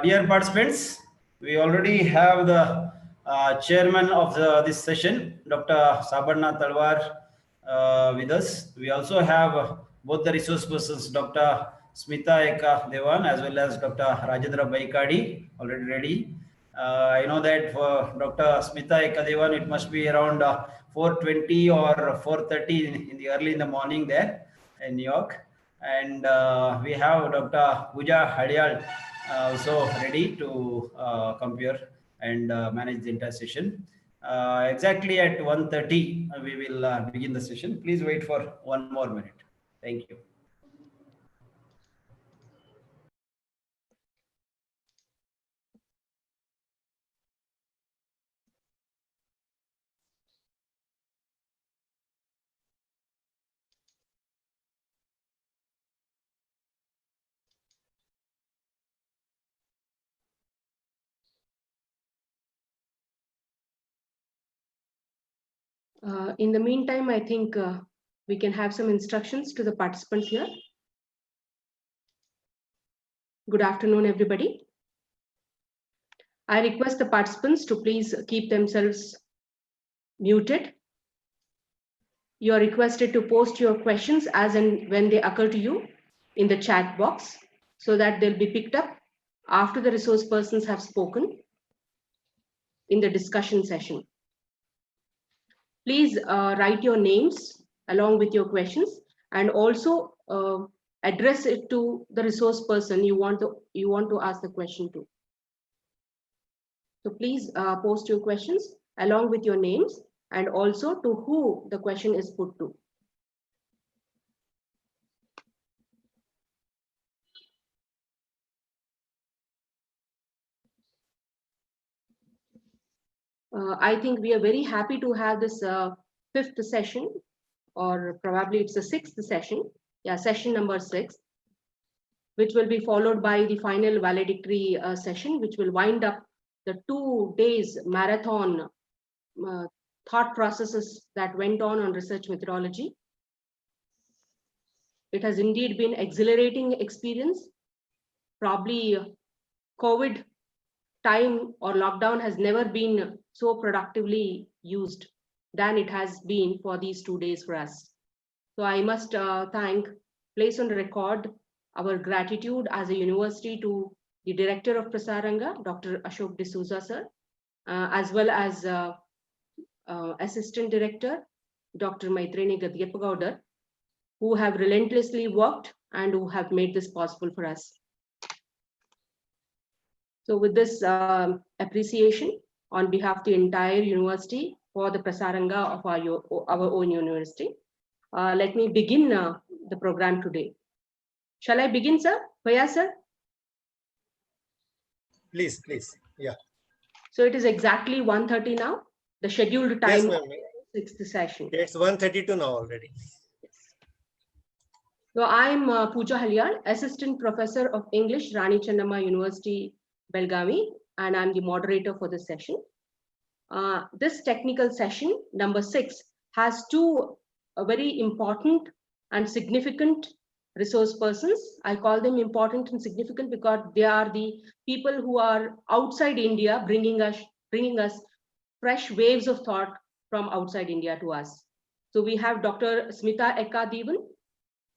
Dear participants, we already have the chairman of this session, Dr. Sabarna Talwar, with us. We also have both the resource persons, Dr. Smita Eka Devan as well as Dr. Rajendra Baikadi, already ready. I know that for Dr. Smita Eka Devan, it must be around 4:20 or 4:30 in the early in the morning there in New York. And we have Dr. Pooja Hadial also ready to come here and manage the entire session. Exactly at 1:30, we will begin the session. Please wait for one more minute. Thank you. In the meantime, I think we can have some instructions to the participants here. Good afternoon, everybody. I request the participants to please keep themselves muted. You are requested to post your questions as and when they occur to you in the chat box so that they'll be picked up after the resource persons have spoken in the discussion session. Please write your names along with your questions and also address it to the resource person you want to ask the question to. So please post your questions along with your names and also to who the question is put to. I think we are very happy to have this fifth session, or probably it's the sixth session. Yeah, session number 6, which will be followed by the final valedictory session, which will wind up the 2 days marathon thought processes that went on research methodology. It has indeed been exhilarating experience probably COVID time or lockdown has never been so productively used than it has been for these 2 days for us. So I must place on record our gratitude as a university to the director of Prasaranga, Dr. Ashok D'Souza sir, as well as assistant director, Dr. Maitreni Gadiyapagaudar, who have relentlessly worked and who have made this possible for us. So with this appreciation on behalf of the entire university for the Prasaranga of our own university, let me begin the program today. Shall I begin, sir? Fayyaz, sir? Please, please. Yeah. So it is exactly 1:30 now, the scheduled time Yes, of the 6th session. it's 1:32 now already. So I'm Pooja Halyal, Assistant Professor of English, Rani Chennamma University, Belgavi, and I'm the moderator for this session. This technical session, number 6, has two very important and significant resource persons. I call them important and significant because they are the people who are outside India, bringing us fresh waves of thought from outside India to us. So we have Dr. Smita Ekadevan,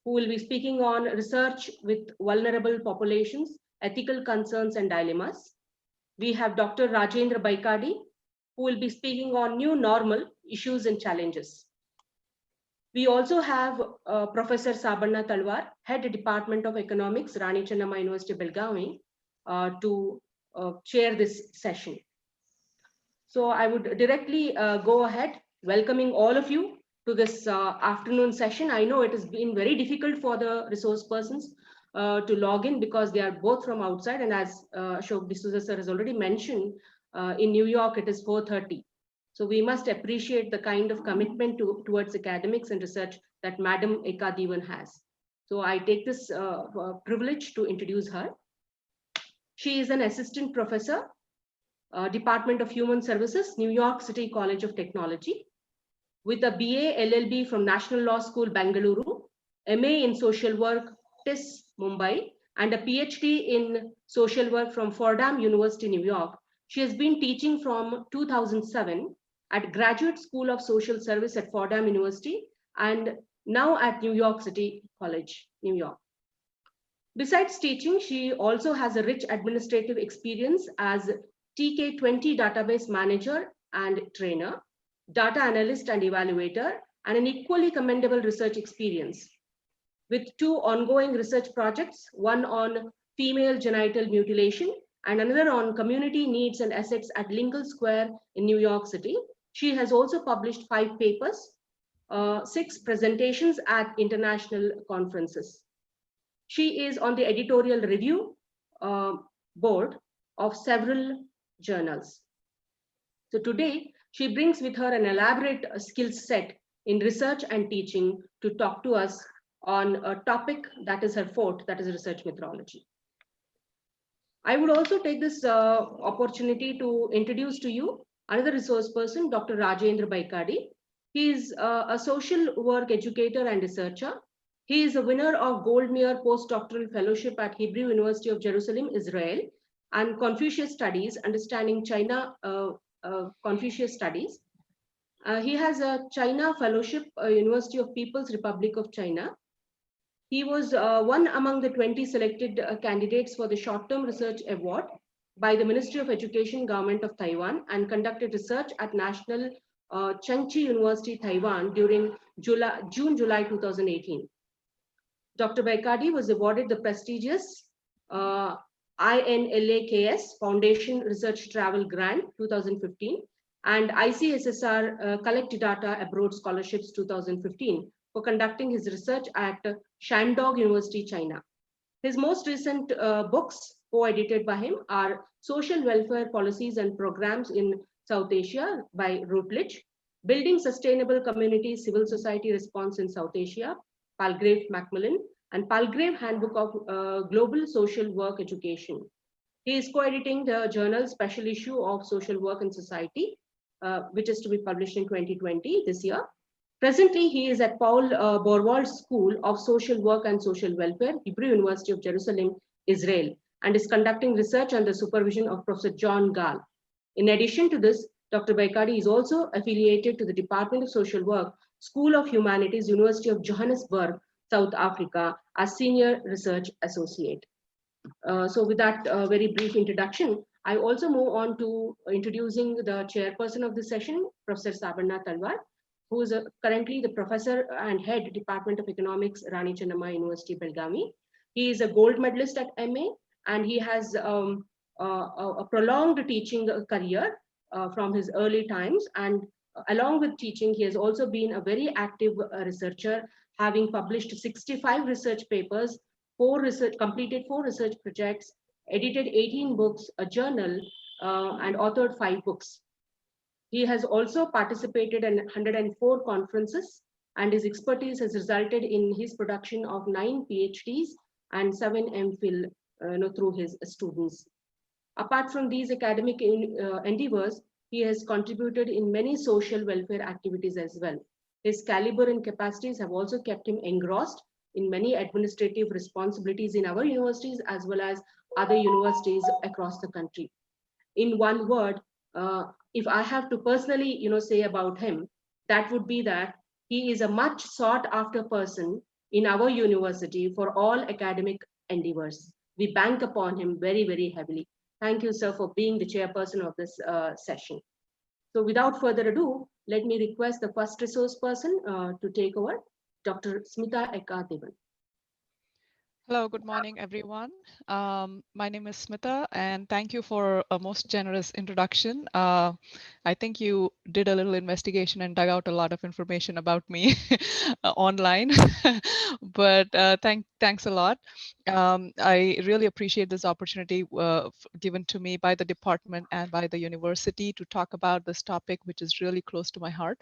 who will be speaking on research with vulnerable populations, ethical concerns and dilemmas. We have Dr. Rajendra Baikadi, who will be speaking on new normal issues and challenges. We also have Professor Sabarna Talwar, Head Department of Economics, Rani Chennamma University, Belgavi, to chair this session. So I would directly go ahead, welcoming all of you to this afternoon session. I know it has been very difficult for the resource persons to log in because they are both from outside, and as Ashok D'Souza sir has already mentioned, in New York it is 4:30. So we must appreciate the kind of commitment towards academics and research that Madam Ekadevan has. So I take this privilege to introduce her. She is an assistant professor, Department of Human Services, New York City College of Technology, with a BA LLB from National Law School, Bangalore, MA in Social Work, TIS, Mumbai, and a PhD in Social Work from Fordham University, New York. She has been teaching from 2007 at Graduate School of Social Service at Fordham University and now at New York City College, New York. Besides teaching, she also has a rich administrative experience as TK20 database manager and trainer, data analyst and evaluator, and an equally commendable research experience with 2 ongoing research projects, one on female genital mutilation and another on community needs and assets at Lincoln Square in New York City. She has also published 5 papers, 6 presentations at international conferences. She is on the editorial review board of several journals. So today, she brings with her an elaborate skill set in research and teaching to talk to us on a topic that is her forte, that is research methodology. I would also take this opportunity to introduce to you another resource person, Dr. Rajendra Baikadi. He is a social work educator and researcher. He is a winner of Goldmere Postdoctoral Fellowship at Hebrew University of Jerusalem, Israel, and Confucius Studies, Understanding China Confucius Studies. He has a China Fellowship, University of People's Republic of China. He was one among the 20 selected candidates for the Short-Term Research Award by the Ministry of Education, Government of Taiwan, and conducted research at National Chengchi University, Taiwan during June-July 2018. Dr. Baikadi was awarded the prestigious INLAKS Foundation Research Travel Grant 2015 and ICSSR Collect Data Abroad Scholarships 2015 for conducting his research at Shandong University, China. His most recent books co-edited by him are Social Welfare Policies and Programs in South Asia by Routledge, Building Sustainable Community Civil Society Response in South Asia, Palgrave Macmillan, and Palgrave Handbook of Global Social Work Education. He is co-editing the journal Special Issue of Social Work and Society, which is to be published in 2020, this year. Presently, he is at Paul Borwald School of Social Work and Social Welfare, Hebrew University of Jerusalem, Israel, and is conducting research under supervision of Professor John Gall. In addition to this, Dr. Baikadi is also affiliated to the Department of Social Work, School of Humanities, University of Johannesburg, South Africa, as Senior Research Associate. So with that very brief introduction, I also move on to introducing the chairperson of this session, Professor Sabarna Talwar, who is currently the professor and head Department of Economics, Rani Chennamma University, Belgavi. He is a gold medalist at MA, and he has a prolonged teaching career from his early times. And along with teaching, he has also been a very active researcher, having published 65 research papers, completed 4 research projects, edited 18 books, a journal, and authored 5 books. He has also participated in 104 conferences, and his expertise has resulted in his production of 9 PhDs and 7 MPhil through his students. Apart from these academic endeavors, he has contributed in many social welfare activities as well. His caliber and capacities have also kept him engrossed in many administrative responsibilities in our universities as well as other universities across the country. In one word, if I have to personally, say about him, that would be that he is a much sought after person in our university for all academic endeavors. We bank upon him very, very heavily. Thank you, sir, for being the chairperson of this session. So without further ado, let me request the first resource person to take over, Dr. Smita Ekadevan. Hello, good morning, everyone. My name is Smita, and thank you for a most generous introduction. I think you did a little investigation and dug out a lot of information about me online, but thanks a lot. I really appreciate this opportunity given to me by the department and by the university to talk about this topic, which is really close to my heart.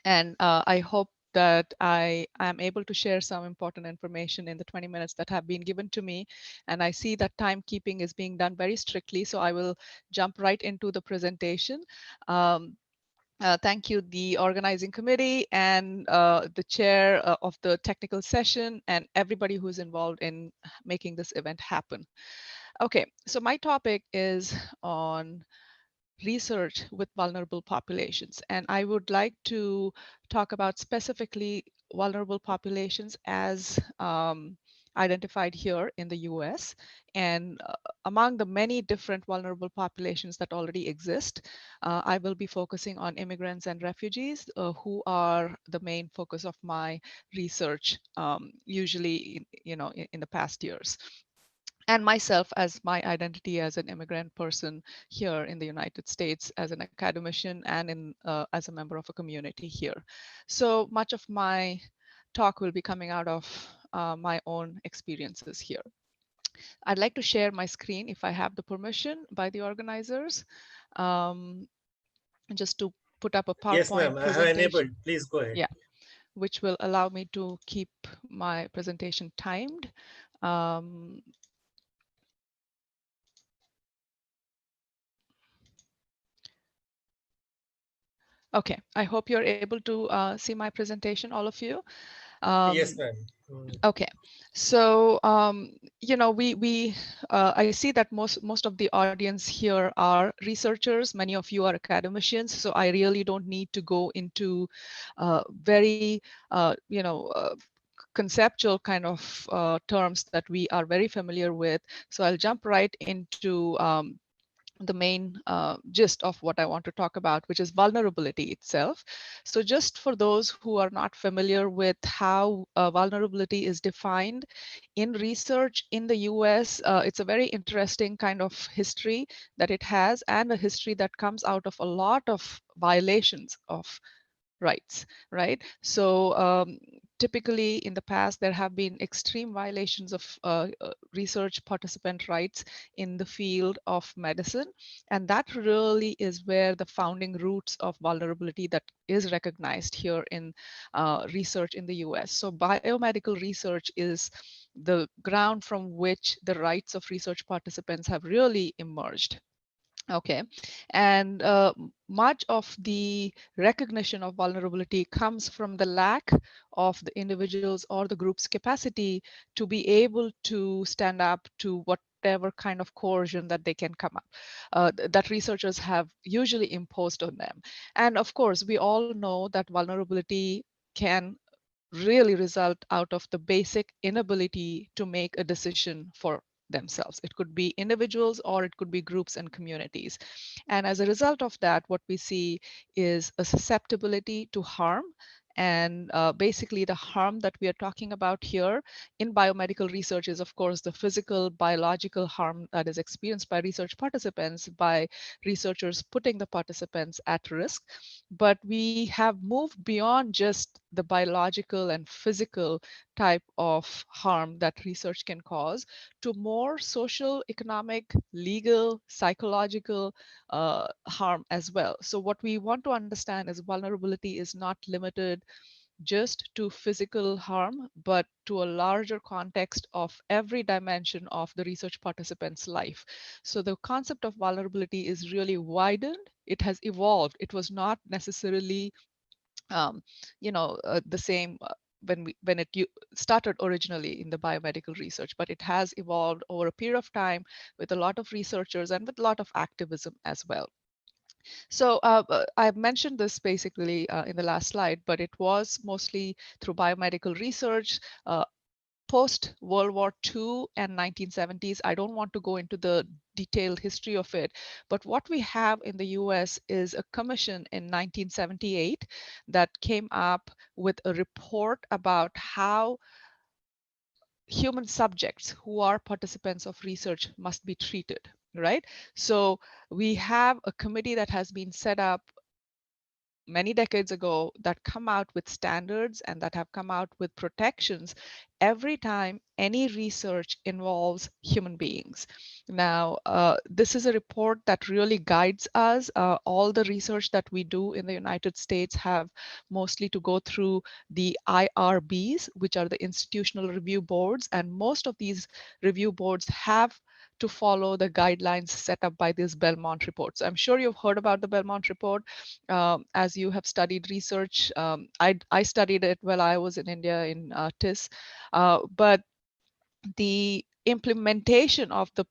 And I hope that I am able to share some important information in the 20 minutes that have been given to me. And I see that timekeeping is being done very strictly, so I will jump right into the presentation. Thank you, the organizing committee and the chair of the technical session and everybody who's involved in making this event happen. Okay, so my topic is on research with vulnerable populations. And I would like to talk about specifically vulnerable populations as identified here in the US. And among the many different vulnerable populations that already exist, I will be focusing on immigrants and refugees who are the main focus of my research, usually in the past years. And myself as my identity as an immigrant person here in the United States as an academician and as a member of a community here. So much of my talk will be coming out of my own experiences here. I'd like to share my screen if I have the permission by the organizers, just to put up a PowerPoint Yes, ma'am. I have presentation. enabled. Please go ahead. Yeah, which will allow me to keep my presentation timed. Okay, I hope you're able to see my presentation, all of you. Yes, ma'am. Okay, so I see that most of the audience here are researchers. Many of you are academicians, so I really don't need to go into very conceptual kind of terms that we are very familiar with. So I'll jump right into the main gist of what I want to talk about, which is vulnerability itself. So just for those who are not familiar with how vulnerability is defined in research in the US, it's a very interesting kind of history that it has, and a history that comes out of a lot of violations of rights, right? So typically in the past, there have been extreme violations of research participant rights in the field of medicine. And that really is where the founding roots of vulnerability that is recognized here in research in the US. So biomedical research is the ground from which the rights of research participants have really emerged. Okay, and much of the recognition of vulnerability comes from the lack of the individual's or the group's capacity to be able to stand up to whatever whatever kind of coercion that they can come up, that researchers have usually imposed on them. And of course, we all know that vulnerability can really result out of the basic inability to make a decision for themselves. It could be individuals or it could be groups and communities. And as a result of that, what we see is a susceptibility to harm. And basically the harm that we are talking about here in biomedical research is, of course, the physical, biological harm that is experienced by research participants, by researchers putting the participants at risk. But we have moved beyond just the biological and physical type of harm that research can cause to more social, economic, legal, psychological harm as well. So what we want to understand is vulnerability is not limited just to physical harm, but to a larger context of every dimension of the research participant's life. So the concept of vulnerability is really widened. It has evolved. It was not necessarily the same when it started originally in the biomedical research, but it has evolved over a period of time with a lot of researchers and with a lot of activism as well. So I've mentioned this basically in the last slide, but it was mostly through biomedical research, post World War II and 1970s. I don't want to go into the detailed history of it, but what we have in the US is a commission in 1978 that came up with a report about how human subjects who are participants of research must be treated, right? So we have a committee that has been set up many decades ago that come out with standards and that have come out with protections every time any research involves human beings. Now, this is a report that really guides us. All the research that we do in the United States have mostly to go through the IRBs, which are the institutional review boards, and most of these review boards have to follow the guidelines set up by this Belmont report. So I'm sure you've heard about the Belmont report as you have studied research. I studied it while I was in India in TIS, but the implementation of the,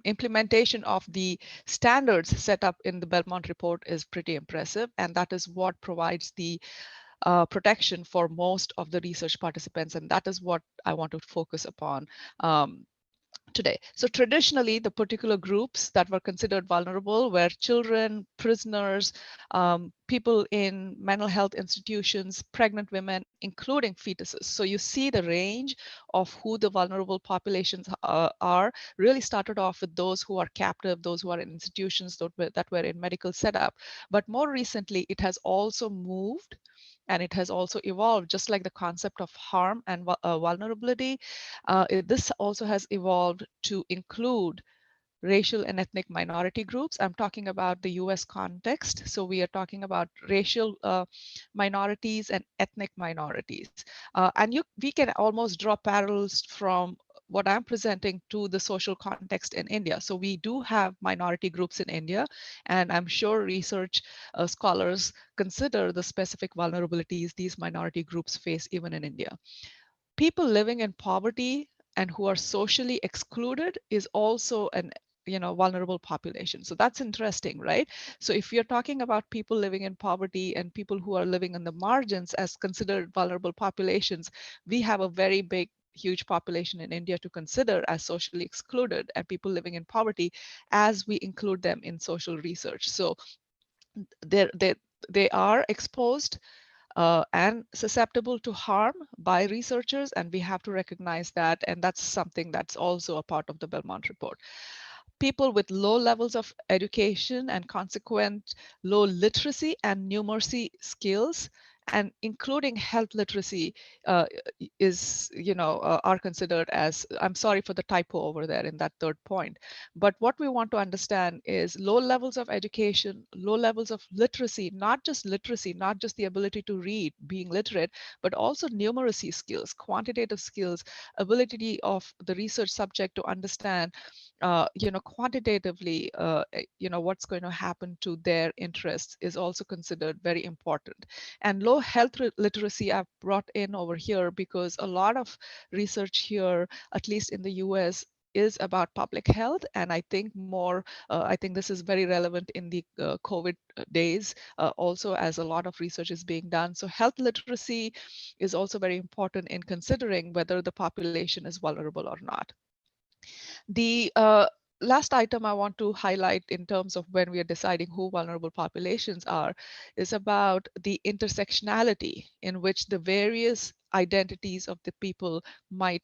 implementation of the standards set up in the Belmont report is pretty impressive, and that is what provides the protection for most of the research participants, and that is what I want to focus upon today. So traditionally, the particular groups that were considered vulnerable were children, prisoners, people in mental health institutions, pregnant women, including fetuses. So you see the range of who the vulnerable populations are really started off with those who are captive, those who are in institutions that were in medical setup. But more recently, it has also moved and it has also evolved, just like the concept of harm and vulnerability. This also has evolved to include racial and ethnic minority groups. I'm talking about the US context. So we are talking about racial minorities and ethnic minorities. And we can almost draw parallels from what I'm presenting to the social context in India. So we do have minority groups in India, and I'm sure research scholars consider the specific vulnerabilities these minority groups face even in India. People living in poverty and who are socially excluded is also an vulnerable population. So that's interesting, right? So if you're talking about people living in poverty and people who are living on the margins as considered vulnerable populations, we have a very big huge population in India to consider as socially excluded, and people living in poverty as we include them in social research. So they are exposed and susceptible to harm by researchers, and we have to recognize that, and that's something that's also a part of the Belmont report. People with low levels of education and consequent low literacy and numeracy skills, and including health literacy are considered as, I'm sorry for the typo over there in that third point. But what we want to understand is low levels of education, low levels of literacy, not just the ability to read, being literate, but also numeracy skills, quantitative skills, ability of the research subject to understand quantitatively, what's going to happen to their interests is also considered very important. And low although health literacy I've brought in over here because a lot of research here, at least in the US, is about public health. And I think I think this is very relevant in the COVID days, also as a lot of research is being done. So health literacy is also very important in considering whether the population is vulnerable or not. The last item I want to highlight in terms of when we are deciding who vulnerable populations are is about the intersectionality in which the various identities of the people might,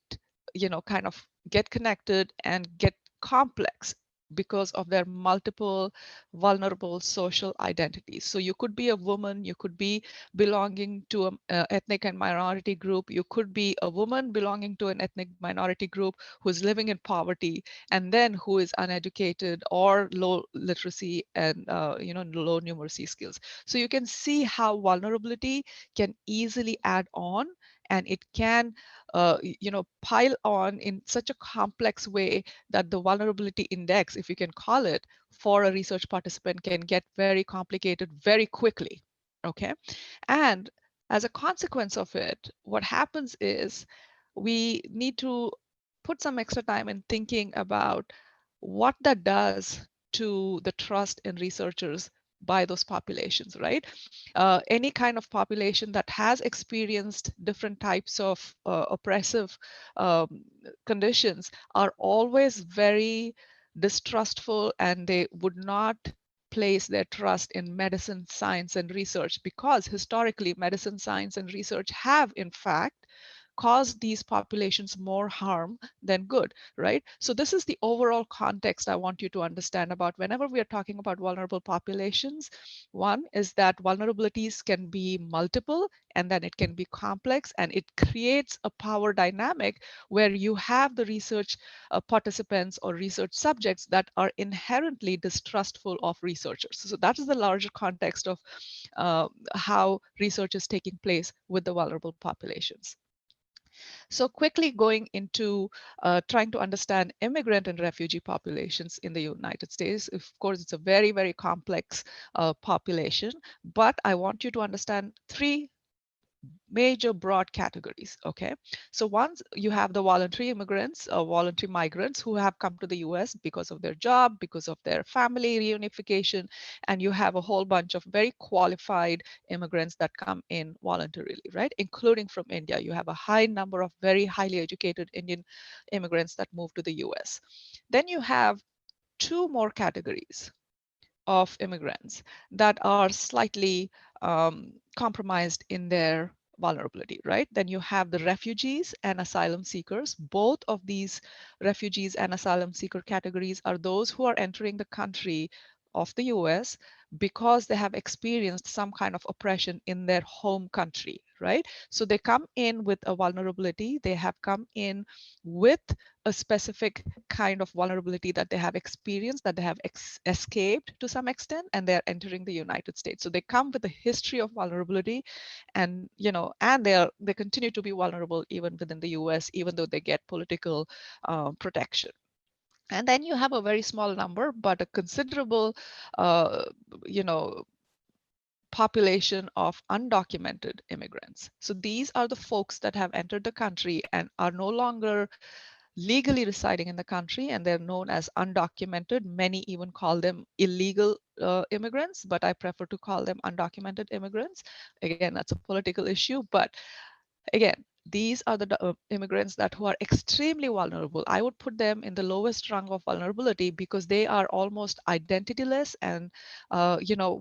kind of get connected and get complex because of their multiple vulnerable social identities. So you could be a woman, you could be belonging to an ethnic and minority group, you could be a woman belonging to an ethnic minority group who's living in poverty, and then who is uneducated or low literacy and low numeracy skills. So you can see how vulnerability can easily add on, and it can pile on in such a complex way that the vulnerability index, if you can call it, for a research participant can get very complicated very quickly. Okay. And as a consequence of it, what happens is we need to put some extra time in thinking about what that does to the trust in researchers by those populations, right? Any kind of population that has experienced different types of oppressive conditions are always very distrustful, and they would not place their trust in medicine, science, and research, because historically medicine, science, and research have in fact cause these populations more harm than good, right? So this is the overall context I want you to understand about whenever we are talking about vulnerable populations. One is that vulnerabilities can be multiple, and then it can be complex, and it creates a power dynamic where you have the research participants or research subjects that are inherently distrustful of researchers. So that is the larger context of how research is taking place with the vulnerable populations. So quickly going into trying to understand immigrant and refugee populations in the United States. Of course, it's a very, very complex population, but I want you to understand three major broad categories. Okay, so once you have the voluntary immigrants or voluntary migrants who have come to the US because of their job, because of their family reunification, and you have a whole bunch of very qualified immigrants that come in voluntarily, right? Including from India. You have a high number of very highly educated Indian immigrants that move to the US. Then you have two more categories of immigrants that are slightly compromised in their vulnerability, right? Then you have the refugees and asylum seekers. Both of these refugees and asylum seeker categories are those who are entering the country of the US because they have experienced some kind of oppression in their home country, right? So they come in with a vulnerability. They have come in with a specific kind of vulnerability that they have experienced, that they have escaped to some extent, and they're entering the United States. So they come with a history of vulnerability, and and they continue to be vulnerable even within the US, even though they get political protection. And then you have a very small number, but a considerable, you know, population of undocumented immigrants. So these are the folks that have entered the country and are no longer legally residing in the country, and they're known as undocumented. Many even call them illegal immigrants, but I prefer to call them undocumented immigrants. Again, that's a political issue, but again, these are the immigrants that who are extremely vulnerable. I would put them in the lowest rung of vulnerability because they are almost identityless, and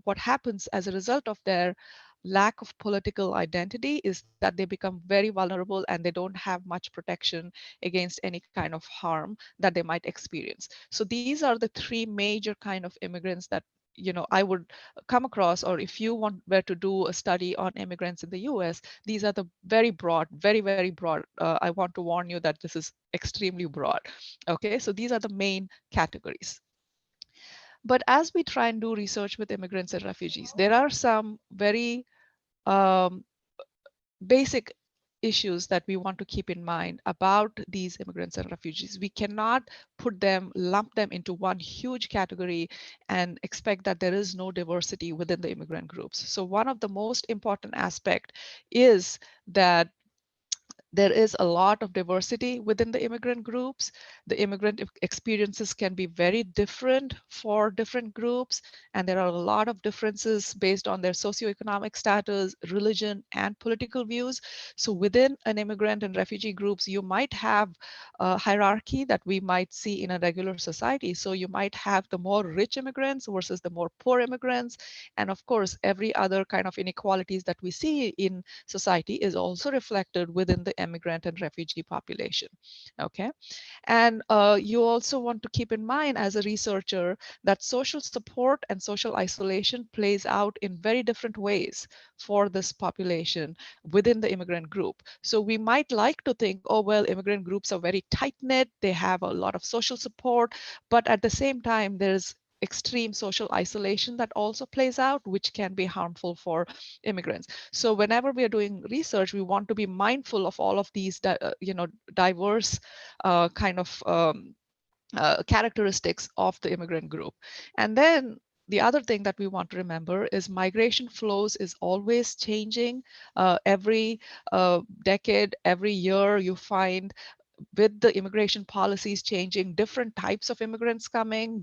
what happens as a result of their lack of political identity is that they become very vulnerable, and they don't have much protection against any kind of harm that they might experience. So these are the three major kind of immigrants that I would come across, or if you were to do a study on immigrants in the US, these are the very broad, very, very broad. I want to warn you that this is extremely broad. Okay, so these are the main categories. But as we try and do research with immigrants and refugees, there are some very basic issues that we want to keep in mind about these immigrants and refugees. We cannot lump them into one huge category and expect that there is no diversity within the immigrant groups. So one of the most important aspect is that there is a lot of diversity within the immigrant groups. The immigrant experiences can be very different for different groups, and there are a lot of differences based on their socioeconomic status, religion, and political views. So within an immigrant and refugee groups, you might have a hierarchy that we might see in a regular society. So you might have the more rich immigrants versus the more poor immigrants. And of course, every other kind of inequalities that we see in society is also reflected within the immigrant and refugee population. Okay. And you also want to keep in mind as a researcher that social support and social isolation plays out in very different ways for this population within the immigrant group. So we might like to think, oh, well, immigrant groups are very tight knit, they have a lot of social support, but at the same time, there's extreme social isolation that also plays out, which can be harmful for immigrants. So whenever we are doing research, we want to be mindful of all of these, diverse kind of characteristics of the immigrant group. And then the other thing that we want to remember is migration flows is always changing. Every decade, every year, you find with the immigration policies changing, different types of immigrants coming,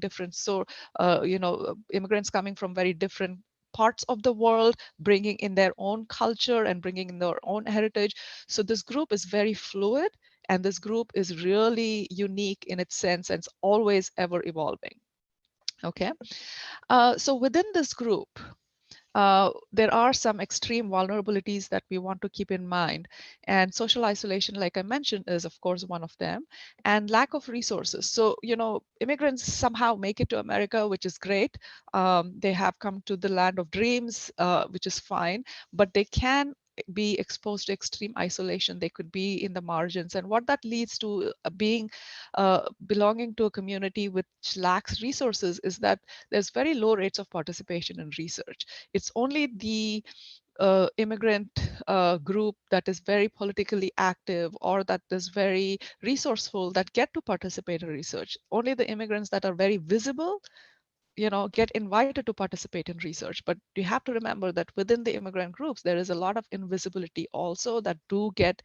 immigrants coming from very different parts of the world, bringing in their own culture and bringing in their own heritage. So this group is very fluid, and this group is really unique in its sense, and it's always ever evolving. Okay, so within this group, there are some extreme vulnerabilities that we want to keep in mind. And social isolation, like I mentioned, is of course one of them, and lack of resources. So, immigrants somehow make it to America, which is great. They have come to the land of dreams, which is fine, but they can be exposed to extreme isolation. They could be in the margins, and what that leads to belonging to a community which lacks resources is that there's very low rates of participation in research. It's only the immigrant group that is very politically active or that is very resourceful that get to participate in research. Only the immigrants that are very visible, get invited to participate in research. But you have to remember that within the immigrant groups, there is a lot of invisibility also that do get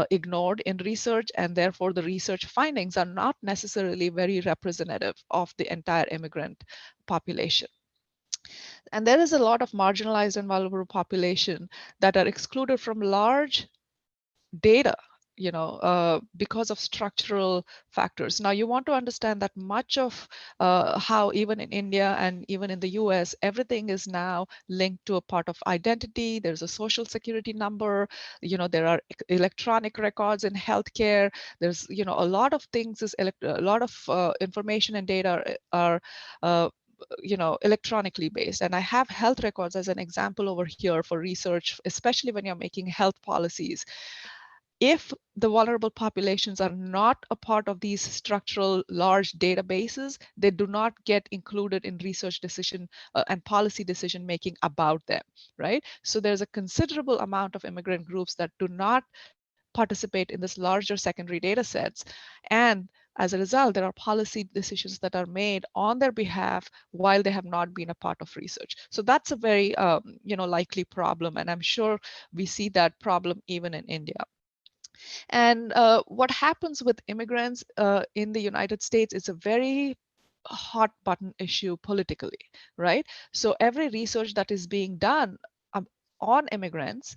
ignored in research, and therefore the research findings are not necessarily very representative of the entire immigrant population. And there is a lot of marginalized and vulnerable population that are excluded from large data, because of structural factors. Now, you want to understand that much of how even in India and even in the US, everything is now linked to a part of identity. There's a social security number, there are electronic records in healthcare. There's, a lot of things a lot of information and data are electronically based. And I have health records as an example over here for research, especially when you're making health policies. If the vulnerable populations are not a part of these structural large databases, they do not get included in research decision and policy decision making about them, right? So there's a considerable amount of immigrant groups that do not participate in this larger secondary data sets. And as a result, there are policy decisions that are made on their behalf while they have not been a part of research. So that's a very, likely problem. And I'm sure we see that problem even in India. And what happens with immigrants in the United States is a very hot button issue politically, right? So every research that is being done on immigrants,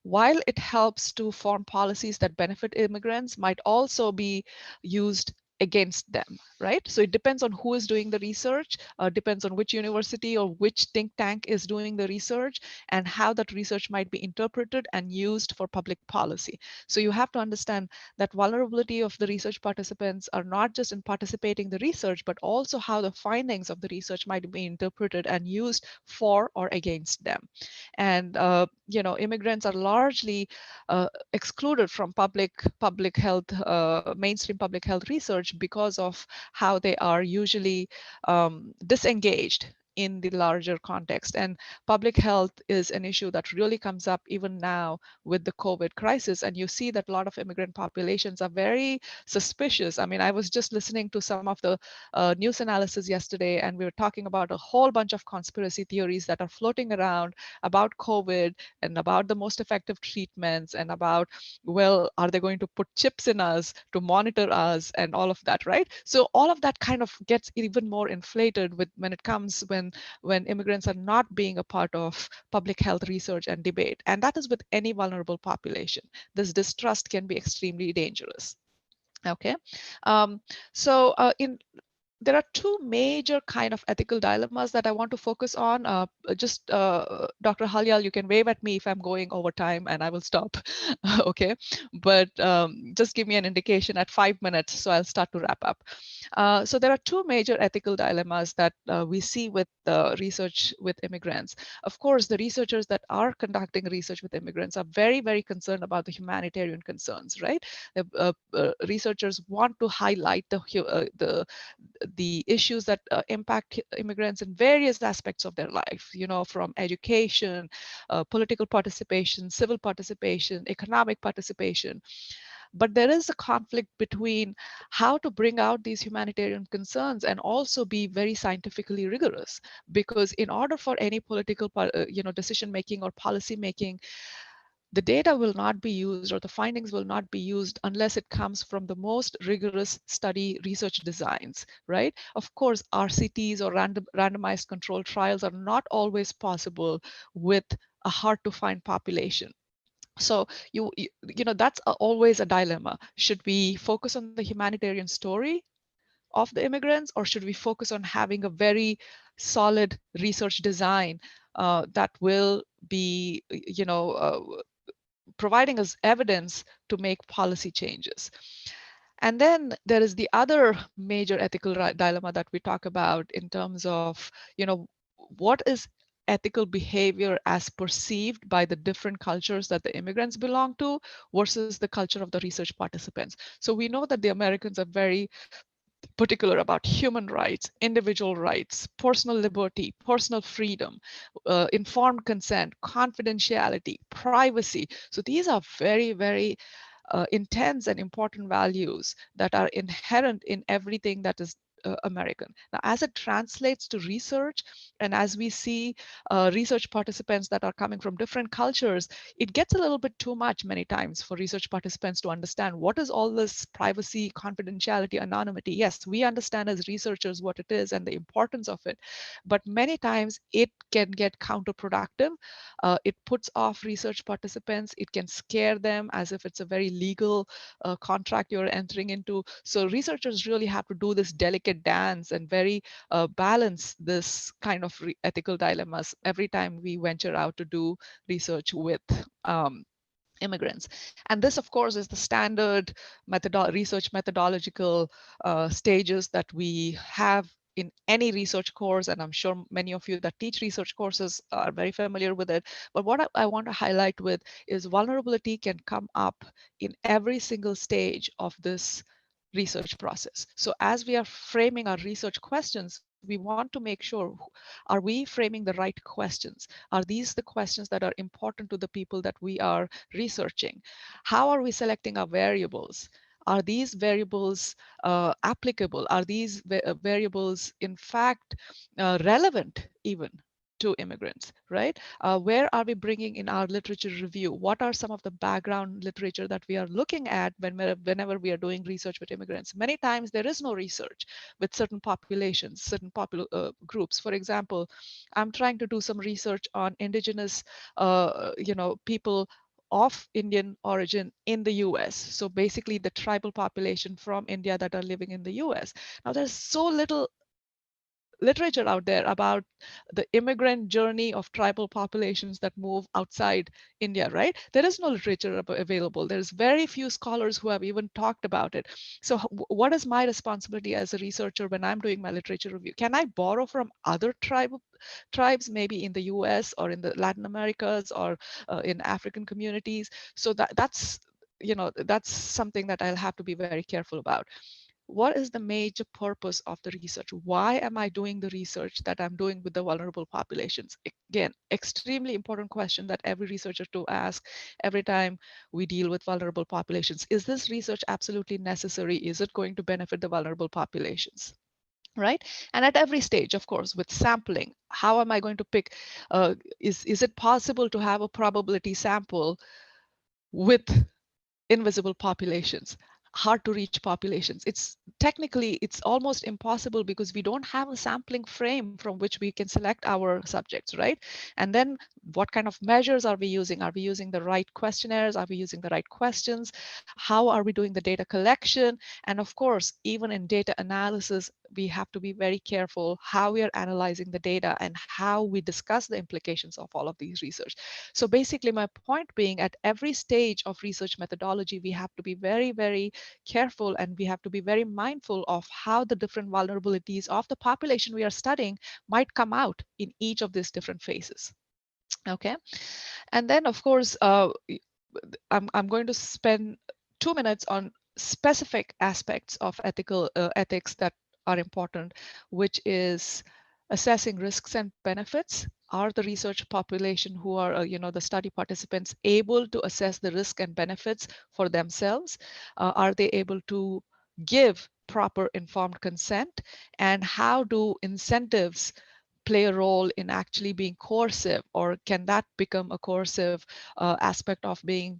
while it helps to form policies that benefit immigrants, might also be used against them, right? So it depends on who is doing the research, depends on which university or which think tank is doing the research, and how that research might be interpreted and used for public policy. So you have to understand that vulnerability of the research participants are not just in participating in the research, but also how the findings of the research might be interpreted and used for or against them. And immigrants are largely excluded from public health, mainstream public health research because of how they are usually disengaged in the larger context. And public health is an issue that really comes up even now with the COVID crisis. And you see that a lot of immigrant populations are very suspicious. I mean, I was just listening to some of the news analysis yesterday, and we were talking about a whole bunch of conspiracy theories that are floating around about COVID and about the most effective treatments and about, well, are they going to put chips in us to monitor us and all of that, right? So all of that kind of gets even more inflated with when it comes when immigrants are not being a part of public health research and debate. And that is with any vulnerable population. This distrust can be extremely dangerous. Okay, so there are two major kind of ethical dilemmas that I want to focus on. Dr. Halyal, you can wave at me if I'm going over time and I will stop. Okay, but just give me an indication at 5 minutes, so I'll start to wrap up. So there are two major ethical dilemmas that we see with research with immigrants. Of course, the researchers that are conducting research with immigrants are very, very concerned about the humanitarian concerns, right? Researchers want to highlight the issues that impact immigrants in various aspects of their life, you know, from education, political participation, civil participation, economic participation. But there is a conflict between how to bring out these humanitarian concerns and also be very scientifically rigorous, because in order for any political decision making or policy making, the data will not be used or the findings will not be used unless it comes from the most rigorous study research designs, right? Of course, RCTs or randomized controlled trials are not always possible with a hard to find population. So that's always a dilemma. Should we focus on the humanitarian story of the immigrants, or should we focus on having a very solid research design that will be, providing us evidence to make policy changes? And then there is the other major ethical dilemma that we talk about in terms of, what is ethical behavior as perceived by the different cultures that the immigrants belong to versus the culture of the research participants. So we know that the Americans are very particular about human rights, individual rights, personal liberty, personal freedom, informed consent, confidentiality, privacy. So these are very, very intense and important values that are inherent in everything that is American. Now, as it translates to research, and as we see research participants that are coming from different cultures, it gets a little bit too much many times for research participants to understand what is all this privacy, confidentiality, anonymity. Yes, we understand as researchers what it is and the importance of it, but many times it can get counterproductive. It puts off research participants. It can scare them as if it's a very legal contract you're entering into. So researchers really have to do this delicate dance and very balance this kind of ethical dilemmas every time we venture out to do research with immigrants. And this, of course, is the standard research methodological stages that we have in any research course, and I'm sure many of you that teach research courses are very familiar with it. But what I want to highlight with is vulnerability can come up in every single stage of this research process. So as we are framing our research questions, we want to make sure, are we framing the right questions? Are these the questions that are important to the people that we are researching? How are we selecting our variables? Are these variables applicable? Are these variables, in fact, relevant even to immigrants, right? Where are we bringing in our literature review? What are some of the background literature that we are looking at whenever we are doing research with immigrants? Many times there is no research with certain populations, certain groups. For example, I'm trying to do some research on indigenous, people of Indian origin in the US. So basically the tribal population from India that are living in the US. Now there's so little literature out there about the immigrant journey of tribal populations that move outside India, right? There is no literature available. There's very few scholars who have even talked about it. So what is my responsibility as a researcher when I'm doing my literature review? Can I borrow from other tribes, maybe in the US or in the Latin Americas or in African communities? So that's something that I'll have to be very careful about. what is the major purpose of the research? Why am I doing the research that I'm doing with the vulnerable populations? Again, extremely important question that every researcher to ask every time we deal with vulnerable populations. Is this research absolutely necessary? Is it going to benefit the vulnerable populations? Right? And at every stage, of course, with sampling, how am I going to pick, is it possible to have a probability sample with invisible populations, hard to reach populations? It's technically, it's almost impossible because we don't have a sampling frame from which we can select our subjects, right? And then what kind of measures are we using? Are we using the right questionnaires? Are we using the right questions? How are we doing the data collection? And of course, even in data analysis, we have to be very careful how we are analyzing the data and how we discuss the implications of all of these research. So basically, my point being, at every stage of research methodology, we have to be very, very careful, and we have to be very mindful of how the different vulnerabilities of the population we are studying might come out in each of these different phases. Okay. And then, of course, I'm going to spend 2 minutes on specific aspects of ethics that are important, which is assessing risks and benefits. Are the research population who are, the study participants, able to assess the risk and benefits for themselves? Are they able to give proper informed consent? And how do incentives play a role in actually being coercive, or can that become a coercive aspect of being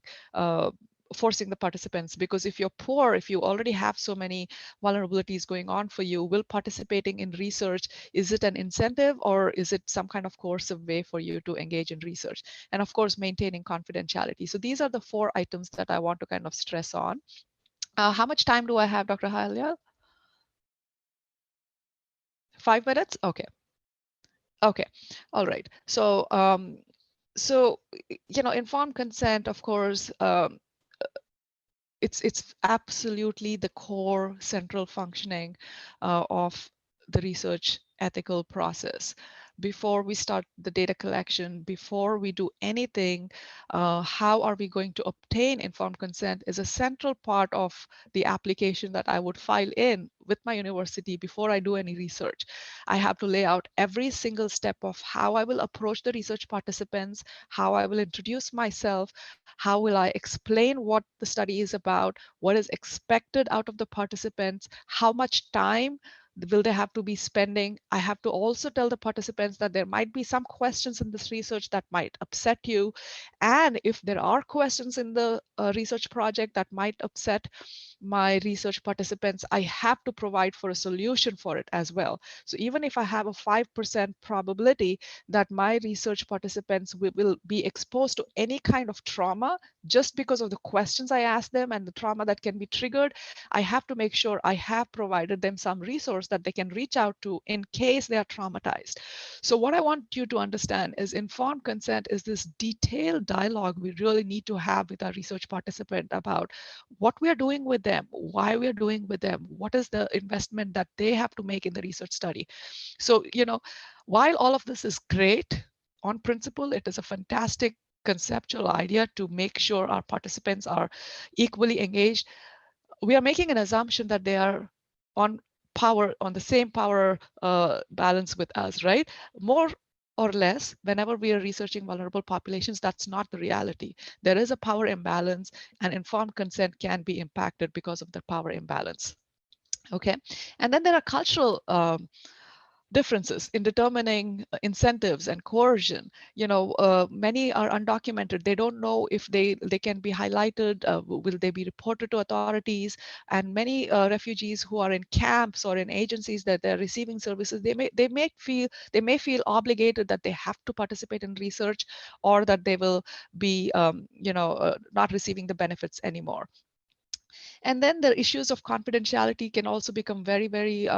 forcing the participants? Because if you're poor, if you already have so many vulnerabilities going on for you, will participating in research, is it an incentive, or is it some kind of coercive way for you to engage in research? And of course, maintaining confidentiality. So these are the 4 items that I want to kind of stress on. How much time do I have, Dr. Halia? 5 minutes? Okay. Okay. All right. So, informed consent, of course, it's absolutely the core central functioning of the research ethical process. Before we start the data collection, before we do anything, how are we going to obtain informed consent is a central part of the application that I would file in with my university before I do any research. I have to lay out every single step of how I will approach the research participants, how I will introduce myself, how will I explain what the study is about, what is expected out of the participants, how much time will they have to be spending. I have to also tell the participants that there might be some questions in this research that might upset you. And if there are questions in the research project that might upset my research participants, I have to provide for a solution for it as well. So even if I have a 5% probability that my research participants will be exposed to any kind of trauma just because of the questions I ask them and the trauma that can be triggered, I have to make sure I have provided them some resource that they can reach out to in case they are traumatized. So what I want you to understand is informed consent is this detailed dialogue we really need to have with our research participant about what we are doing with them, why we are doing with them, what is the investment that they have to make in the research study. So, while all of this is great on principle, it is a fantastic conceptual idea to make sure our participants are equally engaged. We are making an assumption that they are on the same power balance with us, right? More or less, whenever we are researching vulnerable populations, that's not the reality. There is a power imbalance, and informed consent can be impacted because of the power imbalance. Okay, and then there are cultural differences in determining incentives and coercion. Many are undocumented. They don't know if they can be highlighted, will they be reported to authorities? And many refugees who are in camps or in agencies that they're receiving services, they may feel obligated that they have to participate in research, or that they will be not receiving the benefits anymore. And then the issues of confidentiality can also become very, very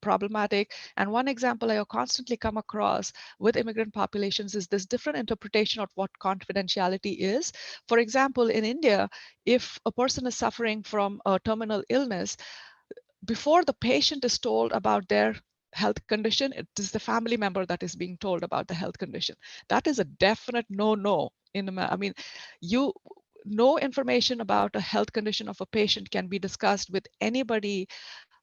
problematic. And one example I constantly come across with immigrant populations is this different interpretation of what confidentiality is. For example, in India, if a person is suffering from a terminal illness, before the patient is told about their health condition, it is the family member that is being told about the health condition. That is a definite no-no. No information about a health condition of a patient can be discussed with anybody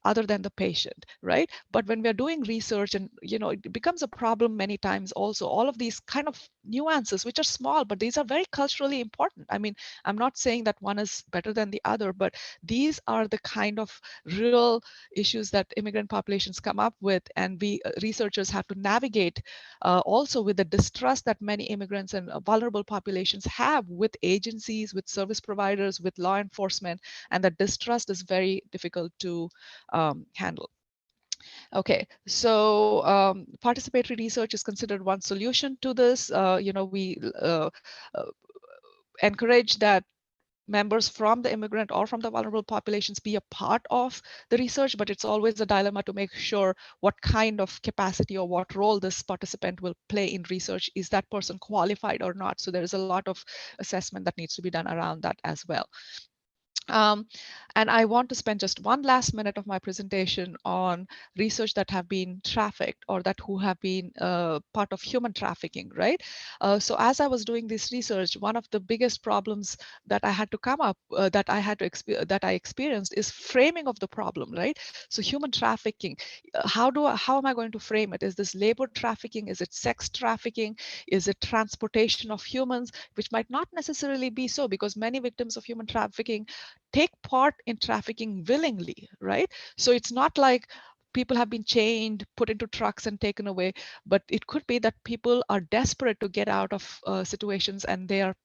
other than the patient, right? But when we're doing research, and it becomes a problem many times also, all of these kind of nuances, which are small, but these are very culturally important. I mean, I'm not saying that one is better than the other, but these are the kind of real issues that immigrant populations come up with, and we researchers have to navigate also with the distrust that many immigrants and vulnerable populations have with agencies, with service providers, with law enforcement, and that distrust is very difficult to handle. Okay, so participatory research is considered one solution to this. We encourage that members from the immigrant or from the vulnerable populations be a part of the research, but it's always a dilemma to make sure what kind of capacity or what role this participant will play in research. Is that person qualified or not? So there is a lot of assessment that needs to be done around that as well. And I want to spend just one last minute of my presentation on research that have been trafficked, or that who have been part of human trafficking, right? So as I was doing this research, one of the biggest problems that I had to come up, that I experienced is framing of the problem, right? So human trafficking, how am I going to frame it? Is this labor trafficking? Is it sex trafficking? Is it transportation of humans? Which might not necessarily be so, because many victims of human trafficking take part in trafficking willingly, right? So it's not like people have been chained, put into trucks and taken away, but it could be that people are desperate to get out of situations, and they are,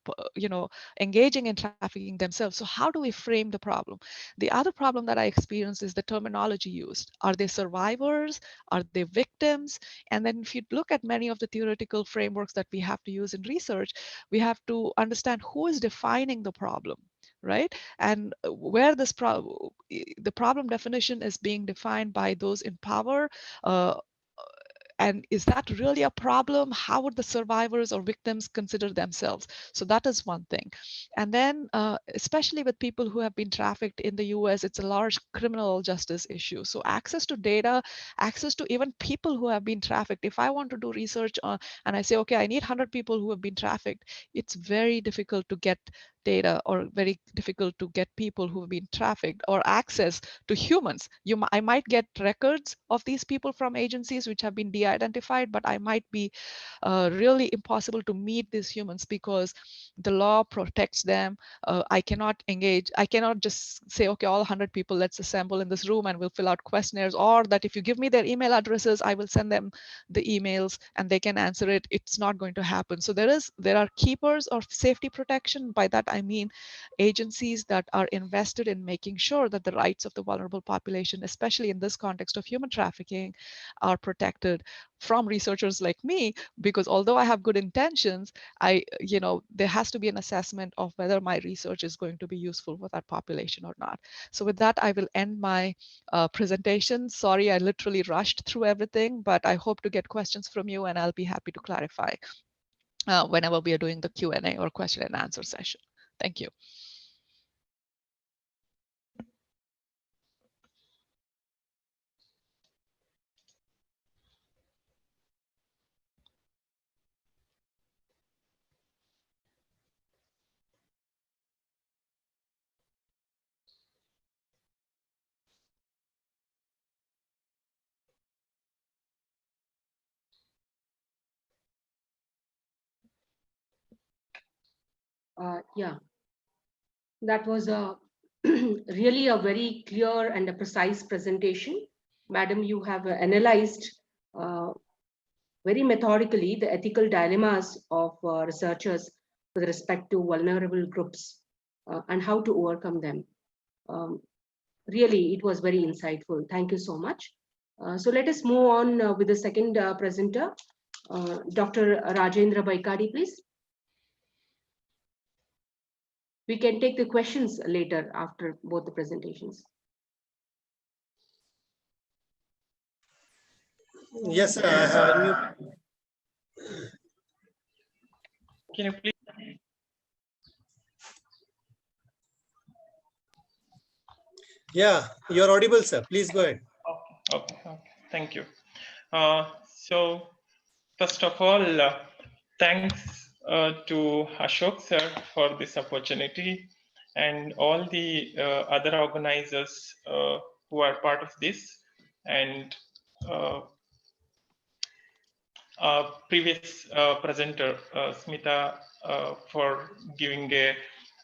engaging in trafficking themselves. So how do we frame the problem? The other problem that I experienced is the terminology used. Are they survivors? Are they victims? And then if you look at many of the theoretical frameworks that we have to use in research, we have to understand who is defining the problem, right? And where the problem definition is being defined by those in power, and is that really a problem? How would the survivors or victims consider themselves? So that is one thing. And then, especially with people who have been trafficked in the US, it's a large criminal justice issue. So access to data, access to even people who have been trafficked. If I want to do research on, and I say, okay, I need 100 people who have been trafficked, it's very difficult to get data, or very difficult to get people who have been trafficked, or access to humans. I might get records of these people from agencies which have been de-identified, but I might be really impossible to meet these humans because the law protects them. I cannot engage. I cannot just say, okay, all 100 people, let's assemble in this room and we'll fill out questionnaires, or that if you give me their email addresses, I will send them the emails and they can answer it. It's not going to happen. So there are keepers of safety protection. By that I mean agencies that are invested in making sure that the rights of the vulnerable population, especially in this context of human trafficking, are protected from researchers like me. Because although I have good intentions, there has to be an assessment of whether my research is going to be useful for that population or not. So with that, I will end my presentation. Sorry, I literally rushed through everything, but I hope to get questions from you, and I'll be happy to clarify whenever we are doing the Q&A or question and answer session. Thank you. Yeah, that was a really a very clear and a precise presentation. Madam, you have analyzed very methodically the ethical dilemmas of researchers with respect to vulnerable groups and how to overcome them. Really, it was very insightful. Thank you so much. So let us move on with the second presenter, Dr. Rajendra Baikadi, please. We can take the questions later after both the presentations. Yes, sir, I have a new. Can you please? Yeah, you're audible, sir. Please go ahead. Okay. Thank you. So, first of all, thanks to Ashok sir for this opportunity, and all the other organizers who are part of this, and previous presenter, Smita, for giving a,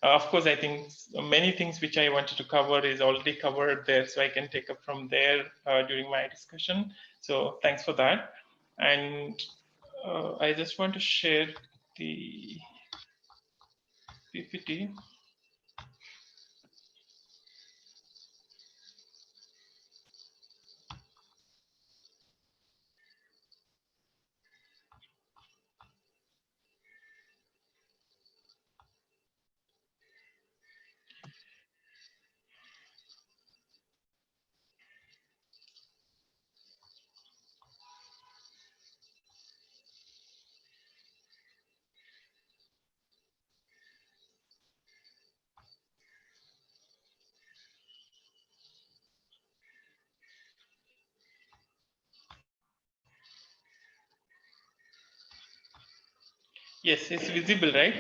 of course, I think many things which I wanted to cover is already covered there, so I can take up from there during my discussion. So thanks for that. And I just want to share the PPT. Yes, it's visible, right?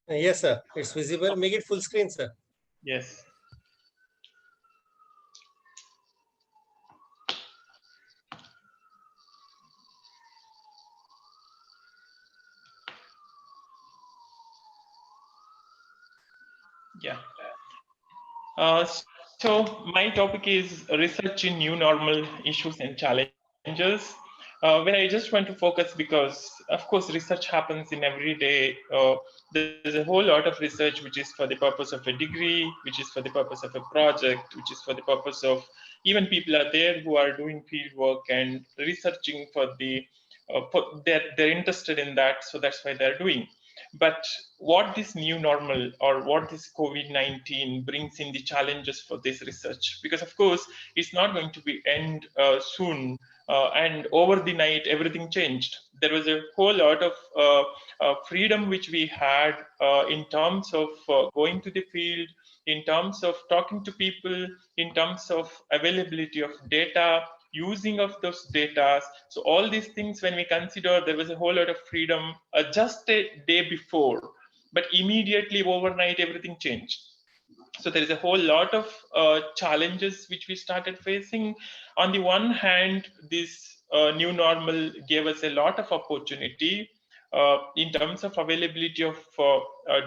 Yes, sir. It's visible. Make it full screen, sir. Yes. Yeah. So my topic is research in new normal issues and challenges, where I just want to focus because, of course, research happens in every day. There's a whole lot of research which is for the purpose of a degree, which is for the purpose of a project, which is for the purpose of, even people are there who are doing field work and researching for the, they're interested in that, so that's why they're doing. But what this new normal or what this COVID-19 brings in the challenges for this research, because of course it's not going to be end soon, and over the night everything changed. There was a whole lot of freedom which we had in terms of going to the field, in terms of talking to people, in terms of availability of data, using of those data. So all these things, when we consider, there was a whole lot of freedom just a day before, but immediately overnight everything changed. So there is a whole lot of challenges which we started facing. On the one hand, this new normal gave us a lot of opportunity in terms of availability of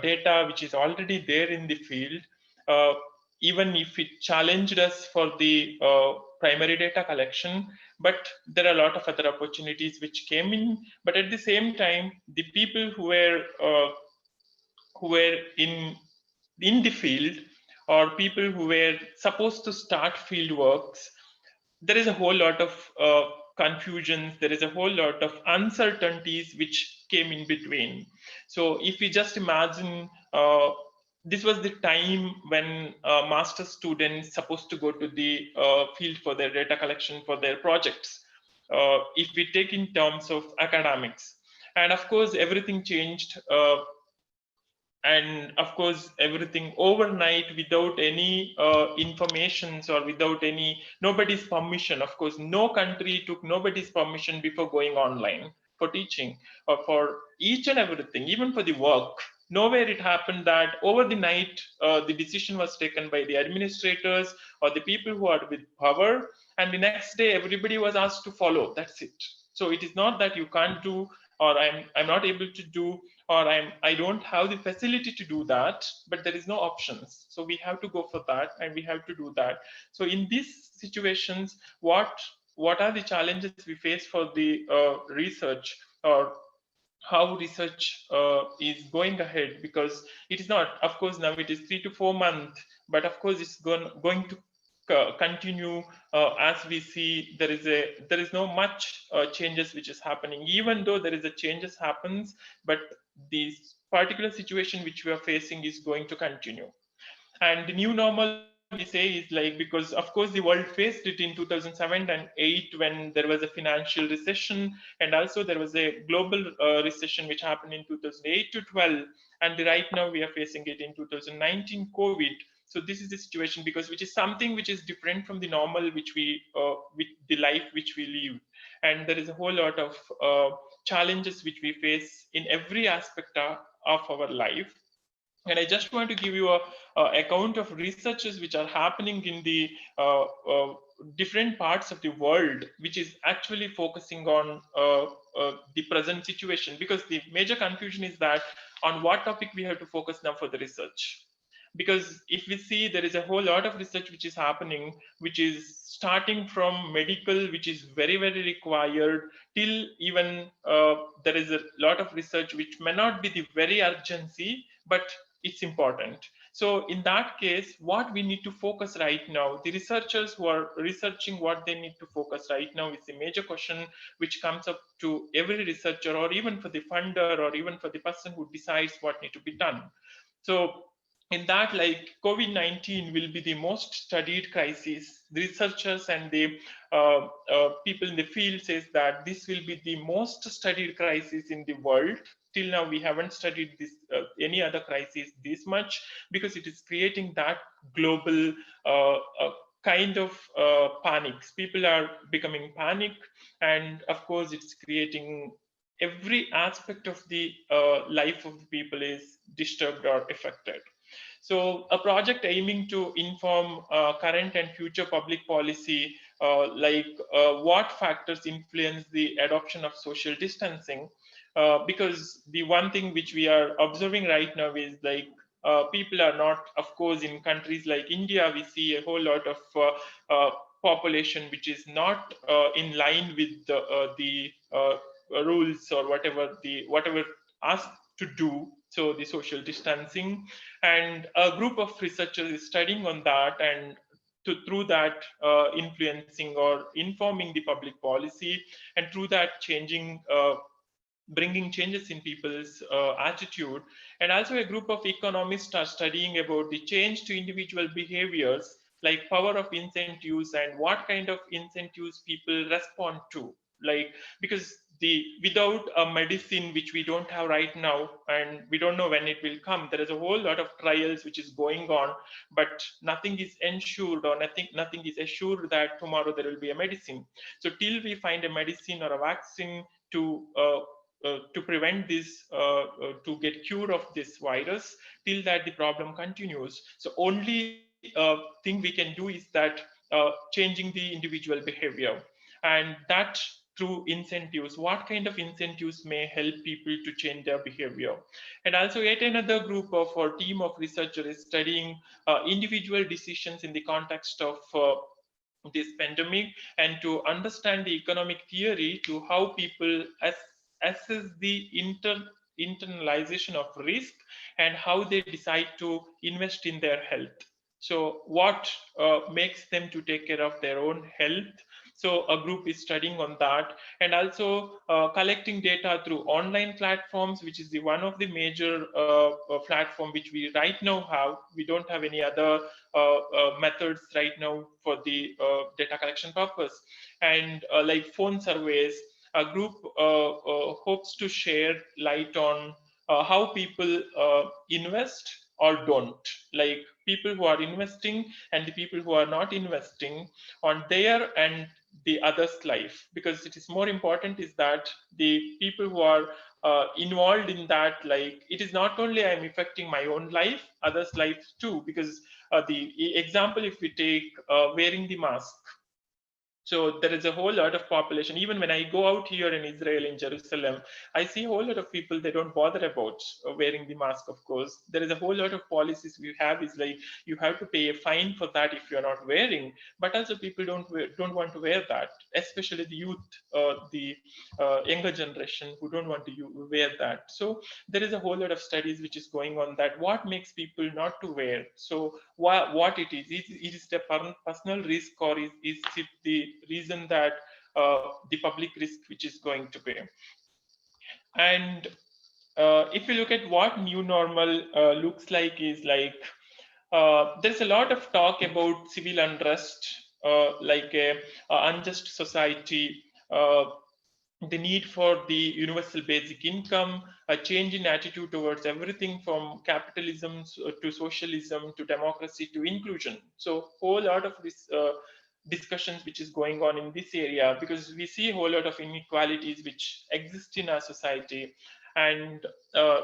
data which is already there in the field. Uh, Even if it challenged us for the primary data collection, but there are a lot of other opportunities which came in. But at the same time, the people who were in the field, or people who were supposed to start field works, there is a whole lot of confusions, there is a whole lot of uncertainties which came in between. So if we just imagine, this was the time when master students supposed to go to the field for their data collection for their projects, if we take in terms of academics. And of course everything changed, and of course everything overnight without any informations, or without any nobody's permission. Of course no country took nobody's permission before going online for teaching, or for each and everything, even for the work. Nowhere it happened that over the night the decision was taken by the administrators or the people who are with power, and the next day everybody was asked to follow. That's it. So it is not that you can't do, or I'm not able to do, or I don't have the facility to do that, but there is no options. So we have to go for that, and we have to do that. So in these situations, what are the challenges we face for the research, or how research is going ahead? Because it is not, of course, now it is 3 to 4 months, but of course it's going to continue. As we see, there is no much changes which is happening, even though there is a changes happens, but this particular situation which we are facing is going to continue. And the new normal, we say, is like, because of course the world faced it in 2007 and 8 when there was a financial recession, and also there was a global recession which happened in 2008 to 12, and right now we are facing it in 2019 COVID. So this is the situation, because which is something which is different from the normal which we with the life which we live. And there is a whole lot of challenges which we face in every aspect of our life. And I just want to give you a account of researches which are happening in the different parts of the world, which is actually focusing on the present situation, because the major confusion is that on what topic we have to focus now for the research. Because if we see, there is a whole lot of research which is happening, which is starting from medical, which is very, very required, till even there is a lot of research which may not be the very urgency, but it's important. So in that case, what we need to focus right now, the researchers who are researching, what they need to focus right now is the major question which comes up to every researcher, or even for the funder, or even for the person who decides what need to be done. So in that, like, COVID-19 will be the most studied crisis. The researchers and the people in the field says that this will be the most studied crisis in the world. Till now, we haven't studied this any other crisis this much, because it is creating that global kind of panics. People are becoming panic, and of course, it's creating every aspect of the life of the people is disturbed or affected. So a project aiming to inform current and future public policy, what factors influence the adoption of social distancing, because the one thing which we are observing right now is like people are not, of course, in countries like India, we see a whole lot of population which is not in line with the rules, or whatever asked to do, so the social distancing. And a group of researchers is studying on that, and through that influencing or informing the public policy, and through that bringing changes in people's attitude. And also a group of economists are studying about the change to individual behaviors, like power of incentives and what kind of incentives people respond to. Like, because without a medicine which we don't have right now, and we don't know when it will come, there is a whole lot of trials which is going on, but nothing is ensured, or nothing is assured that tomorrow there will be a medicine. So till we find a medicine or a vaccine to prevent this, to get cure of this virus, till that the problem continues. So only thing we can do is that changing the individual behavior, and that through incentives. What kind of incentives may help people to change their behavior? And also yet another group of, or team of researchers is studying individual decisions in the context of this pandemic, and to understand the economic theory to how people assess the internalization of risk, and how they decide to invest in their health. So what makes them to take care of their own health? So a group is studying on that, and also collecting data through online platforms, which is the one of the major platform which we right now have. We don't have any other methods right now for the data collection purpose. And like phone surveys, a group hopes to share light on how people invest or don't, like people who are investing and the people who are not investing, on their and the other's life. Because it is more important is that the people who are involved in that, like, it is not only I'm affecting my own life, others' life too. Because the example, if we take wearing the mask, so there is a whole lot of population. Even when I go out here in Israel, in Jerusalem, I see a whole lot of people, they don't bother about wearing the mask, of course. There is a whole lot of policies we have, is like, you have to pay a fine for that if you're not wearing. But also people don't want to wear that, especially the youth, the younger generation, who don't want to wear that. So there is a whole lot of studies which is going on, that what makes people not to wear. So what it is the personal risk, or is it the reason that the public risk which is going to pay? And if you look at what new normal looks like, is like there's a lot of talk about civil unrest, like a unjust society, the need for the universal basic income, a change in attitude towards everything from capitalism to socialism to democracy to inclusion. So whole lot of this discussions which is going on in this area, because we see a whole lot of inequalities which exist in our society. And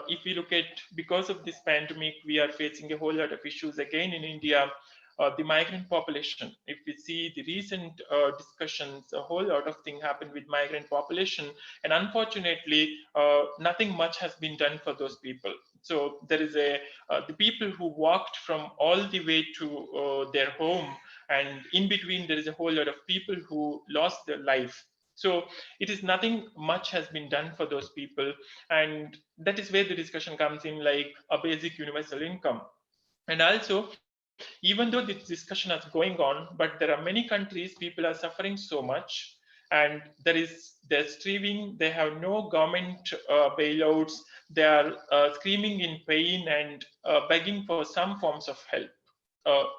if we look at, because of this pandemic, we are facing a whole lot of issues again in India. The migrant population, if we see the recent discussions, a whole lot of things happened with migrant population, and unfortunately nothing much has been done for those people. So there is the people who walked from all the way to their home, and in between there is a whole lot of people who lost their life. So it is nothing much has been done for those people, and that is where the discussion comes in, like a basic universal income. And also, even though this discussion is going on, but there are many countries, people are suffering so much, and they're streaming, they have no government bailouts, they are screaming in pain and begging for some forms of help.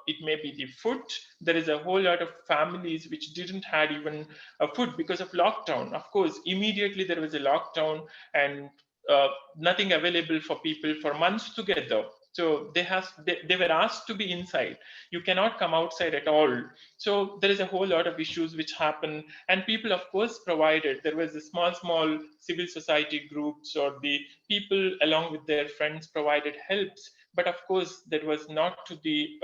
It may be the food. There is a whole lot of families which didn't had even food because of lockdown. Of course, immediately there was a lockdown, and nothing available for people for months together. So they were asked to be inside. You cannot come outside at all. So there is a whole lot of issues which happen, and people, of course, provided. There was a small civil society groups, or the people along with their friends provided helps. But of course, that was not to the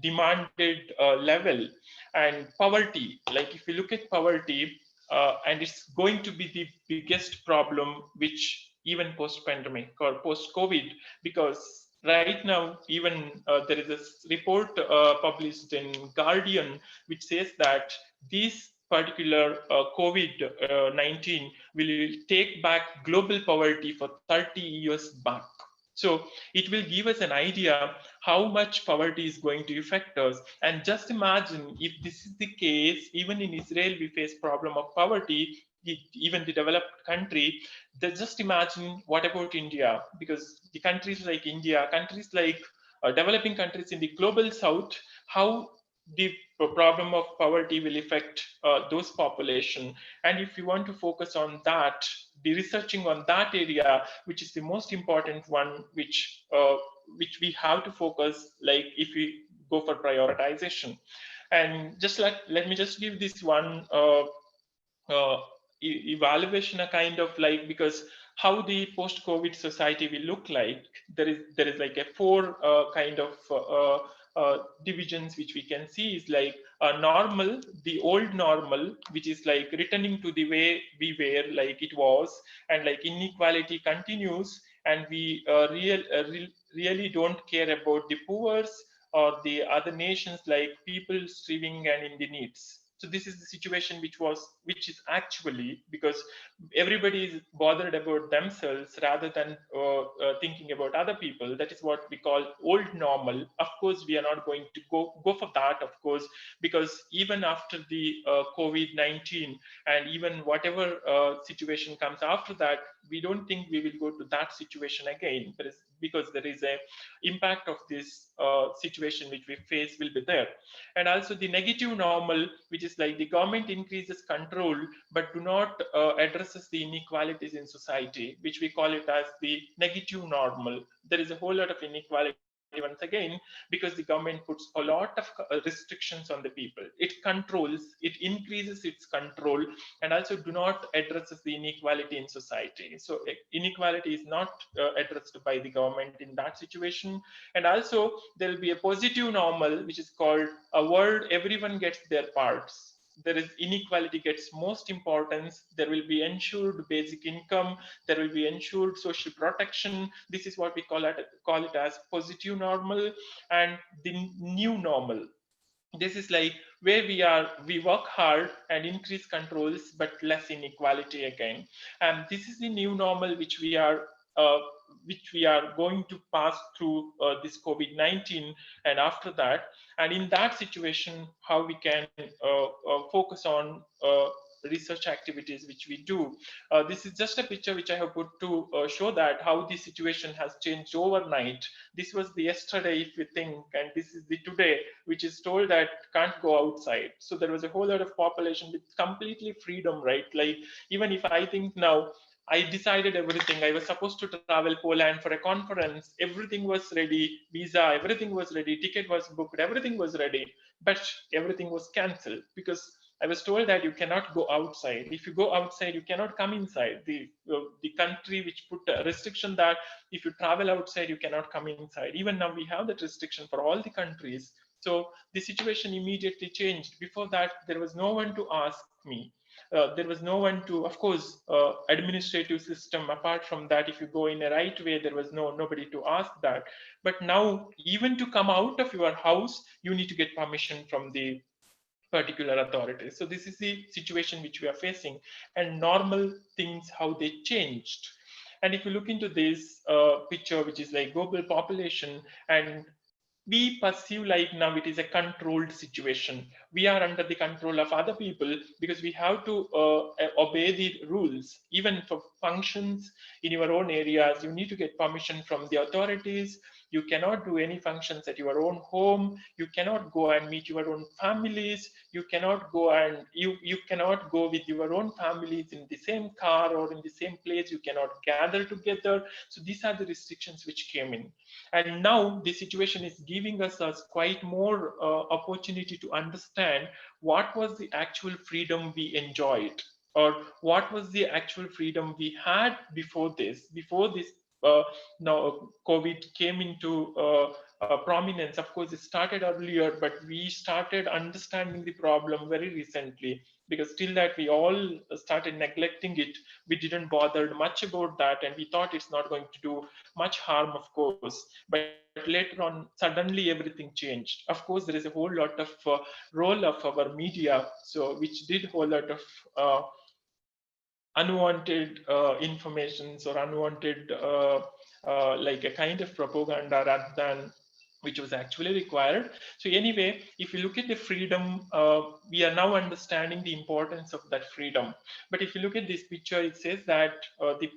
demanded level. And poverty, like if you look at poverty, and it's going to be the biggest problem, which even post-pandemic or post-COVID, because right now, even there is a report published in Guardian, which says that these particular COVID-19 will take back global poverty for 30 years back. So it will give us an idea how much poverty is going to affect us. And just imagine if this is the case, even in Israel, we face problem of poverty, even the developed country. Just imagine what about India? Because the countries like India, countries like developing countries in the global south, how the problem of poverty will affect those population. And if you want to focus on that, the researching on that area, which is the most important one, which we have to focus, like if we go for prioritization. And just let me just give this one evaluation, a kind of like, because how the post-COVID society will look like, there is like a four kind of divisions which we can see is like normal, the old normal, which is like returning to the way we were, like it was, and like inequality continues, and we really don't care about the poor or the other nations, like people striving and in the needs. So this is the situation which is actually, because everybody is bothered about themselves rather than thinking about other people. That is what we call old normal. Of course, we are not going to go for that, of course, because even after the COVID-19 and even whatever situation comes after that, we don't think we will go to that situation again. Because there is a impact of this situation which we face will be there. And also the negative normal, which is like the government increases control but do not addresses the inequalities in society, which we call it as the negative normal. There is a whole lot of inequality once again, because the government puts a lot of restrictions on the people. It controls, it increases its control, and also do not addresses the inequality in society. So inequality is not addressed by the government in that situation. And also there will be a positive normal, which is called a world everyone gets their parts. There is inequality gets most importance. There will be ensured basic income. There will be ensured social protection. This is what we call it as positive normal. And the new normal, this is like where we work hard and increase controls but less inequality again. And this is the new normal which we are going to pass through this COVID-19 and after that. And in that situation, how we can focus on research activities which we do. This is just a picture which I have put to show that how the situation has changed overnight. This was the yesterday, if you think, and this is the today, which is told that can't go outside. So there was a whole lot of population with completely freedom, right? Like even if I think now, I decided everything. I was supposed to travel Poland for a conference. Everything was ready. Visa, everything was ready. Ticket was booked. Everything was ready. But everything was cancelled because I was told that you cannot go outside. If you go outside, you cannot come inside. The country which put a restriction that if you travel outside, you cannot come inside. Even now we have that restriction for all the countries. So the situation immediately changed. Before that, there was no one to ask me. There was no one to, of course, administrative system. Apart from that, if you go in a right way, there was nobody to ask that. But now, even to come out of your house, you need to get permission from the particular authorities. So this is the situation which we are facing, and normal things, how they changed. And if you look into this picture, which is like global population, and we perceive like now it is a controlled situation. We are under the control of other people because we have to obey the rules. Even for functions in your own areas, you need to get permission from the authorities. You cannot do any functions at your own home. You cannot go and meet your own families. You cannot go and you cannot go with your own families in the same car or in the same place. You cannot gather together. So these are the restrictions which came in. And now the situation is giving us quite more opportunity to understand what was the actual freedom we enjoyed, or what was the actual freedom we had before this now COVID came into prominence. Of course, it started earlier, but we started understanding the problem very recently, because till that we all started neglecting it. We didn't bother much about that, and we thought it's not going to do much harm, of course. But later on, suddenly everything changed. Of course, there is a whole lot of role of our media, so which did a whole lot of unwanted informations or unwanted like a kind of propaganda rather than which was actually required. So anyway, if you look at the freedom, we are now understanding the importance of that freedom. But if you look at this picture, it says that the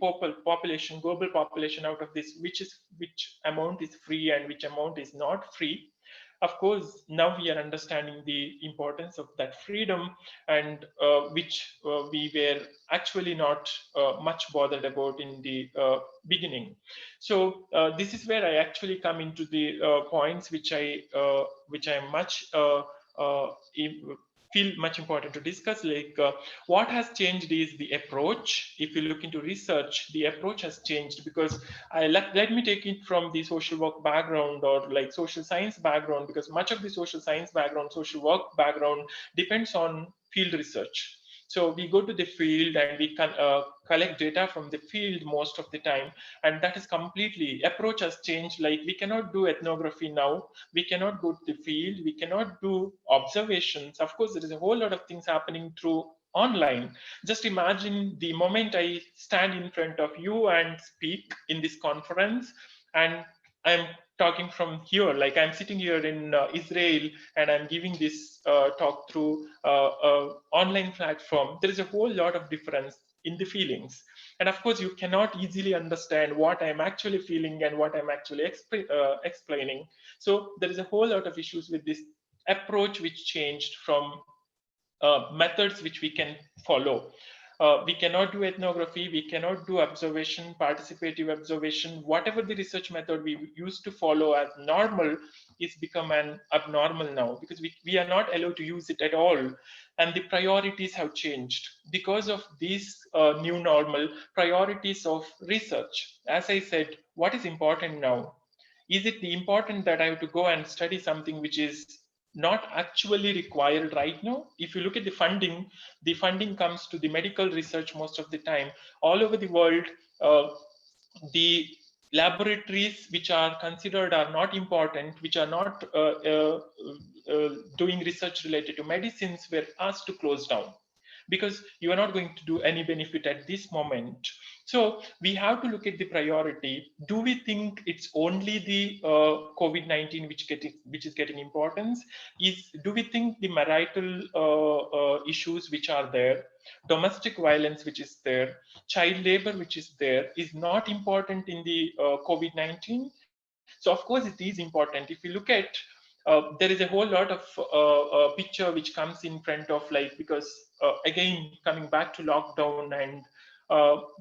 population, global population, out of this, which amount is free and which amount is not free. Of course, now we are understanding the importance of that freedom, and which we were actually not much bothered about in the beginning. So this is where I actually come into the points which I much feel much important to discuss. Like what has changed is the approach. If you look into research, the approach has changed, because let me take it from the social work background or like social science background, because much of the social science background, social work background depends on field research. So we go to the field and we can collect data from the field most of the time, and that is completely, approach has changed. Like we cannot do ethnography now, we cannot go to the field, we cannot do observations. Of course, there is a whole lot of things happening through online. Just imagine the moment I stand in front of you and speak in this conference, and I'm talking from here, like I'm sitting here in Israel, and I'm giving this talk through online platform. There is a whole lot of difference in the feelings. And of course, you cannot easily understand what I'm actually feeling and what I'm actually explaining. So there is a whole lot of issues with this approach, which changed from methods which we can follow. We cannot do ethnography, we cannot do observation, participative observation. Whatever the research method we used to follow as normal is become an abnormal now, because we are not allowed to use it at all. And the priorities have changed. Because of this new normal, priorities of research, as I said, what is important now? Is it the important that I have to go and study something which is not actually required right now? If you look at the funding comes to the medical research most of the time. All over the world, the laboratories which are considered are not important, which are not doing research related to medicines, were asked to close down, because you are not going to do any benefit at this moment. So we have to look at the priority. Do we think it's only the COVID-19 which is getting importance? Do we think the marital issues which are there, domestic violence which is there, child labor which is there, is not important in the COVID-19? So of course it is important. If you look at there is a whole lot of picture which comes in front of, like, because again, coming back to lockdown and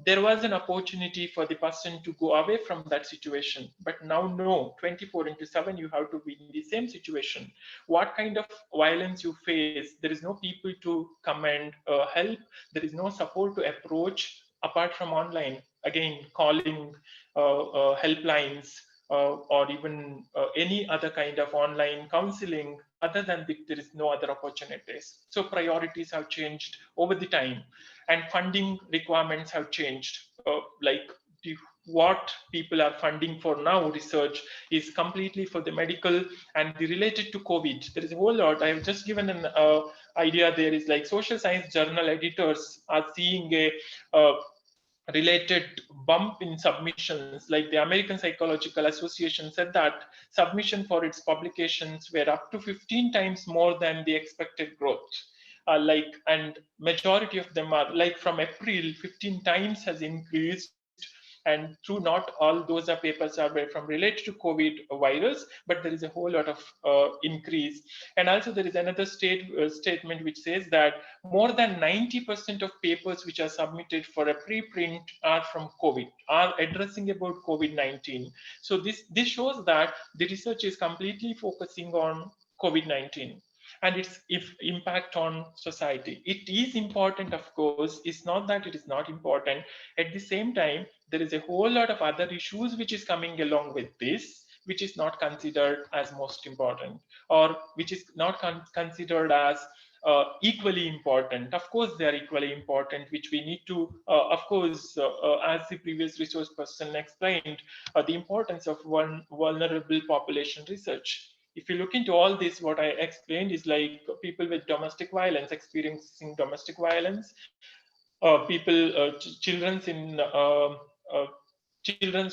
there was an opportunity for the person to go away from that situation. But now, no, 24/7, you have to be in the same situation. What kind of violence you face, there is no people to come and help. There is no support to approach apart from online. Again, calling helplines, or even any other kind of online counseling. Other than that, there is no other opportunities. So priorities have changed over the time, and funding requirements have changed. Like what people are funding for now, research is completely for the medical and the related to COVID. There is a whole lot. I have just given an idea. There is like social science journal editors are seeing a related bump in submissions. Like the American Psychological Association said that submission for its publications were up to 15 times more than the expected growth. And majority of them are like from April, 15 times has increased. And through not all those are papers are from related to COVID virus, but there is a whole lot of increase. And also there is another statement which says that more than 90% of papers which are submitted for a preprint are from COVID, are addressing about COVID-19. So this shows that the research is completely focusing on COVID-19 and its impact on society. It is important, of course. It's not that it is not important. At the same time, there is a whole lot of other issues which is coming along with this, which is not considered as most important, or which is not considered as equally important. Of course, they are equally important, which we need to, of course, as the previous resource person explained, the importance of vulnerable population research. If you look into all this, what I explained is like people with domestic violence, experiencing domestic violence, children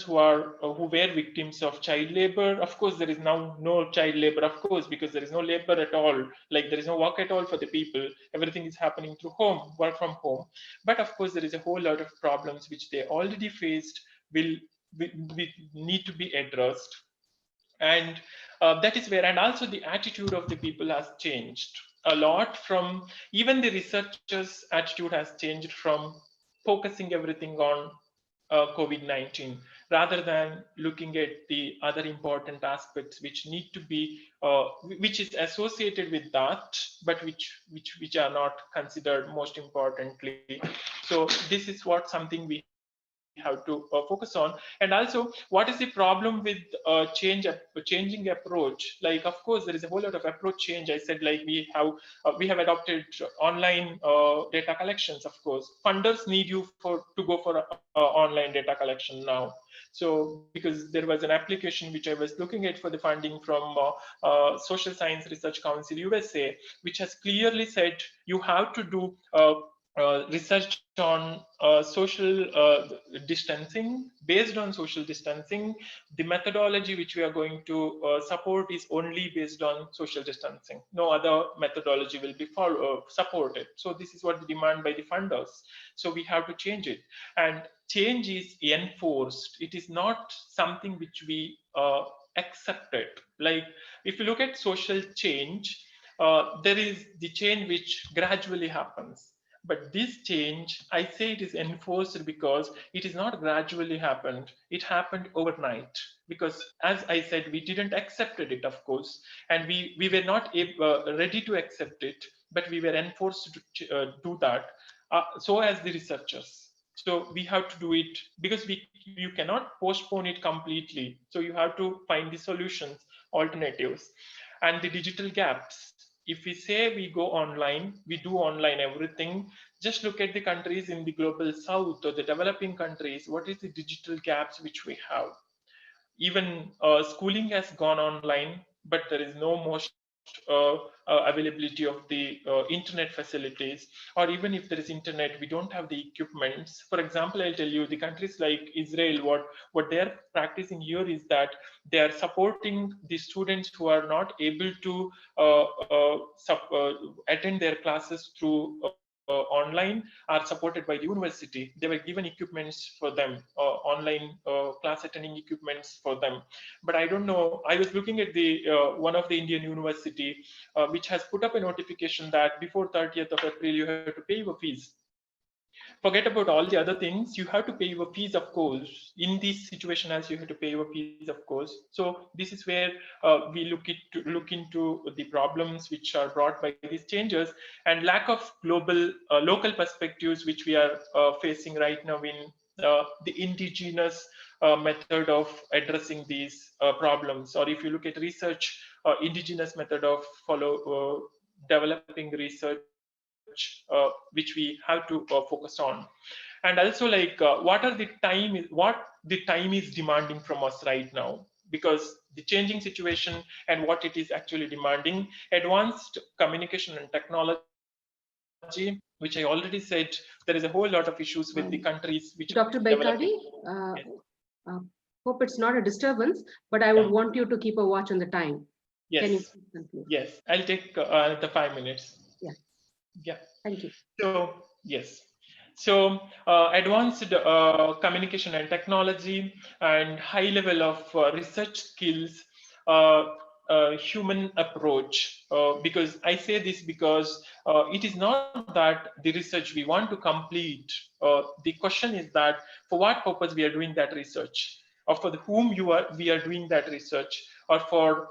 who were victims of child labor. Of course, there is now no child labor, of course, because there is no labor at all. Like there is no work at all for the people. Everything is happening through home, work from home. But of course, there is a whole lot of problems which they already faced will need to be addressed. And that is where, and also the attitude of the people has changed a lot. From even the researchers' attitude has changed from focusing everything on COVID-19 rather than looking at the other important aspects which need to be which is associated with that, but which are not considered most importantly. So this is what something we have to focus on. And also, what is the problem with changing approach? Like, of course, there is a whole lot of approach change. I said, like, we have adopted online data collections. Of course, funders need you to go for online data collection now. So because there was an application which I was looking at for the funding from Social Science Research Council USA, which has clearly said you have to do research on social distancing. Based on social distancing, the methodology which we are going to support is only based on social distancing. No other methodology will be supported. So this is what the demand by the funders. So we have to change it. And change is enforced. It is not something which we accepted. Like if you look at social change, there is the change which gradually happens. But this change, I say it is enforced because it is not gradually happened. It happened overnight. Because as I said, we didn't accept it, of course, and we were not ready to accept it, but we were enforced to do that. So as the researchers. So we have to do it because you cannot postpone it completely. So you have to find the solutions, alternatives, and the digital gaps. If we say we go online, we do online everything, just look at the countries in the global south or the developing countries. What is the digital gaps which we have? Even schooling has gone online, but there is no most availability of the internet facilities, or even if there is internet, we don't have the equipments. For example, I'll tell you, the countries like Israel, what they're practicing here is that they are supporting the students who are not able to attend their classes through online, are supported by the university. They were given equipments for them, online class attending equipments for them. But I don't know, I was looking at the one of the Indian university which has put up a notification that before 30th of April you have to pay your fees. Forget about all the other things. You have to pay your fees, of course. In this situation, as you have to pay your fees, of course. So this is where we look into the problems which are brought by these changes, and lack of global local perspectives which we are facing right now in the indigenous method of addressing these problems. Or if you look at research, indigenous method of developing research, which we have to focus on. And also, like what the time is demanding from us right now, because the changing situation and what it is actually demanding. Advanced communication and technology, which I already said, there is a whole lot of issues with the countries which are Dr. developing. Baikari, Yes. hope it's not a disturbance, but I would want you to keep a watch on the time. Can you Yes, please conclude? yes, I'll take the 5 minutes. Yeah. Yeah. Thank you. So yes, so advanced communication and technology and high level of research skills, human approach. Because I say this because it is not that the research we want to complete. The question is that for what purpose we are doing that research, or for whom we are doing that research, or for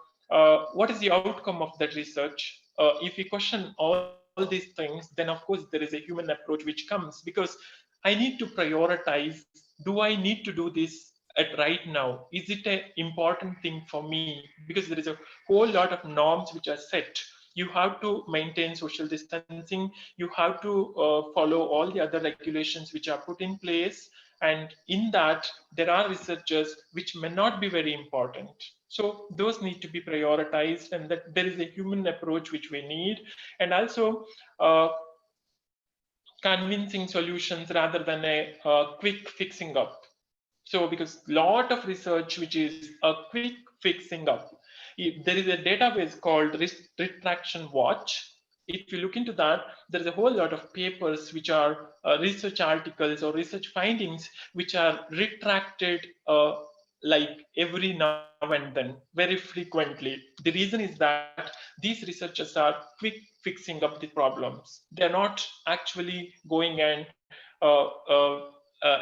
what is the outcome of that research. If we question all these things, then of course there is a human approach which comes, because I need to prioritize. Do I need to do this at right now? Is it an important thing for me? Because there is a whole lot of norms which are set. You have to maintain social distancing. You have to follow all the other regulations which are put in place. And in that, there are researchers which may not be very important. So those need to be prioritized, and that there is a human approach which we need. And also, convincing solutions rather than a quick fixing up. So because lot of research which is a quick fixing up. There is a database called Retraction Watch. If you look into that, there is a whole lot of papers which are research articles or research findings which are retracted like every now and then, very frequently. The reason is that these researchers are quick fixing up the problems. They're not actually going and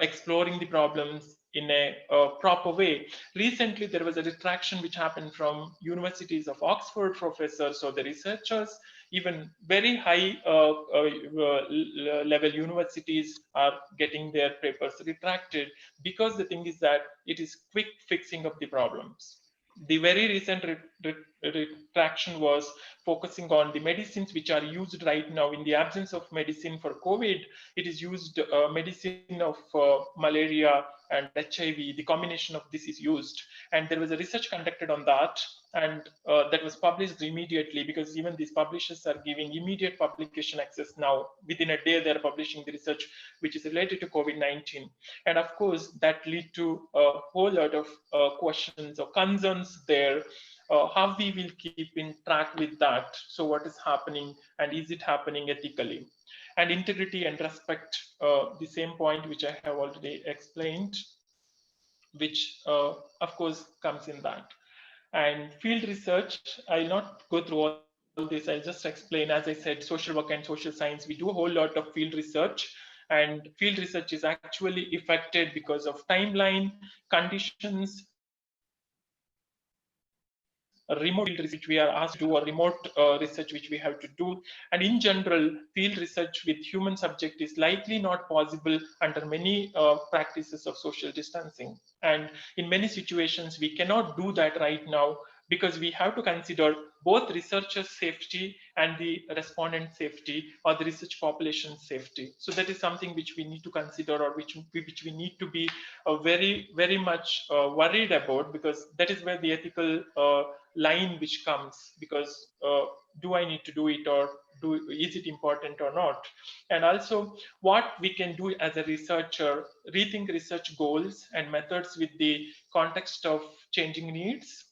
exploring the problems in a proper way. Recently, there was a retraction which happened from universities of Oxford professors or the researchers. Even very high level universities are getting their papers retracted, because the thing is that it is quick fixing of the problems. The very recent retraction was focusing on the medicines which are used right now. In the absence of medicine for COVID, it is used medicine of malaria and HIV. The combination of this is used, and there was a research conducted on that, and that was published immediately, because even these publishers are giving immediate publication access now. Within a day, they're publishing the research which is related to COVID-19. And of course, that lead to a whole lot of questions or concerns there. How we will keep in track with that. So what is happening, and is it happening ethically? And integrity and respect, the same point which I have already explained, which of course comes in that. And field research, I'll not go through all this, I'll just explain. As I said, social work and social science, we do a whole lot of field research, and field research is actually affected because of timeline, conditions, remote field research which we are asked to do, or remote research which we have to do. And in general, field research with human subject is likely not possible under many practices of social distancing. And in many situations, we cannot do that right now, because we have to consider both researchers' safety and the respondent safety, or the research population safety. So that is something which we need to consider, or which we need to be very much worried about, because that is where the ethical line which comes. Because do I need to do it, or is it important or not? And also, what we can do as a researcher: rethink research goals and methods with the context of changing needs.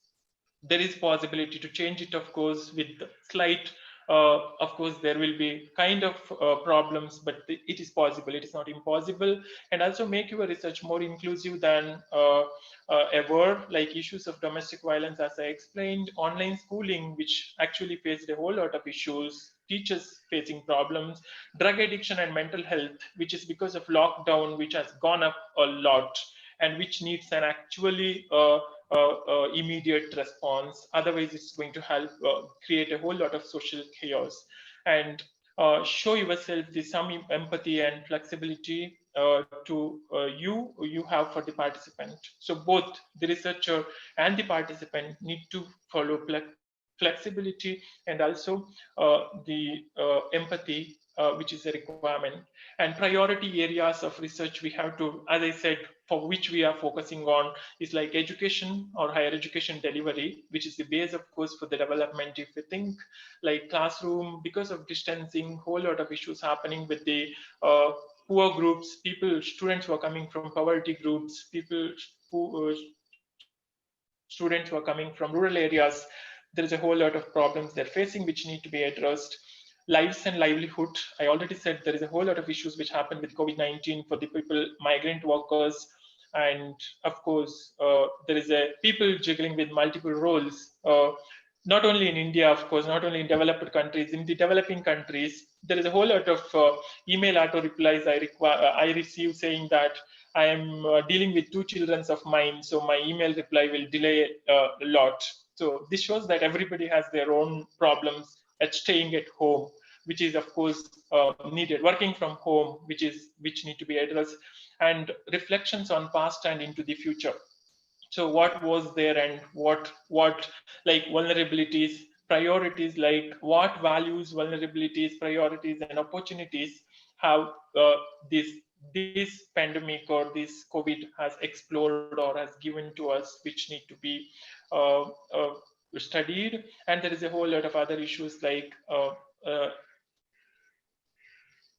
There is possibility to change it, of course, with slight of course there will be kind of problems, but it is possible, it is not impossible. And also make your research more inclusive than ever, like issues of domestic violence, as I explained, online schooling, which actually faced a whole lot of issues, teachers facing problems, drug addiction and mental health, which is because of lockdown, which has gone up a lot and which needs an actually immediate response. Otherwise, it's going to help create a whole lot of social chaos. And show yourself some empathy and flexibility you have for the participant. So both the researcher and the participant need to follow flexibility and also the empathy, which is a requirement. And priority areas of research we have to, as I said, for which we are focusing on is like education or higher education delivery, which is the base, of course, for the development. If you think like classroom, because of distancing, whole lot of issues happening with the poor groups, students who are coming from poverty groups, students who are coming from rural areas, there is a whole lot of problems they're facing which need to be addressed. Lives and livelihood, I already said there is a whole lot of issues which happen with COVID-19 for the people, migrant workers, and of course, there is a people juggling with multiple roles. Not only in India, of course, not only in developed countries, in the developing countries, there is a whole lot of email auto replies I receive saying that I am dealing with 2 children of mine, so my email reply will delay a lot. So this shows that everybody has their own problems at staying at home, which is of course needed. Working from home, which need to be addressed, and reflections on past and into the future. So what was there and what like vulnerabilities, priorities, like what values, vulnerabilities, priorities, and opportunities have this pandemic or this COVID has explored or has given to us, which need to be studied. And there is a whole lot of other issues like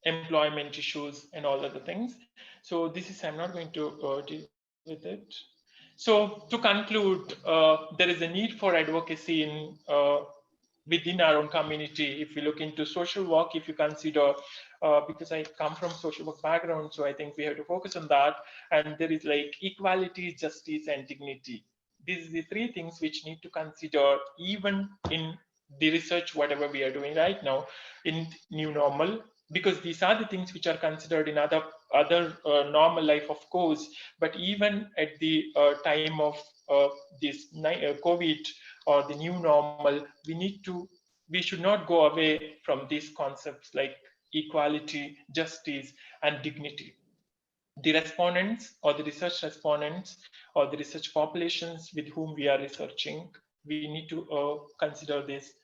employment issues and all other things. So this is, I'm not going to deal with it. So to conclude, there is a need for advocacy in within our own community. If we look into social work, if you consider, because I come from social work background, so I think we have to focus on that. And there is like equality, justice, and dignity. These are the 3 things which need to consider even in the research, whatever we are doing right now in new normal, because these are the things which are considered in other normal life, of course, but even at the time of this COVID or the new normal, we should not go away from these concepts like equality, justice, and dignity. The respondents or the research respondents or the research populations with whom we are researching, we need to consider this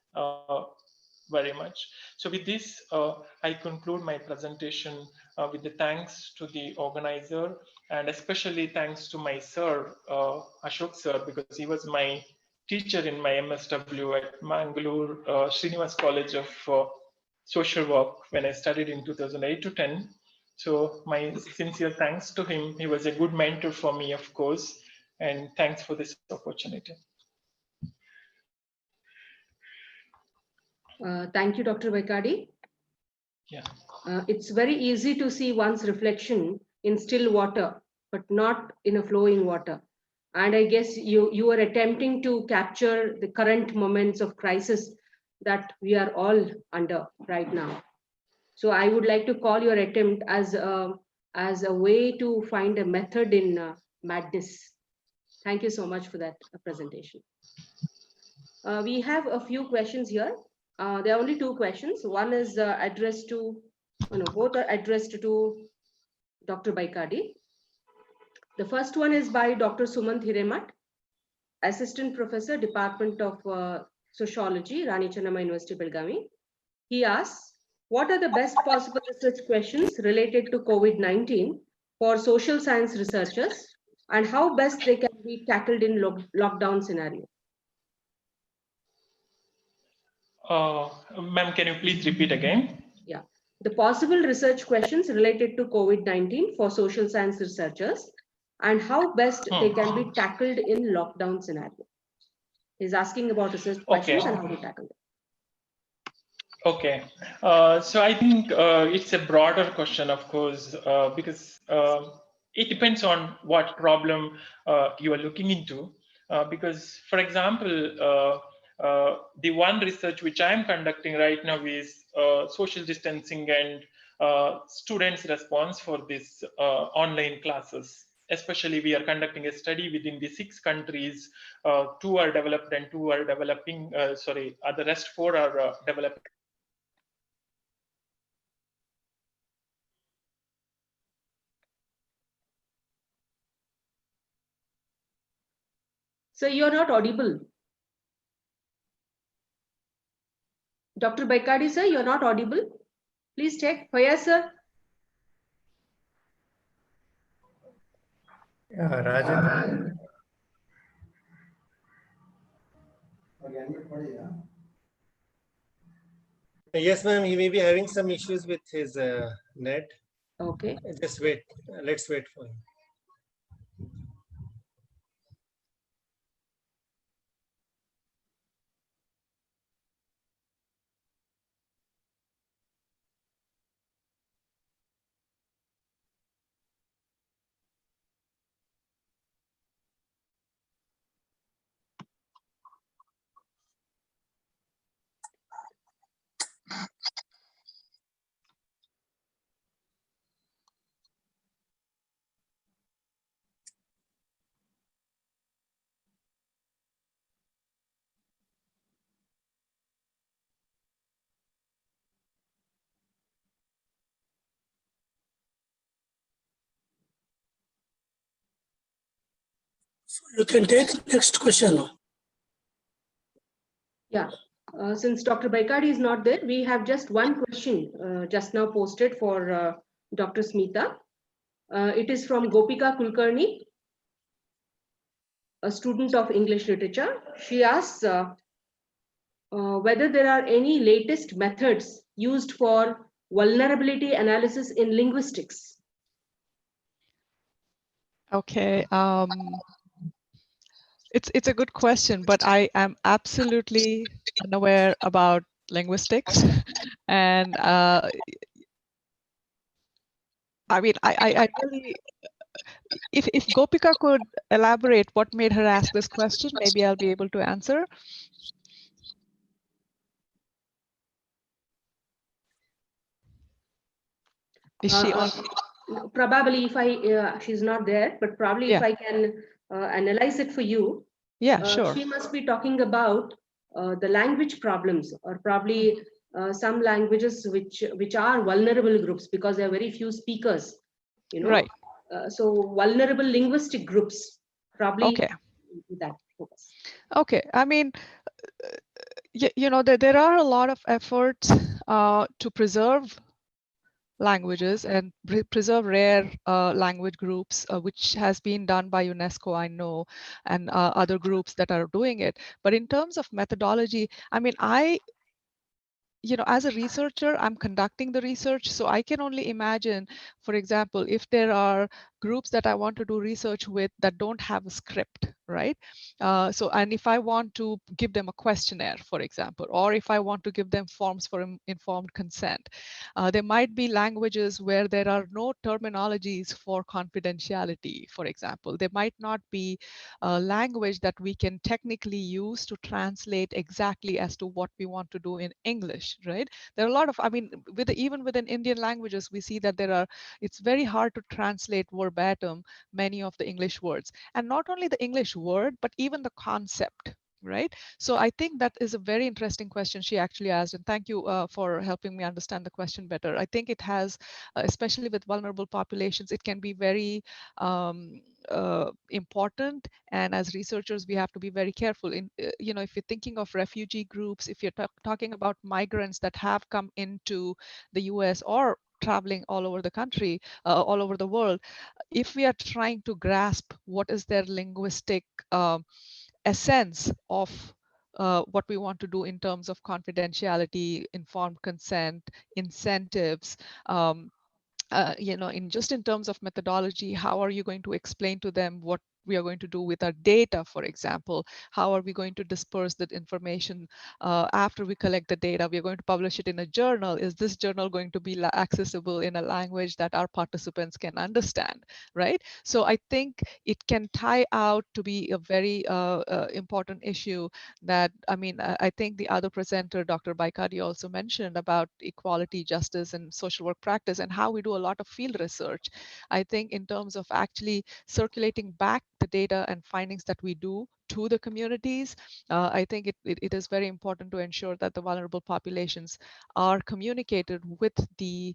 very much. So with this, I conclude my presentation with the thanks to the organizer, and especially thanks to my sir, Ashok sir, because he was my teacher in my MSW at Mangalore Srinivas College of Social Work when I studied in 2008 to 10. So my sincere thanks to him. He was a good mentor for me, of course, and thanks for this opportunity. Thank you, Dr. Vaikadi. Yeah. It's very easy to see one's reflection in still water, but not in a flowing water. And I guess you are attempting to capture the current moments of crisis that we are all under right now. So I would like to call your attempt as a way to find a method in madness. Thank you so much for that presentation. We have a few questions here. There are only 2 questions. One is addressed to, both are addressed to Dr. Vaikadi. The first one is by Dr. Sumant Hiremat, Assistant Professor, Department of Sociology, Rani Chennamma University, Belgavi. He asks, what are the best possible research questions related to COVID-19 for social science researchers, and how best they can be tackled in lockdown scenario? Ma'am, can you please repeat again? Yeah, the possible research questions related to COVID-19 for social science researchers and how best they can be tackled in lockdown scenario. He's asking about research questions and how to tackle them. Okay, so I think it's a broader question, of course, because it depends on what problem you are looking into. Because, for example, The one research which I'm conducting right now is social distancing and students' response for this online classes. Especially, we are conducting a study within the 6 countries. 2 are developed and 2 are developing. The rest 4 are developing. So you're not audible. Dr. Baikadi, sir, you're not audible. Please check. Fayyaz, sir. Yeah, Rajan. Yes, ma'am. He may be having some issues with his net. Okay. Just wait. Let's wait for him. So you can take next question. Yeah. Since Dr. Baikadi is not there, we have just one question just now posted for Dr. Smita. It is from Gopika Kulkarni, a student of English literature. She asks whether there are any latest methods used for vulnerability analysis in linguistics. Okay. It's a good question, but I am absolutely unaware about linguistics, and I mean, I really, if Gopika could elaborate what made her ask this question, maybe I'll be able to answer. Is she on? Probably if she's not there, but probably if I can analyze it for you. Yeah, sure. She must be talking about the language problems, or probably some languages which are vulnerable groups because there are very few speakers, you know. Right. So vulnerable linguistic groups, probably. Okay. That focus. Okay. I mean, you know, there are a lot of efforts to preserve languages and preserve rare language groups, which has been done by UNESCO, I know, and other groups that are doing it. But in terms of methodology, I mean, you know, as a researcher, I'm conducting the research, so I can only imagine, for example, if there are groups that I want to do research with that don't have a script, right? And if I want to give them a questionnaire, for example, or if I want to give them forms for informed consent, there might be languages where there are no terminologies for confidentiality, for example. There might not be a language that we can technically use to translate exactly as to what we want to do in English, right? There are a lot of, I mean, even within Indian languages, we see that it's very hard to translate verbatim many of the English words. And not only the English word, but even the concept, right? So I think that is a very interesting question she actually asked, and thank you for helping me understand the question better. I think it has, especially with vulnerable populations, it can be very important, and as researchers we have to be very careful in you know, if you're thinking of refugee groups, if you're talking about migrants that have come into the US or traveling all over the country, all over the world, if we are trying to grasp what is their linguistic essence of what we want to do in terms of confidentiality, informed consent, incentives, you know, in terms of methodology, how are you going to explain to them what we are going to do with our data, for example. How are we going to disperse that information after we collect the data? We are going to publish it in a journal. Is this journal going to be accessible in a language that our participants can understand, right? So I think it can tie out to be a very important issue that, I mean, I think the other presenter, Dr. Baikadi, also mentioned about equality, justice, and social work practice, and how we do a lot of field research. I think in terms of actually circulating back the data and findings that we do to the communities, I think it is very important to ensure that the vulnerable populations are communicated with the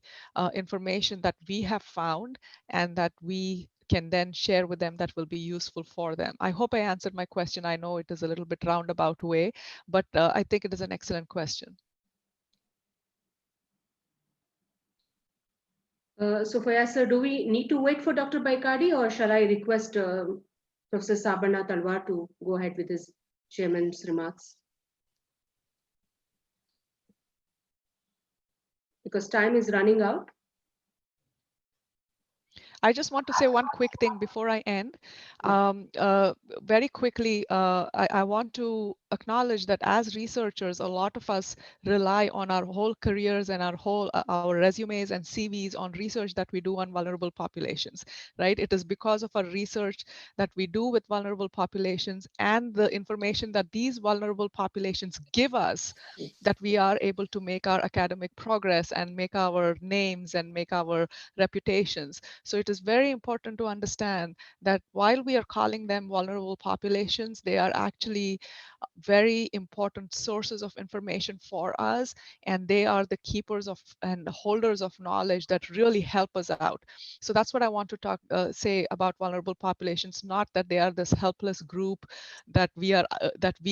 information that we have found and that we can then share with them that will be useful for them. I hope I answered my question. I know it is a little bit roundabout way, but I think it is an excellent question. So Fayyaz sir, do we need to wait for Dr. Baikadi, or shall I request Professor Sabarna Talwar to go ahead with his chairman's remarks? Because time is running out. I just want to say one quick thing before I end. Very quickly, I want to acknowledge that as researchers, a lot of us rely on our whole careers and our resumes and CVs on research that we do on vulnerable populations, right? It is because of our research that we do with vulnerable populations and the information that these vulnerable populations give us that we are able to make our academic progress and make our names and make our reputations. So it is very important to understand that while we are calling them vulnerable populations, they are actually very important sources of information for us, and they are the keepers of and holders of knowledge that really help us out. So that's what I want to say about vulnerable populations, not that they are this helpless group that we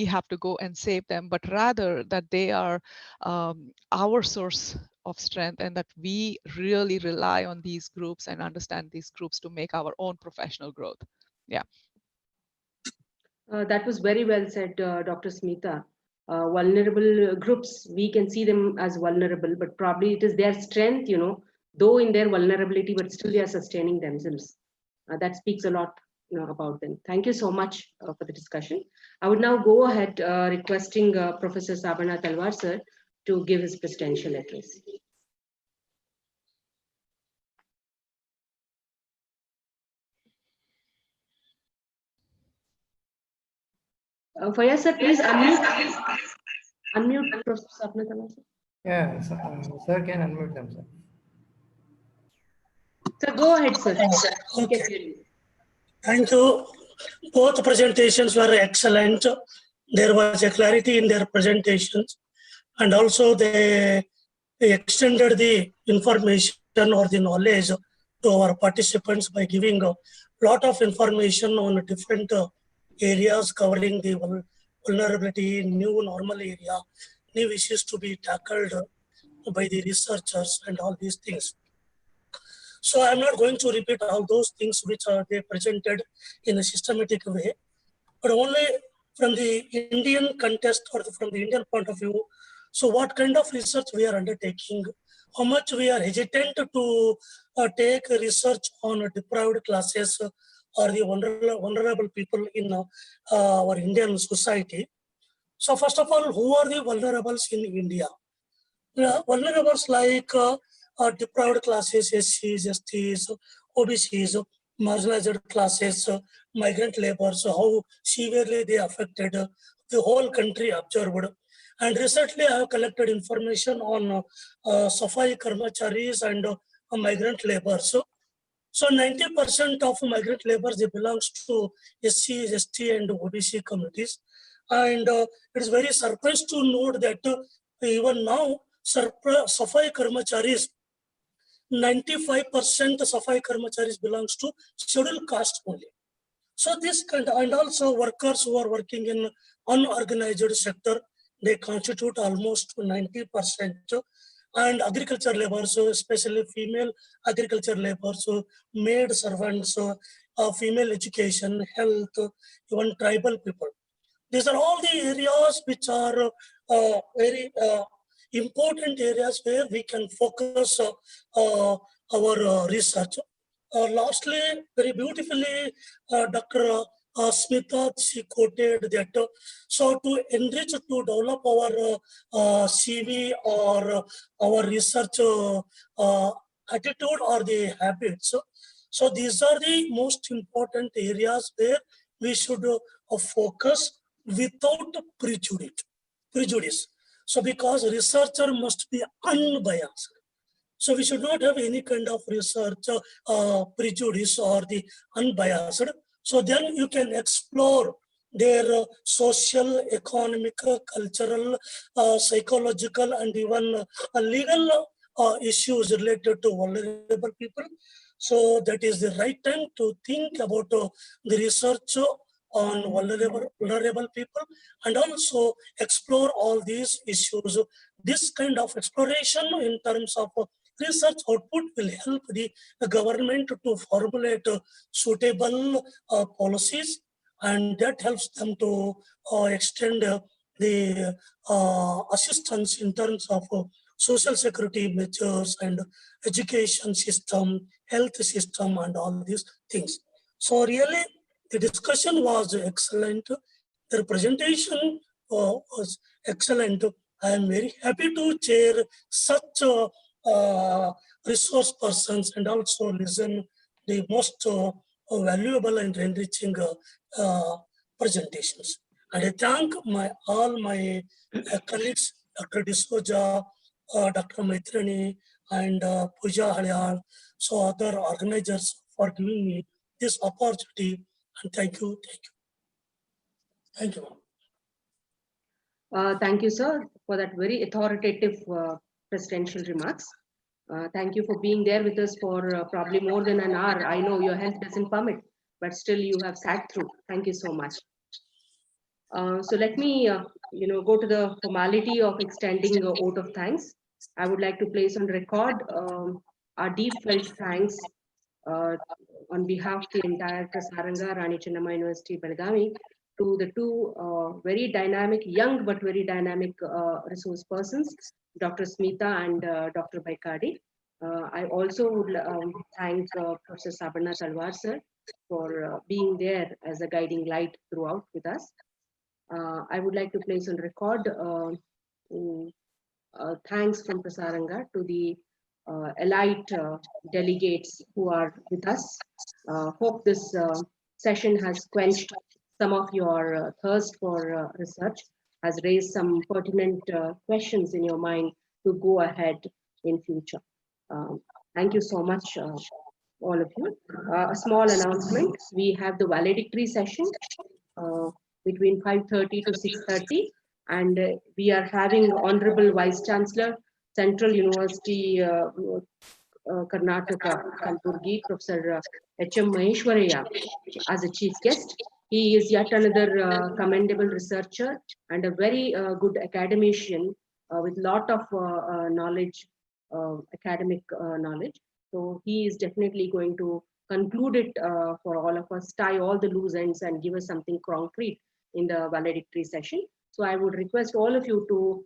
have to go and save them, but rather that they are our source of strength, and that we really rely on these groups and understand these groups to make our own professional growth. Yeah. That was very well said, Dr. Smita. Vulnerable groups, we can see them as vulnerable, but probably it is their strength, though in their vulnerability, but still they are sustaining themselves. That speaks a lot about them. Thank you so much for the discussion. I would now go ahead requesting Professor Sabarna Talwar sir to give his presidential address. Fayyaz sir, please unmute Professor Sabarna Talwar sir. Yeah, sir can unmute them, sir. Sir, go ahead, sir. Okay. Thank you. Both presentations were excellent. There was a clarity in their presentations, and also they extended the information or the knowledge to our participants by giving a lot of information on different areas covering the vulnerability, new normal area, new issues to be tackled by the researchers and all these things. So I'm not going to repeat all those things which they presented in a systematic way, but only from the Indian context or from the Indian point of view. So what kind of research we are undertaking, how much we are hesitant to take research on deprived classes or the vulnerable people in our Indian society. So first of all, who are the vulnerables in India? Vulnerables like deprived classes, SCs, STs, OBCs, marginalized classes, migrant laborers, how severely they affected the whole country observed. And recently I have collected information on Safai Karmacharis and migrant laborers. So 90% of migrant laborers, they belongs to SC, ST and OBC communities. And it is very surprised to note that even now, Safai Karmacharis, 95% Safai Karmacharis belongs to scheduled caste only. So this kind of, and also workers who are working in unorganized sector, they constitute almost 90%. And agriculture laborers, especially female agriculture laborers, maid servants, female education, health, even tribal people. These are all the areas which are very important areas where we can focus our research. Lastly, very beautifully, Dr. Smita, she quoted that. So to enrich, to develop our CV or our research attitude or the habits. So these are the most important areas where we should focus without prejudice. So because researcher must be unbiased. So we should not have any kind of research prejudice or the unbiased. So then you can explore their social, economic, cultural, psychological, and even legal issues related to vulnerable people. So that is the right time to think about the research on vulnerable people and also explore all these issues. This kind of exploration in terms of research output will help the government to formulate suitable policies, and that helps them to extend the assistance in terms of social security measures and education system, health system, and all these things. So really, the discussion was excellent. The presentation was excellent. I am very happy to chair such resource persons and also listen the most valuable and enriching presentations. And I thank all my colleagues, Dr. D'Souza, Dr. Maitrani, and Pooja Halyal, so other organizers for giving me this opportunity. And thank you, thank you. Thank you. Thank you, sir, for that very authoritative presidential remarks. Thank you for being there with us for probably more than an hour. I know your health doesn't permit, but still you have sat through. Thank you so much. So let me, go to the formality of extending a vote of thanks. I would like to place on record our deep felt thanks on behalf of the entire Prasaranga Rani Chennamma University, Belgavi, to the two very dynamic, young but very dynamic resource persons, Dr. Smita and Dr. Baikadi. I also would thank Professor Sabarna Talwar, sir, for being there as a guiding light throughout with us. I would like to place on record thanks from Prasaranga to the elite delegates who are with us. Hope this session has quenched some of your thirst for research, has raised some pertinent questions in your mind to go ahead in future. Thank you so much, all of you. A small announcement, we have the valedictory session between 5:30 to 6:30, and we are having Honorable Vice Chancellor, Central University, Karnataka, Kalburgi, Professor H.M. Maheshwaraya, as a chief guest. He is yet another commendable researcher and a very good academician with lot of knowledge, academic knowledge. So he is definitely going to conclude it for all of us, tie all the loose ends and give us something concrete in the valedictory session. So I would request all of you to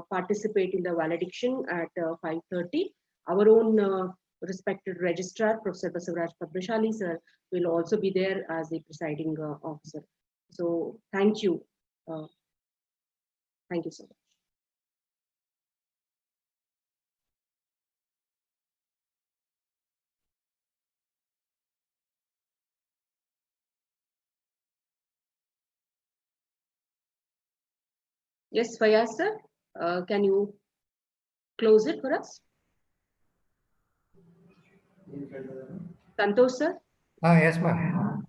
participate in the valediction at 5:30. Our own respected registrar, Professor Basavaraj Padmashali, sir, will also be there as the presiding officer. So thank you. Thank you so much. Yes, Fayyaz, sir, can you close it for us? Santosh, sir? Yes, ma'am.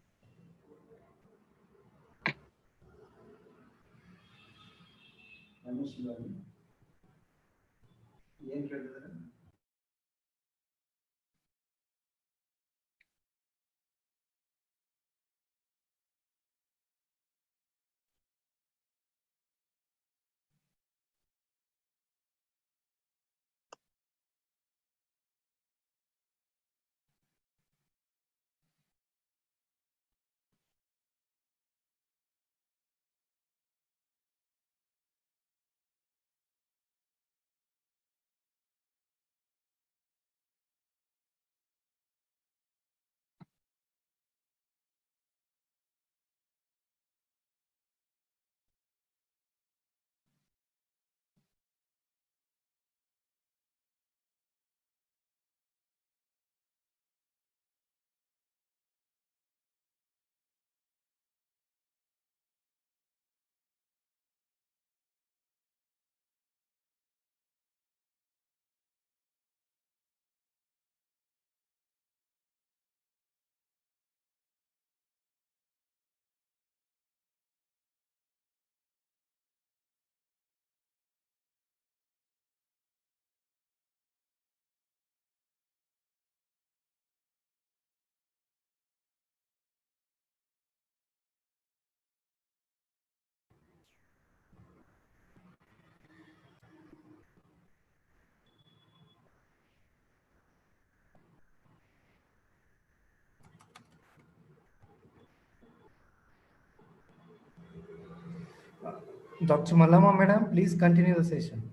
Dr. Malama, madam, please continue the session.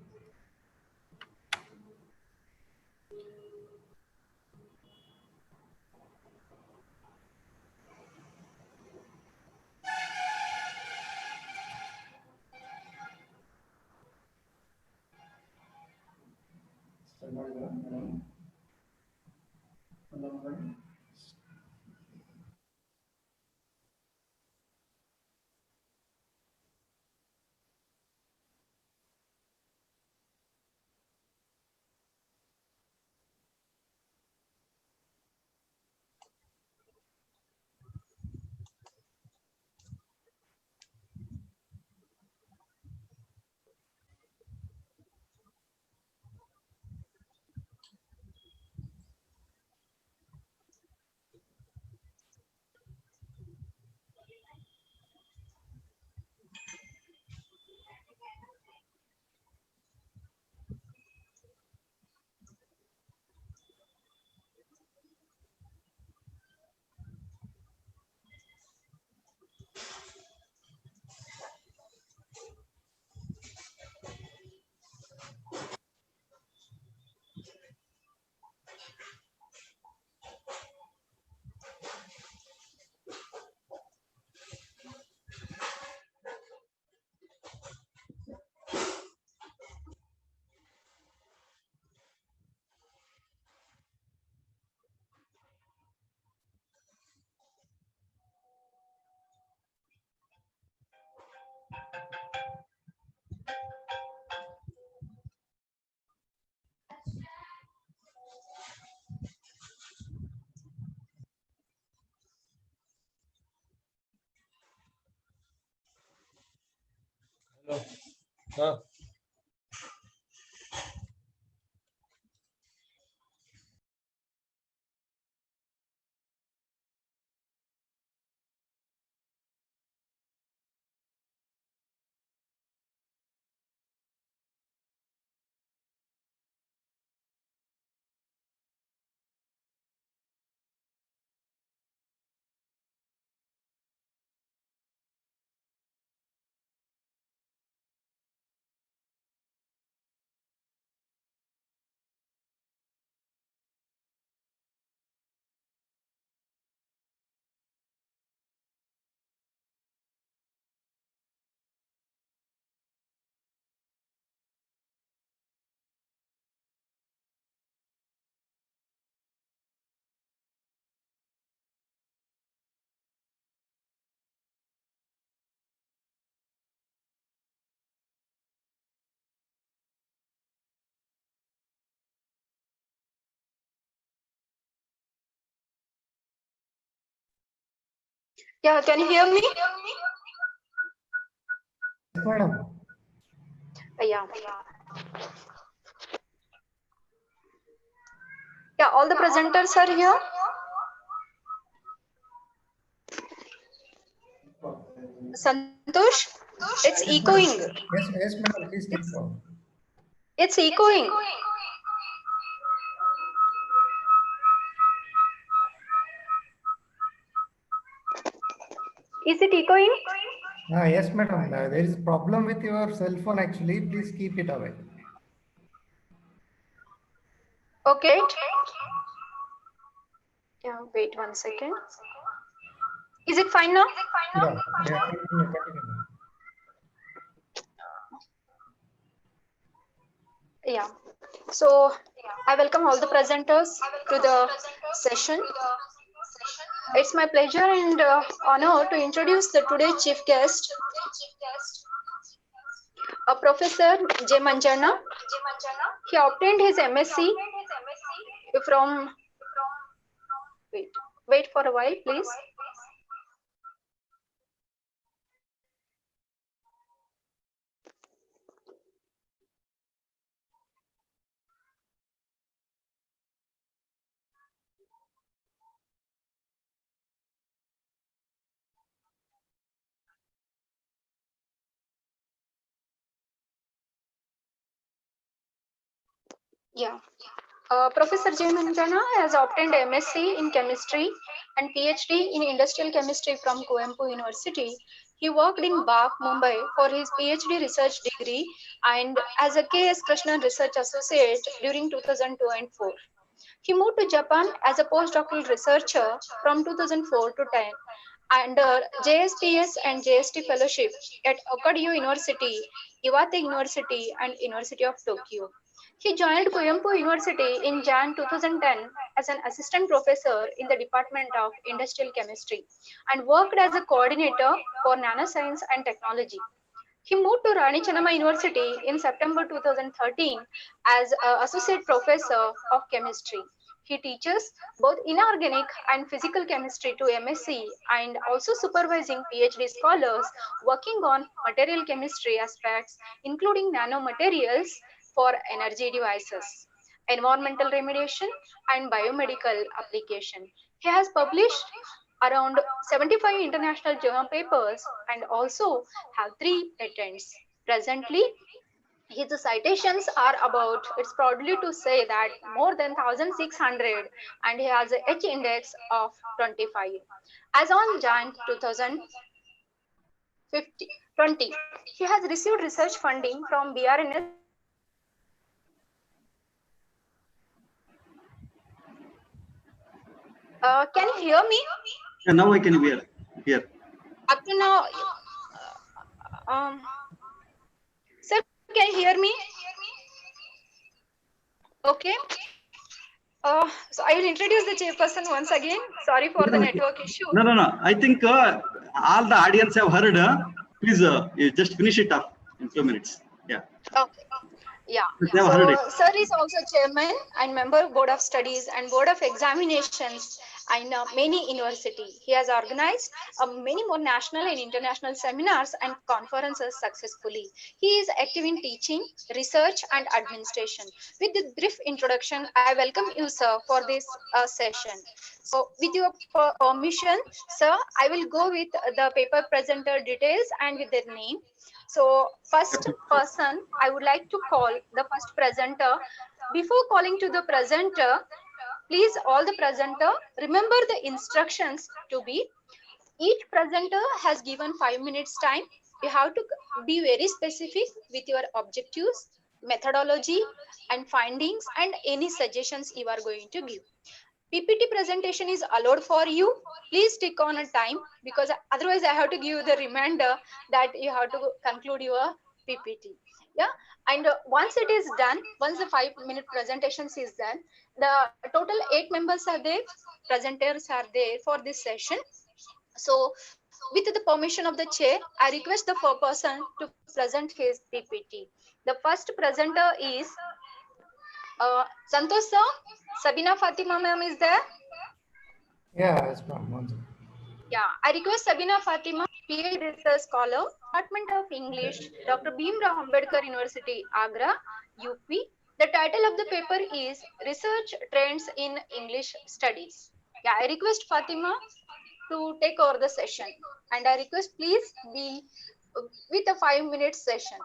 Huh. Yeah, can you hear me? Yes, madam. Yeah. Yeah, all the presenters are here. Santosh, it's echoing. Yes, madam. Please take forward. It's echoing. Is it echoing? Yes, madam. There is a problem with your cell phone actually. Please keep it away. Okay. Yeah, wait 1 second. Is it fine now? Yeah, continue. Yeah. So I welcome all the presenters to the session. It's my pleasure and honor to introduce the today's chief guest, Professor J. Manjana. He obtained his MSc from, wait for a while, please. Yeah. Professor J. Manjana has obtained MSc in chemistry and PhD in industrial chemistry from Coimbatore University He worked in BAC, Mumbai for his PhD research degree and as a KS Krishnan Research Associate during 2002 and 4. He moved to Japan as a postdoctoral researcher from 2004 to 10 under JSPS and JST fellowship at Okadeo University, Iwate University, and University of Tokyo. He joined Kyoto University in Jan 2010 as an assistant professor in the Department of Industrial Chemistry and worked as a coordinator for nanoscience and technology. He moved to Rani Chennamma University in September 2013 as associate professor of chemistry. He teaches both inorganic and physical chemistry to MSc and also supervising PhD scholars working on material chemistry aspects, including nanomaterials for energy devices, environmental remediation, and biomedical application. He has published around 75 international journal papers and also have 3 patents. Presently, his citations are about, it's proudly to say that more than 1,600 and he has a H index of 25. As on Jan 2020, he has received research funding from BRNS. Can you hear me? Yeah, now I can hear. Up to now, sir, can you hear me? Okay. So I will introduce the chairperson once again. Sorry for the network issue. No. I think all the audience have heard. Please you just finish it up in 2 minutes. Yeah. Okay. Yeah. They have heard it. So, sir is also chairman and member of Board of Studies and Board of Examinations in many universities. He has organized many more national and international seminars and conferences successfully. He is active in teaching, research, and administration. With this brief introduction, I welcome you, sir, for this session. So, with your permission, sir, I will go with the paper presenter details and with their name. So first person, I would like to call the first presenter. Before calling to the presenter, please all the presenter, remember the instructions to be, each presenter has given 5 minutes time. You have to be very specific with your objectives, methodology and findings and any suggestions you are going to give. PPT presentation is allowed for you. Please stick on a time because otherwise I have to give you the reminder that you have to conclude your PPT. Yeah, and once it is done, once the 5-minute presentations is done, the total 8 members are there, presenters are there for this session. So with the permission of the chair, I request the person to present his PPT. The first presenter is Santosh sir. Sabina Fatima ma'am is there? Yes, ma'am. Yeah, I request Sabina Fatima, PhD research scholar, Department of English, Dr. Bhimrao Ambedkar University, Agra, UP. The title of the paper is Research Trends in English Studies. Yeah, I request Fatima to take over the session. And I request please be with a 5-minute session.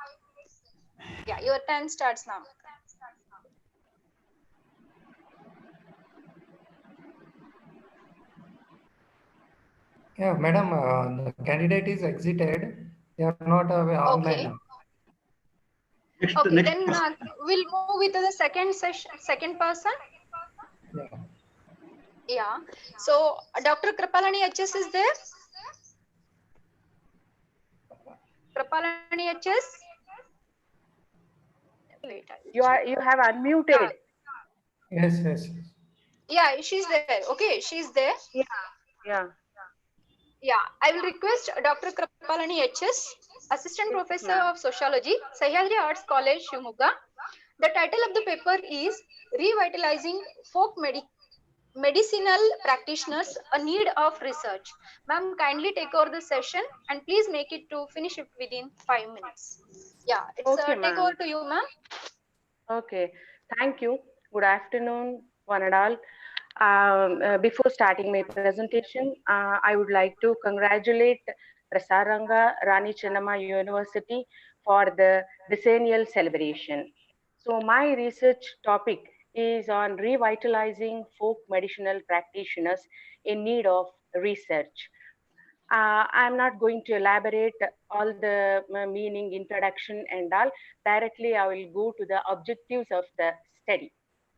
Yeah, your time starts now. Yeah, madam, the candidate is exited. They are not online. Okay, then we'll move with the second session, second person. Yeah. Yeah. So Dr. Kripalani HS is there? Kripalani HS? You have unmuted. Yes. Yeah, she's there. Okay, she's there. Yeah, I will request Dr. Kripalani HS, Assistant Professor of Sociology, Sahyadri Arts College, Shimoga. The title of the paper is Revitalizing Folk Medicinal Practitioners, a Need of Research. Ma'am, kindly take over the session and please make it to finish it within 5 minutes. Yeah, it's Okay, take over to you, ma'am. Okay, thank you. Good afternoon, one and all. Before starting my presentation, I would like to congratulate Prasaranga Rani Chennamma University for the decennial celebration. So my research topic is on revitalizing folk medicinal practitioners in need of research. I'm not going to elaborate all the meaning, introduction and all. Directly, I will go to the objectives of the study.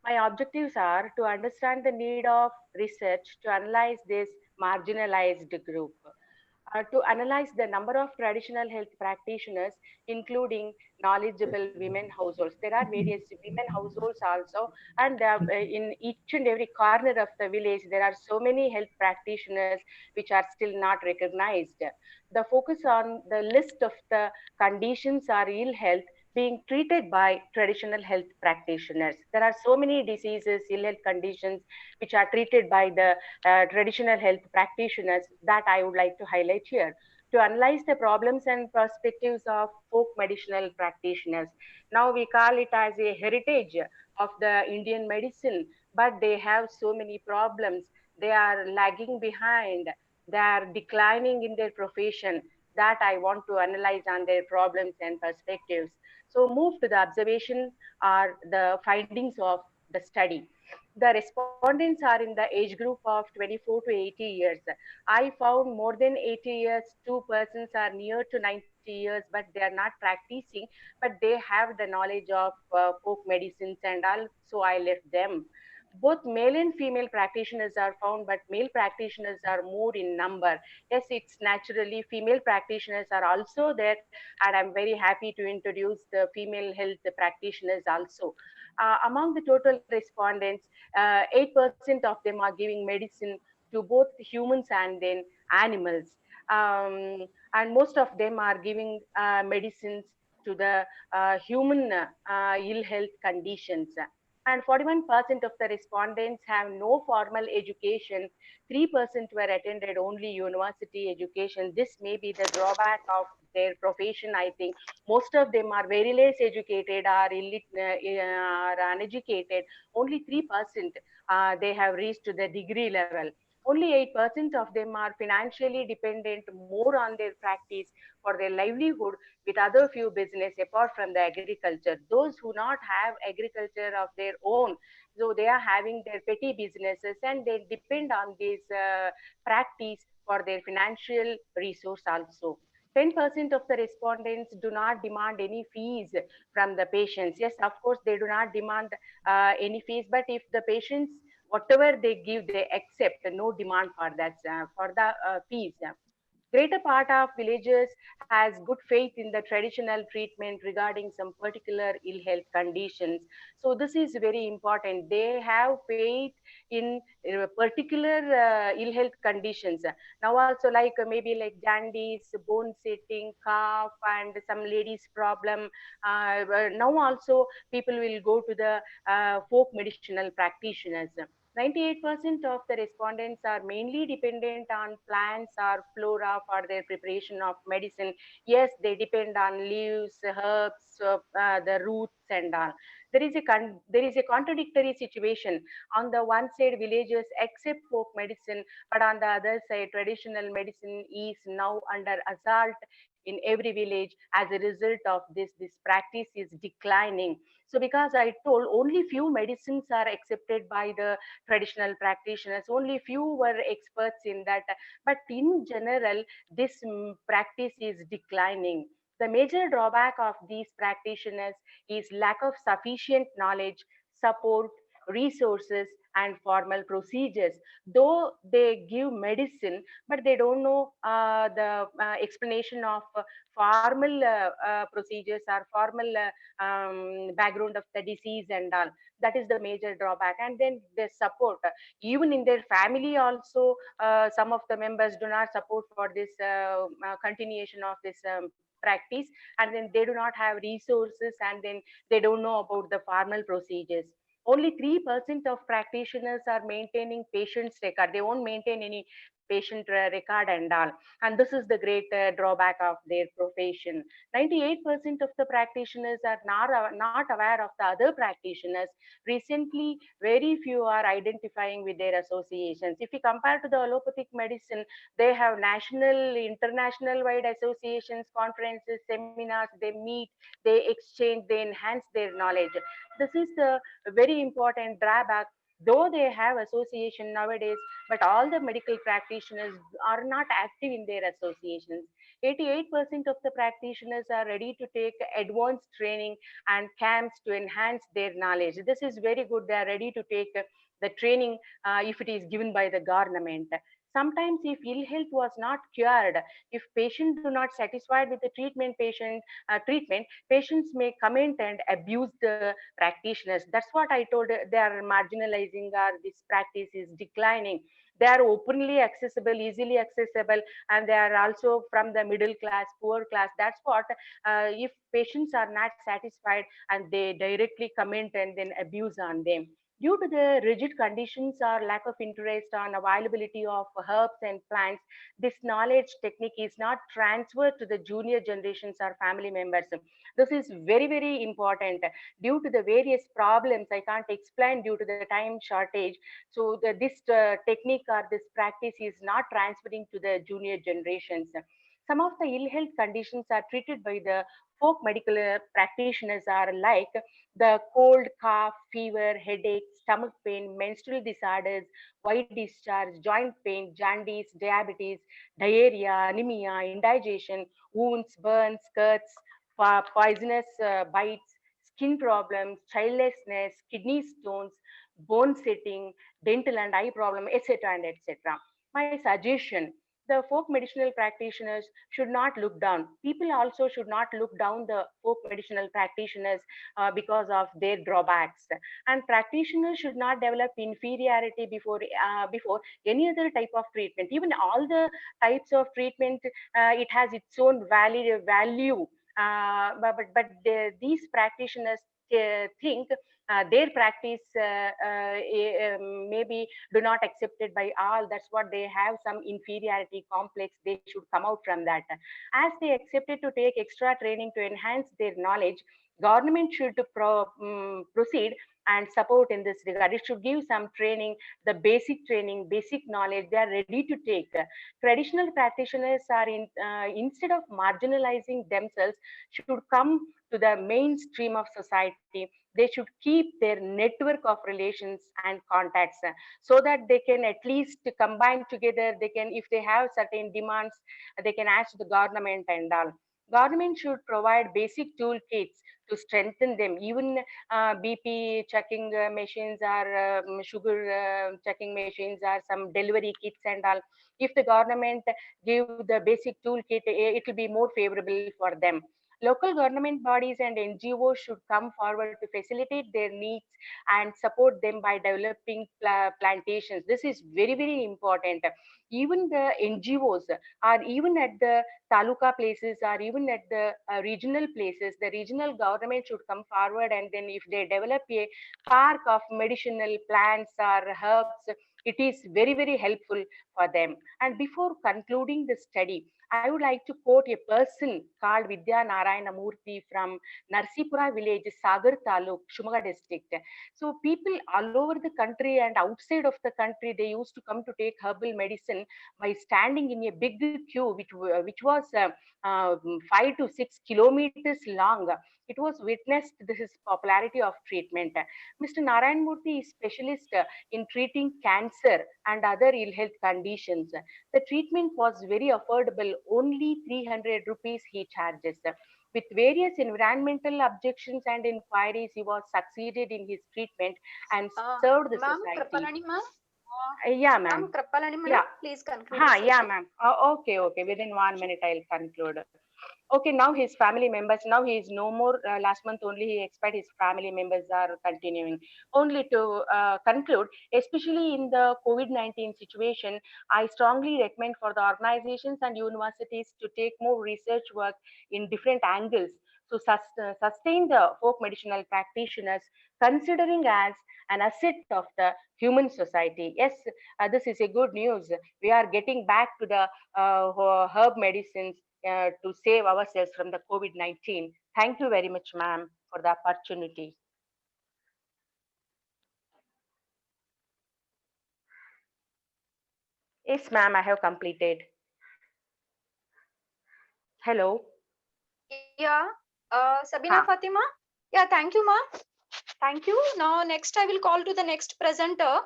My objectives are to understand the need of research to analyze this marginalized group, to analyze the number of traditional health practitioners, including knowledgeable women households. There are various women households also, and in each and every corner of the village, there are so many health practitioners which are still not recognized. The focus on the list of the conditions or ill health being treated by traditional health practitioners. There are so many diseases, ill health conditions which are treated by the traditional health practitioners that I would like to highlight here. To analyze the problems and perspectives of folk medicinal practitioners. Now we call it as a heritage of the Indian medicine, but they have so many problems. They are lagging behind. They are declining in their profession. That I want to analyze on their problems and perspectives. So move to the observation or the findings of the study. The respondents are in the age group of 24 to 80 years. I found more than 80 years, two persons are near to 90 years, but they are not practicing, but they have the knowledge of folk medicines and all, so I left them. Both male and female practitioners are found, but male practitioners are more in number. Yes, it's naturally female practitioners are also there, and I'm very happy to introduce the female health practitioners also. Among the total respondents, 8% of them are giving medicine to both humans and then animals. And most of them are giving medicines to the human ill health conditions. And 41% of the respondents have no formal education. 3% were attended only university education. This may be the drawback of their profession, I think. Most of them are very less educated or are uneducated. Only 3% they have reached to the degree level. Only 8% of them are financially dependent more on their practice for their livelihood with other few business apart from the agriculture. Those who not have agriculture of their own, so they are having their petty businesses and they depend on this practice for their financial resource also. 10% of the respondents do not demand any fees from the patients. Yes, of course, they do not demand any fees, but if the patients, whatever they give, they accept, no demand for that, for the fees. Greater part of villagers has good faith in the traditional treatment regarding some particular ill health conditions. So this is very important. They have faith in particular ill health conditions. Now also like maybe like jaundice, bone setting, cough, and some ladies problem. Now also people will go to the folk medicinal practitioners. 98% of the respondents are mainly dependent on plants or flora for their preparation of medicine. Yes, they depend on leaves, herbs, the roots and all. There is a contradictory situation. On the one side, villagers accept folk medicine, but on the other side, traditional medicine is now under assault in every village. As a result of this practice is declining. So because I told only few medicines are accepted by the traditional practitioners, only few were experts in that, but in general this practice is declining. The major drawback of these practitioners is lack of sufficient knowledge, support, resources and formal procedures. Though they give medicine, but they don't know the explanation of formal procedures or formal background of the disease and all. That is the major drawback. And then the support, even in their family also, some of the members do not support for this continuation of this practice, and then they do not have resources, and then they don't know about the formal procedures. Only 3% of practitioners are maintaining patient's record. They won't maintain any patient record and all. And this is the great drawback of their profession. 98% of the practitioners are not aware of the other practitioners. Recently, very few are identifying with their associations. If we compare to the allopathic medicine, they have national, international wide associations, conferences, seminars, they meet, they exchange, they enhance their knowledge. This is the very important drawback. though they have association nowadays, but all the medical practitioners are not active in their associations. 88% of the practitioners are ready to take advanced training and camps to enhance their knowledge. This is very good. They are ready to take the training if it is given by the government. Sometimes if ill health was not cured, if patients do not satisfied with the treatment, patients may comment and abuse the practitioners. That's what I told. They are marginalizing, or this practice is declining. They are openly accessible, easily accessible, and they are also from the middle class, poor class. That's what, if patients are not satisfied and they directly comment and then abuse on them. Due to the rigid conditions or lack of interest on availability of herbs and plants, this knowledge technique is not transferred to the junior generations or family members. This is very, very important. Due to the various problems, I can't explain due to the time shortage. So this technique or this practice is not transferring to the junior generations. Some of the ill health conditions are treated by the folk medical practitioners are like the cold, cough, fever, headache, stomach pain, menstrual disorders, white discharge, joint pain, jaundice, diabetes, diarrhea, anemia, indigestion, wounds, burns, cuts, poisonous bites, skin problems, childlessness, kidney stones, bone setting, dental and eye problem, etc. and etc. My suggestion: the folk medicinal practitioners should not look down. People also should not look down the folk medicinal practitioners because of their drawbacks. And practitioners should not develop inferiority before any other type of treatment. Even all the types of treatment, it has its own value. These practitioners think their practice maybe do not accepted by all. That's what they have some inferiority complex. They should come out from that. As they accepted to take extra training to enhance their knowledge, government should proceed and support in this regard. It should give some training, basic knowledge. They are ready to take. Traditional practitioners are instead of marginalizing themselves, should come to the mainstream of society. They should keep their network of relations and contacts so that they can at least combine together. They can, if they have certain demands, they can ask the government and all. Government should provide basic toolkits to strengthen them. Even BP checking machines or sugar checking machines or some delivery kits and all. If the government give the basic toolkit, it will be more favorable for them. Local government bodies and NGOs should come forward to facilitate their needs and support them by developing plantations. This is very, very important. Even the NGOs are even at the taluka places or even at the regional places, the regional government should come forward, and then if they develop a park of medicinal plants or herbs, it is very, very helpful for them. And before concluding the study, I would like to quote a person called Vidya Narayana Murthy from Narsipura village, Sagar Taluk, Shumaga district. So people all over the country and outside of the country, they used to come to take herbal medicine by standing in a big queue, which was 5 to 6 kilometers long. It was witnessed this popularity of treatment. Mr. Narayan Murthy is specialist in treating cancer and other ill health conditions. The treatment was very affordable, only 300 rupees he charges. With various environmental objections and inquiries, he was succeeded in his treatment and served the society. Kripalani ma'am. Yeah, ma'am. Kripalani ma'am, Yeah. please conclude. Yeah, ma'am. Okay. Within 1 minute, I'll conclude. Okay, now his family members, now he is no more. Last month only he expired, his family members are continuing. Only to conclude, especially in the COVID-19 situation, I strongly recommend for the organizations and universities to take more research work in different angles to sustain the folk medicinal practitioners, considering as an asset of the human society. Yes, this is a good news. We are getting back to the herb medicines to save ourselves from the COVID-19. Thank you very much, ma'am, for the opportunity. Yes, ma'am, I have completed. Hello. Yeah, Sabina Fatima. Yeah, thank you, ma'am. Thank you. Now, next I will call to the next presenter,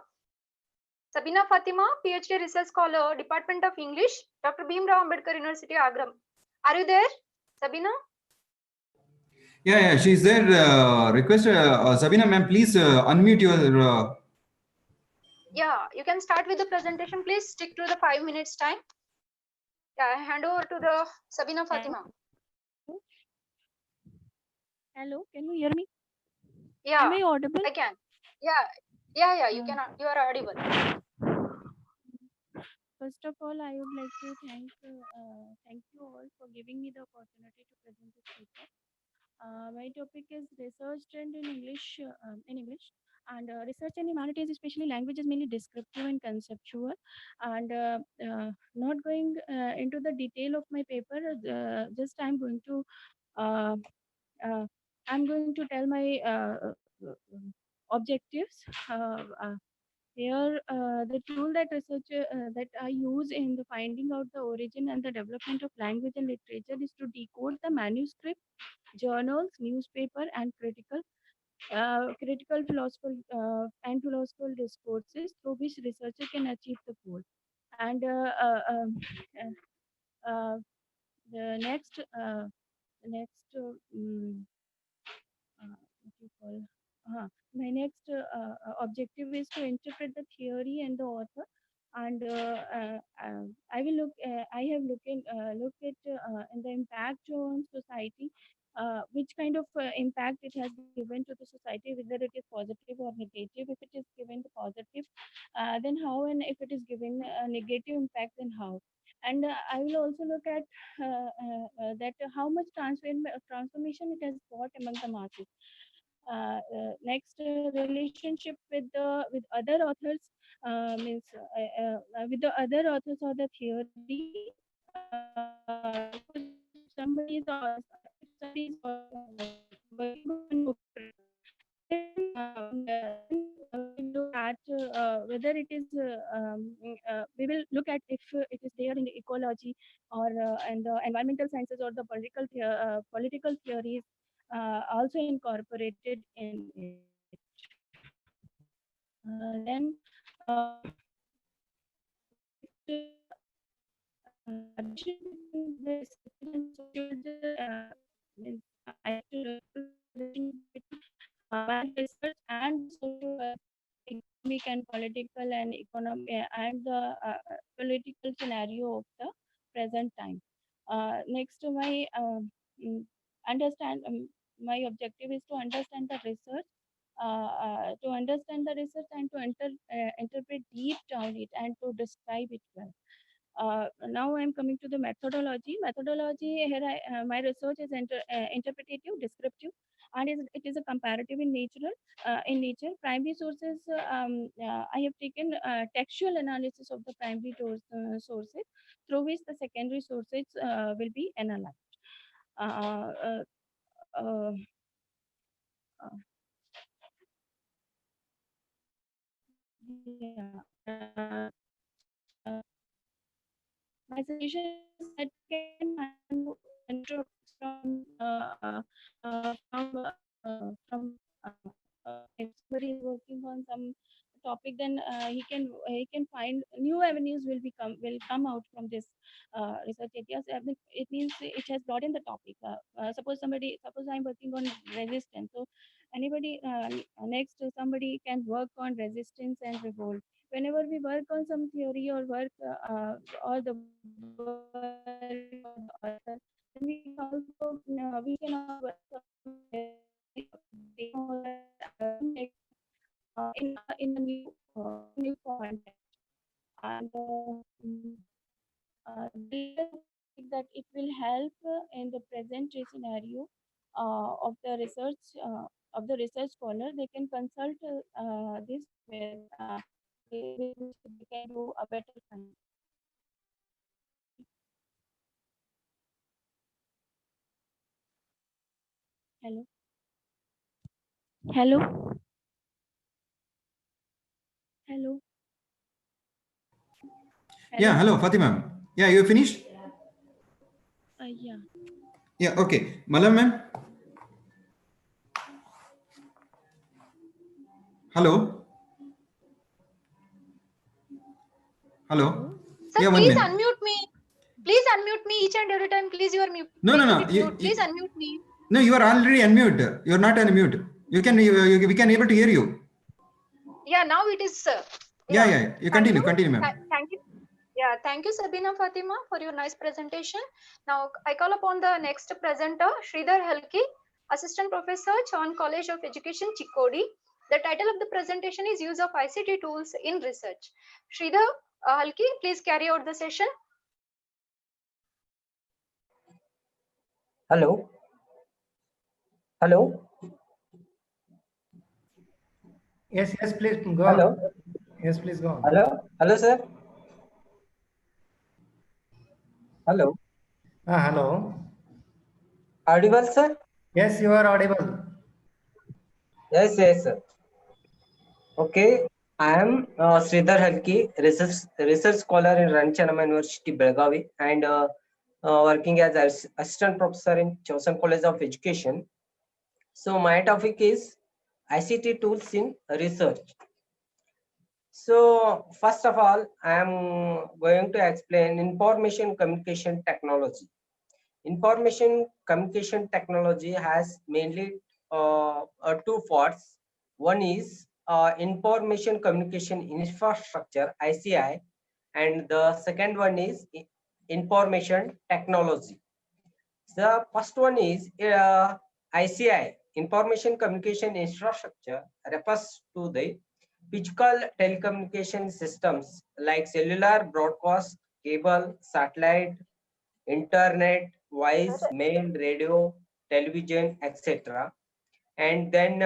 Sabina Fatima, PhD Research Scholar, Department of English, Dr. Bhimrao Ambedkar University, Agra. Are you there, Sabina? Yeah, she's there. Request Sabina ma'am, please unmute your. Yeah, you can start with the presentation. Please stick to the 5 minutes time. Yeah, I hand over to the Sabina Fatima. Hello, can you hear me? Yeah, am I audible? I can. Yeah, you can. You are audible. First of all, I would like to thank you all for giving me the opportunity to present this paper. My topic is research trend in English, and research in humanities, especially language, is mainly descriptive and conceptual. And not going into the detail of my paper, just uh, I'm going to tell my objectives. Here, the tool that I use in the finding out the origin and the development of language and literature is to decode the manuscript, journals, newspaper, and critical philosophical discourses through which researcher can achieve the goal. And the what you call my next objective is to interpret the theory and the author, and I have looked at and the impact on society, which kind of impact it has given to the society, whether it is positive or negative. If it is given the positive, then how, and if it is given a negative impact, then how. And I will also look at that how much transformation it has brought among the masses. Next, relationship with other authors, means with the other authors or the theory. If somebody is working on we look at whether it is we will look at if it is there in the ecology or and the environmental sciences or the political theories also incorporated in it. Then addition between the researcher and sociologist, means I have to look at the between my research and the economic and political and and the political scenario of the present time. Next, understand my objective is to understand the research, and to interpret deep down it and to describe it well. Now I'm coming to the methodology. My research is interpretative, descriptive, and it is a comparative in nature. Primary sources, I have taken textual analysis of the primary sources, through which the secondary sources will be analyzed. Uh, uh, uh, yeah. My suggestion is that can from if somebody is working on some topic, then he can find new avenues will come out from this research areas. It means it has broadened the topic. Suppose I'm working on resistance, so anybody next somebody can work on resistance and revolt. Whenever we work on some theory or work or the author, then we can also work in a new context. And that it will help in the present scenario of the research scholar. They can consult this with which they can do a better kind. Hello. Hello. Hello. Yeah, hello, Fatima. Yeah, you finished? Yeah. Yeah, okay. Malam ma'am? Hello. Hello. Sir, Yeah, 1 please minute. unmute me. Please unmute me each and every time. Please, you are No, no, making no. it mute. Please unmute me. No, you are already unmute. You are not unmute. We can able to hear you. Yeah, now it is, sir. Yeah, Yeah. yeah. You Thank continue, you. continue, ma'am. Thank you. Yeah, thank you, Sabina Fatima, for your nice presentation. Now, I call upon the next presenter, Sridhar Halki, Assistant Professor, Chauhan College of Education, Chikkodi. The title of the presentation is Use of ICT Tools in Research. Sridhar Halki, please carry out the session. Hello. Hello. Yes, please go Hello. on. Yes, please go on. Hello. Hello, sir. Hello. Hello. Audible, sir? Yes, you are audible. Yes, sir. Okay. I am Sridhar Halki, research scholar in Ranchanama University, Belgavi, and working as assistant professor in Chosen College of Education. So my topic is ICT tools in research. So first of all, I am going to explain information communication technology. Information communication technology has mainly two parts. One is information communication infrastructure, ICI, and the second one is information technology. The first one is ICI, information communication infrastructure, refers to the physical telecommunication systems like cellular, broadcast, cable, satellite, internet, voice, mail, radio, television, etc. And then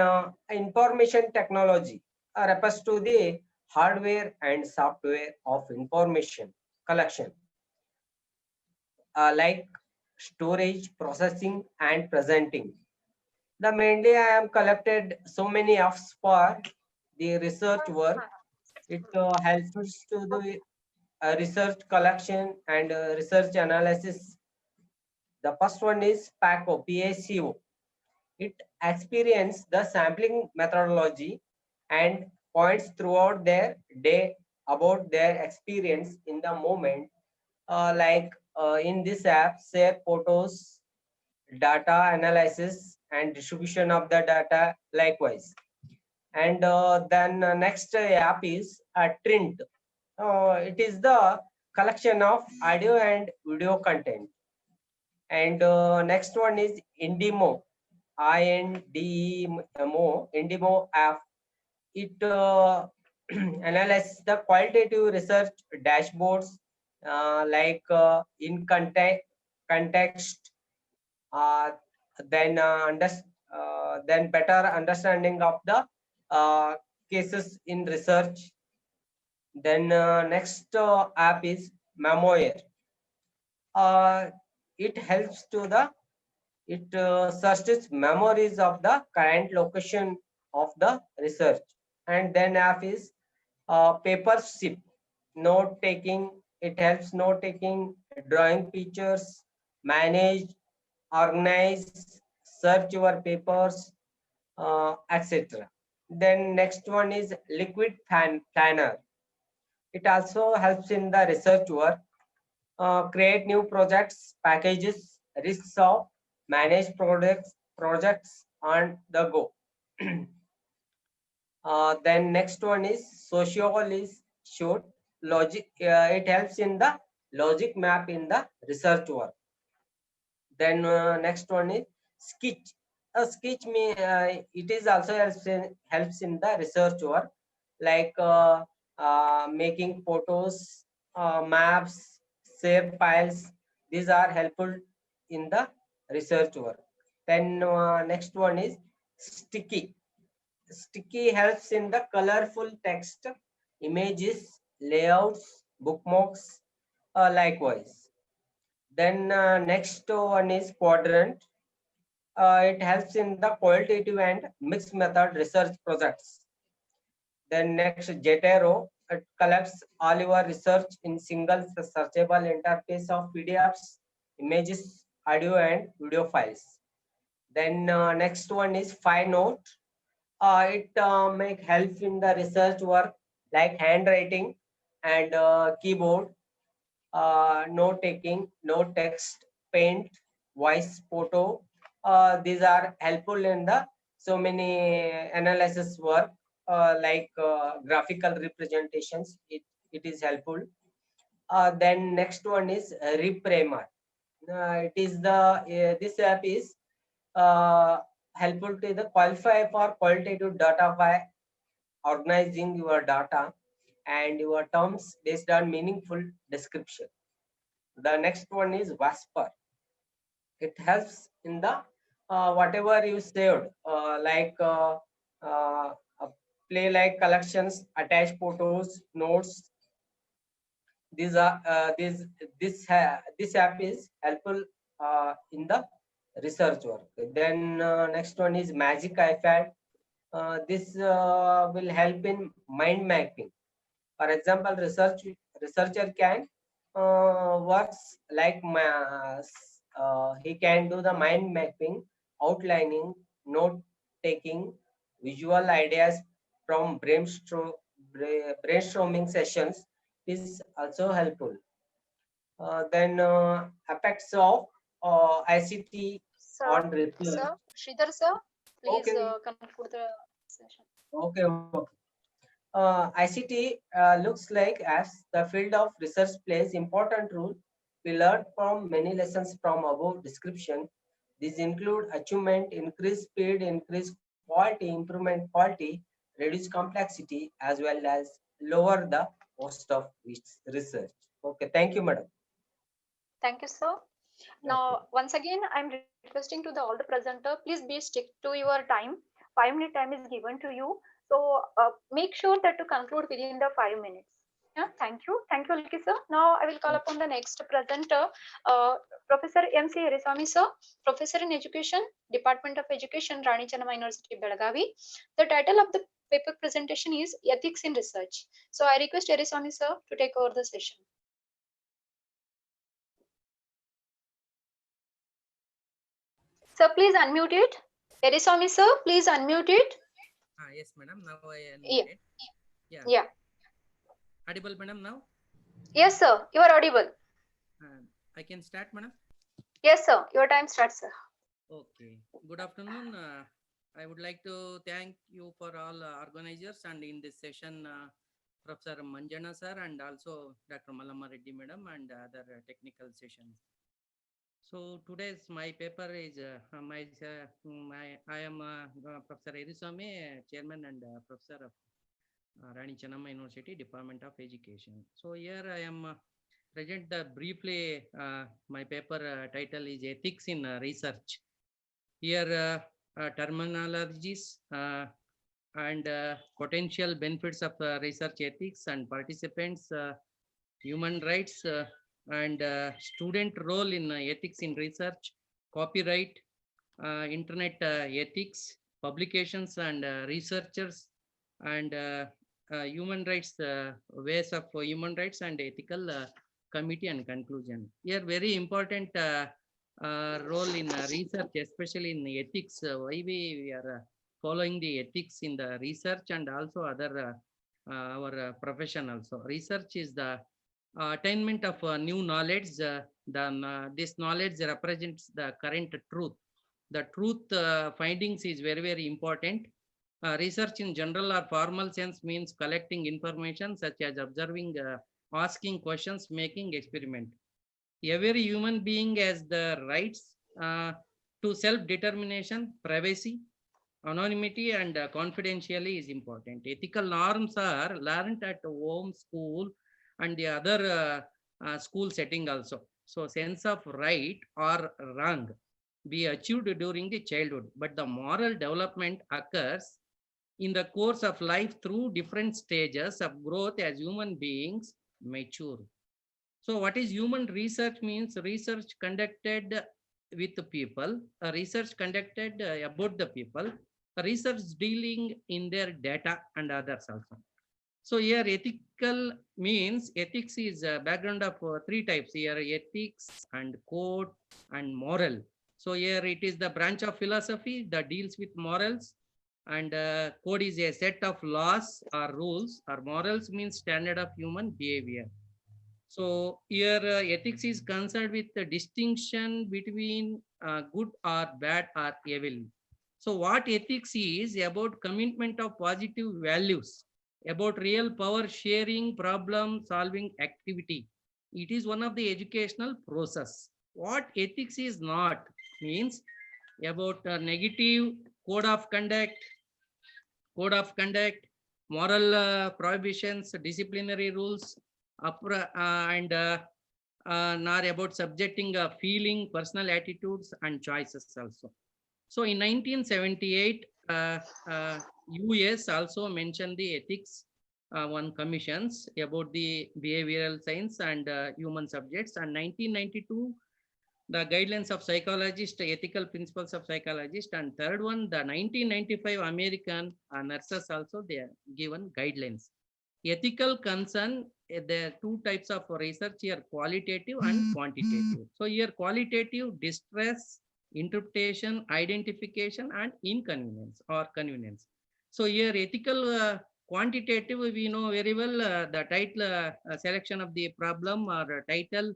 information technology refers to the hardware and software of information collection, like storage, processing, and presenting. The mainly I am collected so many apps for the research work. It helps us to the research collection and research analysis. The first one is PACO, PACO. It experiences the sampling methodology and points throughout their day about their experience in the moment. In this app, share photos, data analysis, and distribution of the data likewise. And then next app is Trint. It is the collection of audio and video content. And next one is Indimo, INDEMO, Indimo app. It analyzes the qualitative research dashboards in context, then better understanding of the cases in research. Then next app is Memoir. It helps to the searches memories of the current location of the research. And then app is Papership, note taking. It helps note taking, drawing pictures, manage, organize, search your papers, etc. Then next one is Liquid Planner. It also helps in the research work, create new projects, packages, risks of manage projects on the go. Then next one is Sociolist Shoot Logic. It helps in the logic map in the research work. Then next one is Sketch. Sketch it is also helps in the research work, like making photos, maps, save files. These are helpful in the research work. Then next one is Sticky. Sticky helps in the colorful text, images, layouts, bookmarks, likewise. Then next one is Quadrant. It helps in the qualitative and mixed method research projects. Then next, Jetero. It collects all your research in single searchable interface of PDFs, images, audio, and video files. Then next one is Note. It make help in the research work like handwriting and keyboard, note taking, note text, paint, voice, photo. These are helpful in the so many analysis work like graphical representations. It is helpful. Then next one is Reprimer. It is the this app is helpful to the qualify for qualitative data by organizing your data and your terms based on meaningful description. The next one is Whisper. It helps in the whatever you saved, like uh, play like collections, attach photos, notes. These are this app is helpful in the research work. Then next one is Magic iPad. This will help in mind mapping. For example, researcher can works like he can do the mind mapping, outlining, note taking, visual ideas from brainstorming sessions is also helpful. Then effects of ICT Sir, on research. Sridhar sir, please Okay. conclude the session. Okay. ICT looks like as the field of research plays important role. We learned from many lessons from above description. These include achievement, increased speed, increased quality, improvement quality, reduce complexity, as well as lower the cost of research. Okay, thank you, madam. Thank you, sir. Now, once again, I'm requesting to all the presenter, please be stick to your time. 5-minute time is given to you. So make sure that to conclude within the 5 minutes. Yeah, thank you. Thank you, Ilkal sir. Now I will call upon the next presenter, Professor M.C. Eriswamy sir, Professor in Education, Department of Education, Rani Chennamma University, Belagavi. The title of the paper presentation is Ethics in Research. So I request Eriswamy sir to take over the session. Sir, please unmute it. Eriswamy sir, please unmute it. Yes, madam. Now I unmuted. Yeah. Yeah. Audible, madam, now? Yes, sir. You are audible. I can start, madam? Yes, sir. Your time starts, sir. Okay. Good afternoon. I would like to thank you for all organizers and in this session, Professor Manjana sir and also Dr. Mallamma Reddy madam and other technical sessions. So today's my paper is I am Professor Eriswamy, Chairman and Professor of Rani Chennamma University, Department of Education. So here I am present briefly my paper title is Ethics in Research. Here terminologies and potential benefits of research ethics and participants, human rights and student role in ethics in research, copyright, internet ethics, publications and researchers, and human rights, ways of human rights and ethical committee and conclusion. Here very important role in research, especially in ethics. Why we are following the ethics in the research and also other our profession also. Research is the attainment of new knowledge. This knowledge represents the current truth. The truth findings is very, very important. Research in general or formal sense means collecting information such as observing, asking questions, making experiment. Every human being has the rights to self-determination, privacy, anonymity and confidentiality is important. Ethical norms are learned at home, school and the other school setting also. So sense of right or wrong be achieved during the childhood, but the moral development occurs in the course of life through different stages of growth as human beings mature. So what is human research means? Research conducted with the people, research conducted about the people, research dealing in their data and others also. So here ethical means ethics is a background of three types here: ethics and code and moral. So here it is the branch of philosophy that deals with morals And code is a set of laws or rules, or morals means standard of human behavior. So here ethics is concerned with the distinction between good or bad or evil. So what ethics is about commitment of positive values, about real power sharing, problem solving activity. It is one of the educational process. What ethics is not means about negative code of conduct, moral prohibitions, disciplinary rules, and nor about subjecting feeling, personal attitudes, and choices also. So in 1978, US also mentioned the ethics one commissions about the behavioral science and human subjects, and 1992 the guidelines of psychologist, ethical principles of psychologist, and third one, the 1995 American nurses also they are given guidelines. Ethical concern, there are two types of research here, qualitative and quantitative. So here qualitative, distress, interpretation, identification, and inconvenience or convenience. So here ethical quantitative, we know very well the title selection of the problem or title,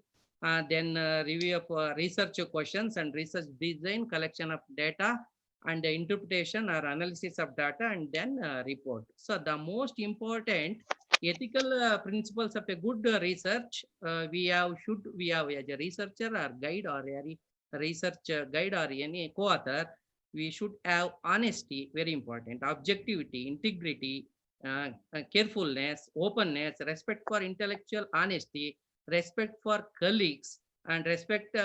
then review of research questions and research design, collection of data, and interpretation or analysis of data, and then report. So the most important ethical principles of a good research we have as a researcher or guide or a research guide or any co-author, we should have honesty, very important, objectivity, integrity, carefulness, openness, respect for intellectual honesty, respect for colleagues, and respect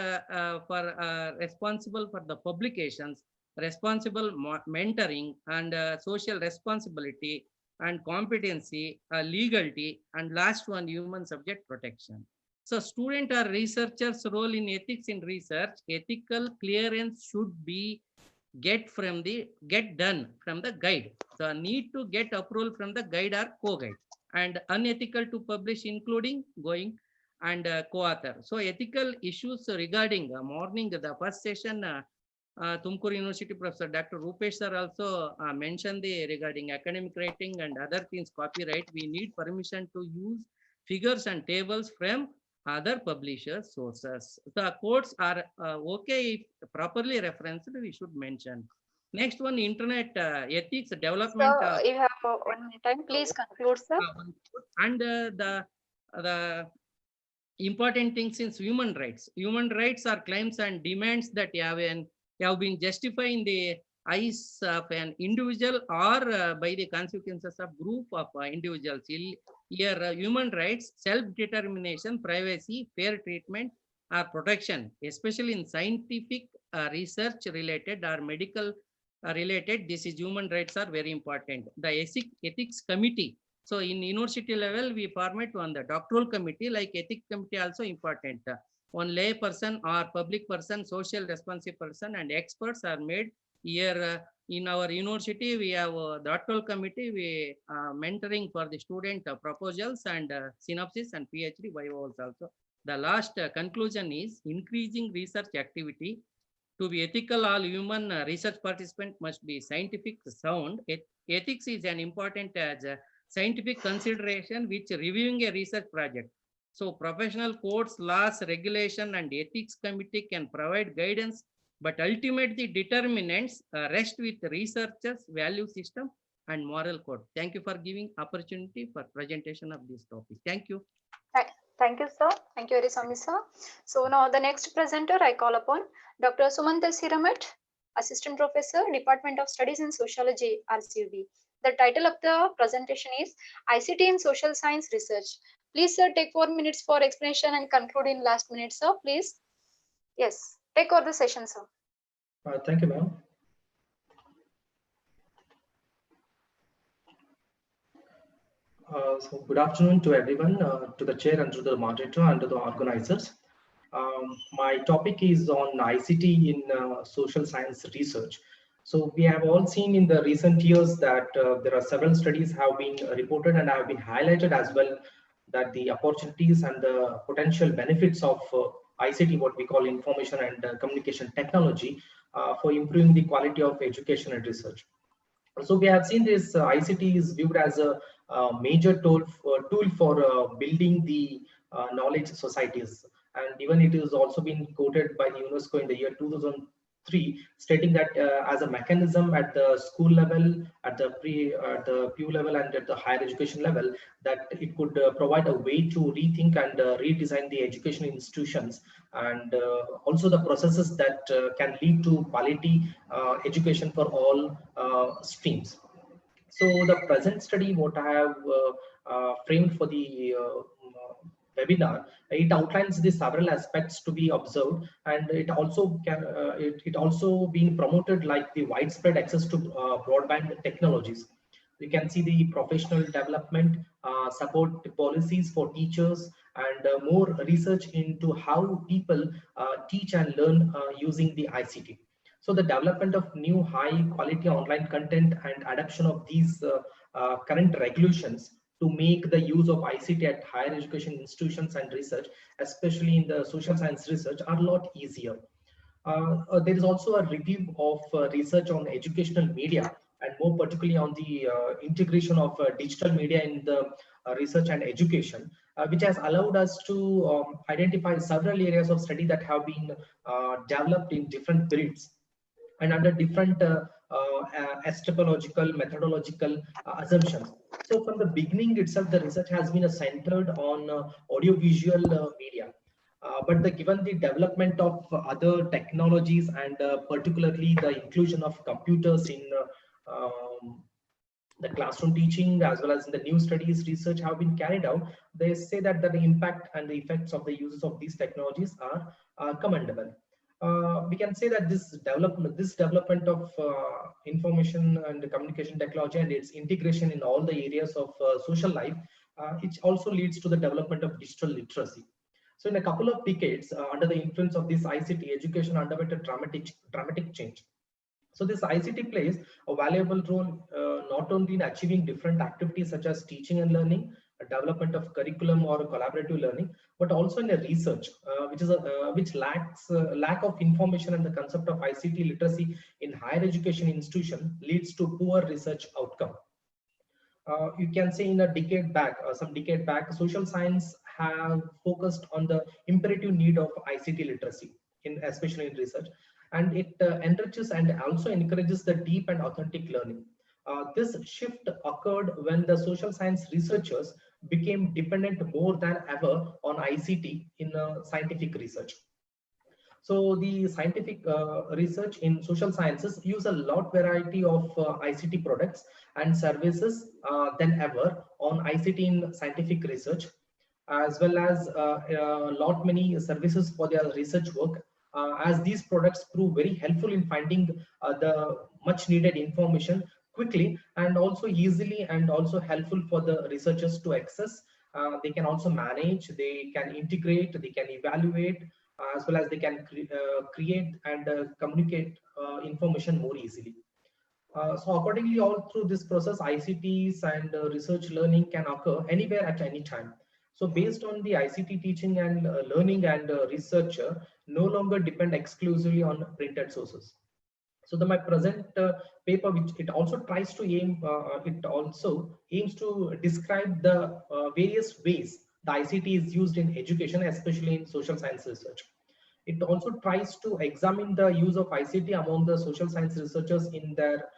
for responsible for the publications, responsible mentoring, and social responsibility, and competency, legality, and last one, human subject protection. So student or researcher's role in ethics in research, ethical clearance should be get done from the guide. The need to get approval from the guide or co-guide, and unethical to publish including going and co-author. So ethical issues regarding morning, the first session, Tumkur University Professor Dr. Rupesh sir also mentioned the regarding academic writing and other things, copyright. We need permission to use figures and tables from other publishers' sources. The quotes are okay if properly referenced, we should mention. Next one, internet ethics development. So you have 1 minute time. Please conclude, sir. And the important things is human rights. Human rights are claims and demands that have been justified in the eyes of an individual or by the consequences of group of individuals. Here, human rights, self-determination, privacy, fair treatment, or protection, especially in scientific research related or medical related. This is human rights are very important. The ethics committee. So in university level, we format on the doctoral committee, like ethics committee also important. One lay person or public person, social responsive person, and experts are made. Here in our university, we have a doctoral committee, we mentoring for the student proposals and synopsis and PhD viva also. The last conclusion is increasing research activity. To be ethical, all human research participants must be scientific sound. Ethics is an important as a scientific consideration which reviewing a research project. So professional codes, laws, regulation, and ethics committee can provide guidance, but ultimately determinants rest with researchers, value system, and moral code. Thank you for giving opportunity for presentation of this topic. Thank you. Thank you, sir. Thank you very much, sir. So now the next presenter I call upon Dr. Sumanta Siramat, Assistant Professor, Department of Studies in Sociology, RCB. The title of the presentation is ICT in Social Science Research. Please, sir, take 4 minutes for explanation and conclude in last minute, sir. Please. Yes, take over the session, sir. Thank you, ma'am. So good afternoon to everyone, to the chair and to the moderator and to the organizers. My topic is on ICT in social science research. So we have all seen in the recent years that there are several studies have been reported and have been highlighted as well, that the opportunities and the potential benefits of ICT, what we call information and communication technology, for improving the quality of education and research. So we have seen this ICT is viewed as a major tool for building the knowledge societies, and even it has also been quoted by the UNESCO in the year 2003, stating that as a mechanism at the school level, at the PU level, and at the higher education level, that it could provide a way to rethink and redesign the education institutions, and also the processes that can lead to quality education for all streams. So the present study, what I have framed for the webinar, it outlines the several aspects to be observed, and it also can it also being promoted like the widespread access to broadband technologies. You can see the professional development, support policies for teachers, and more research into how people teach and learn using the ICT. So the development of new high quality online content and adoption of these current regulations to make the use of ICT at higher education institutions and research, especially in the social science research, are a lot easier. There is also a review of research on educational media, and more particularly on the integration of digital media in the research and education, which has allowed us to identify several areas of study that have been developed in different periods and under different epistemological, methodological assumptions. So from the beginning itself, the research has been centered on audiovisual media. But given the development of other technologies, and particularly the inclusion of computers in the classroom teaching, as well as in the new studies research have been carried out, they say that the impact and the effects of the uses of these technologies are commendable. We can say that this development of information and communication technology and its integration in all the areas of social life, it also leads to the development of digital literacy. So in a couple of decades, under the influence of this ICT, education underwent a dramatic change. So this ICT plays a valuable role not only in achieving different activities such as teaching and learning, a development of curriculum or collaborative learning, but also in a research, which lacks lack of information, and the concept of ICT literacy in higher education institution leads to poor research outcome. You can say in a decade back, some decade back, social science have focused on the imperative need of ICT literacy, especially in research, and it enriches and also encourages the deep and authentic learning. This shift occurred when the social science researchers became dependent more than ever on ICT in scientific research. So the scientific research in social sciences use a lot variety of ICT products and services than ever on ICT in scientific research, as well as a lot many services for their research work, as these products prove very helpful in finding the much needed information quickly and also easily, and also helpful for the researchers to access. They can also manage, they can integrate, they can evaluate, as well as they can create and communicate information more easily. So accordingly, all through this process, ICTs and research learning can occur anywhere at any time. So based on the ICT teaching and learning and research no longer depend exclusively on printed sources. So my present paper, which it also tries to it also aims to describe the various ways the ICT is used in education, especially in social science research. It also tries to examine the use of ICT among the social science researchers in their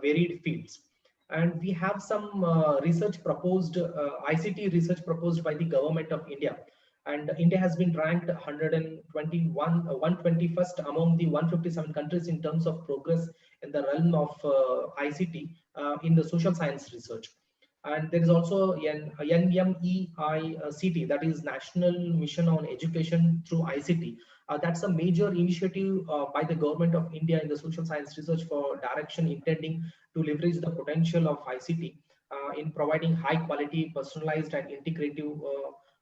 varied fields. And we have some research proposed, ICT research proposed by the government of India. And India has been ranked 121st among the 157 countries in terms of progress in the realm of ICT in the social science research. And there is also an NMEICT, that is National Mission on Education through ICT. That's a major initiative by the government of India in the social science research for direction intending to leverage the potential of ICT in providing high quality, personalized and integrative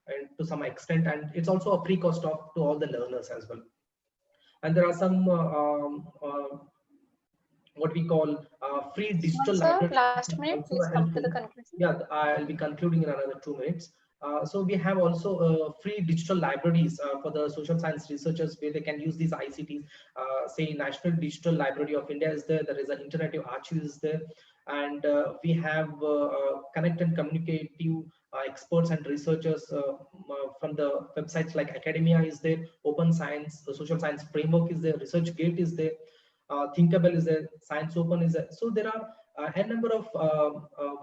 and to some extent, and it's also a free cost to all the learners as well. And there are some what we call free digital libraries. Last minute, please come to the conclusion. Yeah, I'll be concluding in another 2 minutes. So we have also free digital libraries for the social science researchers where they can use these ICTs. Say National Digital Library of India is there. There is an interactive archive is there, and we have connect and communicative experts and researchers from the websites like Academia is there, Open Science, the Social Science Framework is there, ResearchGate is there, Thinkable is there, Science Open is there. So there are a number of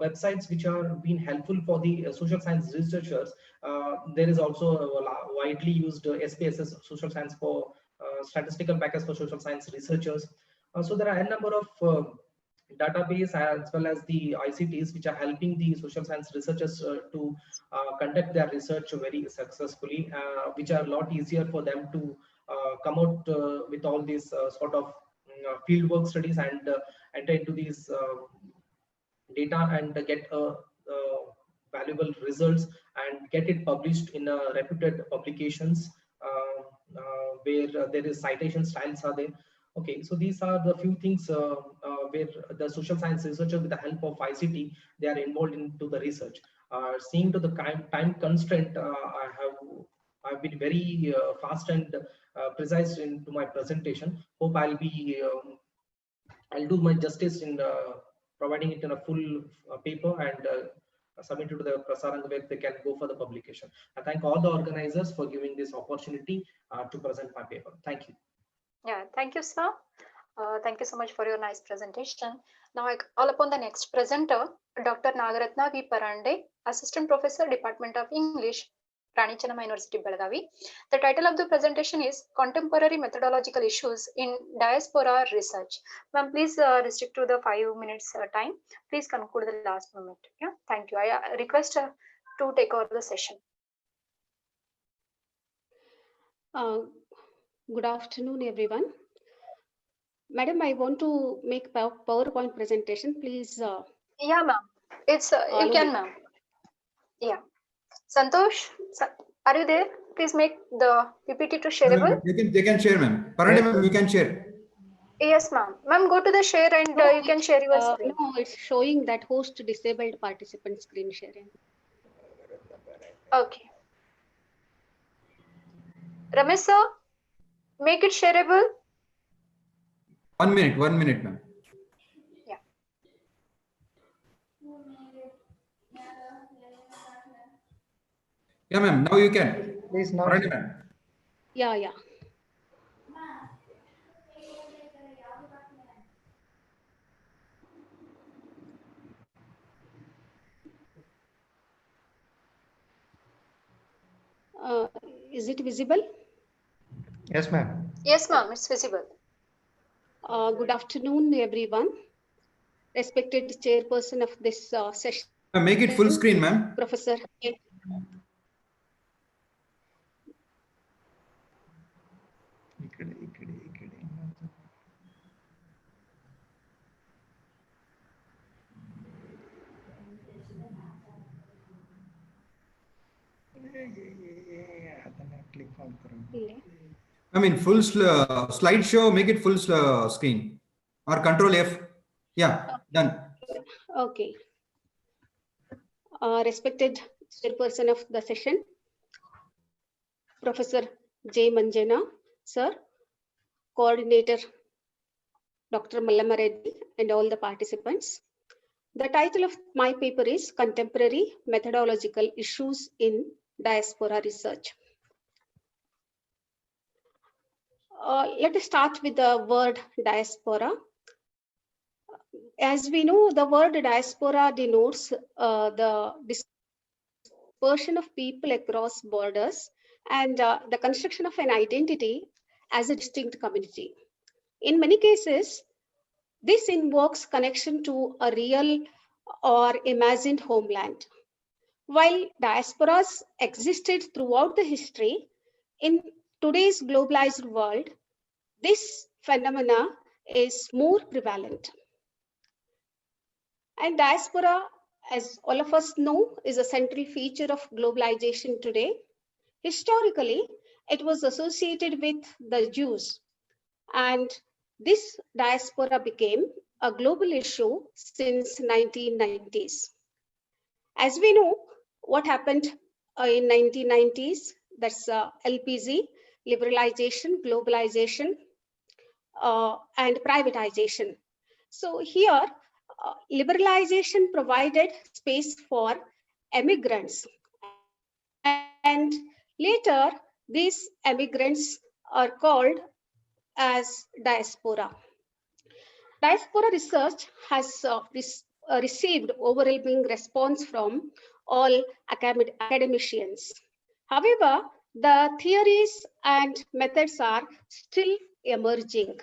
websites which are being helpful for the social science researchers. There is also a widely used SPSS, Social Science for Statistical Package for Social Science Researchers. So there are a number of database as well as the ICTs which are helping the social science researchers to conduct their research very successfully, which are a lot easier for them to come out with all these sort of field work studies and enter into these data and get valuable results and get it published in reputed publications where there is citation styles are there. Okay, so these are the few things where the social science researcher with the help of ICT, they are involved into the research. Seeing to the time constraint, I've been very fast and precise into my presentation. Hope I'll do my justice in providing it in a full paper and submit it to the Prasaranga where they can go for the publication. I thank all the organizers for giving this opportunity to present my paper. Thank you. Yeah, thank you, sir. Thank you so much for your nice presentation. Now I call upon the next presenter, Dr. Nagaratna V. Parande, Assistant Professor, Department of English, Rani Chennamma University, Belagavi. The title of the presentation is Contemporary Methodological Issues in Diaspora Research. Ma'am, please restrict to the 5 minutes time. Please conclude the last moment. Yeah, thank you. I request to take over the session. Good afternoon, everyone. Madam, I want to make PowerPoint presentation. Please. Yeah, ma'am. It's you can, ma'am. Yeah. Santosh, are you there? Please make the PPT to shareable. They can share, ma'am. Parande, ma'am, you can share. Yes, ma'am. Ma'am, go to the share and you can share your screen. No, it's showing that host disabled participant screen sharing. Okay. Ramesh sir, make it shareable. 1 minute, ma'am. Yeah. Yeah, ma'am. Now you can. Please now. Parande, ma'am. Yeah. Is it visible? Yes, ma'am. Yes, ma'am. It's visible. Good afternoon, everyone. Respected chairperson of this session. Make it full screen, ma'am. Professor. I mean, full slideshow, make it full screen or Control F. Yeah, done. Okay. Respected chairperson of the session, Professor J. Manjana, sir, coordinator, Dr. Mallamma Reddy, and all the participants. The title of my paper is Contemporary Methodological Issues in Diaspora Research. Let us start with the word diaspora. As we know, the word diaspora denotes the dispersion of people across borders and the construction of an identity as a distinct community. In many cases, this invokes connection to a real or imagined homeland. While diasporas existed throughout the history, in today's globalized world, this phenomena is more prevalent. And diaspora, as all of us know, is a central feature of globalization today. Historically, it was associated with the Jews, and this diaspora became a global issue since 1990s. As we know, what happened in 1990s. That's LPZ, liberalization, globalization, and privatization. So here, liberalization provided space for immigrants, and later these immigrants are called as diaspora. Diaspora research has received overwhelming response from all academicians. However, the theories and methods are still emerging.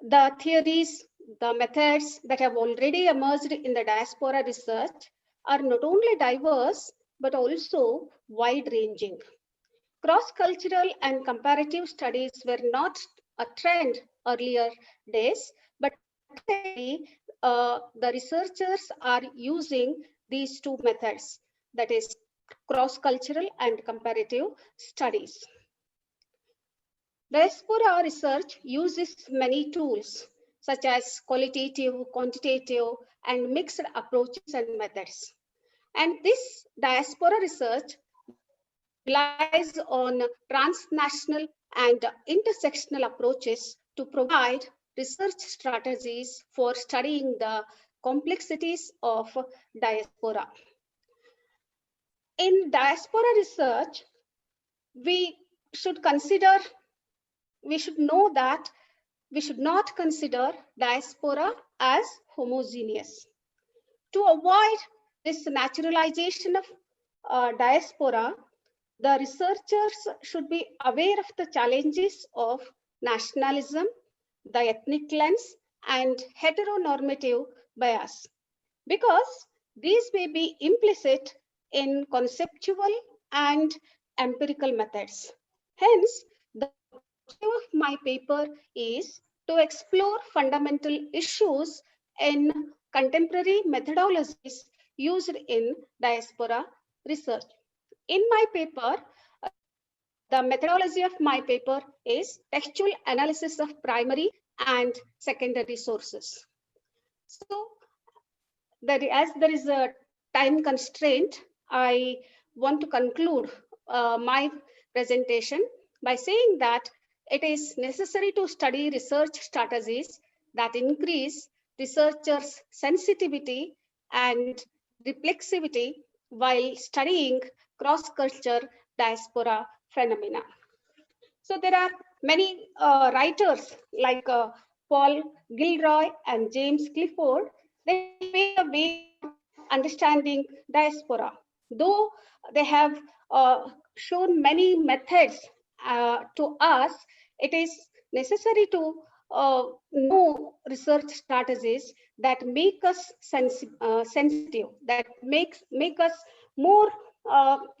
The theories, the methods that have already emerged in the diaspora research are not only diverse, but also wide-ranging. Cross-cultural and comparative studies were not a trend earlier days, but the researchers are using these two methods, that is cross-cultural and comparative studies. Diaspora research uses many tools such as qualitative, quantitative, and mixed approaches and methods. And this diaspora research relies on transnational and intersectional approaches to provide research strategies for studying the complexities of diaspora. In diaspora research, we should know that we should not consider diaspora as homogeneous. To avoid this naturalization of diaspora, the researchers should be aware of the challenges of nationalism, the ethnic lens, and heteronormative bias, because these may be implicit in conceptual and empirical methods. Hence, the objective of my paper is to explore fundamental issues in contemporary methodologies used in diaspora research. In my paper, the methodology of my paper is textual analysis of primary and secondary sources. So, as there is a time constraint, I want to conclude my presentation by saying that it is necessary to study research strategies that increase researchers' sensitivity and reflexivity while studying cross-culture diaspora phenomena. So there are many writers like Paul Gilroy and James Clifford. They pave the way for understanding diaspora. Though they have shown many methods to us, it is necessary to know research strategies that make us sensitive, that make us more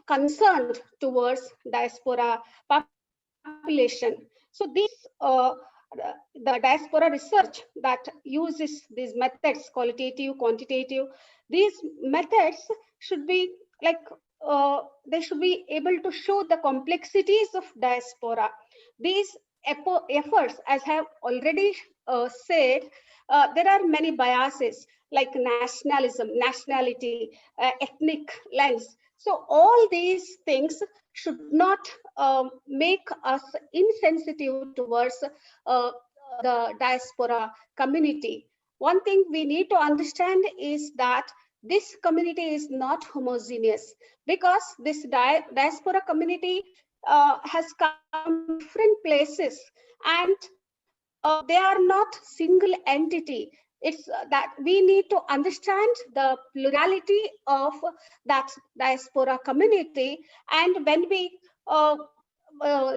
concerned towards diaspora population. So the diaspora research that uses these methods, qualitative, quantitative, these methods should be like they should be able to show the complexities of diaspora. These efforts, as I have already said, there are many biases like nationalism, nationality, ethnic lens. So all these things should not make us insensitive towards the diaspora community. One thing we need to understand is that this community is not homogeneous, because this diaspora community has come from different places, and they are not single entity. It's that we need to understand the plurality of that diaspora community, and when we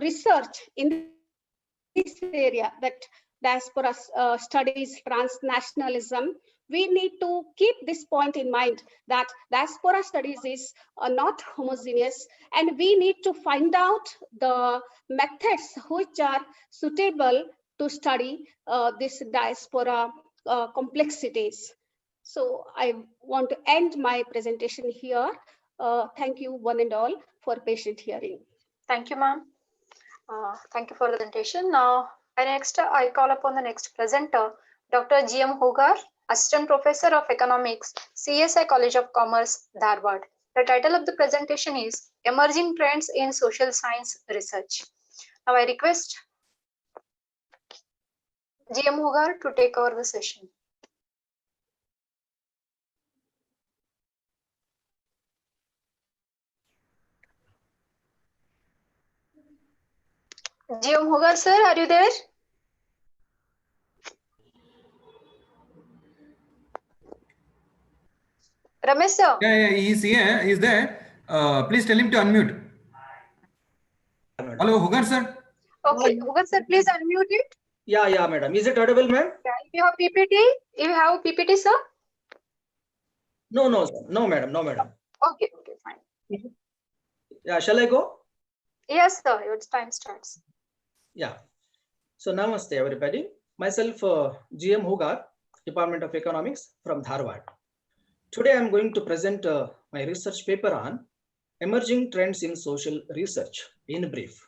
research in this area, that diaspora studies transnationalism, we need to keep this point in mind, that diaspora studies is not homogeneous, and we need to find out the methods which are suitable to study this diaspora complexities. So I want to end my presentation here. Thank you one and all for patient hearing. Thank you, ma'am. Thank you for the presentation. Now, I call upon the next presenter, Dr. G.M. Hogar, Assistant Professor of Economics, CSI College of Commerce, Dharwad. The title of the presentation is Emerging Trends in Social Science Research. Now I request GM Hogar to take over the session. GM Hogar sir, are you there? Ramesh sir. Yeah, he's here. He's there. Please tell him to unmute. Hello, Hugar sir. Okay, Hogar sir, please unmute it. Yeah, madam. Is it audible, ma'am? Yeah, if you have PPT, sir. No, sir. No, madam. Okay, fine. Yeah, shall I go? Yes, sir. Your time starts. Yeah. So namaste, everybody. Myself, GM Hugar, Department of Economics from Dharwad. Today, I'm going to present my research paper on emerging trends in social research in brief.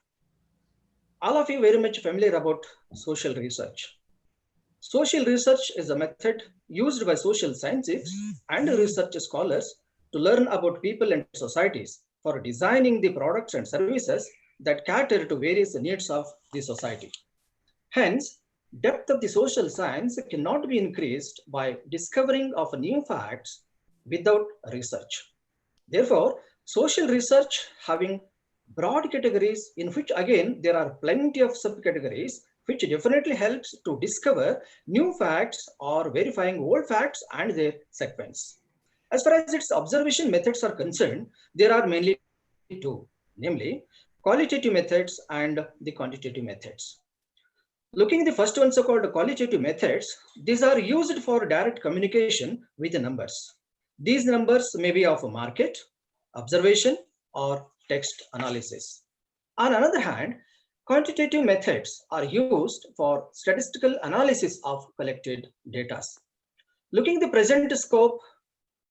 All of you very much familiar about social research. Social research is a method used by social scientists and research scholars to learn about people and societies for designing the products and services that cater to various needs of the society. Hence, depth of the social science cannot be increased by discovering of new facts without research. Therefore, social research having broad categories in which again there are plenty of subcategories which definitely helps to discover new facts or verifying old facts and their sequence. As far as its observation methods are concerned, there are mainly two, namely qualitative methods and the quantitative methods. Looking at the first one, so-called qualitative methods, these are used for direct communication with the numbers. These numbers may be of a market, observation, or text analysis. On another hand, quantitative methods are used for statistical analysis of collected data. Looking at the present scope,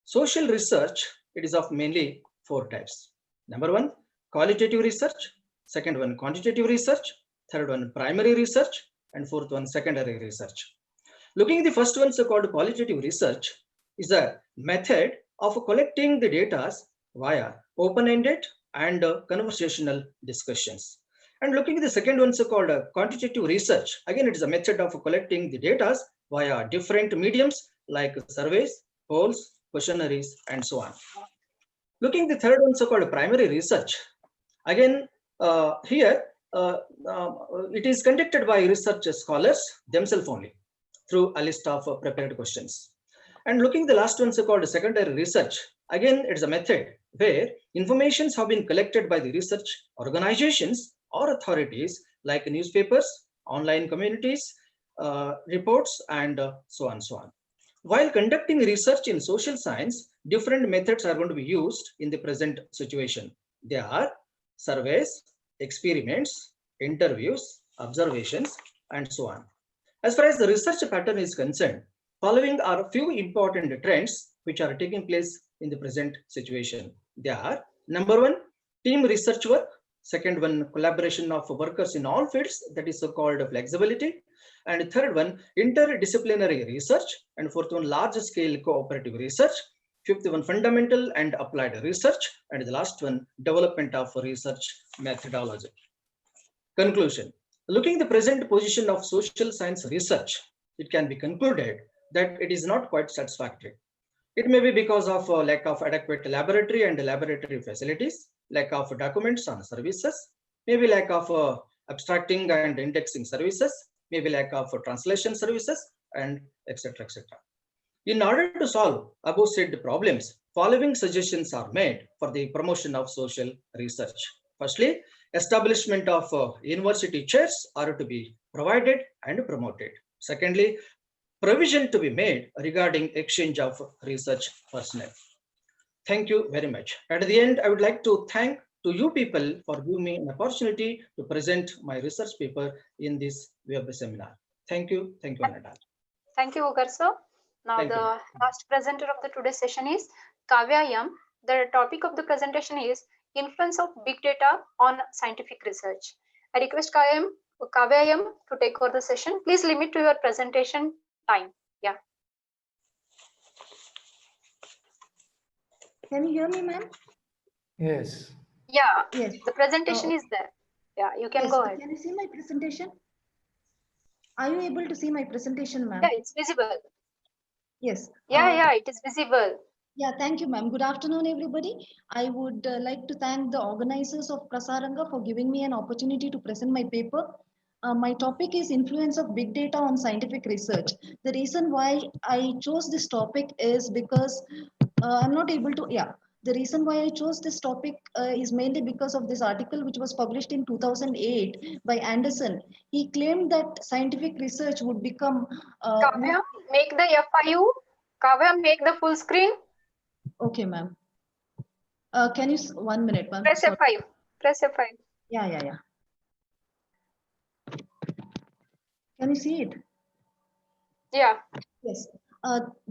social research, it is of mainly four types. Number one, qualitative research. Second one, quantitative research. Third one, primary research. And fourth one, secondary research. Looking at the first one, so-called qualitative research, is a method of collecting the data via open-ended and conversational discussions. And looking at the second one, so-called quantitative research, again, it is a method of collecting the data via different mediums like surveys, polls, questionnaires, and so on. Looking at the third one, so-called primary research, again, here, it is conducted by research scholars themselves only through a list of prepared questions. And looking at the last one, so-called secondary research, again, it's a method where informations have been collected by the research organizations or authorities like newspapers, online communities, reports, and so on. While conducting research in social science, different methods are going to be used in the present situation. They are surveys, experiments, interviews, observations, and so on. As far as the research pattern is concerned, following are a few important trends which are taking place in the present situation. They are, number one, team research work. Second one, collaboration of workers in all fields, that is so-called flexibility. And third one, interdisciplinary research. And fourth one, large-scale cooperative research. Fifth one, fundamental and applied research. And the last one, development of research methodology. Conclusion. Looking at the present position of social science research, it can be concluded that it is not quite satisfactory. It may be because of lack of adequate laboratory and laboratory facilities, lack of documents on services, maybe lack of abstracting and indexing services, maybe lack of translation services, and etc. In order to solve above said problems, following suggestions are made for the promotion of social research. Firstly, establishment of university chairs are to be provided and promoted. Secondly, provision to be made regarding exchange of research personnel. Thank you very much. At the end, I would like to thank to you people for giving me an opportunity to present my research paper in this web seminar. Thank you, Ananda. Thank you, Hogar sir. Now the last presenter of the today's session is Kavya Yam. The topic of the presentation is influence of big data on scientific research. I request Kavya Yam to take over the session. Please limit to your presentation time. Yeah. Can you hear me, ma'am? Yes. Yeah, Yes. the presentation is there. Yeah, you can Yes. go ahead. Can you see my presentation? Are you able to see my presentation, ma'am? Yeah, it's visible. Yes. Yeah, it is visible. Yeah, thank you, ma'am. Good afternoon, everybody. I would like to thank the organizers of Prasaranga for giving me an opportunity to present my paper. My topic is influence of big data on scientific research. The reason why I chose this topic is because I'm not able to, the reason why I chose this topic is mainly because of this article which was published in 2008 by Anderson. He claimed that scientific research would become... Kavya, make the FIU. Kavya, make the full screen. Okay, ma'am. Can you, 1 minute, ma'am. Press F5. Press F5. Yeah. Can you see it? Yeah. Yes.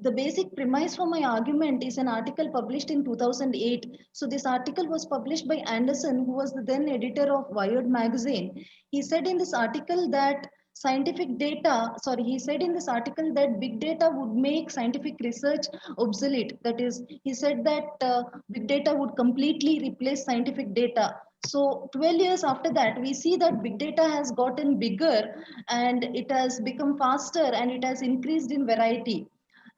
The basic premise for my argument is an article published in 2008. So this article was published by Anderson, who was the then editor of Wired magazine. He said in this article that he said in this article that big data would make scientific research obsolete. That is, he said that big data would completely replace scientific data. So 12 years after that, we see that big data has gotten bigger and it has become faster and it has increased in variety.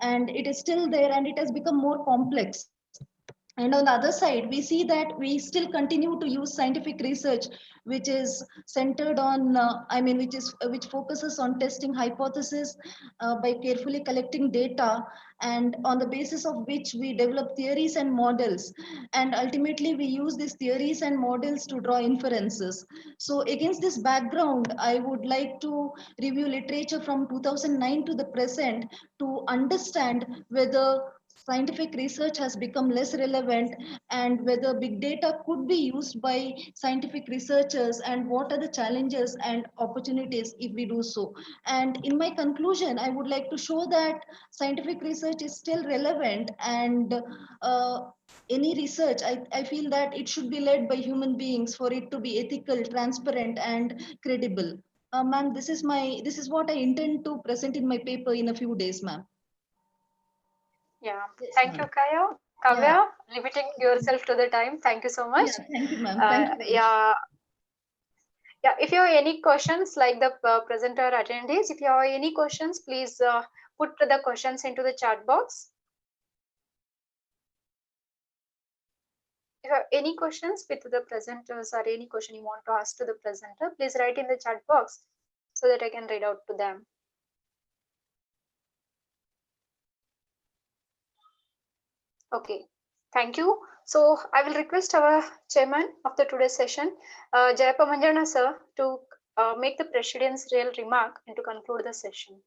And it is still there and it has become more complex. And on the other side, we see that we still continue to use scientific research, which is centered on, which focuses on testing hypotheses by carefully collecting data, and on the basis of which we develop theories and models. And ultimately, we use these theories and models to draw inferences. So against this background, I would like to review literature from 2009 to the present to understand whether scientific research has become less relevant and whether big data could be used by scientific researchers and what are the challenges and opportunities if we do so. And in my conclusion, I would like to show that scientific research is still relevant, and any research, I feel that it should be led by human beings for it to be ethical, transparent, and credible. Ma'am, this is what I intend to present in my paper in a few days, ma'am. Yeah. Thank you, Kavya, limiting yourself to the time. Thank you so much. Yeah, thank you, ma'am. Thank you very much. Yeah, if you have any questions, like the presenter attendees, if you have any questions, please put the questions into the chat box. If you have any questions with the presenters or any question you want to ask to the presenter, please write in the chat box so that I can read out to them. Okay, thank you. So I will request our chairman of the today's session, Jayappa Manjana sir, to make the presidential remark and to conclude the session.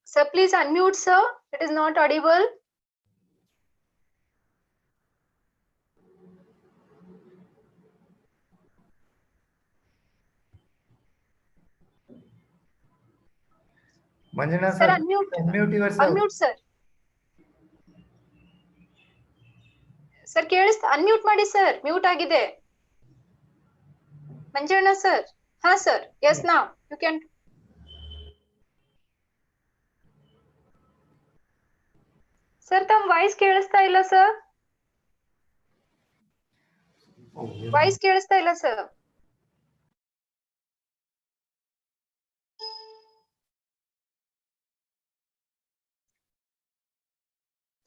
Sir, please unmute, sir. It is not audible. Manjana Sir, sir, unmute. unmute yourself. Unmute, sir. Sir, unmute ಮಾಡಿ sir. Mute ಆಗಿದೆ. Manjana sir. Ha sir. Yes, now you can. Sir, ತಮ್ಮ voice ಕೇಳಿಸ್ತಾ ಇಲ್ಲ sir. Voice ಕೇಳಿಸ್ತಾ ಇಲ್ಲ sir.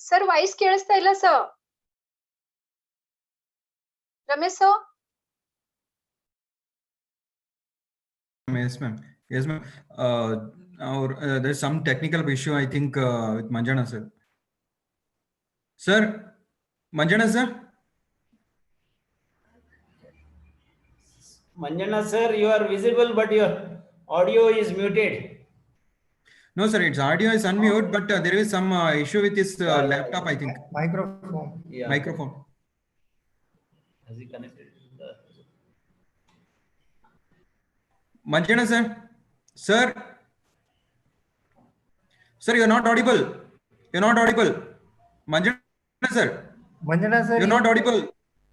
Sir, voice ಕೇಳಿಸ್ತಾ ಇಲ್ಲ sir. Ramesh sir. Yes, ma'am. Yes, ma'am. There's some technical issue, I think, with Manjana, sir. Sir, Manjana, sir? Manjana, sir, you are visible, but your audio is muted. No, sir, its audio is unmute, but there is some issue with his laptop, I think. Microphone. Yeah. Microphone. Has he connected? Manjana, sir? Sir? Sir, you're not audible. You're not audible. Manjana, sir? Manjana sir, you're not audible.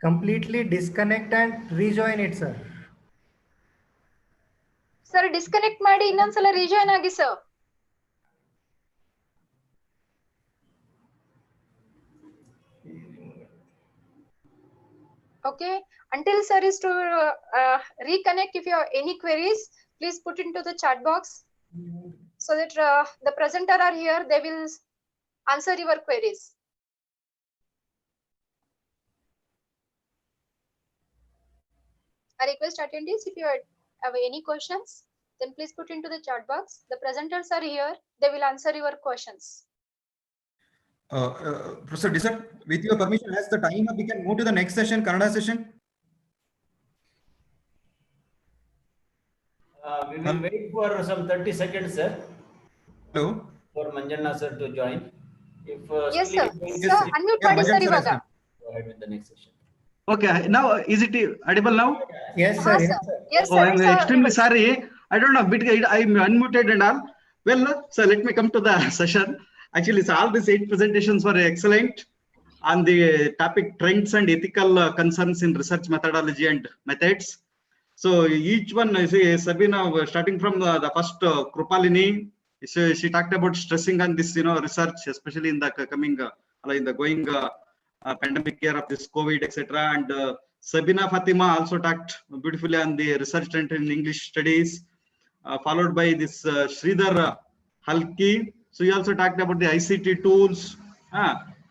Completely disconnect and rejoin it, sir. Sir disconnect ಮಾಡಿ ಇನ್ನೊಂದ್ಸಲ ರಿಜಾಯ್ನ್ ಆಗಿ sir. Okay, until sir is to reconnect, if you have any queries, please put into the chat box so that the presenter are here, they will answer your queries. I request attendees, if you have any questions, then please put into the chat box. The presenters are here, they will answer your questions. Professor Dissert, with your permission, as the time up, we can move to the next session, Kannada session. We will wait for some 30 seconds, sir. Hello. For Manjana sir to join. If Yes, still sir. he joins, Sir, unmute ಮಾಡಿ sir ಇವಾಗ. go ahead with the next session. Okay, now is it audible now? Yes, sir. Yes, sir. Yes, Oh, sir. I'm extremely sorry. I don't know, I'm unmuted and all. Well, so let me come to the session. Actually, so all these 8 presentations were excellent on the topic trends and ethical concerns in research methodology and methods. So each one, I say, Sabina, starting from the first Krupalini, she talked about stressing on this, research, especially in the coming, in the going pandemic year of this COVID, etc. And Sabina Fatima also talked beautifully on the research trend in English studies, followed by this Sridhar Halki. So he also talked about the ICT tools.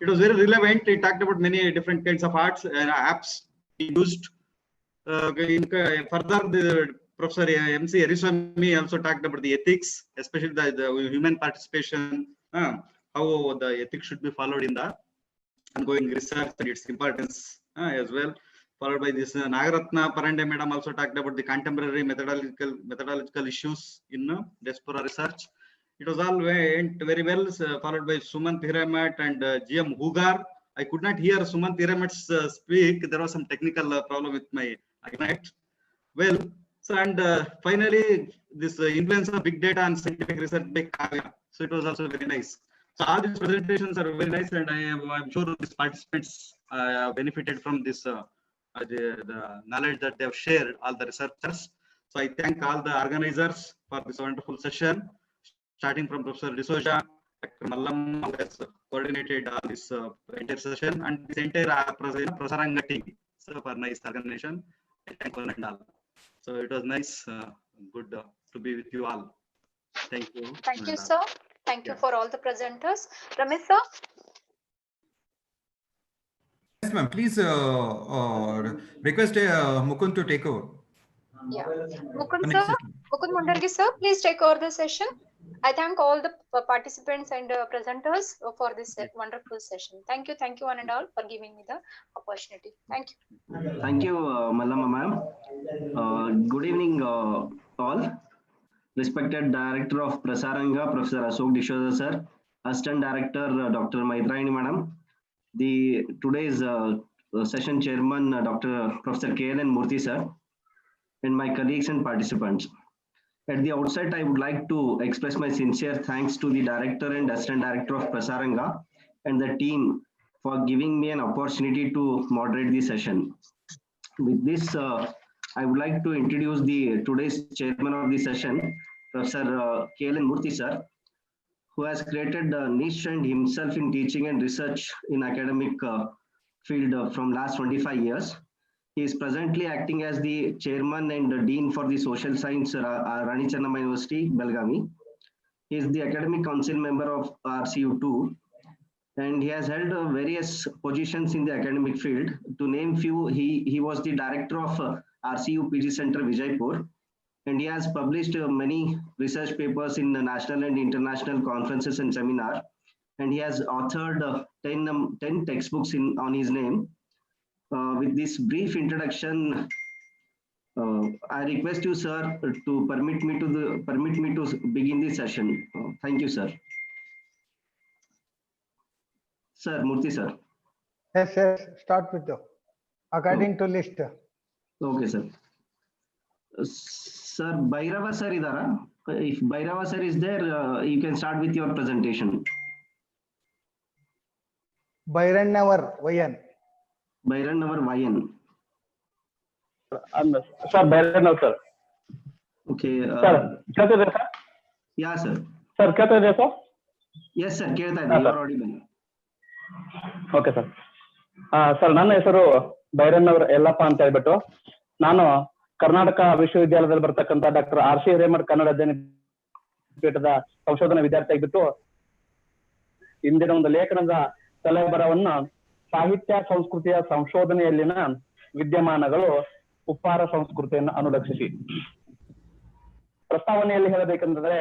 It was very relevant. He talked about many different kinds of arts and apps he used. Further, the Professor MC Eriswamy also talked about the ethics, especially the human participation, how the ethics should be followed in the ongoing research and its importance as well. Followed by this Nagaratna Parande madam also talked about the contemporary methodological issues in diaspora research. It was all went very well, followed by Sumant Hiramat and GM Hugar. I could not hear Sumant Hiramat speak. There was some technical problem with my Ignite. Well, so and finally, this influence of big data and scientific research by Kavya. So it was also very nice. So all these presentations are very nice, and I'm sure these participants benefited from this the knowledge that they have shared, all the researchers. So I thank all the organizers for this wonderful session, starting from Professor D'Souza, Dr. Mallam, who has coordinated all this entire session, and this entire Prasaranga team. So for nice organization, I thank one and all. So it was nice, good to be with you all. Thank you. Thank you, sir. Thank you for all the presenters. Ramesh, sir. Yes, ma'am. Please request Mukund to take over. Yeah. Mukund, sir. Mukund Mundargi, sir, please take over the session. I thank all the participants and presenters for this wonderful session. Thank you, one and all, for giving me the opportunity. Thank you. Thank you, Mallama ma'am. Good evening, all. Respected Director of Prasaranga, Professor Ashok D'Souza sir, Assistant Director Dr. Maitrayani madam, today's session chairman Dr. Professor K.N. Murthy sir, and my colleagues and participants. At the outset, I would like to express my sincere thanks to the Director and Assistant Director of Prasaranga and the team for giving me an opportunity to moderate the session. With this, I would like to introduce today's chairman of the session, Professor K.N. Murthy sir, who has created a niche and himself in teaching and research in academic field from last 25 years. He is presently acting as the chairman and dean for the social science Rani Chennamma University, Belgavi. He is the academic council member of RCU2, and he has held various positions in the academic field. To name few, he was the director of RCU PG Center Vijaypur, and he has published many research papers in the national and international conferences and seminars, and he has authored 10 textbooks on his name. With this brief introduction, I request you, sir, to permit me to begin the session. Thank you, sir. Sir, Murthy, sir. Yes, start with according to list. Okay, sir. Sir, Bhairava sir idara? If Bhairava sir is there, you can start with your presentation. Bhairanavar Vayan. Bhairanavar Vayan. Sir, Bhairanav sir. Okay. Sir ಕೇಳ್ತಿದೆ sir? Yeah, sir. Sir ಕೇಳ್ತಾ ಇದೆಯಾ sir? Yes, sir. ಕೇಳ್ತಾ ಇದೆ. You are audible. Okay sir. Sir ನನ್ನ ಹೆಸರು ಬೈರನ್ನವರ್ ಯಲ್ಲಪ್ಪ ಅಂತ ಹೇಳ್ಬಿಟ್ಟು, ನಾನು ಕರ್ನಾಟಕ ವಿಶ್ವವಿದ್ಯಾಲಯದಲ್ಲಿ ಬರ್ತಕ್ಕಂಥ ಡಾಕ್ಟರ್ R.C. ಹಿರೇಮಠ್ ಕನ್ನಡ ಅಧ್ಯಯನ ಪೀಠದ ಸಂಶೋಧನಾ ವಿದ್ಯಾರ್ಥಿ ಆಗಿಬಿಟ್ಟು ಇಂದಿನ ಒಂದು ಲೇಖನದ ತಲೆಬರವನ್ನ ಸಾಹಿತ್ಯ ಸಂಸ್ಕೃತಿಯ ಸಂಶೋಧನೆಯಲ್ಲಿನ ವಿದ್ಯಮಾನಗಳು ಉಪ್ಪಾರ ಸಂಸ್ಕೃತಿಯನ್ನು ಅನುಲಕ್ಷಿಸಿ. ಪ್ರಸ್ತಾವನೆಯಲ್ಲಿ ಹೇಳಬೇಕೆಂದರೆ,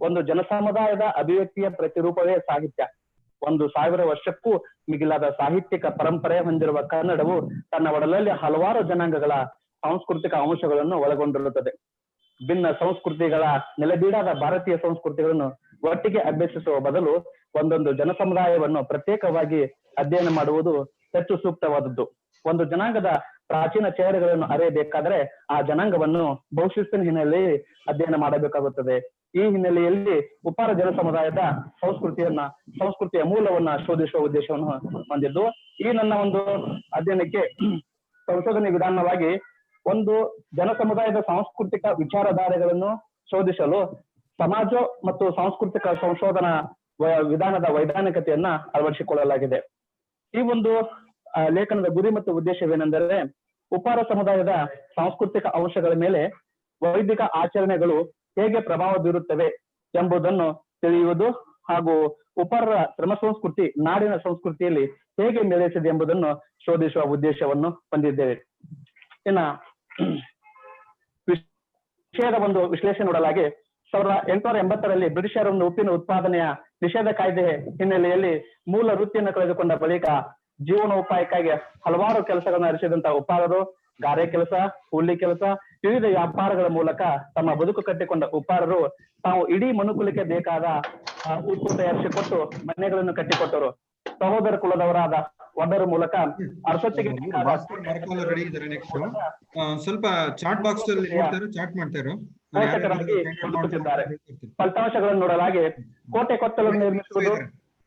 ಒಂದು ಜನಸಮುದಾಯದ ಅಭಿವ್ಯಕ್ತಿಯ ಪ್ರತಿರೂಪವೇ ಸಾಹಿತ್ಯ. 1000 ವರ್ಷಕ್ಕೂ ಮಿಗಿಲಾದ ಸಾಹಿತ್ಯಿಕ ಪರಂಪರೆ ಹೊಂದಿರುವ ಕನ್ನಡವು ತನ್ನ ಒಡಲಲ್ಲಿ ಹಲವಾರು ಜನಾಂಗಗಳ ಸಾಂಸ್ಕೃತಿಕ ಅಂಶಗಳನ್ನು ಒಳಗೊಂಡಿರುತ್ತದೆ. ಭಿನ್ನ ಸಂಸ್ಕೃತಿಗಳ ನೆಲೆಬೀಡಾದ ಭಾರತೀಯ ಸಂಸ್ಕೃತಿಗಳನ್ನು ಒಟ್ಟಿಗೆ ಅಭ್ಯಸಿಸುವ ಬದಲು ಒಂದೊಂದು ಜನಸಮುದಾಯವನ್ನು ಪ್ರತ್ಯೇಕವಾಗಿ ಅಧ್ಯಯನ ಮಾಡುವುದು ಹೆಚ್ಚು ಸೂಕ್ತವಾದದ್ದು. ಒಂದು ಜನಾಂಗದ ಪ್ರಾಚೀನ ಚೇಹರೆಗಳನ್ನು ಅರಿಯಬೇಕಾದರೆ ಆ ಜನಾಂಗವನ್ನು ಬಹುಶಿಸ್ತಿನ ಹಿನ್ನೆಲೆಯಲ್ಲಿ ಅಧ್ಯಯನ ಮಾಡಬೇಕಾಗುತ್ತದೆ. ಈ ಹಿನ್ನೆಲೆಯಲ್ಲಿ ಉಪ್ಪಾರ ಜನಸಮುದಾಯದ ಸಂಸ್ಕೃತಿಯ ಮೂಲವನ್ನ ಶೋಧಿಸುವ ಉದ್ದೇಶವನ್ನು ಹೊಂದಿದ್ದು, ಈ ನನ್ನ ಒಂದು ಅಧ್ಯಯನಕ್ಕೆ ಸಂಶೋಧನೆ ವಿಧಾನವಾಗಿ ಒಂದು ಜನಸಮುದಾಯದ ಸಾಂಸ್ಕೃತಿಕ ವಿಚಾರಧಾರೆಗಳನ್ನು ಶೋಧಿಸಲು ಸಮಾಜ ಮತ್ತು ಸಾಂಸ್ಕೃತಿಕ ಸಂಶೋಧನಾ ವಿಧಾನದ ವೈಧಾನಿಕತೆಯನ್ನ ಅಳವಡಿಸಿಕೊಳ್ಳಲಾಗಿದೆ. ಈ ಒಂದು ಲೇಖನದ ಗುರಿ ಮತ್ತು ಉದ್ದೇಶವೇನೆಂದರೆ, ಉಪ್ಪಾರ ಸಮುದಾಯದ ಸಾಂಸ್ಕೃತಿಕ ಅಂಶಗಳ ಮೇಲೆ ವೈದಿಕ ಆಚರಣೆಗಳು ಹೇಗೆ ಪ್ರಭಾವ ಬೀರುತ್ತವೆ ಎಂಬುದನ್ನು ತಿಳಿಯುವುದು ಹಾಗೂ ಉಪ್ಪಾರರ ಶ್ರಮ ಸಂಸ್ಕೃತಿ ನಾಡಿನ ಸಂಸ್ಕೃತಿಯಲ್ಲಿ ಹೇಗೆ ಮೇಳೈಸಿದೆ ಎಂಬುದನ್ನು ಶೋಧಿಸುವ ಉದ್ದೇಶವನ್ನು ಹೊಂದಿದ್ದೇವೆ. ಇನ್ನ ವಿಷಯದ ಒಂದು ವಿಶ್ಲೇಷಣೆ ನೋಡಲಾಗಿ 1880ರಲ್ಲಿ ಬ್ರಿಟಿಷರೊಂದು ಉಪ್ಪಿನ ಉತ್ಪಾದನೆಯ ನಿಷೇಧ ಕಾಯ್ದೆ ಹಿನ್ನೆಲೆಯಲ್ಲಿ ಮೂಲ ವೃತ್ತಿಯನ್ನು ಕಳೆದುಕೊಂಡ ಬಳಿಕ ಜೀವನೋಪಾಯಕ್ಕಾಗಿ ಹಲವಾರು ಕೆಲಸಗಳನ್ನು ನಡೆಸಿದಂತಹ ಉಪ್ಪಾರರು ಗಾರೆ ಕೆಲಸ, ಕೂಲಿ ಕೆಲಸ, ವಿವಿಧ ವ್ಯಾಪಾರಗಳ ಮೂಲಕ ತಮ್ಮ ಬದುಕು ಕಟ್ಟಿಕೊಂಡ ಉಪ್ಪಾರರು ತಾವು ಇಡೀ ಮನುಕುಲಕ್ಕೆ ಬೇಕಾದ ಉಪ್ಪು ತಯಾರಿಸಿಕೊಟ್ಟು ಮನೆಗಳನ್ನು ಕಟ್ಟಿಕೊಟ್ಟರು. ಸಹೋದರ ಕುಲದವರಾದ ಒಬ್ಬರ ಮೂಲಕ ಅರಸೊತ್ತಿಗೆ ಸ್ವಲ್ಪ ಚಾಟ್ ಬಾಕ್ಸ್ ಅಲ್ಲಿ ಚಾಟ್ ಮಾಡ್ತಾರೆ. ಫಲಿತಾಂಶಗಳನ್ನು ನೋಡಲಾಗಿ ಕೋಟೆ ಕೊತ್ತಲನ್ನು ನಿರ್ಮಿಸುವುದು,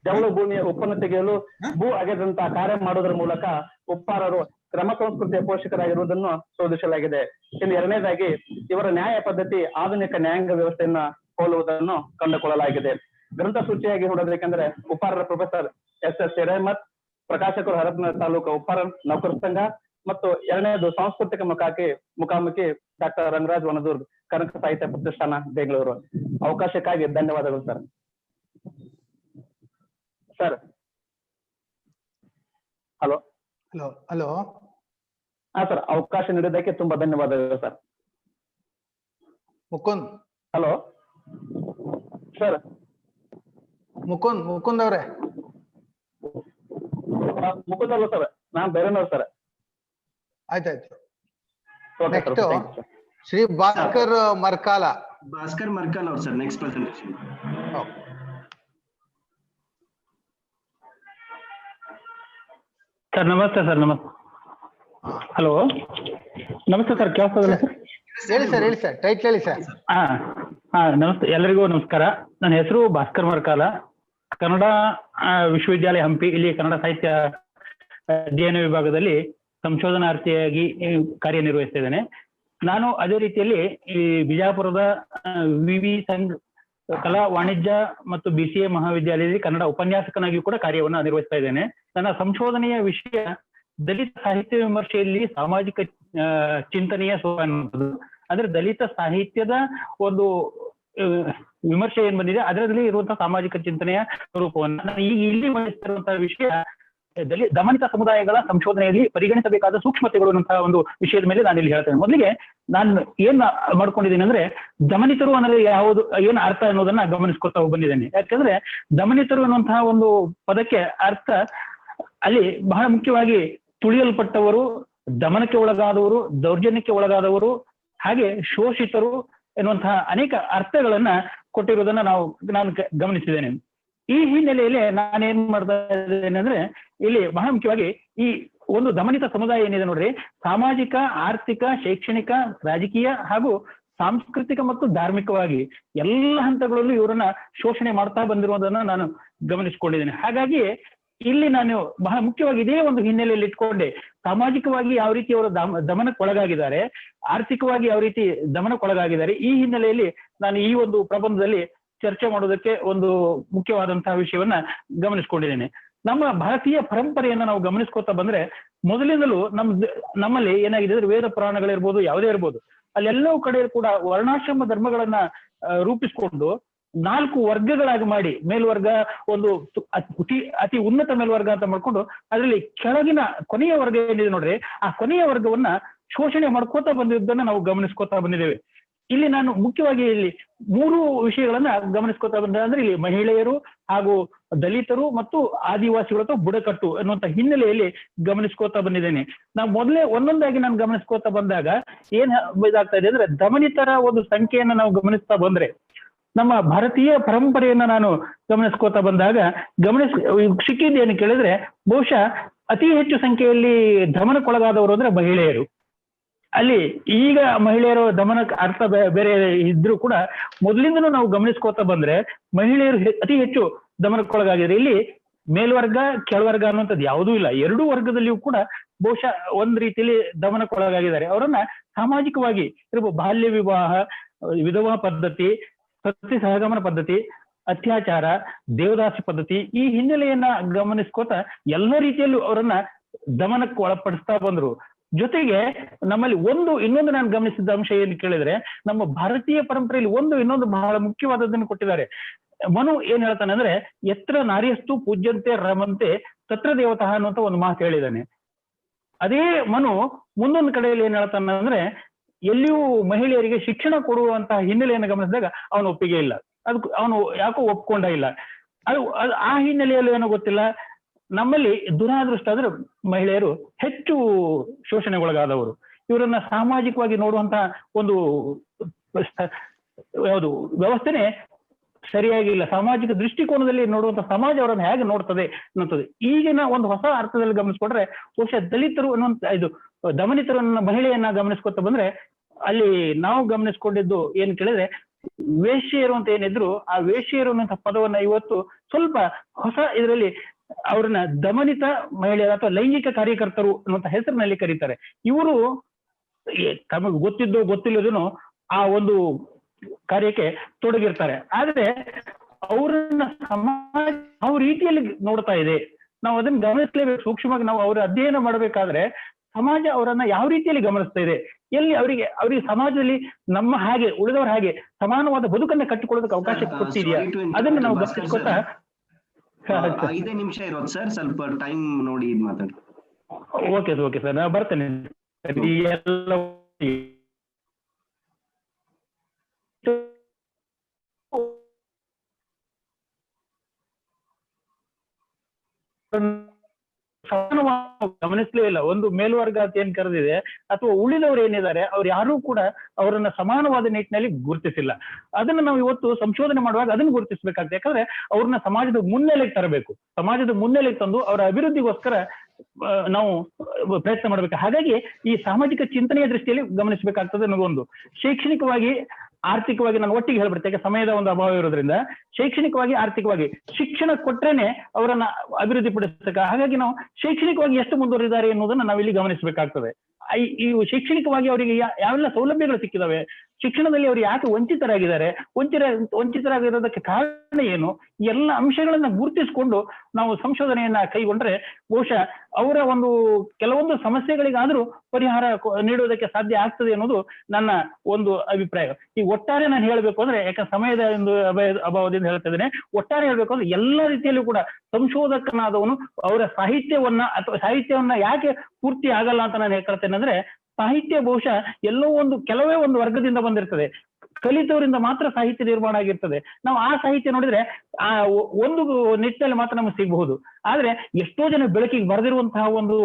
ಜವಳು ಭೂಮಿಯ ಉಪ್ಪನ್ನು ತೆಗೆಯಲು ಭೂ ಅಗೆದಂತಹ ಕಾರ್ಯ ಮಾಡುವುದರ ಮೂಲಕ ಉಪ್ಪಾರರು ಕ್ರಮ ಸಂಸ್ಕೃತಿಯ ಪೋಷಕರಾಗಿರುವುದನ್ನು ಶೋಧಿಸಲಾಗಿದೆ. ಇನ್ನು ಎರಡನೇದಾಗಿ ಇವರ ನ್ಯಾಯ ಪದ್ಧತಿ ಆಧುನಿಕ ನ್ಯಾಯಾಂಗ ವ್ಯವಸ್ಥೆಯನ್ನ ಹೋಲುವುದನ್ನು ಕಂಡುಕೊಳ್ಳಲಾಗಿದೆ. ಗ್ರಂಥ ಸೂಚಿಯಾಗಿ ನೋಡಬೇಕೆಂದರೆ ಉಪ್ಪಾರರ ಪ್ರೊಫೆಸರ್ S.S. ಹಿರೇಮಠ್, ಪ್ರಕಾಶಕರು ಹರಪನಹಳ್ಳಿ ತಾಲೂಕು ಉಪ್ಪಾರ ನೌಕರ ಸಂಘ, ಮತ್ತು ಎರಡನೇದು ಸಾಂಸ್ಕೃತಿಕ ಮುಖಾಮುಖಿ ಡಾಕ್ಟರ್ ರಂಗರಾಜ್ ವನದೂರ್, ಕನಕ ಸಾಹಿತ್ಯ ಪ್ರತಿಷ್ಠಾನ, ಬೆಂಗಳೂರು. ಅವಕಾಶಕ್ಕಾಗಿ ಧನ್ಯವಾದಗಳು sir. Sir hello hello hello ಹಾ ಸರ್, ಅವಕಾಶ ನೀಡಿದ್ದಕ್ಕೆ ತುಂಬಾ ಧನ್ಯವಾದಗಳು sir. Mukund hello sir. Mukund ಅವರೇ. ಮುಕುಂದ್ ಅಲ್ಲ ಸರ್, ನಾನ್ ಬೇರೆನವ್ರು ಸರ್. ಆಯ್ತಾಯ್ತು. ನೆಕ್ಸ್ಟ್ ಶ್ರೀ ಭಾಸ್ಕರ್ ಮರ್ಕಾಲ. ಭಾಸ್ಕರ್ ಮರ್ಕಾಲ್ ಅವ್ರು ಸರ್, ನೆಕ್ಸ್ಟ್ ಪ್ರೆಸೆಂಟೇಷನ್. ಸರ್ ನಮಸ್ತೆ ಸರ್. ನಮಸ್ತೆ. ಹಲೋ ನಮಸ್ತೆ ಸರ್, ಕೇಳಿಸ್ತದಲ್ಲ ಸರ್? ಹೇಳಿ ಸರ್, ಹೇಳಿ ಸರ್, ಟೈಟ್ಲ್ ಹೇಳಿ ಸರ್. ನಮಸ್ತೆ, ಎಲ್ಲರಿಗೂ ನಮಸ್ಕಾರ. ನನ್ನ ಹೆಸರು ಭಾಸ್ಕರ್ ಮರ್ಕಾಲ, ಕನ್ನಡ ವಿಶ್ವವಿದ್ಯಾಲಯ ಹಂಪಿ, ಇಲ್ಲಿ ಕನ್ನಡ ಸಾಹಿತ್ಯ ಅಧ್ಯಯನ ವಿಭಾಗದಲ್ಲಿ ಸಂಶೋಧನಾರ್ಥಿಯಾಗಿ ಕಾರ್ಯನಿರ್ವಹಿಸ್ತಿದ್ದೇನೆ. ನಾನು ಅದೇ ರೀತಿಯಲ್ಲಿ ಈ ಬಿಜಾಪುರದ ವಿವಿ ಸಂಘ ಕಲಾ ವಾಣಿಜ್ಯ ಮತ್ತು BCA ಮಹಾವಿದ್ಯಾಲಯದಲ್ಲಿ ಕನ್ನಡ ಉಪನ್ಯಾಸಕನಾಗಿಯೂ ಕೂಡ ಕಾರ್ಯವನ್ನು ನಿರ್ವಹಿಸ್ತಾ ಇದ್ದೇನೆ. ನನ್ನ ಸಂಶೋಧನೆಯ ವಿಷಯ ದಲಿತ ಸಾಹಿತ್ಯ ವಿಮರ್ಶೆಯಲ್ಲಿ ಸಾಮಾಜಿಕ ಚಿಂತನೆಯ ಸೋಪಾನ. ಅಂದ್ರೆ ದಲಿತ ಸಾಹಿತ್ಯದ ಒಂದು ವಿಮರ್ಶೆ ಏನ್ ಬಂದಿದೆ ಅದರಲ್ಲಿ ಇರುವಂತಹ ಸಾಮಾಜಿಕ ಚಿಂತನೆಯ ಸ್ವರೂಪವನ್ನು ನಾನು ಈಗ ಇಲ್ಲಿ ಮಂಡಿಸ್ತಿರುವಂತಹ ವಿಷಯ ದಮನಿತ ಸಮುದಾಯಗಳ ಸಂಶೋಧನೆಯಲ್ಲಿ ಪರಿಗಣಿಸಬೇಕಾದ ಸೂಕ್ಷ್ಮತೆಗಳು ಅನ್ನುವಂತಹ ಒಂದು ವಿಷಯದ ಮೇಲೆ ನಾನು ಇಲ್ಲಿ ಹೇಳ್ತೇನೆ. ಮೊದಲಿಗೆ ನಾನು ಏನ್ ಮಾಡ್ಕೊಂಡಿದ್ದೀನಿ ಅಂದ್ರೆ, ದಮನಿತರು ಅನ್ನೋದು ಯಾವುದು, ಏನ್ ಅರ್ಥ ಅನ್ನೋದನ್ನ ಗಮನಿಸ್ಕೊತಾ ಬಂದಿದ್ದೇನೆ. ಯಾಕಂದ್ರೆ ದಮನಿತರು ಅನ್ನುವಂತಹ ಒಂದು ಪದಕ್ಕೆ ಅರ್ಥ ಅಲ್ಲಿ ಬಹಳ ಮುಖ್ಯವಾಗಿ ತುಳಿಯಲ್ಪಟ್ಟವರು, ದಮನಕ್ಕೆ ಒಳಗಾದವರು, ದೌರ್ಜನ್ಯಕ್ಕೆ ಒಳಗಾದವರು, ಹಾಗೆ ಶೋಷಿತರು ಎನ್ನುವಂತಹ ಅನೇಕ ಅರ್ಥಗಳನ್ನ ಕೊಟ್ಟಿರುವುದನ್ನ ನಾನು ಗಮನಿಸಿದ್ದೇನೆ. ಈ ಹಿನ್ನೆಲೆಯಲ್ಲಿ ನಾನೇನ್ ಮಾಡ್ತಾ ಇದ್ದೇನೆ ಅಂದ್ರೆ, ಇಲ್ಲಿ ಬಹಳ ಮುಖ್ಯವಾಗಿ ಈ ಒಂದು ದಮನಿತ ಸಮುದಾಯ ಏನಿದೆ ನೋಡ್ರಿ, ಸಾಮಾಜಿಕ, ಆರ್ಥಿಕ, ಶೈಕ್ಷಣಿಕ, ರಾಜಕೀಯ ಹಾಗೂ ಸಾಂಸ್ಕೃತಿಕ ಮತ್ತು ಧಾರ್ಮಿಕವಾಗಿ ಎಲ್ಲ ಹಂತಗಳಲ್ಲೂ ಇವರನ್ನ ಶೋಷಣೆ ಮಾಡ್ತಾ ಬಂದಿರುವುದನ್ನ ನಾನು ಗಮನಿಸಿಕೊಂಡಿದ್ದೇನೆ. ಹಾಗಾಗಿ ಇಲ್ಲಿ ನಾನು ಬಹಳ ಮುಖ್ಯವಾಗಿ ಇದೇ ಒಂದು ಹಿನ್ನೆಲೆಯಲ್ಲಿ ಇಟ್ಕೊಂಡೆ ಸಾಮಾಜಿಕವಾಗಿ ಯಾವ ರೀತಿ ಅವರು ದಮನಕ್ಕೊಳಗಾಗಿದ್ದಾರೆ, ಆರ್ಥಿಕವಾಗಿ ಯಾವ ರೀತಿ ದಮನಕ್ಕೊಳಗಾಗಿದ್ದಾರೆ, ಈ ಹಿನ್ನೆಲೆಯಲ್ಲಿ ನಾನು ಈ ಒಂದು ಪ್ರಬಂಧದಲ್ಲಿ ಚರ್ಚೆ ಮಾಡೋದಕ್ಕೆ ಒಂದು ಮುಖ್ಯವಾದಂತಹ ವಿಷಯವನ್ನ ಗಮನಿಸ್ಕೊಂಡಿದ್ದೇನೆ. ನಮ್ಮ ಭಾರತೀಯ ಪರಂಪರೆಯನ್ನ ನಾವು ಗಮನಿಸ್ಕೊತಾ ಬಂದ್ರೆ ಮೊದಲಿಂದಲೂ ನಮ್ಮಲ್ಲಿ ಏನಾಗಿದೆ ಅಂದ್ರೆ ವೇದ ಪುರಾಣಗಳಿರ್ಬೋದು, ಯಾವುದೇ ಇರ್ಬೋದು, ಅಲ್ಲೆಲ್ಲವೂ ಕಡೆ ಕೂಡ ವರ್ಣಾಶ್ರಮ ಧರ್ಮಗಳನ್ನ ರೂಪಿಸ್ಕೊಂಡು 4 ವರ್ಗಗಳಾಗಿ ಮಾಡಿ, ಮೇಲ್ವರ್ಗ ಒಂದು ಅತಿ ಉನ್ನತ ಮೇಲ್ವರ್ಗ ಅಂತ ಮಾಡ್ಕೊಂಡು ಅದರಲ್ಲಿ ಕೆಳಗಿನ ಕೊನೆಯ ವರ್ಗ ಏನಿದೆ ನೋಡ್ರಿ, ಆ ಕೊನೆಯ ವರ್ಗವನ್ನ ಶೋಷಣೆ ಮಾಡ್ಕೋತಾ ಬಂದಿದ್ದನ್ನ ನಾವು ಗಮನಿಸ್ಕೋತಾ ಬಂದಿದ್ದೇವೆ. ಇಲ್ಲಿ ನಾನು ಮುಖ್ಯವಾಗಿ ಇಲ್ಲಿ 3 ವಿಷಯಗಳನ್ನ ಗಮನಿಸ್ಕೋತಾ ಬಂದ ಅಂದ್ರೆ ಇಲ್ಲಿ ಮಹಿಳೆಯರು ಹಾಗೂ ದಲಿತರು ಮತ್ತು ಆದಿವಾಸಿಗಳು ಅಥವಾ ಬುಡಕಟ್ಟು ಅನ್ನುವಂಥ ಹಿನ್ನೆಲೆಯಲ್ಲಿ ಗಮನಿಸ್ಕೋತಾ ಬಂದಿದ್ದೇನೆ. ನಾವು ಮೊದಲೇ ಒಂದೊಂದಾಗಿ ನಾನು ಗಮನಿಸ್ಕೋತಾ ಬಂದಾಗ ಏನ್ ಇದಾಗ್ತಾ ಇದೆ ಅಂದ್ರೆ ದಮನಿತರ ಒಂದು ಸಂಖ್ಯೆಯನ್ನ ನಾವು ಗಮನಿಸ್ತಾ ಬಂದ್ರೆ, ನಮ್ಮ ಭಾರತೀಯ ಪರಂಪರೆಯನ್ನ ನಾನು ಗಮನಿಸ್ಕೋತಾ ಬಂದಾಗ ಸಿಕ್ಕಿದ್ದೇನು ಕೇಳಿದ್ರೆ ಬಹುಶಃ ಅತಿ ಹೆಚ್ಚು ಸಂಖ್ಯೆಯಲ್ಲಿ ದಮನಕ್ಕೊಳಗಾದವರು ಅಂದ್ರೆ ಮಹಿಳೆಯರು. ಅಲ್ಲಿ ಈಗ ಮಹಿಳೆಯರು ದಮನಕ್ಕೆ ಅರ್ಥ ಬೇರೆ ಇದ್ರೂ ಕೂಡ ಮೊದಲಿಂದನೂ ನಾವು ಗಮನಿಸ್ಕೋತಾ ಬಂದ್ರೆ ಮಹಿಳೆಯರು ಅತಿ ಹೆಚ್ಚು ದಮನಕ್ಕೊಳಗಾಗಿದ್ದಾರೆ. ಇಲ್ಲಿ ಮೇಲ್ವರ್ಗ ಕೆಳವರ್ಗ ಅನ್ನುವಂಥದ್ದು ಯಾವುದೂ ಇಲ್ಲ, 2 ವರ್ಗದಲ್ಲಿಯೂ ಕೂಡ ಬಹುಶಃ ಒಂದ್ ರೀತಿಯಲ್ಲಿ ದಮನಕ್ಕೊಳಗಾಗಿದ್ದಾರೆ. ಅವರನ್ನ ಸಾಮಾಜಿಕವಾಗಿ ಇರ್ಬೋದು ಬಾಲ್ಯ ವಿವಾಹ, ವಿಧವಾ ಪದ್ಧತಿ, ಸತಿ ಸಹಗಮನ ಪದ್ಧತಿ, ಅತ್ಯಾಚಾರ, ದೇವದಾಸಿ ಪದ್ಧತಿ, ಈ ಹಿನ್ನೆಲೆಯನ್ನ ಗಮನಿಸ್ಕೋತಾ ಎಲ್ಲ ರೀತಿಯಲ್ಲೂ ಅವರನ್ನ ದಮನಕ್ಕೆ ಒಳಪಡಿಸ್ತಾ ಬಂದ್ರು. ಜೊತೆಗೆ ನಮ್ಮಲ್ಲಿ ಇನ್ನೊಂದು ನಾನು ಗಮನಿಸಿದ ಅಂಶ ಏನು ಕೇಳಿದ್ರೆ, ನಮ್ಮ ಭಾರತೀಯ ಪರಂಪರೆಯಲ್ಲಿ ಇನ್ನೊಂದು ಬಹಳ ಮುಖ್ಯವಾದದ್ದನ್ನು ಕೊಟ್ಟಿದ್ದಾರೆ. ಮನು ಏನ್ ಹೇಳ್ತಾನೆ ಅಂದ್ರೆ ಎತ್ರ ನಾರ್ಯಸ್ತು ಪೂಜ್ಯಂತೆ ರಮಂತೆ ತತ್ರ ದೇವತಃ ಅನ್ನುವಂತ ಒಂದು ಮಾತು ಹೇಳಿದ್ದಾನೆ. ಅದೇ ಮನು ಮುಂದೊಂದು ಕಡೆಯಲ್ಲಿ ಏನ್ ಹೇಳ್ತಾನೆ ಅಂದ್ರೆ ಎಲ್ಲಿಯೂ ಮಹಿಳೆಯರಿಗೆ ಶಿಕ್ಷಣ ಕೊಡುವಂತಹ ಹಿನ್ನೆಲೆಯನ್ನು ಗಮನಿಸಿದಾಗ ಅವನು ಒಪ್ಪಿಗೆ ಇಲ್ಲ, ಅದಕ್ಕೆ ಅವನು ಯಾಕೋ ಒಪ್ಕೊಂಡ ಇಲ್ಲ. ಅದು ಆ ಹಿನ್ನೆಲೆಯಲ್ಲಿ ಏನೋ ಗೊತ್ತಿಲ್ಲ, ನಮ್ಮಲ್ಲಿ ದುರಾದೃಷ್ಟ ಅಂದ್ರೆ ಮಹಿಳೆಯರು ಹೆಚ್ಚು ಶೋಷಣೆಗೊಳಗಾದವರು. ಇವರನ್ನ ಸಾಮಾಜಿಕವಾಗಿ ನೋಡುವಂತಹ ಒಂದು ಯಾವುದು ವ್ಯವಸ್ಥೆನೆ ಸರಿಯಾಗಿಲ್ಲ. ಸಾಮಾಜಿಕ ದೃಷ್ಟಿಕೋನದಲ್ಲಿ ನೋಡುವಂತ ಸಮಾಜ ಅವರನ್ನು ಹೇಗೆ ನೋಡ್ತದೆ ಅನ್ನುತ್ತದೆ. ಈಗಿನ ಒಂದು ಹೊಸ ಅರ್ಥದಲ್ಲಿ ಗಮನಿಸ್ಕೊಂಡ್ರೆ ಬಹುಶಃ ದಲಿತರು ಅನ್ನುವಂತ ದಮನಿತರು ಮಹಿಳೆಯನ್ನ ಗಮನಿಸ್ಕೊತ ಬಂದ್ರೆ ಅಲ್ಲಿ ನಾವು ಗಮನಿಸ್ಕೊಂಡಿದ್ದು ಏನ್ ಕೇಳಿದ್ರೆ ವೇಶ್ಯರು ಅಂತ ಏನಿದ್ರು ಆ ವೇಶ್ಯರು ಅನ್ನುವಂಥ ಪದವನ್ನ ಇವತ್ತು ಸ್ವಲ್ಪ ಹೊಸ ಇದರಲ್ಲಿ ಅವ್ರನ್ನ ದಮನಿತ ಮಹಿಳೆಯರು ಅಥವಾ ಲೈಂಗಿಕ ಕಾರ್ಯಕರ್ತರು ಅನ್ನುವಂಥ ಹೆಸರಿನಲ್ಲಿ ಕರೀತಾರೆ. ಇವರು ತಮಗೆ ಗೊತ್ತಿಲ್ಲದೇನೋ ಆ ಒಂದು ಕಾರ್ಯಕ್ಕೆ ತೊಡಗಿರ್ತಾರೆ. ಆದ್ರೆ ಅವರನ್ನ ಸಮಾಜ ಯಾವ ರೀತಿಯಲ್ಲಿ ನೋಡ್ತಾ ಇದೆ ನಾವು ಅದನ್ನ ಗಮನಿಸಲೇಬೇಕು. ಸೂಕ್ಷ್ಮವಾಗಿ ನಾವು ಅವರ ಅಧ್ಯಯನ ಮಾಡಬೇಕಾದ್ರೆ ಸಮಾಜ ಅವರನ್ನ ಯಾವ ರೀತಿಯಲ್ಲಿ ಗಮನಿಸ್ತಾ ಇದೆ, ಎಲ್ಲಿ ಅವರಿಗೆ ಸಮಾಜದಲ್ಲಿ ನಮ್ಮ ಹಾಗೆ ಉಳಿದವರ ಹಾಗೆ ಸಮಾನವಾದ ಬದುಕನ್ನ ಕಟ್ಟಿಕೊಳ್ಳೋದಕ್ಕೆ ಅವಕಾಶ ಕೊಟ್ಟಿದೆಯಾ ಅದನ್ನ ನಾವು ಗಮನಿಸ್ಕೊತಾ. 5 ನಿಮಿಷ ಇರೋದು ಸರ್, ಸ್ವಲ್ಪ ಟೈಮ್ ನೋಡಿ ಮಾತಾಡಿ. ಓಕೆ ಸರ್, ನಾನು ಬರ್ತೇನೆ. ಎಲ್ಲ ಗಮನಿಸ್ಲೇ ಇಲ್ಲ. ಒಂದು ಮೇಲ್ವರ್ಗ ಅಂತ ಏನ್ ಕರೆದಿದೆ ಅಥವಾ ಉಳಿದವರು ಏನಿದ್ದಾರೆ ಅವ್ರು ಯಾರೂ ಕೂಡ ಅವರನ್ನ ಸಮಾನವಾದ ನಿಟ್ಟಿನಲ್ಲಿ ಗುರುತಿಸಿಲ್ಲ. ಅದನ್ನ ನಾವು ಇವತ್ತು ಸಂಶೋಧನೆ ಮಾಡುವಾಗ ಅದನ್ನು ಗುರುತಿಸಬೇಕಾಗ್ತದೆ. ಯಾಕಂದ್ರೆ ಅವ್ರನ್ನ ಸಮಾಜದ ಮುನ್ನೆಲೆಗೆ ತರಬೇಕು. ಸಮಾಜದ ಮುನ್ನೆಲೆಗೆ ತಂದು ಅವರ ಅಭಿವೃದ್ಧಿಗೋಸ್ಕರ ನಾವು ಪ್ರಯತ್ನ ಮಾಡ್ಬೇಕು. ಹಾಗಾಗಿ ಈ ಸಾಮಾಜಿಕ ಚಿಂತನೆಯ ದೃಷ್ಟಿಯಲ್ಲಿ ಗಮನಿಸಬೇಕಾಗ್ತದೆ. ನಮಗೊಂದು ಶೈಕ್ಷಣಿಕವಾಗಿ ಆರ್ಥಿಕವಾಗಿ ನಾನು ಒಟ್ಟಿಗೆ ಹೇಳ್ಬಿಡ್ತೇನೆ, ಸಮಯದ ಒಂದು ಅಭಾವ ಇರೋದ್ರಿಂದ ಶೈಕ್ಷಣಿಕವಾಗಿ ಆರ್ಥಿಕವಾಗಿ ಶಿಕ್ಷಣ ಕೊಟ್ರೇನೆ ಅವರನ್ನ ಅಭಿವೃದ್ಧಿ ಪಡಿಸಬೇಕ. ಹಾಗಾಗಿ ನಾವು ಶೈಕ್ಷಣಿಕವಾಗಿ ಎಷ್ಟು ಮುಂದುವರಿದ್ದಾರೆ ಎನ್ನುವುದನ್ನ ನಾವಿಲ್ಲಿ ಗಮನಿಸಬೇಕಾಗ್ತದೆ. ಈ ಶೈಕ್ಷಣಿಕವಾಗಿ ಅವರಿಗೆ ಯಾವೆಲ್ಲ ಸೌಲಭ್ಯಗಳು ಸಿಕ್ಕಿದಾವೆ, ಶಿಕ್ಷಣದಲ್ಲಿ ಅವರು ಯಾಕೆ ವಂಚಿತರಾಗಿದ್ದಾರೆ, ವಂಚಿತರಾಗಿರೋದಕ್ಕೆ ಕಾರಣ ಏನು, ಎಲ್ಲ ಅಂಶಗಳನ್ನ ಗುರುತಿಸಿಕೊಂಡು ನಾವು ಸಂಶೋಧನೆಯನ್ನ ಕೈಗೊಂಡ್ರೆ ಬಹುಶಃ ಅವರ ಒಂದು ಕೆಲವೊಂದು ಸಮಸ್ಯೆಗಳಿಗಾದ್ರೂ ಪರಿಹಾರ ನೀಡುವುದಕ್ಕೆ ಸಾಧ್ಯ ಆಗ್ತದೆ ಅನ್ನೋದು ನನ್ನ ಒಂದು ಅಭಿಪ್ರಾಯ. ಈ ಒಟ್ಟಾರೆ ನಾನು ಹೇಳ್ಬೇಕು ಅಂದ್ರೆ, ಯಾಕಂದ್ರೆ ಸಮಯದ ಒಂದು ಅಭಾವದಿಂದ ಹೇಳ್ತಾ ಇದ್ದೇನೆ, ಒಟ್ಟಾರೆ ಹೇಳ್ಬೇಕು ಅಂದ್ರೆ ಎಲ್ಲ ರೀತಿಯಲ್ಲೂ ಕೂಡ ಸಂಶೋಧಕನಾದವನು ಅವರ ಸಾಹಿತ್ಯವನ್ನ ಯಾಕೆ ಪೂರ್ತಿ ಆಗಲ್ಲ ಅಂತ ನಾನು ಹೇಳ್ತೇನೆ ಅಂದ್ರೆ, ಸಾಹಿತ್ಯ ಬಹುಶಃ ಕೆಲವೇ ಒಂದು ವರ್ಗದಿಂದ ಬಂದಿರ್ತದೆ. ಕಲಿತವರಿಂದ ಮಾತ್ರ ಸಾಹಿತ್ಯ ನಿರ್ಮಾಣ ಆಗಿರ್ತದೆ. ನಾವು ಆ ಸಾಹಿತ್ಯ ನೋಡಿದ್ರೆ ಆ ಒಂದು ನಿಟ್ಟಿನಲ್ಲಿ ಮಾತ್ರ ನಮಗೆ ಸಿಗಬಹುದು. ಆದ್ರೆ ಎಷ್ಟೋ ಜನ ಬೆಳಕಿಗೆ ಬರೆದಿರುವಂತಹ ಒಂದು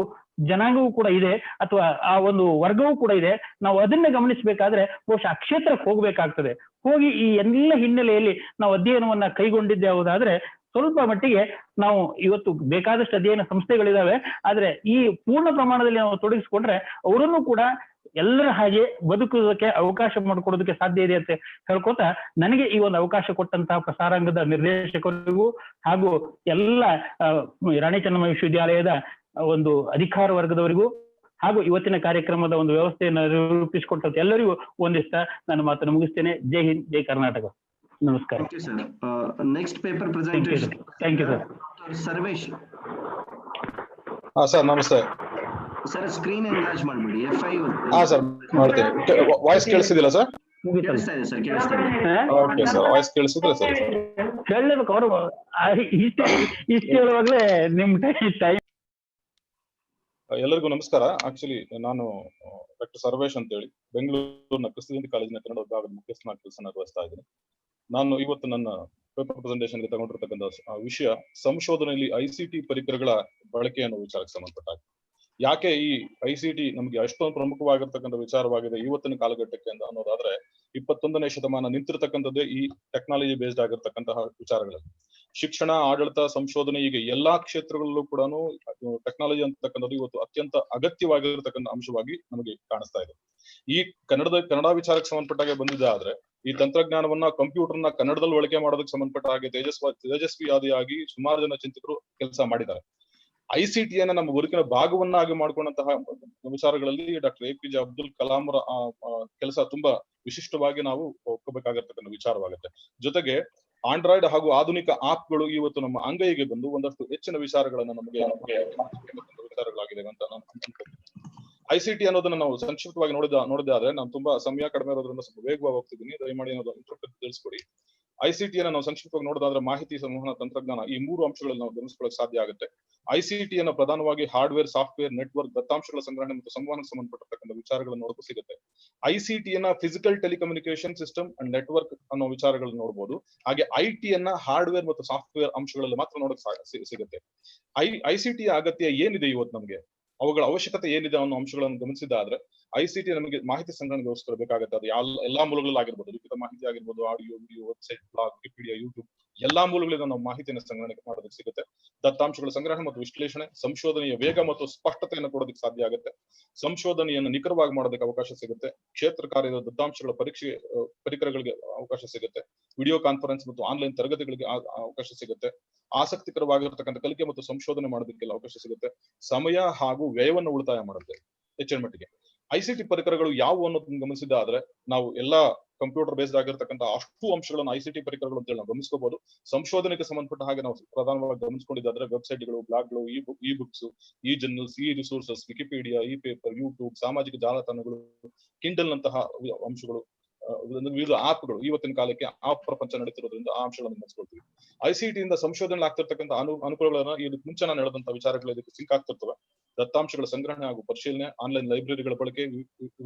ಜನಾಂಗವೂ ಕೂಡ ಇದೆ, ಅಥವಾ ಆ ಒಂದು ವರ್ಗವೂ ಕೂಡ ಇದೆ. ನಾವು ಅದನ್ನ ಗಮನಿಸಬೇಕಾದ್ರೆ ಬಹುಶಃ ಕ್ಷೇತ್ರಕ್ಕೆ ಹೋಗ್ಬೇಕಾಗ್ತದೆ. ಹೋಗಿ ಈ ಎಲ್ಲ ಹಿನ್ನೆಲೆಯಲ್ಲಿ ನಾವು ಅಧ್ಯಯನವನ್ನ ಕೈಗೊಂಡಿದ್ದೇ ಹೌದಾದ್ರೆ ಸ್ವಲ್ಪ ಮಟ್ಟಿಗೆ ನಾವು ಇವತ್ತು ಬೇಕಾದಷ್ಟು ಅಧ್ಯಯನ ಸಂಸ್ಥೆಗಳಿದಾವೆ. ಆದ್ರೆ ಈ ಪೂರ್ಣ ಪ್ರಮಾಣದಲ್ಲಿ ನಾವು ತೊಡಗಿಸ್ಕೊಂಡ್ರೆ ಅವರನ್ನು ಕೂಡ ಎಲ್ಲರ ಹಾಗೆ ಬದುಕುವುದಕ್ಕೆ ಅವಕಾಶ ಮಾಡಿಕೊಡೋದಕ್ಕೆ ಸಾಧ್ಯ ಇದೆ ಅಂತ ಹೇಳ್ಕೊತ, ನನಗೆ ಈ ಒಂದು ಅವಕಾಶ ಕೊಟ್ಟಂತಹ ಪ್ರಸಾರಾಂಗದ ನಿರ್ದೇಶಕರಿಗೂ ಹಾಗೂ ಎಲ್ಲ ರಾಣಿ ಚೆನ್ನಮ್ಮ ವಿಶ್ವವಿದ್ಯಾಲಯದ ಒಂದು ಅಧಿಕಾರ ವರ್ಗದವರಿಗೂ ಹಾಗೂ ಇವತ್ತಿನ ಕಾರ್ಯಕ್ರಮದ ಒಂದು ವ್ಯವಸ್ಥೆಯನ್ನು ರೂಪಿಸಿಕೊಟ್ಟಂತ ಎಲ್ಲರಿಗೂ ಒಂದಿಸ್ತಾ ನಾನು ಮಾತನ್ನು ಮುಗಿಸ್ತೇನೆ. ಜೈ ಹಿಂದ್, ಜೈ ಕರ್ನಾಟಕ. ನಮಸ್ಕಾರ. Next paper presentation. Thank you sir. Sarvesh. Sir ನಮಸ್ತೆ. ಸರ್ ಸ್ಕ್ರೀನ್ ಎನ್ಲಾರ್ಜ್ ಮಾಡ್ಬಿಡಿ. ಸರ್ ಮಾಡ್ತೇನೆ. ವಾಯ್ಸ್ ಕೇಳಿಸ್ತಿದಿಲ್ಲ ಸರ್? ಕೇಳಿಸ್ತಾ ಇದೆ ಸರ್, ಕೇಳಿಸ್ತಾ ಇದೆ. ಓಕೆ ಸರ್, ವಾಯ್ಸ್ ಕೇಳಿಸಿದ್ರೆ ಸರ್ ಹೇಳಲೇಬೇಕು ಅವರು ಇಷ್ಟು ಹೇಳುವಾಗಲೇ ನಿಮ್ ಟೈಮ್. ಎಲ್ಲರಿಗೂ ನಮಸ್ಕಾರ. ಆಕ್ಚುಲಿ ನಾನು ಡಾಕ್ಟರ್ ಸರ್ವೇಶ್ ಅಂತ ಹೇಳಿ ಬೆಂಗಳೂರಿನ ಕ್ರಿಸ್ತಜಯಂತಿ ಕಾಲೇಜಿನ ಕನ್ನಡ ವಿಭಾಗದ ಮುಖ್ಯಸ್ಥನಾಗಿ ಕೆಲಸ ನಿರ್ವಹಿಸ್ತಾ ಇದ್ದೀನಿ. ನಾನು ಇವತ್ತು ನನ್ನ ಪೇಪರ್ ಪ್ರೆಸೆಂಟೇಷನ್ಗೆ ತಗೊಂಡಿರ್ತಕ್ಕಂಥ ವಿಷಯ ಸಂಶೋಧನೆಯಲ್ಲಿ ICT ಪರಿಕರಗಳ ಬಳಕೆ ಅನ್ನೋ ವಿಚಾರಕ್ಕೆ ಸಂಬಂಧಪಟ್ಟ ಯಾಕೆ ಈ ICT ನಮ್ಗೆ ಅಷ್ಟೊಂದು ಪ್ರಮುಖವಾಗಿರ್ತಕ್ಕಂಥ ವಿಚಾರವಾಗಿದೆ ಇವತ್ತಿನ ಕಾಲಘಟ್ಟಕ್ಕೆ ಅಂತ ಅನ್ನೋದಾದ್ರೆ 21ನೇ ಶತಮಾನ ನಿಂತಿರ್ತಕ್ಕಂಥದ್ದೇ ಈ ಟೆಕ್ನಾಲಜಿ ಬೇಸ್ಡ್ ಆಗಿರ್ತಕ್ಕಂತಹ ವಿಚಾರಗಳಲ್ಲಿ. ಶಿಕ್ಷಣ, ಆಡಳಿತ, ಸಂಶೋಧನೆ, ಹೀಗೆ ಎಲ್ಲಾ ಕ್ಷೇತ್ರಗಳಲ್ಲೂ ಕೂಡ ಟೆಕ್ನಾಲಜಿ ಅಂತಕ್ಕಂಥದ್ದು ಇವತ್ತು ಅತ್ಯಂತ ಅಗತ್ಯವಾಗಿರ್ತಕ್ಕಂಥ ಅಂಶವಾಗಿ ನಮಗೆ ಕಾಣಿಸ್ತಾ ಇದೆ. ಈ ಕನ್ನಡ ವಿಚಾರಕ್ಕೆ ಸಂಬಂಧಪಟ್ಟಾಗೆ ಬಂದಿದೆ ಆದ್ರೆ ಈ ತಂತ್ರಜ್ಞಾನವನ್ನ, ಕಂಪ್ಯೂಟರ್ನ ಕನ್ನಡದಲ್ಲಿ ಬಳಕೆ ಮಾಡೋದಕ್ಕೆ ಸಂಬಂಧಪಟ್ಟ ಹಾಗೆ ತೇಜಸ್ವಿಯಾದಿಯಾಗಿ ಸುಮಾರು ಜನ ಚಿಂತಕರು ಕೆಲಸ ಮಾಡಿದ್ದಾರೆ. ICTಯನ್ನ ನಮ್ಮ ಬದುಕಿನ ಭಾಗವನ್ನಾಗಿ ಮಾಡ್ಕೊಂಡಂತಹ ವಿಚಾರಗಳಲ್ಲಿ ಡಾಕ್ಟರ್ APJ ಅಬ್ದುಲ್ ಕಲಾಂ ಅವರ ಕೆಲಸ ತುಂಬಾ ವಿಶಿಷ್ಟವಾಗಿ ನಾವು ಒಪ್ಕೋಬೇಕಾಗಿರ್ತಕ್ಕಂಥ ವಿಚಾರವಾಗುತ್ತೆ. ಜೊತೆಗೆ ಆಂಡ್ರಾಯ್ಡ್ ಹಾಗೂ ಆಧುನಿಕ ಆಪ್ಗಳು ಇವತ್ತು ನಮ್ಮ ಅಂಗೈಗೆ ಬಂದು ಒಂದಷ್ಟು ಹೆಚ್ಚಿನ ವಿಚಾರಗಳನ್ನ ನಮಗೆ ವಿಚಾರಗಳಾಗಿದೆ ಅಂತ ನಾನು ಅನ್ಕೊಂತೀನಿ. ICT ಅನ್ನೋದನ್ನ ನಾವು ಸಂಕ್ಷಿಪ್ತವಾಗಿ ನೋಡಿದೆ ಆದ್ರೆ ನಾನು ತುಂಬಾ ಸಮಯ ಕಡಿಮೆ ಇರೋದ್ರಿಂದ ಸ್ವಲ್ಪ ವೇಗವಾಗಿ ಹೋಗ್ತಿದ್ದೀನಿ, ದಯಮಾಡಿ ಅನ್ನೋದು ತಿಳಿಸ್ಕೊಡಿ. ICTಯನ್ನ ನಾವು ಸಂಕ್ಷಿಪ್ತವಾಗಿ ನೋಡೋದಾದ್ರೆ ಮಾಹಿತಿ ಸಂವಹನ ತಂತ್ರಜ್ಞಾನ, ಈ 3 ಅಂಶಗಳಲ್ಲಿ ನಾವು ಗಮನಿಸ್ಕೊಳ್ಳೋಕೆ ಸಾಧ್ಯ ಆಗುತ್ತೆ. ICTಯನ್ನ ಪ್ರಧಾನವಾಗಿ ಹಾರ್ಡ್ವೇರ್, ಸಾಫ್ಟ್ವೇರ್, ನೆಟ್ವರ್ಕ್, ದತ್ತಾಂಶಗಳ ಸಂಗ್ರಹಣೆ ಮತ್ತು ಸಂವಹನಕ್ಕೆ ಸಂಬಂಧಪಟ್ಟತಕ್ಕಂಥ ವಿಚಾರಗಳನ್ನು ನೋಡೋಕೆ ಸಿಗುತ್ತೆ. ICTಯನ್ನ physical telecommunication system and network ಅನ್ನೋ ವಿಚಾರಗಳನ್ನು ನೋಡಬಹುದು. ಹಾಗೆ IT ಯನ್ನ ಹಾರ್ಡ್ವೇರ್ ಮತ್ತು ಸಾಫ್ಟ್ವೇರ್ ಅಂಶಗಳಲ್ಲಿ ಮಾತ್ರ ನೋಡೋಕೆ ಸಿಗುತ್ತೆ. ICTಯ ಅಗತ್ಯ ಏನಿದೆ ಇವತ್ತು ನಮಗೆ, ಅವುಗಳ ಅವಶ್ಯಕತೆ ಏನಿದೆ ಅನ್ನೋ ಅಂಶಗಳನ್ನು ಗಮನಿಸಿದಾದ್ರೆ ICT ನಮಗೆ ಮಾಹಿತಿ ಸಂಗ್ರಹಣೆಗೋಸ್ಕರ ಬೇಕಾಗುತ್ತೆ. ಅದು ಎಲ್ಲಾ ಮೂಲಗಳಲ್ಲಿ ಆಗಿರ್ಬೋದು, ಲಿಖಿತ ಮಾಹಿತಿ ಆಗಿರ್ಬೋದು, audio, video, website, blog, Wikipedia, YouTube, ಎಲ್ಲಾ ಮೂಲಗಳಿಂದ ನಾವು ಮಾಹಿತಿಯನ್ನು ಸಂಗ್ರಹಣೆ ಮಾಡೋದಕ್ಕೆ ಸಿಗುತ್ತೆ. ದತ್ತಾಂಶಗಳ ಸಂಗ್ರಹಣೆ ಮತ್ತು ವಿಶ್ಲೇಷಣೆ, ಸಂಶೋಧನೆಯ ವೇಗ ಮತ್ತು ಸ್ಪಷ್ಟತೆಯನ್ನು ಕೊಡೋದಕ್ಕೆ ಸಾಧ್ಯ ಆಗುತ್ತೆ. ಸಂಶೋಧನೆಯನ್ನು ನಿಖರವಾಗಿ ಮಾಡೋದಕ್ಕೆ ಅವಕಾಶ ಸಿಗುತ್ತೆ. ಕ್ಷೇತ್ರ ಕಾರ್ಯದ ದತ್ತಾಂಶಗಳ ಪರಿಕರಗಳಿಗೆ ಅವಕಾಶ ಸಿಗುತ್ತೆ. ವಿಡಿಯೋ ಕಾನ್ಫರೆನ್ಸ್ ಮತ್ತು ಆನ್ಲೈನ್ ತರಗತಿಗಳಿಗೆ ಅವಕಾಶ ಸಿಗುತ್ತೆ. ಆಸಕ್ತಿಕರವಾಗಿರ್ತಕ್ಕಂಥ ಕಲಿಕೆ ಮತ್ತು ಸಂಶೋಧನೆ ಮಾಡೋದಕ್ಕೆಲ್ಲ ಅವಕಾಶ ಸಿಗುತ್ತೆ. ಸಮಯ ಹಾಗೂ ವ್ಯಯವನ್ನು ಉಳಿತಾಯ ಮಾಡುತ್ತೆ ಹೆಚ್ಚಿನ ಮಟ್ಟಿಗೆ. ICT ಪರಿಕರಗಳು ಯಾವುವು ಅನ್ನೋದನ್ನ ಗಮನಿಸಿದಾದ್ರೆ ನಾವು ಎಲ್ಲಾ ಕಂಪ್ಯೂಟರ್ ಬೇಸ್ಡ್ ಆಗಿರ್ತಕ್ಕಂಥ ಅಷ್ಟು ಅಂಶಗಳನ್ನು ICT ಪರಿಕರಗಳು ಅಂತ ಹೇಳಿ ನಾವು ಗಮನಿಸಬಹುದು. ಸಂಶೋಧನೆಗೆ ಸಂಬಂಧಪಟ್ಟ ಹಾಗೆ ನಾವು ಪ್ರಧಾನವಾಗಿ ಗಮನಿಸಿಕೊಂಡಿದ್ದಾದ್ರೆ ವೆಬ್ಸೈಟ್ಗಳು, ಬ್ಲಾಗ್ಗಳು, e books, e journals, e resources, Wikipedia, e paper, YouTube, ಸಾಮಾಜಿಕ ಜಾಲತಾಣಗಳು, ಕಿಂಡಲ್ ನಂತಹ ಅಂಶಗಳು, ವಿವಿಧ ಆಪ್ಗಳು, ಇವತ್ತಿನ ಕಾಲಕ್ಕೆ ಆಪ್ ಪ್ರಪಂಚ ನಡೀತಿರೋದ್ರಿಂದ ಆ ಅಂಶಗಳನ್ನು ಗಮನಿಸ್ಕೊಳ್ತೀವಿ. ICT ಇಂದ ಸಂಶೋಧನೆ ಆಗ್ತಿರ್ತಕ್ಕಂಥ ಅನುಕೂಲಗಳನ್ನ ಇದಕ್ಕೆ ಮುಂಚೆ ನಾನು ಹೇಳಿದಂತಹ ವಿಚಾರಗಳು ಇದಕ್ಕೆ ಸಿಂಕ್ ಆಗ್ತಿರ್ತವೆ. ದತ್ತಾಂಶಗಳ ಸಂಗ್ರಹಣೆ ಹಾಗೂ ಪರಿಶೀಲನೆ, ಆನ್ಲೈನ್ ಲೈಬ್ರರಿಗಳ ಬಳಕೆ,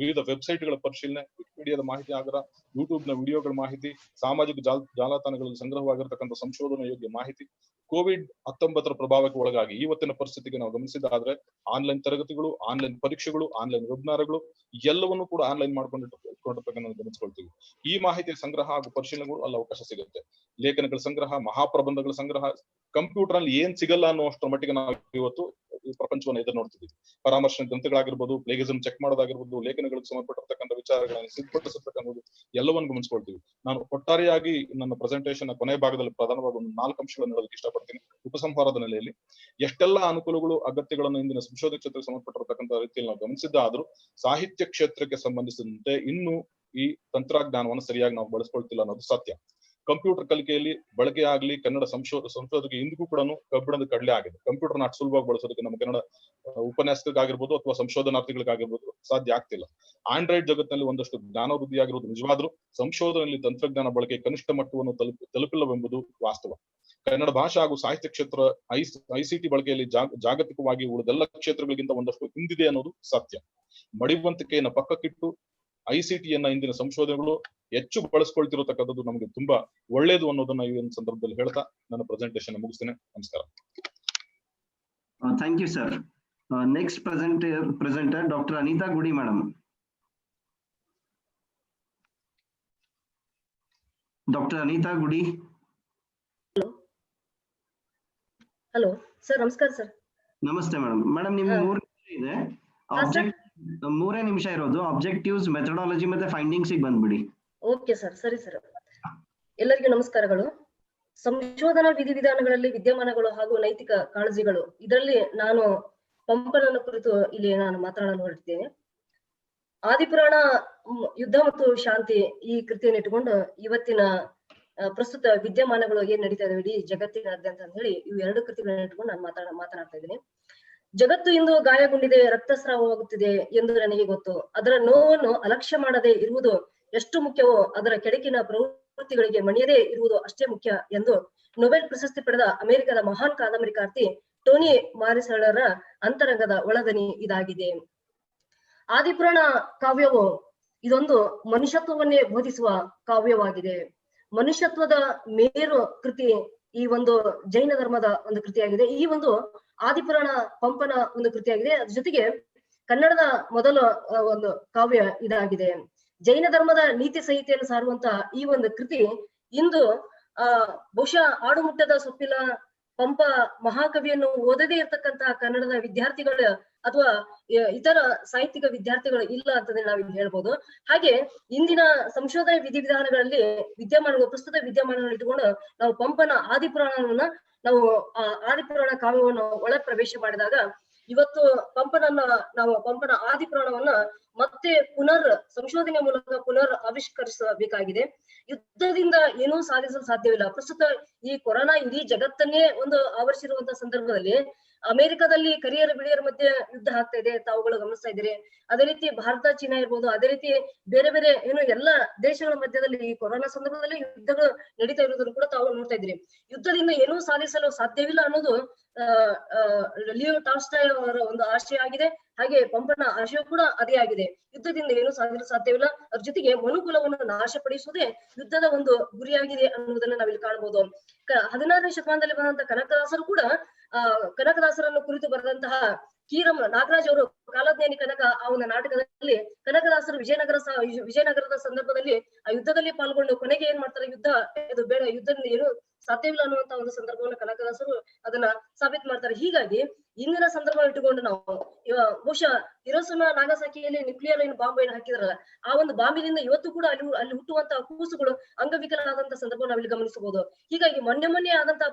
ವಿವಿಧ ವೆಬ್ಸೈಟ್ಗಳ ಪರಿಶೀಲನೆ, ವಿಕಿಪೀಡಿಯಾದ ಮಾಹಿತಿ ಆಗರ, ಯೂಟ್ಯೂಬ್ನ ವಿಡಿಯೋಗಳ ಮಾಹಿತಿ, ಸಾಮಾಜಿಕ ಜಾಲತಾಣಗಳಲ್ಲಿ ಸಂಗ್ರಹವಾಗಿರ್ತಕ್ಕಂಥ ಸಂಶೋಧನಾ ಯೋಗ್ಯ ಮಾಹಿತಿ. COVID-19 ಪ್ರಭಾವಕ್ಕೆ ಒಳಗಾಗಿ ಇವತ್ತಿನ ಪರಿಸ್ಥಿತಿಗೆ ನಾವು ಗಮನಿಸಿದಾದ್ರೆ ಆನ್ಲೈನ್ ತರಗತಿಗಳು, ಆನ್ಲೈನ್ ಪರೀಕ್ಷೆಗಳು, ಆನ್ಲೈನ್ ವೆಬಿನಾರ್ಗಳು ಎಲ್ಲವನ್ನೂ ಕೂಡ ಆನ್ಲೈನ್ ಮಾಡ್ಕೊಂಡಿರ್ತಕ್ಕಂಥ ಗಮನಿಸ್ಕೊಳ್ತೀವಿ. ಈ ಮಾಹಿತಿಯ ಸಂಗ್ರಹ ಹಾಗೂ ಪರಿಶೀಲನೆಗಳು ಅಲ್ಲಿ ಅವಕಾಶ ಸಿಗುತ್ತೆ. ಲೇಖನಗಳ ಸಂಗ್ರಹ, ಮಹಾಪ್ರಬಂಧಗಳ ಸಂಗ್ರಹ, ಕಂಪ್ಯೂಟರ್ ಅಲ್ಲಿ ಏನ್ ಸಿಗಲ್ಲ ಅನ್ನುವಷ್ಟರ ಮಟ್ಟಿಗೆ ನಾವು ಇವತ್ತು ಪ್ರಪಂಚವನ್ನು ಎದುರು ನೋಡ್ತಿದ್ದೀವಿ. ಪರಾಮರ್ಶನ ಗ್ರಂಥಗಳಾಗಿರ್ಬೋದು, ಪ್ಲೇಗಿಸಮ್ ಚೆಕ್ ಮಾಡೋದಾಗಿರ್ಬೋದು, ಲೇಖನಗಳಿಗೆ ಸಂಬಂಧಪಟ್ಟಿರ್ತಕ್ಕಂಥ ವಿಚಾರಗಳನ್ನು ಸಿದ್ಧಪಡಿಸಿರ್ತಕ್ಕಂಥದ್ದು ಎಲ್ಲವನ್ನು ಗಮನಿಸ್ಕೊಳ್ತೀವಿ. ನಾನು ಒಟ್ಟಾರೆಯಾಗಿ ನನ್ನ ಪ್ರೆಸೆಂಟೇಷನ್ ಕೊನೆಯ ಭಾಗದಲ್ಲಿ ಪ್ರಧಾನವಾಗಿ ಒಂದು 4 ಅಂಶಗಳನ್ನು ಹೇಳೋದಕ್ಕೆ ಇಷ್ಟಪಡ್ತೀನಿ. ಉಪಸಂಹಾರದ ನೆಲೆಯಲ್ಲಿ ಎಷ್ಟೆಲ್ಲಾ ಅನುಕೂಲಗಳು, ಅಗತ್ಯಗಳನ್ನು ಇಂದಿನ ಸಂಶೋಧನೆ ಕ್ಷೇತ್ರಕ್ಕೆ ಸಂಬಂಧಪಟ್ಟಿರ್ತಕ್ಕಂಥ ರೀತಿಯಲ್ಲಿ ನಾವು ಗಮನಿಸಿದ್ದಾದ್ರೂ ಸಾಹಿತ್ಯ ಕ್ಷೇತ್ರಕ್ಕೆ ಸಂಬಂಧಿಸಿದಂತೆ ಇನ್ನೂ ಈ ತಂತ್ರಜ್ಞಾನವನ್ನು ಸರಿಯಾಗಿ ನಾವು ಬಳಸ್ಕೊಳ್ತಿಲ್ಲ ಅನ್ನೋದು ಸತ್ಯ. ಕಂಪ್ಯೂಟರ್ ಕಲಿಕೆಯಲ್ಲಿ ಬಳಕೆ ಆಗಲಿ, ಕನ್ನಡ ಸಂಶೋಧನೆಗೆ ಇಂದಿಗೂ ಕೂಡ ಕಬ್ಬಿಣದ ಕಡಲೆ ಆಗಿದೆ. ಕಂಪ್ಯೂಟರ್ನ ಅಷ್ಟು ಸುಲಭವಾಗಿ ಬಳಸೋದಕ್ಕೆ ನಮ್ಮ ಕನ್ನಡ ಉಪನ್ಯಾಸಕರಿಗಾಗಿರ್ಬೋದು ಅಥವಾ ಸಂಶೋಧನಾರ್ಥಿಗಳಿಗಾಗಿರ್ಬೋದು ಸಾಧ್ಯ ಆಗ್ತಿಲ್ಲ. ಆಂಡ್ರಾಯ್ಡ್ ಜಗತ್ತಿನಲ್ಲಿ ಒಂದಷ್ಟು ಜ್ಞಾನ ವೃದ್ಧಿಯಾಗಿರೋದು ನಿಜವಾದ್ರೂ ಸಂಶೋಧನೆಯಲ್ಲಿ ತಂತ್ರಜ್ಞಾನ ಬಳಕೆ ಕನಿಷ್ಠ ಮಟ್ಟವನ್ನು ತಲುಪಿಲ್ಲವೆಂಬುದು ವಾಸ್ತವ. ಕನ್ನಡ ಭಾಷಾ ಹಾಗೂ ಸಾಹಿತ್ಯ ಕ್ಷೇತ್ರ ICT ಬಳಕೆಯಲ್ಲಿ ಜಾಗತಿಕವಾಗಿ ಉಳಿದೆಲ್ಲ ಕ್ಷೇತ್ರಗಳಿಗಿಂತ ಒಂದಷ್ಟು ಹಿಂದಿದೆ ಅನ್ನೋದು ಸತ್ಯ. ಮಡಿವಂತಿಕೆಯನ್ನು ಪಕ್ಕಕ್ಕಿಟ್ಟು ICTಯನ್ನ ಇಂದಿನ ಸಂಶೋಧನೆಗಳು ಹೆಚ್ಚು ಬಳಸ್ಕೊಳ್ತಿರತಕ್ಕಂಥದ್ದು ನಮಗೆ ತುಂಬಾ ಒಳ್ಳೇದು ಅನ್ನೋದನ್ನ ಈ ಒಂದು ಸಂದರ್ಭದಲ್ಲಿ ಹೇಳ್ತಾ ನನ್ನ ಪ್ರೆಸೆಂಟೇಷನ್ ಮುಗಿಸ್ತೇನೆ. ನಮಸ್ಕಾರ. Thank you sir. Next presenter doctor Anitha Gudi madam. Doctor Anitha Gudi. Hello sir, ನಮಸ್ಕಾರ ಸರ್. ನಮಸ್ತೆ ಮೇಡಮ್. ಮೇಡಮ್ ನಿಮ್ಗೆ 3 ನಿಮಿಷ ಇದೆ. ಆಬ್ಜೆಕ್ಟ್ 3 ನಿಮಿಷ ಇರೋದು. ಆಬ್ಜೆಕ್ಟಿವ್ಸ್, ಮೆಥಡಾಲಜಿ ಮತ್ತೆ ಫೈಂಡಿಂಗ್ಸ್ ಬಂದ್ಬಿಡಿ. ಓಕೆ ಸರ್, ಸರಿ ಸರ್. ಎಲ್ಲರಿಗೂ ನಮಸ್ಕಾರಗಳು. ಸಂಶೋಧನಾ ವಿಧಿವಿಧಾನಗಳಲ್ಲಿ ವಿದ್ಯಮಾನಗಳು ಹಾಗೂ ನೈತಿಕ ಕಾಳಜಿಗಳು, ಇದರಲ್ಲಿ ನಾನು ಪಂಪನನ್ನು ಕುರಿತು ಇಲ್ಲಿ ನಾನು ಮಾತನಾಡಲು ಹೊರಟಿದ್ದೇನೆ. ಆದಿಪುರಾಣ ಯುದ್ಧ ಮತ್ತು ಶಾಂತಿ ಈ ಕೃತಿಯನ್ನು ಇಟ್ಟುಕೊಂಡು ಇವತ್ತಿನ ಪ್ರಸ್ತುತ ವಿದ್ಯಮಾನಗಳು ಏನ್ ನಡೀತಾ ಇದಾವೆ ಇಡೀ ಜಗತ್ತಿನಾದ್ಯಂತ ಅಂತ ಹೇಳಿ ಇವು 2 ಕೃತಿಗಳನ್ನ ಇಟ್ಕೊಂಡು ನಾನು ಮಾತನಾಡ್ತಾ ಇದ್ದೀನಿ. ಜಗತ್ತು ಇಂದು ಗಾಯಗೊಂಡಿದೆ, ರಕ್ತಸ್ರಾವವಾಗುತ್ತಿದೆ ಎಂದು ನನಗೆ ಗೊತ್ತು. ಅದರ ನೋವನ್ನು ಅಲಕ್ಷ್ಯ ಮಾಡದೆ ಇರುವುದು ಎಷ್ಟು ಮುಖ್ಯವೋ ಅದರ ಕೆಡಕಿನ ಪ್ರವೃತ್ತಿಗಳಿಗೆ ಮಣಿಯದೇ ಇರುವುದು ಅಷ್ಟೇ ಮುಖ್ಯ ಎಂದು ನೊಬೆಲ್ ಪ್ರಶಸ್ತಿ ಪಡೆದ ಅಮೆರಿಕದ ಮಹಾನ್ ಕಾದಂಬರಿಕಾರ್ತಿ ಟೋನಿ ಮಾರಿಸಳರ ಅಂತರಂಗದ ಒಳದನಿ ಇದಾಗಿದೆ. ಆದಿಪುರಾಣ ಕಾವ್ಯವು ಇದೊಂದು ಮನುಷ್ಯತ್ವವನ್ನೇ ಬೋಧಿಸುವ ಕಾವ್ಯವಾಗಿದೆ. ಮನುಷ್ಯತ್ವದ ಮೇರು ಕೃತಿ ಈ ಒಂದು ಜೈನ ಧರ್ಮದ ಒಂದು ಕೃತಿಯಾಗಿದೆ. ಈ ಒಂದು ಆದಿಪುರಾಣ ಪಂಪನ ಒಂದು ಕೃತಿಯಾಗಿದೆ. ಅದ್ರ ಜೊತೆಗೆ ಕನ್ನಡದ ಮೊದಲ ಒಂದು ಕಾವ್ಯ ಇದಾಗಿದೆ. ಜೈನ ಧರ್ಮದ ನೀತಿ ಸಂಹಿತೆಯನ್ನು ಸಾರುವಂತ ಈ ಒಂದು ಕೃತಿ ಇಂದು ಬಹುಶಃ ಆಡುಮುಟ್ಟದ ಸೊಪ್ಪಿಲ್ಲ ಪಂಪ ಮಹಾಕವಿಯನ್ನು ಓದದೇ ಇರ್ತಕ್ಕಂತಹ ಕನ್ನಡದ ವಿದ್ಯಾರ್ಥಿಗಳು ಅಥವಾ ಇತರ ಸಾಹಿತ್ಯಿಕ ವಿದ್ಯಾರ್ಥಿಗಳು ಇಲ್ಲ ಅಂತಂದ್ರೆ ನಾವಿಲ್ಲಿ ಹೇಳ್ಬೋದು. ಹಾಗೆ ಇಂದಿನ ಸಂಶೋಧನೆ ವಿಧಿವಿಧಾನಗಳಲ್ಲಿ ಪ್ರಸ್ತುತ ವಿದ್ಯಮಾನಗಳನ್ನು ಇಟ್ಟುಕೊಂಡು ನಾವು ಪಂಪನ ಆದಿಪುರಾಣವನ್ನ ನಾವು ಆದಿಪುರಾಣ ಕಾವ್ಯವನ್ನು ಒಳ ಪ್ರವೇಶ ಮಾಡಿದಾಗ ಇವತ್ತು ಪಂಪನ ಆದಿಪುರಾಣವನ್ನ ಮತ್ತೆ ಸಂಶೋಧನೆ ಮೂಲಕ ಪುನರ್ ಆವಿಷ್ಕರಿಸಬೇಕಾಗಿದೆ. ಯುದ್ಧದಿಂದ ಏನೂ ಸಾಧಿಸಲು ಸಾಧ್ಯವಿಲ್ಲ. ಪ್ರಸ್ತುತ ಈ ಕೊರೋನಾ ಇಡೀ ಜಗತ್ತನ್ನೇ ಒಂದು ಆವರಿಸಿರುವಂತಹ ಸಂದರ್ಭದಲ್ಲಿ ಅಮೆರಿಕದಲ್ಲಿ ಕರಿಯರ ಬಿಳಿಯರ ಮಧ್ಯೆ ಯುದ್ಧ ಆಗ್ತಾ ಇದೆ, ತಾವುಗಳು ಗಮನಿಸ್ತಾ ಇದ್ದೀರಿ. ಅದೇ ರೀತಿ ಭಾರತ, ಚೀನಾ ಇರ್ಬೋದು, ಅದೇ ರೀತಿ ಬೇರೆ ಬೇರೆ ಎಲ್ಲ ದೇಶಗಳ ಮಧ್ಯದಲ್ಲಿ ಈ ಕೊರೋನಾ ಸಂದರ್ಭದಲ್ಲಿ ಯುದ್ಧಗಳು ನಡೀತಾ ಇರೋದನ್ನು ಕೂಡ ತಾವು ನೋಡ್ತಾ ಇದ್ದೀರಿ. ಯುದ್ಧದಿಂದ ಏನೂ ಸಾಧಿಸಲು ಸಾಧ್ಯವಿಲ್ಲ ಅನ್ನೋದು ಲಿಯೋ ಟಾಲ್ಸ್ಟಾಯ್ ಅವರ ಒಂದು ಆಶಯ ಆಗಿದೆ. ಹಾಗೆ ಪಂಪನ ಆಶಯ ಕೂಡ ಅದೇ ಆಗಿದೆ. ಯುದ್ಧದಿಂದ ಏನೂ ಸಾಧಿಸಲು ಸಾಧ್ಯವಿಲ್ಲ, ಅದ್ರ ಜೊತೆಗೆ ಮನುಕುಲವನ್ನು ನಾಶಪಡಿಸುವುದೇ ಯುದ್ಧದ ಒಂದು ಗುರಿಯಾಗಿದೆ ಅನ್ನುವುದನ್ನ ನಾವಿಲ್ಲಿ ಕಾಣಬಹುದು. 16ನೇ ಶತಮಾನದಲ್ಲಿ ಬಂದಂತಹ ಕನಕದಾಸರು ಕೂಡ ಕನಕದಾಸರನ್ನು ಕುರಿತು ಬರೆದಂತಹ ಕೀರಂ ನಾಗರಾಜ್ ಅವರು ಕಾಲಜ್ಞಾನಿ ಕನಕ ಆ ಒಂದು ನಾಟಕದಲ್ಲಿ ಕನಕದಾಸರು ವಿಜಯನಗರದ ಸಂದರ್ಭದಲ್ಲಿ ಆ ಯುದ್ಧದಲ್ಲಿ ಪಾಲ್ಗೊಂಡು ಕೊನೆಗೆ ಏನ್ ಮಾಡ್ತಾರೆ, ಇದು ಬೇಡ, ಯುದ್ಧದಿಂದ ಏನು ಸಾಧ್ಯವಿಲ್ಲ ಅನ್ನುವಂತ ಒಂದು ಸಂದರ್ಭವನ್ನು ಕನಕದಾಸರು ಅದನ್ನ ಸಾಬೀತು ಮಾಡ್ತಾರೆ. ಹೀಗಾಗಿ ಇಂದಿನ ಸಂದರ್ಭ ಇಟ್ಟುಕೊಂಡು ನಾವು ಬಹುಶಃ ಹಿರೋಶಿಮಾ ನಾಗಸಾಕಿಯಲ್ಲಿ ನ್ಯೂಕ್ಲಿಯರ್ ಬಾಂಬ್ ಏನು ಹಾಕಿದ್ರಲ್ಲ, ಆ ಒಂದು ಬಾಂಬಿನಿಂದ ಇವತ್ತು ಕೂಡ ಅಲ್ಲಿ ಹುಟ್ಟುವಂತಹ ಕೂಸುಗಳು ಅಂಗವಿಕಲರಾದಂತಹ ಸಂದರ್ಭ ನಾವಿಲ್ಲಿ ಗಮನಿಸಬಹುದು. ಹೀಗಾಗಿ ಮೊನ್ನೆ ಆದಂತಹ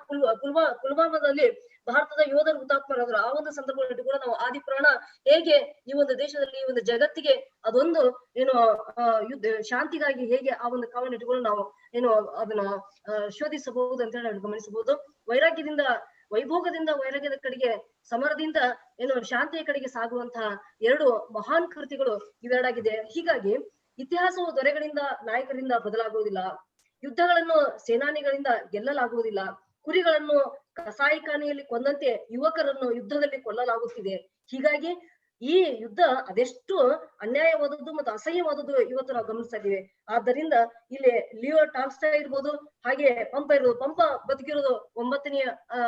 ಪುಲ್ವಾಮಾದಲ್ಲಿ ಭಾರತದ ಯೋಧರು ಹುತಾತ್ಮರಾದ್ರು. ಆ ಒಂದು ಸಂದರ್ಭವನ್ನು ಇಟ್ಟುಕೊಂಡು ನಾವು ಆದಿಪುರಾಣ ಹೇಗೆ ಈ ಒಂದು ದೇಶದಲ್ಲಿ ಈ ಒಂದು ಜಗತ್ತಿಗೆ ಅದೊಂದು ಶಾಂತಿಗಾಗಿ ಹೇಗೆ ಆ ಒಂದು ಕಾವನ್ನು ಇಟ್ಟುಕೊಂಡು ನಾವು ಅದನ್ನ ಶೋಧಿಸಬಹುದು ಅಂತ ಹೇಳಿ ಗಮನಿಸಬಹುದು. ವೈಭೋಗದಿಂದ ವೈರಾಗ್ಯದ ಕಡೆಗೆ, ಸಮರದಿಂದ ಶಾಂತಿಯ ಕಡೆಗೆ ಸಾಗುವಂತಹ 2 ಮಹಾನ್ ಕೃತಿಗಳು ಇವೆರಡಾಗಿದೆ. ಹೀಗಾಗಿ ಇತಿಹಾಸವು ದೊರೆಗಳಿಂದ ನಾಯಕರಿಂದ ಬದಲಾಗುವುದಿಲ್ಲ, ಯುದ್ಧಗಳನ್ನು ಸೇನಾನಿಗಳಿಂದ ಗೆಲ್ಲಲಾಗುವುದಿಲ್ಲ, ಕುರಿಗಳನ್ನು ಕಸಾಯಿಖಾನೆಯಲ್ಲಿ ಕೊಂದಂತೆ ಯುವಕರನ್ನು ಯುದ್ಧದಲ್ಲಿ ಕೊಲ್ಲಲಾಗುತ್ತಿದೆ. ಹೀಗಾಗಿ ಈ ಯುದ್ಧ ಅದೆಷ್ಟು ಅನ್ಯಾಯವಾದದ್ದು ಮತ್ತು ಅಸಹ್ಯವಾದದ್ದು ಇವತ್ತು ನಾವು ಗಮನಿಸ್ತಾ ಇದ್ದೀವಿ. ಆದ್ದರಿಂದ ಇಲ್ಲಿ ಲಿಯೋ ಟಾಲ್ಸ್ಟಾಯ್ ಇರ್ಬೋದು, ಹಾಗೆ ಪಂಪ ಇರ್ಬೋದು. ಪಂಪ ಬದುಕಿರೋದು 9ನೇ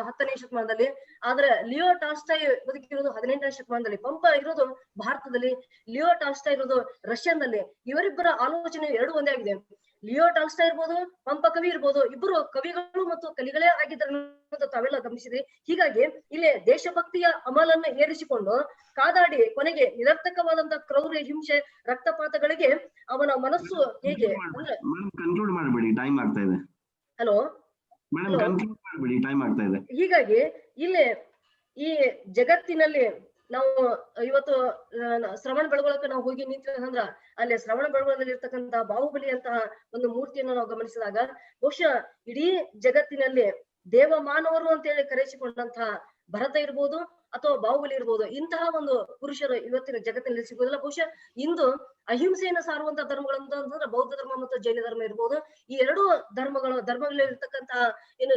10ನೇ ಶತಮಾನದಲ್ಲಿ, ಆದ್ರೆ ಲಿಯೋ ಟಾಲ್ಸ್ಟಾಯ್ ಬದುಕಿರೋದು 18ನೇ ಶತಮಾನದಲ್ಲಿ. ಪಂಪ ಇರೋದು ಭಾರತದಲ್ಲಿ, ಲಿಯೋ ಟಾಲ್ಸ್ಟಾಯ್ ಇರೋದು ರಷ್ಯಾದಲ್ಲಿ. ಇವರಿಬ್ಬರ ಆಲೋಚನೆ 2 ಒಂದೇ ಆಗಿದೆ. ಲಿಯೋ ಟಾಲ್ಸ್ಟಾಯ್ ಇರ್ಬೋದು, ಪಂಪ ಕವಿ ಇರ್ಬೋದು, ಇಬ್ಬರು ಕವಿಗಳು ಮತ್ತು ಕಲಿಗಳೇ ಆಗಿದ್ದಾರೆ ತಾವೆಲ್ಲ ಗಮನಿಸಿದ್ರಿ. ಹೀಗಾಗಿ ಇಲ್ಲಿ ದೇಶಭಕ್ತಿಯ ಅಮಲನ್ನು ಏರಿಸಿಕೊಂಡು ಕಾದಾಡಿ ಕೊನೆಗೆ ನಿರರ್ಥಕವಾದಂತಹ ಕ್ರೌರ್ಯ, ಹಿಂಸೆ, ರಕ್ತಪಾತಗಳಿಗೆ ಅವನ ಮನಸ್ಸು ಹೇಗೆ ಅಂದ್ರೆ ಕನ್ಕ್ಲೂಡ್ ಮಾಡಬೇಡಿ, ಟೈಮ್ ಆಗ್ತಾ ಇದೆ. ಹಲೋ ಮೇಡಮ್, ಕನ್ಕ್ಲೂಡ್ ಮಾಡಬೇಡಿ, ಟೈಮ್ ಆಗ್ತಾ ಇದೆ. ಹೀಗಾಗಿ ಇಲ್ಲಿ ಈ ಜಗತ್ತಿನಲ್ಲಿ ನಾವು ಇವತ್ತು ಶ್ರವಣ ಬೆಳಗೊಳಕ್ಕೆ ನಾವು ಹೋಗಿ ನಿಂತಿರೋದಂದ್ರ ಅಲ್ಲಿ ಶ್ರವಣ ಬೆಳಗೊಳದಲ್ಲಿ ಇರ್ತಕ್ಕಂತಹ ಬಾಹುಬಲಿ ಅಂತಹ ಒಂದು ಮೂರ್ತಿಯನ್ನು ನಾವು ಗಮನಿಸಿದಾಗ ಬಹುಶಃ ಇಡೀ ಜಗತ್ತಿನಲ್ಲಿ ದೇವ ಮಾನವರು ಅಂತ ಹೇಳಿ ಕರೆಸಿಕೊಂಡಂತಹ ಭರತ ಇರ್ಬೋದು ಅಥವಾ ಬಾಹುಬಲಿ ಇರ್ಬೋದು, ಇಂತಹ ಒಂದು ಪುರುಷರು ಇವತ್ತಿನ ಜಗತ್ತಿನಲ್ಲಿ ಸಿಗೋದಿಲ್ಲ. ಬಹುಶಃ ಇಂದು ಅಹಿಂಸೆಯನ್ನು ಸಾರುವಂತಹ ಧರ್ಮಗಳಂತಂದ್ರೆ ಬೌದ್ಧ ಧರ್ಮ ಮತ್ತು ಜೈನ ಧರ್ಮ ಇರ್ಬೋದು. ಈ 2 ಧರ್ಮಗಳಲ್ಲಿ ಇರ್ತಕ್ಕಂತಹ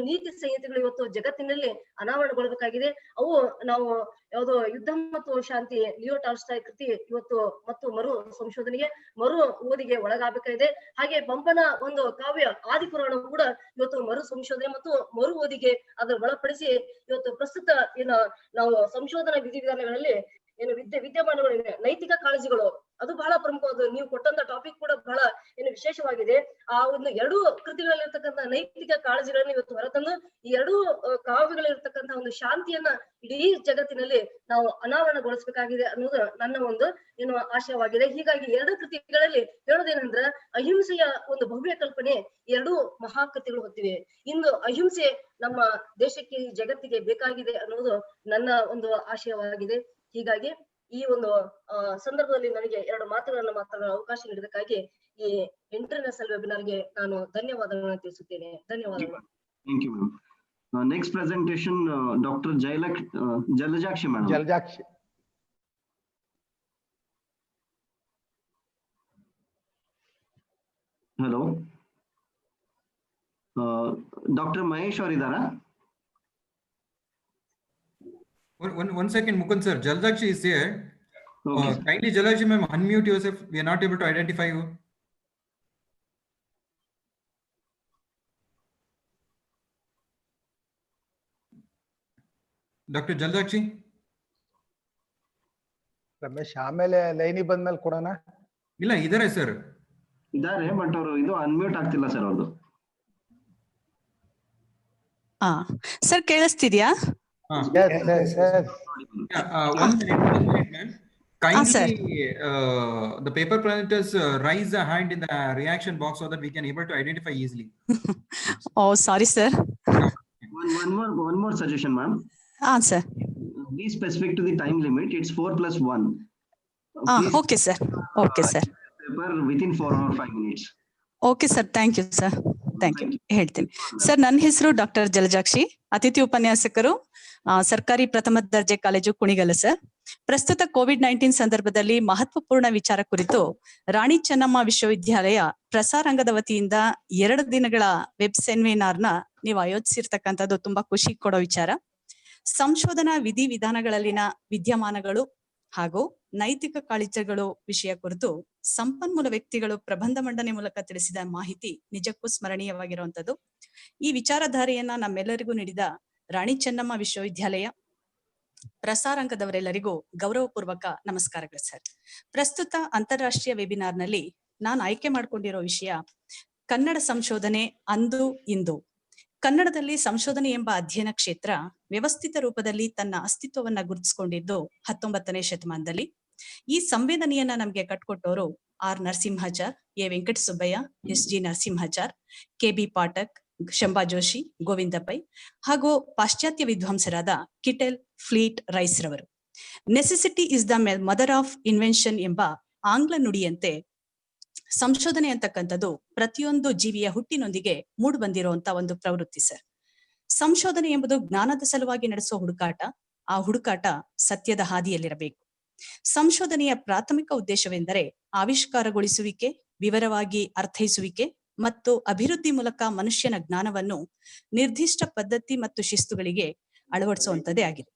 ನೀತಿ ಸಂಹಿತೆಗಳು ಇವತ್ತು ಜಗತ್ತಿನಲ್ಲಿ ಅನಾವರಣಗೊಳ್ಳಬೇಕಾಗಿದೆ. ಅವು ನಾವು ಯಾವುದು ಯುದ್ಧ ಮತ್ತು ಶಾಂತಿ ಲಿಯೋ ಟಾಲ್ಸ್ಟಾಯ್ ಕೃತಿ ಇವತ್ತು ಮತ್ತು ಮರು ಸಂಶೋಧನೆಗೆ ಮರು ಓದಿಗೆ ಒಳಗಾಗಬೇಕಾಗಿದೆ. ಹಾಗೆ ಪಂಪನ ಒಂದು ಕಾವ್ಯ ಆದಿಪುರಾಣ ಕೂಡ ಇವತ್ತು ಮರು ಸಂಶೋಧನೆ ಮತ್ತು ಮರು ಓದಿಗೆ ಅದರ ಒಳಪಡಿಸಿ ಇವತ್ತು ಪ್ರಸ್ತುತ ನಾವು ಸಂಶೋಧನಾ ವಿಧಿವಿಧಾನಗಳಲ್ಲಿ ಏನು ವಿದ್ಯಮಾನಗಳಿವೆ. ನೈತಿಕ ಕಾಳಜಿಗಳು ಅದು ಬಹಳ ಪ್ರಮುಖವಾದ. ನೀವು ಕೊಟ್ಟಂತ ಟಾಪಿಕ್ ಕೂಡ ಬಹಳ ಏನು ವಿಶೇಷವಾಗಿದೆ. ಆ ಒಂದು ಎರಡು ಕೃತಿಗಳಲ್ಲಿರ್ತಕ್ಕಂಥ ನೈತಿಕ ಕಾಳಜಿಗಳನ್ನ ಇವತ್ತು ಹೊರತಂದು ಈ ಎರಡೂ ಕಾವ್ಯಗಳಿರ್ತಕ್ಕಂಥ ಒಂದು ಶಾಂತಿಯನ್ನ ಇಡೀ ಜಗತ್ತಿನಲ್ಲಿ ನಾವು ಅನಾವರಣಗೊಳಿಸಬೇಕಾಗಿದೆ ಅನ್ನೋದು ನನ್ನ ಒಂದು ಏನು ಆಶಯವಾಗಿದೆ. ಹೀಗಾಗಿ ಎರಡು ಕೃತಿಗಳಲ್ಲಿ ಹೇಳೋದೇನಂದ್ರೆ ಅಹಿಂಸೆಯ ಒಂದು ಭವ್ಯ ಕಲ್ಪನೆ ಎರಡೂ ಮಹಾಕೃತಿಗಳು ಹೊತ್ತಿವೆ. ಇಂದು ಅಹಿಂಸೆ ನಮ್ಮ ದೇಶಕ್ಕೆ ಜಗತ್ತಿಗೆ ಬೇಕಾಗಿದೆ ಅನ್ನೋದು ನನ್ನ ಒಂದು ಆಶಯವಾಗಿದೆ. ಹೀಗಾಗಿ ಈ ಒಂದು ಸಂದರ್ಭದಲ್ಲಿ ನನಗೆ ಎರಡು ಮಾತುಗಳನ್ನ ಮಾತಾಡಲು ಅವಕಾಶ ನೀಡಿದಕ್ಕಾಗಿ ಈ ಇಂಟರ್ನ್ಯಾಷನಲ್ ವೆಬಿನಾರ್ಗೆ ನಾನು ಧನ್ಯವಾದಗಳನ್ನು ತಿಳಿಸುತ್ತೇನೆ. ಧನ್ಯವಾದಗಳು. Thank you, ma'am. Next presentation, Dr. Jalajakshi, madam. Jalajakshi. Hello. Dr. Mahesh ಅವರಿದ್ದಾರಾ? One second, Mukund sir. Jalajakshi is there. Okay. Kindly, Jalajakshi ma'am, unmute yourself. We are not able to identify you. Dr. Jalajakshi. Ramesh ಆಮೇಲೆ ಲೈನಿಗೆ ಬಂದ್ಮೇಲೆ ಕೊಡೋಣ. ಇಲ್ಲ ಇದಾರೆ sir. ಇದಾರೆ but ಅವರು ಇದು unmute ಆಗ್ತಿಲ್ಲ sir ಅವ್ರದ್ದು. ಸರ್ ಕೇಳಿಸ್ತಿದ್ಯಾ? One minute, ma'am. Kindly, the paper presenters raise a hand in the reaction box so that we can able to identify easily. Oh, sorry, sir. One more suggestion, ma'am. Sir. Be specific to the time limit. It's 4+1. Okay, sir. Okay, sir. Paper within 4 or 5 minutes. Okay sir, thank you sir, thank you. ಹೇಳ್ತೀನಿ sir. ನನ್ನ ಹೆಸರು doctor Jalajakshi, ಅತಿಥಿ ಉಪನ್ಯಾಸಕರು, ಸರ್ಕಾರಿ ಪ್ರಥಮ ದರ್ಜೆ college Kunigal sir. ಪ್ರಸ್ತುತ ಕೋವಿಡ್-19 ಸಂದರ್ಭದಲ್ಲಿ ಮಹತ್ವಪೂರ್ಣ ವಿಚಾರ ಕುರಿತು ರಾಣಿ ಚೆನ್ನಮ್ಮ ವಿಶ್ವವಿದ್ಯಾಲಯ ಪ್ರಸಾರಾಂಗದ ವತಿಯಿಂದ 2 ದಿನಗಳ ವೆಬ್ ಸೆಮಿನಾರ್ನ ನೀವು ಆಯೋಜಿಸಿರ್ತಕ್ಕಂಥದ್ದು ತುಂಬಾ ಖುಷಿ ಕೊಡೋ ವಿಚಾರ. ಸಂಶೋಧನಾ ವಿಧಿವಿಧಾನಗಳಲ್ಲಿನ ವಿದ್ಯಮಾನಗಳು ಹಾಗೂ ನೈತಿಕ ಕಾಳಜಿಗಳು ವಿಷಯ ಕುರಿತು ಸಂಪನ್ಮೂಲ ವ್ಯಕ್ತಿಗಳು ಪ್ರಬಂಧ ಮಂಡನೆ ಮೂಲಕ ತಿಳಿಸಿದ ಮಾಹಿತಿ ನಿಜಕ್ಕೂ ಸ್ಮರಣೀಯವಾಗಿರುವಂತದ್ದು. ಈ ವಿಚಾರಧಾರೆಯನ್ನ ನಮ್ಮೆಲ್ಲರಿಗೂ ನೀಡಿದ ರಾಣಿ ಚೆನ್ನಮ್ಮ ವಿಶ್ವವಿದ್ಯಾಲಯ ಪ್ರಸಾರಾಂಗದವರೆಲ್ಲರಿಗೂ ಗೌರವಪೂರ್ವಕ ನಮಸ್ಕಾರಗಳು ಸರ್. ಪ್ರಸ್ತುತ ಅಂತಾರಾಷ್ಟ್ರೀಯ ವೆಬಿನಾರ್ನಲ್ಲಿ ನಾನು ಆಯ್ಕೆ ಮಾಡಿಕೊಂಡಿರೋ ವಿಷಯ ಕನ್ನಡ ಸಂಶೋಧನೆ ಅಂದು ಇಂದು. ಕನ್ನಡದಲ್ಲಿ ಸಂಶೋಧನೆ ಎಂಬ ಅಧ್ಯಯನ ಕ್ಷೇತ್ರ ವ್ಯವಸ್ಥಿತ ರೂಪದಲ್ಲಿ ತನ್ನ ಅಸ್ತಿತ್ವವನ್ನ ಗುರುತಿಸಿಕೊಂಡಿದ್ದು 19ನೇ ಶತಮಾನದಲ್ಲಿ. ಈ ಸಂವೇದನೆಯನ್ನ ನಮ್ಗೆ ಕಟ್ಕೊಟ್ಟವರು R Narasimhachar, A Venkatasubbaiah, S G Narasimhachar, K B Pathak, Shambha Joshi, Govinda Pai ಹಾಗೂ ಪಾಶ್ಚಾತ್ಯ ವಿದ್ವಾಂಸರಾದ ಕಿಟೆಲ್, ಫ್ಲೀಟ್, ರೈಸ್ ರವರು. Necessity is the mother of invention ಎಂಬ ಆಂಗ್ಲ ನುಡಿಯಂತೆ ಸಂಶೋಧನೆ ಅಂತಕ್ಕಂಥದ್ದು ಪ್ರತಿಯೊಂದು ಜೀವಿಯ ಹುಟ್ಟಿನೊಂದಿಗೆ ಮೂಡ್ ಬಂದಿರುವಂತ ಒಂದು ಪ್ರವೃತ್ತಿ ಸರ್. ಸಂಶೋಧನೆ ಎಂಬುದು ಜ್ಞಾನದ ಸಲುವಾಗಿ ನಡೆಸುವ ಹುಡುಕಾಟ. ಆ ಹುಡುಕಾಟ ಸತ್ಯದ ಹಾದಿಯಲ್ಲಿರಬೇಕು. ಸಂಶೋಧನೆಯ ಪ್ರಾಥಮಿಕ ಉದ್ದೇಶವೆಂದರೆ ಆವಿಷ್ಕಾರಗೊಳಿಸುವಿಕೆ, ವಿವರವಾಗಿ ಅರ್ಥೈಸುವಿಕೆ ಮತ್ತು ಅಭಿವೃದ್ಧಿ ಮೂಲಕ ಮನುಷ್ಯನ ಜ್ಞಾನವನ್ನು ನಿರ್ದಿಷ್ಟ ಪದ್ಧತಿ ಮತ್ತು ಶಿಸ್ತುಗಳಿಗೆ ಅಳವಡಿಸುವಂತದ್ದೇ ಆಗಿದೆ.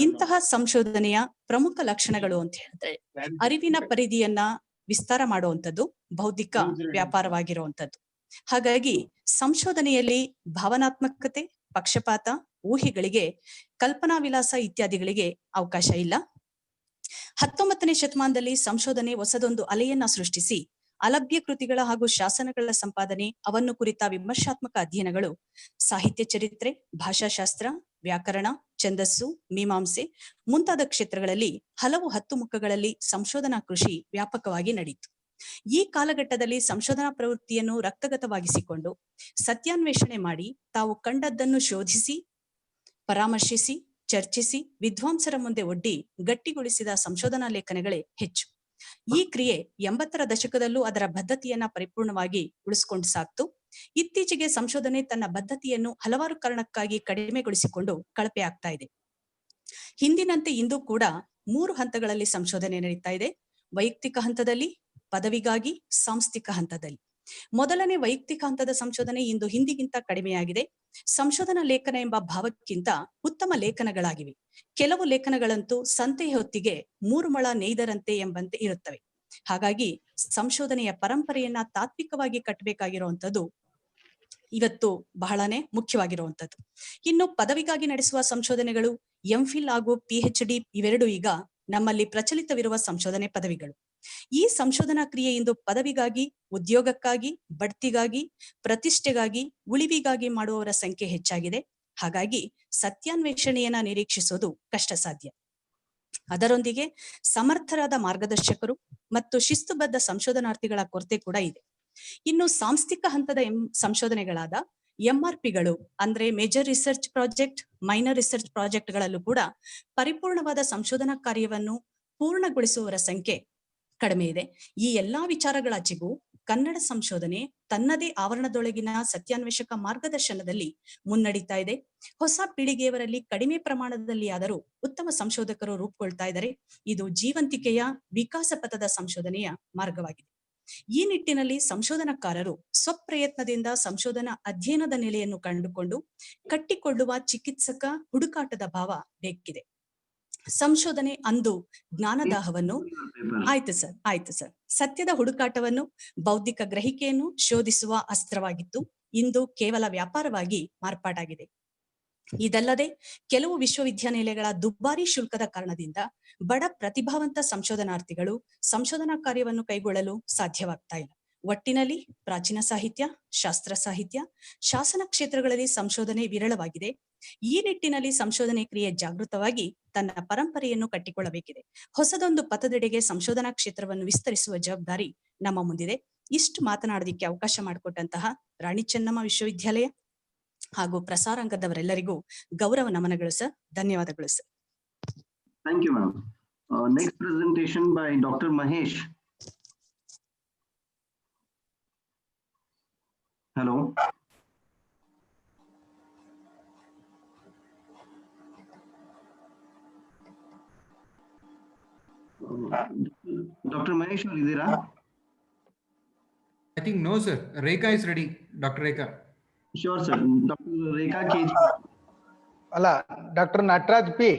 ಇಂತಹ ಸಂಶೋಧನೆಯ ಪ್ರಮುಖ ಲಕ್ಷಣಗಳು ಅಂತ ಹೇಳಿದ್ರೆ ಅರಿವಿನ ಪರಿಧಿಯನ್ನ ವಿಸ್ತಾರ ಮಾಡುವಂಥದ್ದು, ಬೌದ್ಧಿಕ ವ್ಯಾಪಾರವಾಗಿರುವಂಥದ್ದು. ಹಾಗಾಗಿ ಸಂಶೋಧನೆಯಲ್ಲಿ ಭಾವನಾತ್ಮಕತೆ, ಪಕ್ಷಪಾತ, ಊಹೆಗಳಿಗೆ, ಕಲ್ಪನಾ ವಿಲಾಸ ಇತ್ಯಾದಿಗಳಿಗೆ ಅವಕಾಶ ಇಲ್ಲ. 19ನೇ ಶತಮಾನದಲ್ಲಿ ಸಂಶೋಧನೆ ಹೊಸದೊಂದು ಅಲೆಯನ್ನ ಸೃಷ್ಟಿಸಿ ಅಲಭ್ಯ ಕೃತಿಗಳ ಹಾಗೂ ಶಾಸನಗಳ ಸಂಪಾದನೆ, ಅವನ್ನು ಕುರಿತ ವಿಮರ್ಶಾತ್ಮಕ ಅಧ್ಯಯನಗಳು, ಸಾಹಿತ್ಯ ಚರಿತ್ರೆ, ಭಾಷಾಶಾಸ್ತ್ರ, ವ್ಯಾಕರಣ, ಛಂದಸ್ಸು, ಮೀಮಾಂಸೆ ಮುಂತಾದ ಕ್ಷೇತ್ರಗಳಲ್ಲಿ ಹಲವು 10 ಮುಖಗಳಲ್ಲಿ ಸಂಶೋಧನಾ ಕೃಷಿ ವ್ಯಾಪಕವಾಗಿ ನಡೆಯಿತು. ಈ ಕಾಲಘಟ್ಟದಲ್ಲಿ ಸಂಶೋಧನಾ ಪ್ರವೃತ್ತಿಯನ್ನು ರಕ್ತಗತವಾಗಿಸಿಕೊಂಡು ಸತ್ಯಾನ್ವೇಷಣೆ ಮಾಡಿ ತಾವು ಕಂಡದ್ದನ್ನು ಶೋಧಿಸಿ, ಪರಾಮರ್ಶಿಸಿ, ಚರ್ಚಿಸಿ, ವಿದ್ವಾಂಸರ ಮುಂದೆ ಒಡ್ಡಿ ಗಟ್ಟಿಗೊಳಿಸಿದ ಸಂಶೋಧನಾ ಲೇಖನಗಳೇ ಹೆಚ್ಚು. ಈ ಕ್ರಿಯೆ 80ರ ದಶಕದಲ್ಲೂ ಅದರ ಬದ್ಧತೆಯನ್ನ ಪರಿಪೂರ್ಣವಾಗಿ ಉಳಿಸಿಕೊಂಡು ಸಾಕ್ತು. ಇತ್ತೀಚೆಗೆ ಸಂಶೋಧನೆ ತನ್ನ ಬದ್ಧತೆಯನ್ನು ಹಲವಾರು ಕಾರಣಕ್ಕಾಗಿ ಕಡಿಮೆಗೊಳಿಸಿಕೊಂಡು ಕಳಪೆ ಆಗ್ತಾ ಇದೆ. ಹಿಂದಿನಂತೆ ಇಂದು ಕೂಡ 3 ಹಂತಗಳಲ್ಲಿ ಸಂಶೋಧನೆ ನಡೀತಾ ಇದೆ. ವೈಯಕ್ತಿಕ ಹಂತದಲ್ಲಿ, ಪದವಿಗಾಗಿ, ಸಾಂಸ್ಥಿಕ ಹಂತದಲ್ಲಿ. ಮೊದಲನೇ ವೈಯಕ್ತಿಕ ಹಂತದ ಸಂಶೋಧನೆ ಇಂದು ಹಿಂದಿಗಿಂತ ಕಡಿಮೆಯಾಗಿದೆ. ಸಂಶೋಧನಾ ಲೇಖನ ಎಂಬ ಭಾವಕ್ಕಿಂತ ಉತ್ತಮ ಲೇಖನಗಳಾಗಿವೆ. ಕೆಲವು ಲೇಖನಗಳಂತೂ ಸಂತೆಯ ಹೊತ್ತಿಗೆ 3 ಮೊಳ ನೇಯ್ದರಂತೆ ಎಂಬಂತೆ ಇರುತ್ತವೆ. ಹಾಗಾಗಿ ಸಂಶೋಧನೆಯ ಪರಂಪರೆಯನ್ನ ತಾತ್ವಿಕವಾಗಿ ಕಟ್ಟಬೇಕಾಗಿರುವಂತದ್ದು ಇವತ್ತು ಬಹಳನೇ ಮುಖ್ಯವಾಗಿರುವಂತದ್ದು. ಇನ್ನು ಪದವಿಗಾಗಿ ನಡೆಸುವ ಸಂಶೋಧನೆಗಳು, ಎಂಫಿಲ್ ಹಾಗೂ PhD ಇವೆರಡು ಈಗ ನಮ್ಮಲ್ಲಿ ಪ್ರಚಲಿತವಿರುವ ಸಂಶೋಧನೆ ಪದವಿಗಳು. ಈ ಸಂಶೋಧನಾ ಕ್ರಿಯೆ ಇಂದು ಪದವಿಗಾಗಿ, ಉದ್ಯೋಗಕ್ಕಾಗಿ, ಬಡ್ತಿಗಾಗಿ, ಪ್ರತಿಷ್ಠೆಗಾಗಿ, ಉಳಿವಿಗಾಗಿ ಮಾಡುವವರ ಸಂಖ್ಯೆ ಹೆಚ್ಚಾಗಿದೆ. ಹಾಗಾಗಿ ಸತ್ಯಾನ್ವೇಷಣೆಯನ್ನ ನಿರೀಕ್ಷಿಸೋದು ಕಷ್ಟ ಸಾಧ್ಯ. ಅದರೊಂದಿಗೆ ಸಮರ್ಥರಾದ ಮಾರ್ಗದರ್ಶಕರು ಮತ್ತು ಶಿಸ್ತುಬದ್ಧ ಸಂಶೋಧನಾರ್ಥಿಗಳ ಕೊರತೆ ಕೂಡ ಇದೆ. ಇನ್ನು ಸಾಂಸ್ಥಿಕ ಹಂತದ ಸಂಶೋಧನೆಗಳಾದ MRPಗಳು ಅಂದ್ರೆ major research project, minor research ಪ್ರಾಜೆಕ್ಟ್ಗಳಲ್ಲೂ ಕೂಡ ಪರಿಪೂರ್ಣವಾದ ಸಂಶೋಧನಾ ಕಾರ್ಯವನ್ನು ಪೂರ್ಣಗೊಳಿಸುವವರ ಸಂಖ್ಯೆ ಕಡಿಮೆ ಇದೆ. ಈ ಎಲ್ಲಾ ವಿಚಾರಗಳಾಚೆಗೂ ಕನ್ನಡ ಸಂಶೋಧನೆ ತನ್ನದೇ ಆವರಣದೊಳಗಿನ ಸತ್ಯಾನ್ವೇಷಕ ಮಾರ್ಗದರ್ಶನದಲ್ಲಿ ಮುನ್ನಡೀತಾ ಇದೆ. ಹೊಸ ಪೀಳಿಗೆಯವರಲ್ಲಿ ಕಡಿಮೆ ಪ್ರಮಾಣದಲ್ಲಿ ಆದರೂ ಉತ್ತಮ ಸಂಶೋಧಕರು ರೂಪುಗೊಳ್ತಾ ಇದ್ದಾರೆ. ಇದು ಜೀವಂತಿಕೆಯ ವಿಕಾಸ ಪಥದ ಸಂಶೋಧನೆಯ ಮಾರ್ಗವಾಗಿದೆ. ಈ ನಿಟ್ಟಿನಲ್ಲಿ ಸಂಶೋಧನಾಕಾರರು ಸ್ವಪ್ರಯತ್ನದಿಂದ ಸಂಶೋಧನಾ ಅಧ್ಯಯನದ ನೆಲೆಯನ್ನು ಕಂಡುಕೊಂಡು ಕಟ್ಟಿಕೊಳ್ಳುವ ಚಿಕಿತ್ಸಕ ಹುಡುಕಾಟದ ಭಾವ ಬೇಕಿದೆ. ಸಂಶೋಧನೆ ಅಂದು ಜ್ಞಾನದಾಹವನ್ನು ಆಯ್ತು ಸರ್ ಸತ್ಯದ ಹುಡುಕಾಟವನ್ನು, ಬೌದ್ಧಿಕ ಗ್ರಹಿಕೆಯನ್ನು ಶೋಧಿಸುವ ಅಸ್ತ್ರವಾಗಿತ್ತು. ಇಂದು ಕೇವಲ ವ್ಯಾಪಾರವಾಗಿ ಮಾರ್ಪಾಟಾಗಿದೆ. ಇದಲ್ಲದೆ ಕೆಲವು ವಿಶ್ವವಿದ್ಯಾನಿಲಯಗಳ ದುಬಾರಿ ಶುಲ್ಕದ ಕಾರಣದಿಂದ ಬಡ ಪ್ರತಿಭಾವಂತ ಸಂಶೋಧನಾರ್ಥಿಗಳು ಸಂಶೋಧನಾ ಕಾರ್ಯವನ್ನು ಕೈಗೊಳ್ಳಲು ಸಾಧ್ಯವಾಗ್ತಾ ಇಲ್ಲ. ಒಟ್ಟಿನಲ್ಲಿ ಪ್ರಾಚೀನ ಸಾಹಿತ್ಯ, ಶಾಸ್ತ್ರ ಸಾಹಿತ್ಯ, ಶಾಸನ ಕ್ಷೇತ್ರಗಳಲ್ಲಿ ಸಂಶೋಧನೆ ವಿರಳವಾಗಿದೆ. ಈ ನಿಟ್ಟಿನಲ್ಲಿ ಸಂಶೋಧನೆ ಕ್ರಿಯೆ ಜಾಗೃತವಾಗಿ ತನ್ನ ಪರಂಪರೆಯನ್ನು ಕಟ್ಟಿಕೊಳ್ಳಬೇಕಿದೆ. ಹೊಸದೊಂದು ಪಥದೆಡೆಗೆ ಸಂಶೋಧನಾ ಕ್ಷೇತ್ರವನ್ನು ವಿಸ್ತರಿಸುವ ಜವಾಬ್ದಾರಿ ನಮ್ಮ ಮುಂದಿದೆ. ಇಷ್ಟು ಮಾತನಾಡೋದಿಕ್ಕೆ ಅವಕಾಶ ಮಾಡಿಕೊಟ್ಟಂತಹ ರಾಣಿ ಚೆನ್ನಮ್ಮ ವಿಶ್ವವಿದ್ಯಾಲಯ ಹಾಗೂ ಪ್ರಸಾರಾಂಗದವರೆಲ್ಲರಿಗೂ ಗೌರವ ನಮನಗಳು ಸರ್. ಧನ್ಯವಾದಗಳು sir. Thank you, ma'am. Next presentation by Dr. Mahesh. Hello. Dr. Mahesh, are you there? I think no, sir. Rekha is ready. Dr. Rekha. Sure, sir. Dr. Rekha KG. ಅಲ್ಲ, doctor Nataraj P.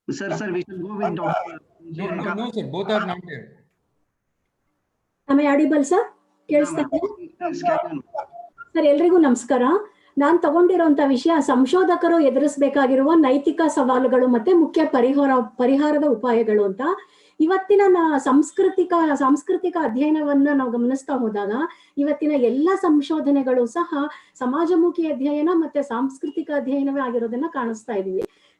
Sir, we shall go with Dr. No, sir. Both are not there. Am I audible, sir? ಕೇಳಿಸ್ತಾ ಇದೆ? Sir, ಎಲ್ರಿಗೂ ನಮಸ್ಕಾರ. ನಾನು ತಗೊಂಡಿರುವಂತ ವಿಷಯ ಸಂಶೋಧಕರು ಎದುರಿಸಬೇಕಾಗಿರುವ ನೈತಿಕ ಸವಾಲುಗಳು ಮತ್ತೆ ಮುಖ್ಯ ಪರಿಹಾರದ ಉಪಾಯಗಳು ಅಂತ. ಇವತ್ತಿನ ಸಾಂಸ್ಕೃತಿಕ ಅಧ್ಯಯನವನ್ನ ನಾವು ಗಮನಿಸ್ತಾ ಹೋದಾಗ ಇವತ್ತಿನ ಎಲ್ಲ ಸಂಶೋಧನೆಗಳು ಸಹ ಸಮಾಜಮುಖಿ ಅಧ್ಯಯನ ಮತ್ತೆ ಸಾಂಸ್ಕೃತಿಕ ಅಧ್ಯಯನವೇ ಆಗಿರೋದನ್ನ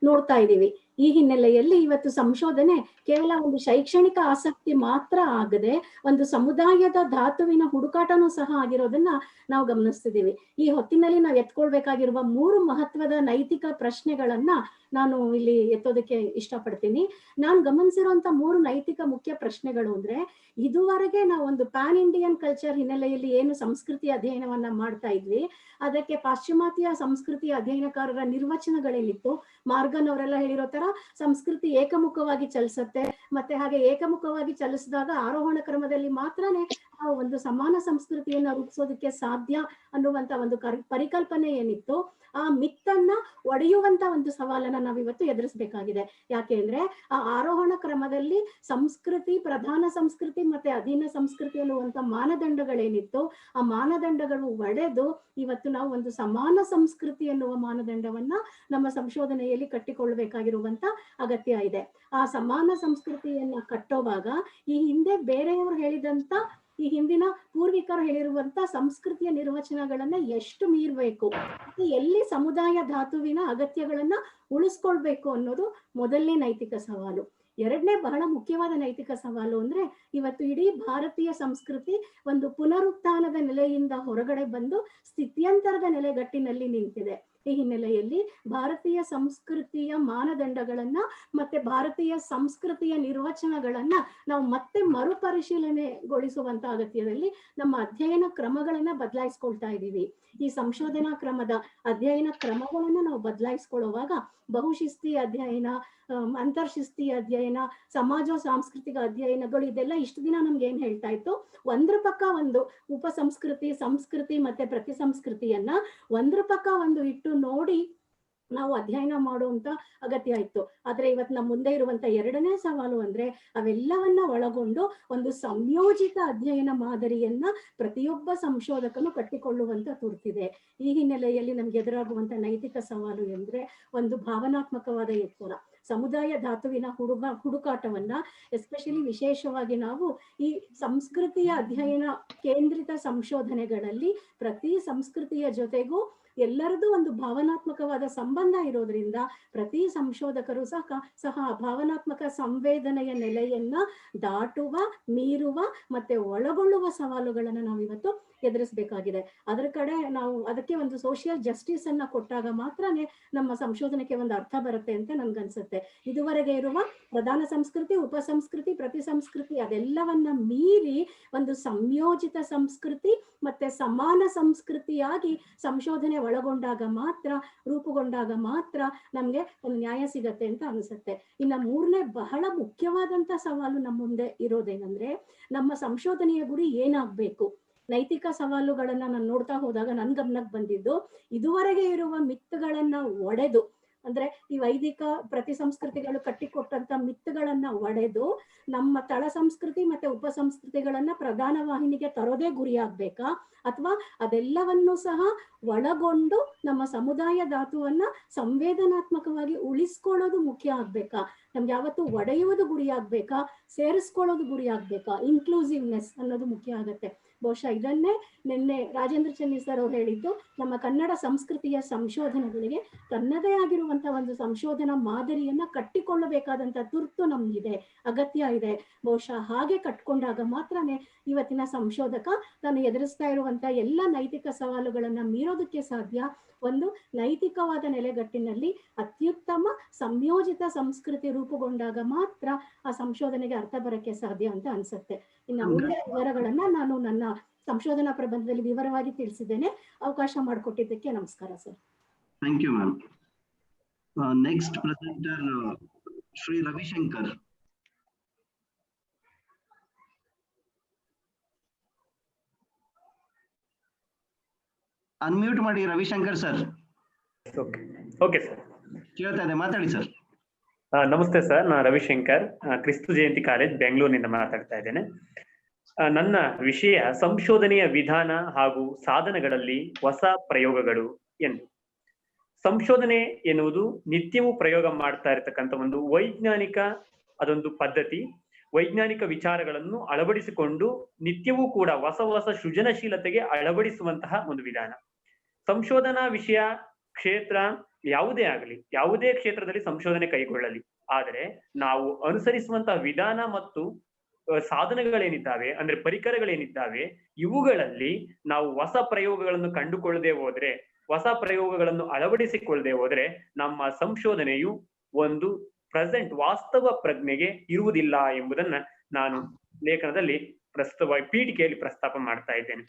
ನೋಡ್ತಾ ಇದೀವಿ. ಈ ಹಿನ್ನೆಲೆಯಲ್ಲಿ ಇವತ್ತು ಸಂಶೋಧನೆ ಕೇವಲ ಒಂದು ಶೈಕ್ಷಣಿಕ ಆಸಕ್ತಿ ಮಾತ್ರ ಆಗದೆ ಒಂದು ಸಮುದಾಯದ ಧಾತುವಿನ ಹುಡುಕಾಟನೂ ಸಹ ಆಗಿರೋದನ್ನ ನಾವು ಗಮನಿಸ್ತಿದೀವಿ. ಈ ಹೊತ್ತಿನಲ್ಲಿ ನಾವು ಎತ್ಕೊಳ್ಬೇಕಾಗಿರುವ 3 ಮಹತ್ವದ ನೈತಿಕ ಪ್ರಶ್ನೆಗಳನ್ನ ನಾನು ಇಲ್ಲಿ ಎತ್ತೋದಕ್ಕೆ ಇಷ್ಟಪಡ್ತೀನಿ. ನಾನು ಗಮನಿಸಿರುವಂತ 3 ನೈತಿಕ ಮುಖ್ಯ ಪ್ರಶ್ನೆಗಳು ಅಂದ್ರೆ, ಇದುವರೆಗೆ ನಾವು ಒಂದು ಪ್ಯಾನ್ ಇಂಡಿಯನ್ ಕಲ್ಚರ್ ಹಿನ್ನೆಲೆಯಲ್ಲಿ ಏನು ಸಂಸ್ಕೃತಿ ಅಧ್ಯಯನವನ್ನ ಮಾಡ್ತಾ ಇದ್ವಿ, ಅದಕ್ಕೆ ಪಾಶ್ಚಿಮಾತ್ಯ ಸಂಸ್ಕೃತಿ ಅಧ್ಯಯನಕಾರರ ನಿರ್ವಚನಗಳೇನಿತ್ತು, ಮಾರ್ಗನ್ ಅವರೆಲ್ಲ ಹೇಳಿರೋ ತರ ಸಂಸ್ಕೃತಿ ಏಕಮುಖವಾಗಿ ಚಲಿಸುತ್ತೆ, ಮತ್ತೆ ಹಾಗೆ ಏಕಮುಖವಾಗಿ ಚಲಿಸಿದಾಗ ಆರೋಹಣ ಕ್ರಮದಲ್ಲಿ ಮಾತ್ರನೇ ಆ ಒಂದು ಸಮಾನ ಸಂಸ್ಕೃತಿಯನ್ನ ರೂಪಿಸೋದಕ್ಕೆ ಸಾಧ್ಯ ಅನ್ನುವಂತ ಒಂದು ಪರಿಕಲ್ಪನೆ ಏನಿತ್ತು, ಆ ಮಿತ್ತನ್ನ ಒಡೆಯುವಂತ ಒಂದು ಸವಾಲನ್ನ ನಾವಿವತ್ತು ಎದುರಿಸಬೇಕಾಗಿದೆ. ಯಾಕೆಂದ್ರೆ ಆ ಆರೋಹಣ ಕ್ರಮದಲ್ಲಿ ಸಂಸ್ಕೃತಿ, ಪ್ರಧಾನ ಸಂಸ್ಕೃತಿ ಮತ್ತೆ ಅಧೀನ ಸಂಸ್ಕೃತಿ ಅನ್ನುವಂತ ಮಾನದಂಡಗಳೇನಿತ್ತು, ಆ ಮಾನದಂಡಗಳು ಒಡೆದು ಇವತ್ತು ನಾವು ಒಂದು ಸಮಾನ ಸಂಸ್ಕೃತಿ ಎನ್ನುವ ಮಾನದಂಡವನ್ನ ನಮ್ಮ ಸಂಶೋಧನೆಯಲ್ಲಿ ಕಟ್ಟಿಕೊಳ್ಳಬೇಕಾಗಿರುವಂತ ಅಗತ್ಯ ಇದೆ. ಆ ಸಮಾನ ಸಂಸ್ಕೃತಿಯನ್ನ ಕಟ್ಟೋವಾಗ ಈ ಹಿಂದೆ ಬೇರೆಯವರು ಹೇಳಿದಂತ, ಈ ಹಿಂದಿನ ಪೂರ್ವಿಕರು ಹೇಳಿರುವಂತ ಸಂಸ್ಕೃತಿಯ ನಿರ್ವಚನಗಳನ್ನ ಎಷ್ಟು ಮೀರ್ಬೇಕು, ಎಲ್ಲಿ ಸಮುದಾಯ ಧಾತುವಿನ ಅಗತ್ಯಗಳನ್ನ ಉಳಿಸ್ಕೊಳ್ಬೇಕು ಅನ್ನೋದು ಮೊದಲನೇ ನೈತಿಕ ಸವಾಲು. ಎರಡನೇ ಬಹಳ ಮುಖ್ಯವಾದ ನೈತಿಕ ಸವಾಲು ಅಂದ್ರೆ, ಇವತ್ತು ಇಡೀ ಭಾರತೀಯ ಸಂಸ್ಕೃತಿ ಒಂದು ಪುನರುತ್ಥಾನದ ನೆಲೆಯಿಂದ ಹೊರಗಡೆ ಬಂದು ಸ್ಥಿತ್ಯಂತರದ ನೆಲೆಗಟ್ಟಿನಲ್ಲಿ ನಿಂತಿದೆ. ಈ ಹಿನ್ನೆಲೆಯಲ್ಲಿ ಭಾರತೀಯ ಸಂಸ್ಕೃತಿಯ ಮಾನದಂಡಗಳನ್ನ ಮತ್ತೆ ಭಾರತೀಯ ಸಂಸ್ಕೃತಿಯ ನಿರ್ವಚನಗಳನ್ನ ನಾವು ಮತ್ತೆ ಮರುಪರಿಶೀಲನೆಗೊಳಿಸುವಂತ ಅಗತ್ಯದಲ್ಲಿ ನಮ್ಮ ಅಧ್ಯಯನ ಕ್ರಮಗಳನ್ನ ಬದಲಾಯಿಸ್ಕೊಳ್ತಾ ಇದ್ದೀವಿ. ಈ ಸಂಶೋಧನಾ ಕ್ರಮದ ಅಧ್ಯಯನ ಕ್ರಮಗಳನ್ನ ನಾವು ಬದಲಾಯಿಸ್ಕೊಳ್ಳುವಾಗ ಬಹುಶಿಸ್ತಿ ಅಧ್ಯಯನ, ಅಂತರ್ಶಿಸ್ತಿ ಅಧ್ಯಯನ, ಸಮಾಜ ಸಾಂಸ್ಕೃತಿಕ ಅಧ್ಯಯನಗಳು, ಇದೆಲ್ಲ ಇಷ್ಟು ದಿನ ನಮ್ಗೆ ಏನ್ ಹೇಳ್ತಾ ಇತ್ತು, ಒಂದ್ರ ಪಕ್ಕ ಒಂದು ಉಪಸಂಸ್ಕೃತಿ, ಸಂಸ್ಕೃತಿ ಮತ್ತೆ ಪ್ರತಿ ಸಂಸ್ಕೃತಿಯನ್ನ ಒಂದ್ರ ಪಕ್ಕ ಒಂದು ಇಟ್ಟು ನೋಡಿ ನಾವು ಅಧ್ಯಯನ ಮಾಡುವಂತ ಅಗತ್ಯ ಇತ್ತು. ಆದ್ರೆ ಇವತ್ತು ನಮ್ಮ ಮುಂದೆ ಇರುವಂತ ಎರಡನೇ ಸವಾಲು ಅಂದ್ರೆ ಅವೆಲ್ಲವನ್ನ ಒಳಗೊಂಡು ಒಂದು ಸಂಯೋಜಿತ ಅಧ್ಯಯನ ಮಾದರಿಯನ್ನ ಪ್ರತಿಯೊಬ್ಬ ಸಂಶೋಧಕನು ಕಟ್ಟಿಕೊಳ್ಳುವಂತ ತುರ್ತಿದೆ. ಈ ಹಿನ್ನೆಲೆಯಲ್ಲಿ ನಮ್ಗೆ ಎದುರಾಗುವಂತ ನೈತಿಕ ಸವಾಲು ಎಂದ್ರೆ ಒಂದು ಭಾವನಾತ್ಮಕವಾದ ಎತ್ತರ. ಸಮುದಾಯ ಧಾತುವಿನ ಹುಡುಕಾಟವನ್ನ ಎಸ್ಪೆಷಲಿ ವಿಶೇಷವಾಗಿ ನಾವು ಈ ಸಂಸ್ಕೃತಿಯ ಅಧ್ಯಯನ ಕೇಂದ್ರಿತ ಸಂಶೋಧನೆಗಳಲ್ಲಿ ಪ್ರತಿ ಸಂಸ್ಕೃತಿಯ ಜೊತೆಗೂ ಎಲ್ಲರದು ಒಂದು ಭಾವನಾತ್ಮಕವಾದ ಸಂಬಂಧ ಇರೋದ್ರಿಂದ ಪ್ರತಿ ಸಂಶೋಧಕರು ಸಹ ಭಾವನಾತ್ಮಕ ಸಂವೇದನೆಯ ನೆಲೆಯನ್ನ ದಾಟುವ, ಮೀರುವ ಮತ್ತೆ ಒಳಗೊಳ್ಳುವ ಸವಾಲುಗಳನ್ನ ನಾವಿವತ್ತು ಎದುರಿಸಬೇಕಾಗಿದೆ. ಅದರ ಕಡೆ ನಾವು ಅದಕ್ಕೆ ಒಂದು ಸೋಷಿಯಲ್ ಜಸ್ಟಿಸ್ ಅನ್ನ ಕೊಟ್ಟಾಗ ಮಾತ್ರನೇ ನಮ್ಮ ಸಂಶೋಧನೆಗೆ ಒಂದು ಅರ್ಥ ಬರುತ್ತೆ ಅಂತ ನನ್ಗನ್ಸುತ್ತೆ. ಇದುವರೆಗೆ ಇರುವ ಪ್ರಧಾನ ಸಂಸ್ಕೃತಿ, ಉಪ ಸಂಸ್ಕೃತಿ, ಪ್ರತಿ ಸಂಸ್ಕೃತಿ ಅದೆಲ್ಲವನ್ನ ಮೀರಿ ಒಂದು ಸಂಯೋಜಿತ ಸಂಸ್ಕೃತಿ ಮತ್ತೆ ಸಮಾನ ಸಂಸ್ಕೃತಿಯಾಗಿ ಸಂಶೋಧನೆ ಒಳಗೊಂಡಾಗ ಮಾತ್ರ, ರೂಪುಗೊಂಡಾಗ ಮಾತ್ರ ನಮ್ಗೆ ಒಂದು ನ್ಯಾಯ ಸಿಗತ್ತೆ ಅಂತ ಅನ್ಸುತ್ತೆ. ಇನ್ನ ಮೂರನೇ ಬಹಳ ಮುಖ್ಯವಾದಂತ ಸವಾಲು ನಮ್ಮ ಮುಂದೆ ಇರೋದೇನಂದ್ರೆ ನಮ್ಮ ಸಂಶೋಧನೆಯ ಗುರಿ ಏನಾಗ್ಬೇಕು. ನೈತಿಕ ಸವಾಲುಗಳನ್ನ ನಾನು ನೋಡ್ತಾ ಹೋದಾಗ ನನ್ ಗಮನಕ್ಕೆ ಬಂದಿದ್ದು ಇದುವರೆಗೆ ಇರುವ ಮಿತ್ತುಗಳನ್ನ ಒಡೆದು, ಅಂದ್ರೆ ಈ ವೈದಿಕ ಪ್ರತಿ ಸಂಸ್ಕೃತಿಗಳು ಕಟ್ಟಿಕೊಟ್ಟಂತ ಮಿತ್ತುಗಳನ್ನ ಒಡೆದು ನಮ್ಮ ತಳ ಸಂಸ್ಕೃತಿ ಮತ್ತೆ ಉಪ ಸಂಸ್ಕೃತಿಗಳನ್ನ ಪ್ರಧಾನ ವಾಹಿನಿಗೆ ತರೋದೇ ಗುರಿಯಾಗ್ಬೇಕಾ, ಅಥವಾ ಅದೆಲ್ಲವನ್ನೂ ಸಹ ಒಳಗೊಂಡು ನಮ್ಮ ಸಮುದಾಯ ಧಾತುವನ್ನ ಸಂವೇದನಾತ್ಮಕವಾಗಿ ಉಳಿಸ್ಕೊಳ್ಳೋದು ಮುಖ್ಯ ಆಗ್ಬೇಕಾ, ನಮ್ಗೆ ಯಾವತ್ತು ಒಡೆಯುವುದು ಗುರಿ ಆಗ್ಬೇಕಾ, ಸೇರಿಸ್ಕೊಳ್ಳೋದು ಗುರಿ ಆಗ್ಬೇಕಾ, ಇನ್ಕ್ಲೂಸಿವ್ನೆಸ್ ಅನ್ನೋದು ಮುಖ್ಯ ಆಗತ್ತೆ. ಬಹುಶಃ ಇದನ್ನೇ ನಿನ್ನೆ ರಾಜೇಂದ್ರ ಚೆನ್ನಿ ಸರ್ ಅವ್ರು ಹೇಳಿದ್ದು, ನಮ್ಮ ಕನ್ನಡ ಸಂಸ್ಕೃತಿಯ ಸಂಶೋಧನೆಗಳಿಗೆ ತನ್ನದೇ ಆಗಿರುವಂತಹ ಒಂದು ಸಂಶೋಧನಾ ಮಾದರಿಯನ್ನ ಕಟ್ಟಿಕೊಳ್ಳಬೇಕಾದಂತ ತುರ್ತು ನಮ್ಗಿದೆ, ಅಗತ್ಯ ಇದೆ. ಬಹುಶಃ ಹಾಗೆ ಕಟ್ಕೊಂಡಾಗ ಮಾತ್ರನೇ ಇವತ್ತಿನ ಸಂಶೋಧಕ ತಾನು ಎದುರಿಸ್ತಾ ಇರುವಂತ ಎಲ್ಲ ನೈತಿಕ ಸವಾಲುಗಳನ್ನ ಮೀರೋದಕ್ಕೆ ಸಾಧ್ಯ. ಒಂದು ನೈತಿಕವಾದ ನೆಲೆಗಟ್ಟಿನಲ್ಲಿ ಅತ್ಯುತ್ತಮ ಸಂಯೋಜಿತ ಸಂಸ್ಕೃತಿ ರೂಪುಗೊಂಡಾಗ ಮಾತ್ರ ಆ ಸಂಶೋಧನೆಗೆ ಅರ್ಥ ಬರಕ್ಕೆ ಸಾಧ್ಯ ಅಂತ ಅನ್ಸುತ್ತೆ. ಇನ್ನು ಉಳಿದ ವಿವರಗಳನ್ನ ನಾನು ನನ್ನ ಸಂಶೋಧನಾ ಪ್ರಬಂಧದಲ್ಲಿ ವಿವರವಾಗಿ ತಿಳಿಸಿದ್ದೇನೆ. ಅವಕಾಶ ಮಾಡಿಕೊಟ್ಟಿದ್ದಕ್ಕೆ ನಮಸ್ಕಾರ sir. Thank you ma'am. Next presenter Shri Ravishankar. Unmute ಮಾಡಿ ರವಿಶಂಕರ್ ಸರ್. ಓಕೆ ಸರ್, ಕೇಳ್ತಾ ಇದೆ, ಮಾತಾಡಿ ಸರ್. ನಮಸ್ತೆ ಸರ್, ನಾನು ರವಿಶಂಕರ್, ಕ್ರಿಸ್ತು ಜಯಂತಿ ಕಾಲೇಜ್ ಬೆಂಗಳೂರಿನಿಂದ ಮಾತಾಡ್ತಾ ಇದ್ದೇನೆ. ನನ್ನ ವಿಷಯ ಸಂಶೋಧನೆಯ ವಿಧಾನ ಹಾಗೂ ಸಾಧನಗಳಲ್ಲಿ ಹೊಸ ಪ್ರಯೋಗಗಳು ಎಂದು. ಸಂಶೋಧನೆ ಎನ್ನುವುದು ನಿತ್ಯವೂ ಪ್ರಯೋಗ ಮಾಡ್ತಾ ಇರತಕ್ಕಂಥ ಒಂದು ವೈಜ್ಞಾನಿಕ ಅದೊಂದು ಪದ್ಧತಿ. ವೈಜ್ಞಾನಿಕ ವಿಚಾರಗಳನ್ನು ಅಳವಡಿಸಿಕೊಂಡು ನಿತ್ಯವೂ ಕೂಡ ಹೊಸ ಹೊಸ ಸೃಜನಶೀಲತೆಗೆ ಅಳವಡಿಸುವಂತಹ ಒಂದು ವಿಧಾನ. ಸಂಶೋಧನಾ ವಿಷಯ ಕ್ಷೇತ್ರ ಯಾವುದೇ ಆಗಲಿ, ಯಾವುದೇ ಕ್ಷೇತ್ರದಲ್ಲಿ ಸಂಶೋಧನೆ ಕೈಗೊಳ್ಳಲಿ, ಆದರೆ ನಾವು ಅನುಸರಿಸುವಂತಹ ವಿಧಾನ ಮತ್ತು ಸಾಧನಗಳೇನಿದ್ದಾವೆ, ಅಂದ್ರೆ ಪರಿಕರಗಳೇನಿದ್ದಾವೆ, ಇವುಗಳಲ್ಲಿ ನಾವು ಹೊಸ ಪ್ರಯೋಗಗಳನ್ನು ಕಂಡುಕೊಳ್ಳದೆ ಹೋದ್ರೆ, ಹೊಸ ಪ್ರಯೋಗಗಳನ್ನು ಅಳವಡಿಸಿಕೊಳ್ಳದೆ ಹೋದ್ರೆ ನಮ್ಮ ಸಂಶೋಧನೆಯು ಒಂದು ಪ್ರೆಸೆಂಟ್ ವಾಸ್ತವ ಪ್ರಜ್ಞೆಗೆ ಇರುವುದಿಲ್ಲ ಎಂಬುದನ್ನ ನಾನು ಲೇಖನದಲ್ಲಿ ಪ್ರಸ್ತುತವಾಗಿ ಪೀಠಿಕೆಯಲ್ಲಿ ಪ್ರಸ್ತಾಪ ಮಾಡ್ತಾ ಇದ್ದೇನೆ.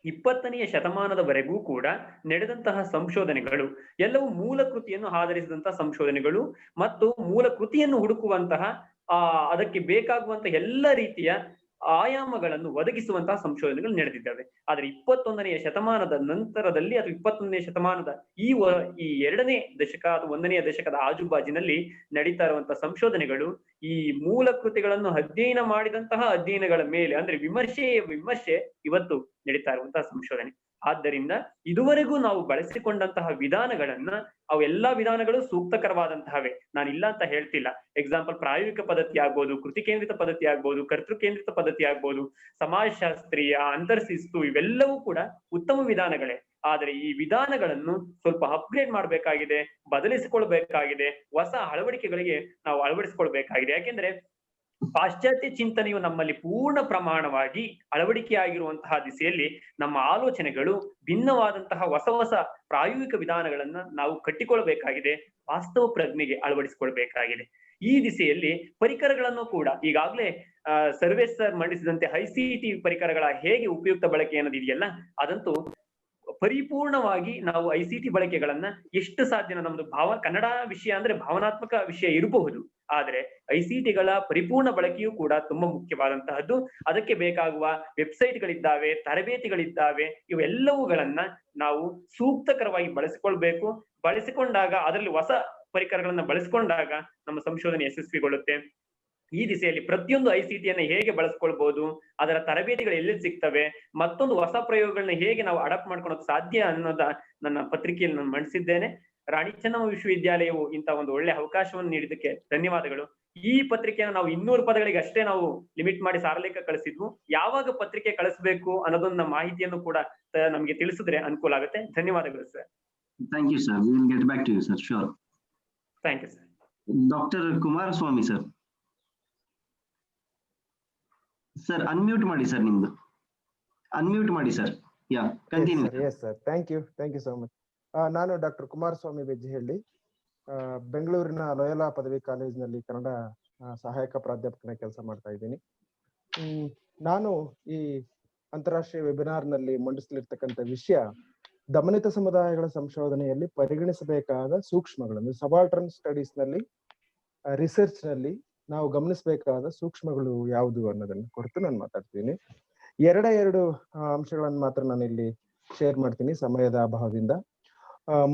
20ನೇ ಶತಮಾನದವರೆಗೂ ಕೂಡ ನಡೆದಂತಹ ಸಂಶೋಧನೆಗಳು ಎಲ್ಲವೂ ಮೂಲ ಕೃತಿಯನ್ನು ಆಧರಿಸಿದಂತಹ ಸಂಶೋಧನೆಗಳು ಮತ್ತು ಮೂಲ ಕೃತಿಯನ್ನು ಹುಡುಕುವಂತಹ ಅದಕ್ಕೆ ಬೇಕಾಗುವಂತಹ ಎಲ್ಲ ರೀತಿಯ ಆಯಾಮಗಳನ್ನು ಒದಗಿಸುವಂತಹ ಸಂಶೋಧನೆಗಳು ನಡೆದಿದ್ದಾವೆ. ಆದ್ರೆ 21ನೇ ಶತಮಾನದ ನಂತರದಲ್ಲಿ ಅಥವಾ 21ನೇ ಶತಮಾನದ ಈ 2ನೇ ದಶಕ ಅಥವಾ 1ನೇ ದಶಕದ ಆಜುಬಾಜಿನಲ್ಲಿ ನಡೀತಾ ಇರುವಂತಹ ಸಂಶೋಧನೆಗಳು ಈ ಮೂಲ ಕೃತಿಗಳನ್ನು ಅಧ್ಯಯನ ಮಾಡಿದಂತಹ ಅಧ್ಯಯನಗಳ ಮೇಲೆ, ಅಂದ್ರೆ ವಿಮರ್ಶೆ ಇವತ್ತು ನಡೀತಾ ಇರುವಂತಹ ಸಂಶೋಧನೆ. ಆದ್ದರಿಂದ ಇದುವರೆಗೂ ನಾವು ಬಳಸಿಕೊಂಡಂತಹ ವಿಧಾನಗಳನ್ನ, ಅವೆಲ್ಲಾ ವಿಧಾನಗಳು ಸೂಕ್ತಕರವಾದಂತಹವೇ, ನಾನು ಇಲ್ಲ ಅಂತ ಹೇಳ್ತಿಲ್ಲ. ಎಕ್ಸಾಂಪಲ್ ಪ್ರಾಯೋಗಿಕ ಪದ್ಧತಿ ಆಗ್ಬೋದು, ಕೃತಿ ಕೇಂದ್ರಿತ ಪದ್ಧತಿ ಆಗ್ಬೋದು, ಕರ್ತೃ ಕೇಂದ್ರಿತ ಪದ್ಧತಿ ಆಗ್ಬೋದು, ಸಮಾಜಶಾಸ್ತ್ರೀಯ, ಅಂತರ್ಶಿಸ್ತು, ಇವೆಲ್ಲವೂ ಕೂಡ ಉತ್ತಮ ವಿಧಾನಗಳೇ. ಆದರೆ ಈ ವಿಧಾನಗಳನ್ನು ಸ್ವಲ್ಪ ಅಪ್ಗ್ರೇಡ್ ಮಾಡಬೇಕಾಗಿದೆ, ಬದಲಿಸಿಕೊಳ್ಬೇಕಾಗಿದೆ, ಹೊಸ ಅಳವಡಿಕೆಗಳಿಗೆ ನಾವು ಅಳವಡಿಸಿಕೊಳ್ಬೇಕಾಗಿದೆ. ಯಾಕೆಂದ್ರೆ ಪಾಶ್ಚಾತ್ಯ ಚಿಂತನೆಯು ನಮ್ಮಲ್ಲಿ ಪೂರ್ಣ ಪ್ರಮಾಣವಾಗಿ ಅಳವಡಿಕೆಯಾಗಿರುವಂತಹ ದಿಸೆಯಲ್ಲಿ ನಮ್ಮ ಆಲೋಚನೆಗಳು ಭಿನ್ನವಾದಂತಹ ಹೊಸ ಹೊಸ ಪ್ರಾಯೋಗಿಕ ವಿಧಾನಗಳನ್ನ ನಾವು ಕಟ್ಟಿಕೊಳ್ಬೇಕಾಗಿದೆ, ವಾಸ್ತವ ಪ್ರಜ್ಞೆಗೆ ಅಳವಡಿಸಿಕೊಳ್ಬೇಕಾಗಿದೆ. ಈ ದಿಸೆಯಲ್ಲಿ ಪರಿಕರಗಳನ್ನು ಕೂಡ ಈಗಾಗಲೇ ಸರ್ವೇಶ್ ಸರ್ ಮಂಡಿಸಿದಂತೆ ICT ಪರಿಕರಗಳ ಹೇಗೆ ಉಪಯುಕ್ತ ಬಳಕೆ ಅನ್ನೋದಿದೆಯಲ್ಲ, ಅದಂತೂ ಪರಿಪೂರ್ಣವಾಗಿ ನಾವು ICT ಬಳಕೆಗಳನ್ನ ಎಷ್ಟು ಸಾಧ್ಯನೋ, ನಮ್ದು ಕನ್ನಡ ವಿಷಯ ಅಂದ್ರೆ ಭಾವನಾತ್ಮಕ ವಿಷಯ ಇರಬಹುದು, ಆದ್ರೆ ICTಗಳ ಪರಿಪೂರ್ಣ ಬಳಕೆಯೂ ಕೂಡ ತುಂಬಾ ಮುಖ್ಯವಾದಂತಹದ್ದು. ಅದಕ್ಕೆ ಬೇಕಾಗುವ ವೆಬ್ಸೈಟ್ಗಳಿದ್ದಾವೆ, ತರಬೇತಿಗಳಿದ್ದಾವೆ, ಇವೆಲ್ಲವುಗಳನ್ನ ನಾವು ಸೂಕ್ತಕರವಾಗಿ ಬಳಸಿಕೊಳ್ಬೇಕು. ಬಳಸಿಕೊಂಡಾಗ, ಅದರಲ್ಲಿ ಹೊಸ ಪರಿಕರಗಳನ್ನ ಬಳಸಿಕೊಂಡಾಗ ನಮ್ಮ ಸಂಶೋಧನೆ ಯಶಸ್ವಿಗೊಳ್ಳುತ್ತೆ. ಈ ದಿಸೆಯಲ್ಲಿ ಪ್ರತಿಯೊಂದು ಐಸಿಟಿಯನ್ನ ಹೇಗೆ ಬಳಸ್ಕೊಳ್ಬಹುದು, ಅದರ ತರಬೇತಿಗಳು ಎಲ್ಲಿ ಸಿಗ್ತವೆ, ಮತ್ತೊಂದು ಹೊಸ ಪ್ರಯೋಗಗಳನ್ನ ಹೇಗೆ ನಾವು ಅಡಾಪ್ಟ್ ಮಾಡ್ಕೊಳಕ್ ಸಾಧ್ಯ ಅನ್ನೋದ ನನ್ನ ಪತ್ರಿಕೆಯಲ್ಲಿ ನಾನು ಮಂಡಿಸಿದ್ದೇನೆ. ರಾಣಿ ಚೆನ್ನಮ್ಮ ವಿಶ್ವವಿದ್ಯಾಲಯವು ಇಂಥ ಒಂದು ಒಳ್ಳೆ ಅವಕಾಶವನ್ನು ನೀಡಿದ್ದಕ್ಕೆ ಧನ್ಯವಾದಗಳು. ಈ ಪತ್ರಿಕೆಯನ್ನು ನಾವು 200 ಪದಗಳಿಗೆ ಅಷ್ಟೇ ನಾವು ಲಿಮಿಟ್ ಮಾಡಿ ಸಾರಲೇಖ ಕಳಿಸಿದ್ವು. ಯಾವಾಗ ಪತ್ರಿಕೆ ಕಳಿಸ್ಬೇಕು ಅನ್ನೋದನ್ನ ಮಾಹಿತಿಯನ್ನು ಕೂಡ ನಮ್ಗೆ ತಿಳಿಸಿದ್ರೆ ಅನುಕೂಲ ಆಗುತ್ತೆ. ಧನ್ಯವಾದಗಳು sir. Thank you, sir. We will get back to you, sir. Sure. Thank you, sir. Dr. Kumaraswamy, sir. Sir, unmute ಮಾಡಿ sir ನಿಮ್ದು. Unmute ಮಾಡಿ sir. Yeah, continue. Yes, sir. Thank you so much. ನಾನು doctor Kumaraswamy ಬೆಜ್ಜಿಹಳ್ಳಿ, ಬೆಂಗಳೂರಿನ ಲೋಯಲಾ ಪದವಿ ಕಾಲೇಜಿನಲ್ಲಿ ಕನ್ನಡ ಸಹಾಯಕ ಪ್ರಾಧ್ಯಾಪಕನ ಕೆಲಸ ಮಾಡ್ತಾ ಇದ್ದೀನಿ. ನಾನು ಈ ಅಂತಾರಾಷ್ಟ್ರೀಯ ವೆಬಿನಾರ್ನಲ್ಲಿ ಮಂಡಿಸಲಿರ್ತಕ್ಕಂಥ ವಿಷಯ ದಮನಿತ ಸಮುದಾಯಗಳ ಸಂಶೋಧನೆಯಲ್ಲಿ ಪರಿಗಣಿಸಬೇಕಾದ ಸೂಕ್ಷ್ಮಗಳು, ಸಬಾಲ್ಟರ್ನ್ ಸ್ಟಡೀಸ್ ನಲ್ಲಿ, ರಿಸರ್ಚ್ ನಲ್ಲಿ ನಾವು ಗಮನಿಸಬೇಕಾದ ಸೂಕ್ಷ್ಮಗಳು ಯಾವುದು ಅನ್ನೋದನ್ನ ಕುರಿತು ನಾನು ಮಾತಾಡ್ತೀನಿ. ಎರಡು ಅಂಶಗಳನ್ನು ಮಾತ್ರ ನಾನು ಇಲ್ಲಿ ಶೇರ್ ಮಾಡ್ತೀನಿ ಸಮಯದ ಅಭಾವದಿಂದ.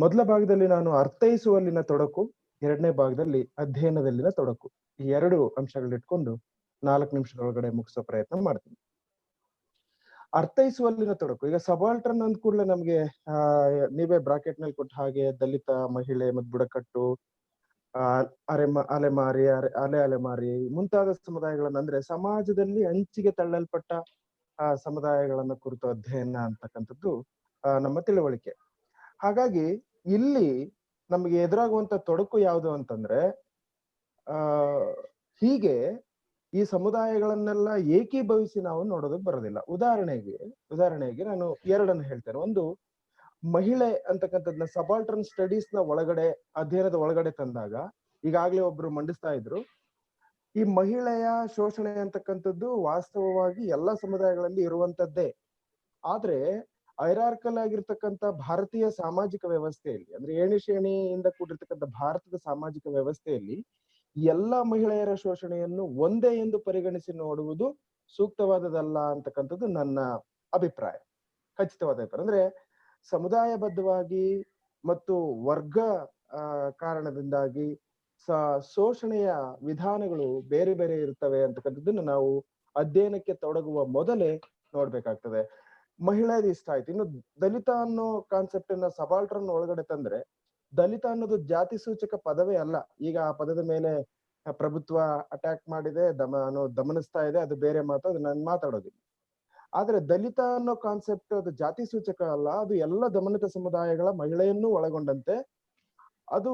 ಮೊದಲ ಭಾಗದಲ್ಲಿ ನಾನು ಅರ್ಥೈಸುವಲ್ಲಿನ ತೊಡಕು, ಎರಡನೇ ಭಾಗದಲ್ಲಿ ಅಧ್ಯಯನದಲ್ಲಿನ ತೊಡಕು, ಈ 2 ಅಂಶಗಳಿಟ್ಕೊಂಡು 4 ನಿಮಿಷದೊಳಗಡೆ ಮುಗಿಸೋ ಪ್ರಯತ್ನ ಮಾಡ್ತೀನಿ. ಅರ್ಥೈಸುವಲ್ಲಿನ ತೊಡಕು, ಈಗ ಸಬಾಲ್ಟರ್ನ್ ಅಂದ ಕೂಡಲೇ ನಮ್ಗೆ ನೀವೇ ಬ್ರಾಕೆಟ್ ನಲ್ಲಿ ಕೊಟ್ಟ ಹಾಗೆ ದಲಿತ, ಮಹಿಳೆ ಮತ್ತು ಬುಡಕಟ್ಟು, ಅಲೆಮಾರಿ, ಅಲೆಮಾರಿ ಮುಂತಾದ ಸಮುದಾಯಗಳನ್ನ, ಅಂದ್ರೆ ಸಮಾಜದಲ್ಲಿ ಅಂಚಿಗೆ ತಳ್ಳಲ್ಪಟ್ಟ ಸಮುದಾಯಗಳನ್ನ ಕುರಿತು ಅಧ್ಯಯನ ಅಂತಕ್ಕಂಥದ್ದು ನಮ್ಮ ತಿಳುವಳಿಕೆ. ಹಾಗಾಗಿ ಇಲ್ಲಿ ನಮಗೆ ಎದುರಾಗುವಂತ ತೊಡಕು ಯಾವುದು ಅಂತಂದ್ರೆ, ಹೀಗೆ ಈ ಸಮುದಾಯಗಳನ್ನೆಲ್ಲ ಏಕೀಭವಿಸಿ ನಾವು ನೋಡೋದಕ್ಕೆ ಬರೋದಿಲ್ಲ. ಉದಾಹರಣೆಗೆ ನಾನು 2 ಹೇಳ್ತೇನೆ. ಒಂದು, ಮಹಿಳೆ ಅಂತಕ್ಕಂಥದ್ನ ಸಬಾಲ್ಟರ್ನ್ ಸ್ಟಡೀಸ್ ನ ಒಳಗಡೆ, ಅಧ್ಯಯನದ ಒಳಗಡೆ ತಂದಾಗ, ಈಗಾಗ್ಲೇ ಒಬ್ರು ಮಂಡಿಸ್ತಾ ಇದ್ರು, ಈ ಮಹಿಳೆಯ ಶೋಷಣೆ ಅಂತಕ್ಕಂಥದ್ದು ವಾಸ್ತವವಾಗಿ ಎಲ್ಲ ಸಮುದಾಯಗಳಲ್ಲಿ ಇರುವಂತದ್ದೇ. ಆದ್ರೆ ಐರಾರ್ಕಲ್ ಆಗಿರ್ತಕ್ಕಂಥ ಭಾರತೀಯ ಸಾಮಾಜಿಕ ವ್ಯವಸ್ಥೆಯಲ್ಲಿ, ಅಂದ್ರೆ ಏಣಿಶೇಣಿಯಿಂದ ಕೂಡಿರ್ತಕ್ಕಂಥ ಭಾರತದ ಸಾಮಾಜಿಕ ವ್ಯವಸ್ಥೆಯಲ್ಲಿ ಎಲ್ಲ ಮಹಿಳೆಯರ ಶೋಷಣೆಯನ್ನು ಒಂದೇ ಎಂದು ಪರಿಗಣಿಸಿ ನೋಡುವುದು ಸೂಕ್ತವಾದದಲ್ಲ ಅಂತಕ್ಕಂಥದ್ದು ನನ್ನ ಅಭಿಪ್ರಾಯ, ಖಚಿತವಾದ ಅಭಿಪ್ರಾಯ. ಅಂದ್ರೆ ಸಮುದಾಯಬದ್ಧವಾಗಿ ಮತ್ತು ವರ್ಗ ಕಾರಣದಿಂದಾಗಿ ಶೋಷಣೆಯ ವಿಧಾನಗಳು ಬೇರೆ ಬೇರೆ ಇರ್ತವೆ ಅಂತಕ್ಕಂಥದ್ದನ್ನು ನಾವು ಅಧ್ಯಯನಕ್ಕೆ ತೊಡಗುವ ಮೊದಲೇ ನೋಡ್ಬೇಕಾಗ್ತದೆ. ಮಹಿಳೆಯದು ಇಷ್ಟ ಆಯ್ತು. ಇನ್ನು ದಲಿತ ಅನ್ನೋ ಕಾನ್ಸೆಪ್ಟ್ ಅನ್ನ ಸಬಾಲ್ಟರ್ನ್ ಒಳಗಡೆ ತಂದ್ರೆ, ದಲಿತ ಅನ್ನೋದು ಜಾತಿ ಸೂಚಕ ಪದವೇ ಅಲ್ಲ. ಈಗ ಆ ಪದದ ಮೇಲೆ ಪ್ರಭುತ್ವ ಅಟ್ಯಾಕ್ ಮಾಡಿದೆ, ದಮನಿಸ್ತಾ ಇದೆ, ಅದು ಬೇರೆ ಮಾತು, ಅದು ನಾನು ಮಾತಾಡೋದಿಲ್ಲ. ಆದ್ರೆ ದಲಿತ ಅನ್ನೋ ಕಾನ್ಸೆಪ್ಟ್ ಅದು ಜಾತಿ ಸೂಚಕ ಅಲ್ಲ, ಅದು ಎಲ್ಲ ದಮನಿತ ಸಮುದಾಯಗಳ ಮಹಿಳೆಯನ್ನು ಒಳಗೊಂಡಂತೆ ಅದು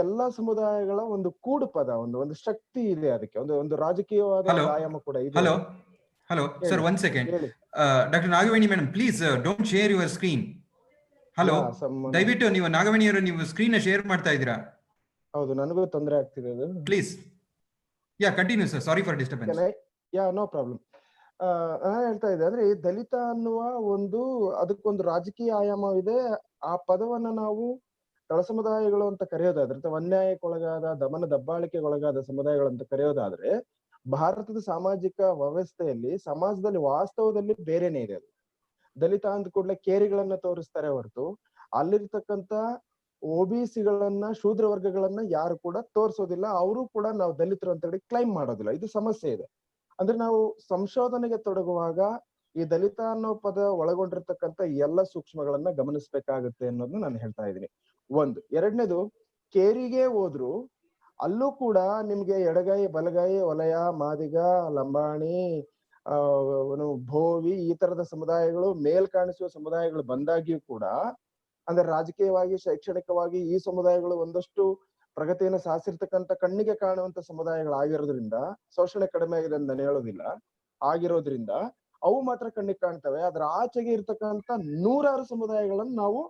ಎಲ್ಲಾ ಸಮುದಾಯಗಳ ಒಂದು ಕೂಡು ಪದ, ಒಂದು ಶಕ್ತಿ ಇದೆ, ಅದಕ್ಕೆ ಒಂದು ರಾಜಕೀಯವಾದ ಆಯಾಮ ಕೂಡ ಇದೆ. Hello, sir, 1 second. Dr. Nagavani madam, please don't share your screen. Hello, ದಯವಿಟ್ಟು ನೀವು ನಾಗವೇಣಿ ಅವರು ನೀವು ಸ್ಕ್ರೀನ್ ಶೇರ್ ಮಾಡ್ತಾ ಇದ್ದೀರಾ? ಹೌದು, ನನಗೂ ತೊಂದರೆ ಆಗ್ತಿದೆ ಅದು. Please continue sir, sorry for disturbance. No problem. ನಾನು ಹೇಳ್ತಾ ಇದ್ದೆ, ಅಂದ್ರೆ ದಲಿತ ಅನ್ನುವ ಅದಕ್ಕೊಂದು ರಾಜಕೀಯ ಆಯಾಮವಿದೆ. ಆ ಪದವನ್ನ ನಾವು ತಳ ಸಮುದಾಯಗಳು ಅಂತ ಕರೆಯೋದಾದ್ರೆ, ಅಥವಾ ಅನ್ಯಾಯಕ್ಕೊಳಗಾದ, ದಮನ ದಬ್ಬಾಳಿಕೆಗೊಳಗಾದ ಸಮುದಾಯಗಳು ಅಂತ ಕರೆಯೋದಾದ್ರೆ, ಭಾರತದ ಸಾಮಾಜಿಕ ವ್ಯವಸ್ಥೆಯಲ್ಲಿ ಸಮಾಜದಲ್ಲಿ ವಾಸ್ತವದಲ್ಲಿ ಬೇರೆನೆ ಇದೆ. ಅದು ದಲಿತ ಅಂದ ಕೂಡಲೇ ಕೇರಿಗಳನ್ನ ತೋರಿಸ್ತಾರೆ ಹೊರತು ಅಲ್ಲಿರ್ತಕ್ಕಂಥ OBCಗಳನ್ನ, ಶೂದ್ರ ವರ್ಗಗಳನ್ನ ಯಾರು ಕೂಡ ತೋರಿಸೋದಿಲ್ಲ. ಅವರು ಕೂಡ ನಾವು ದಲಿತರು ಅಂತ ಹೇಳಿ ಕ್ಲೈಮ್ ಮಾಡೋದಿಲ್ಲ. ಇದು ಸಮಸ್ಯೆ ಇದೆ. ಅಂದ್ರೆ ನಾವು ಸಂಶೋಧನೆಗೆ ತೊಡಗುವಾಗ ಈ ದಲಿತ ಅನ್ನೋ ಪದ ಒಳಗೊಂಡಿರ್ತಕ್ಕಂಥ ಎಲ್ಲ ಸೂಕ್ಷ್ಮಗಳನ್ನ ಗಮನಿಸ್ಬೇಕಾಗುತ್ತೆ ಅನ್ನೋದನ್ನ ನಾನು ಹೇಳ್ತಾ ಇದ್ದೀನಿ. ಒಂದು. ಎರಡನೇದು, ಕೇರಿಗೆ ಹೋದ್ರು ಅಲ್ಲೂ ಕೂಡ ನಿಮ್ಗೆ ಎಡಗೈ, ಬಲಗೈ, ವಲಯ, ಮಾದಿಗ, ಲಂಬಾಣಿ, ಭೋವಿ ಈ ತರದ ಸಮುದಾಯಗಳು ಮೇಲ್ ಕಾಣಿಸುವ ಸಮುದಾಯಗಳು ಬಂದಾಗಿಯೂ ಕೂಡ, ಅಂದ್ರೆ ರಾಜಕೀಯವಾಗಿ, ಶೈಕ್ಷಣಿಕವಾಗಿ ಈ ಸಮುದಾಯಗಳು ಒಂದಷ್ಟು ಪ್ರಗತಿಯನ್ನು ಸಾಧಿಸಿರ್ತಕ್ಕಂಥ ಕಣ್ಣಿಗೆ ಕಾಣುವಂತ ಸಮುದಾಯಗಳಾಗಿರೋದ್ರಿಂದ, ಶೋಷಣೆ ಕಡಿಮೆ ಆಗಿದೆ ಅಂತ ನಾನು ಹೇಳೋದಿಲ್ಲ, ಆಗಿರೋದ್ರಿಂದ ಅವು ಮಾತ್ರ ಕಣ್ಣಿಗೆ ಕಾಣ್ತವೆ. ಅದ್ರ ಆಚೆಗೆ ಇರ್ತಕ್ಕಂಥ ನೂರಾರು ಸಮುದಾಯಗಳನ್ನು ನಾವು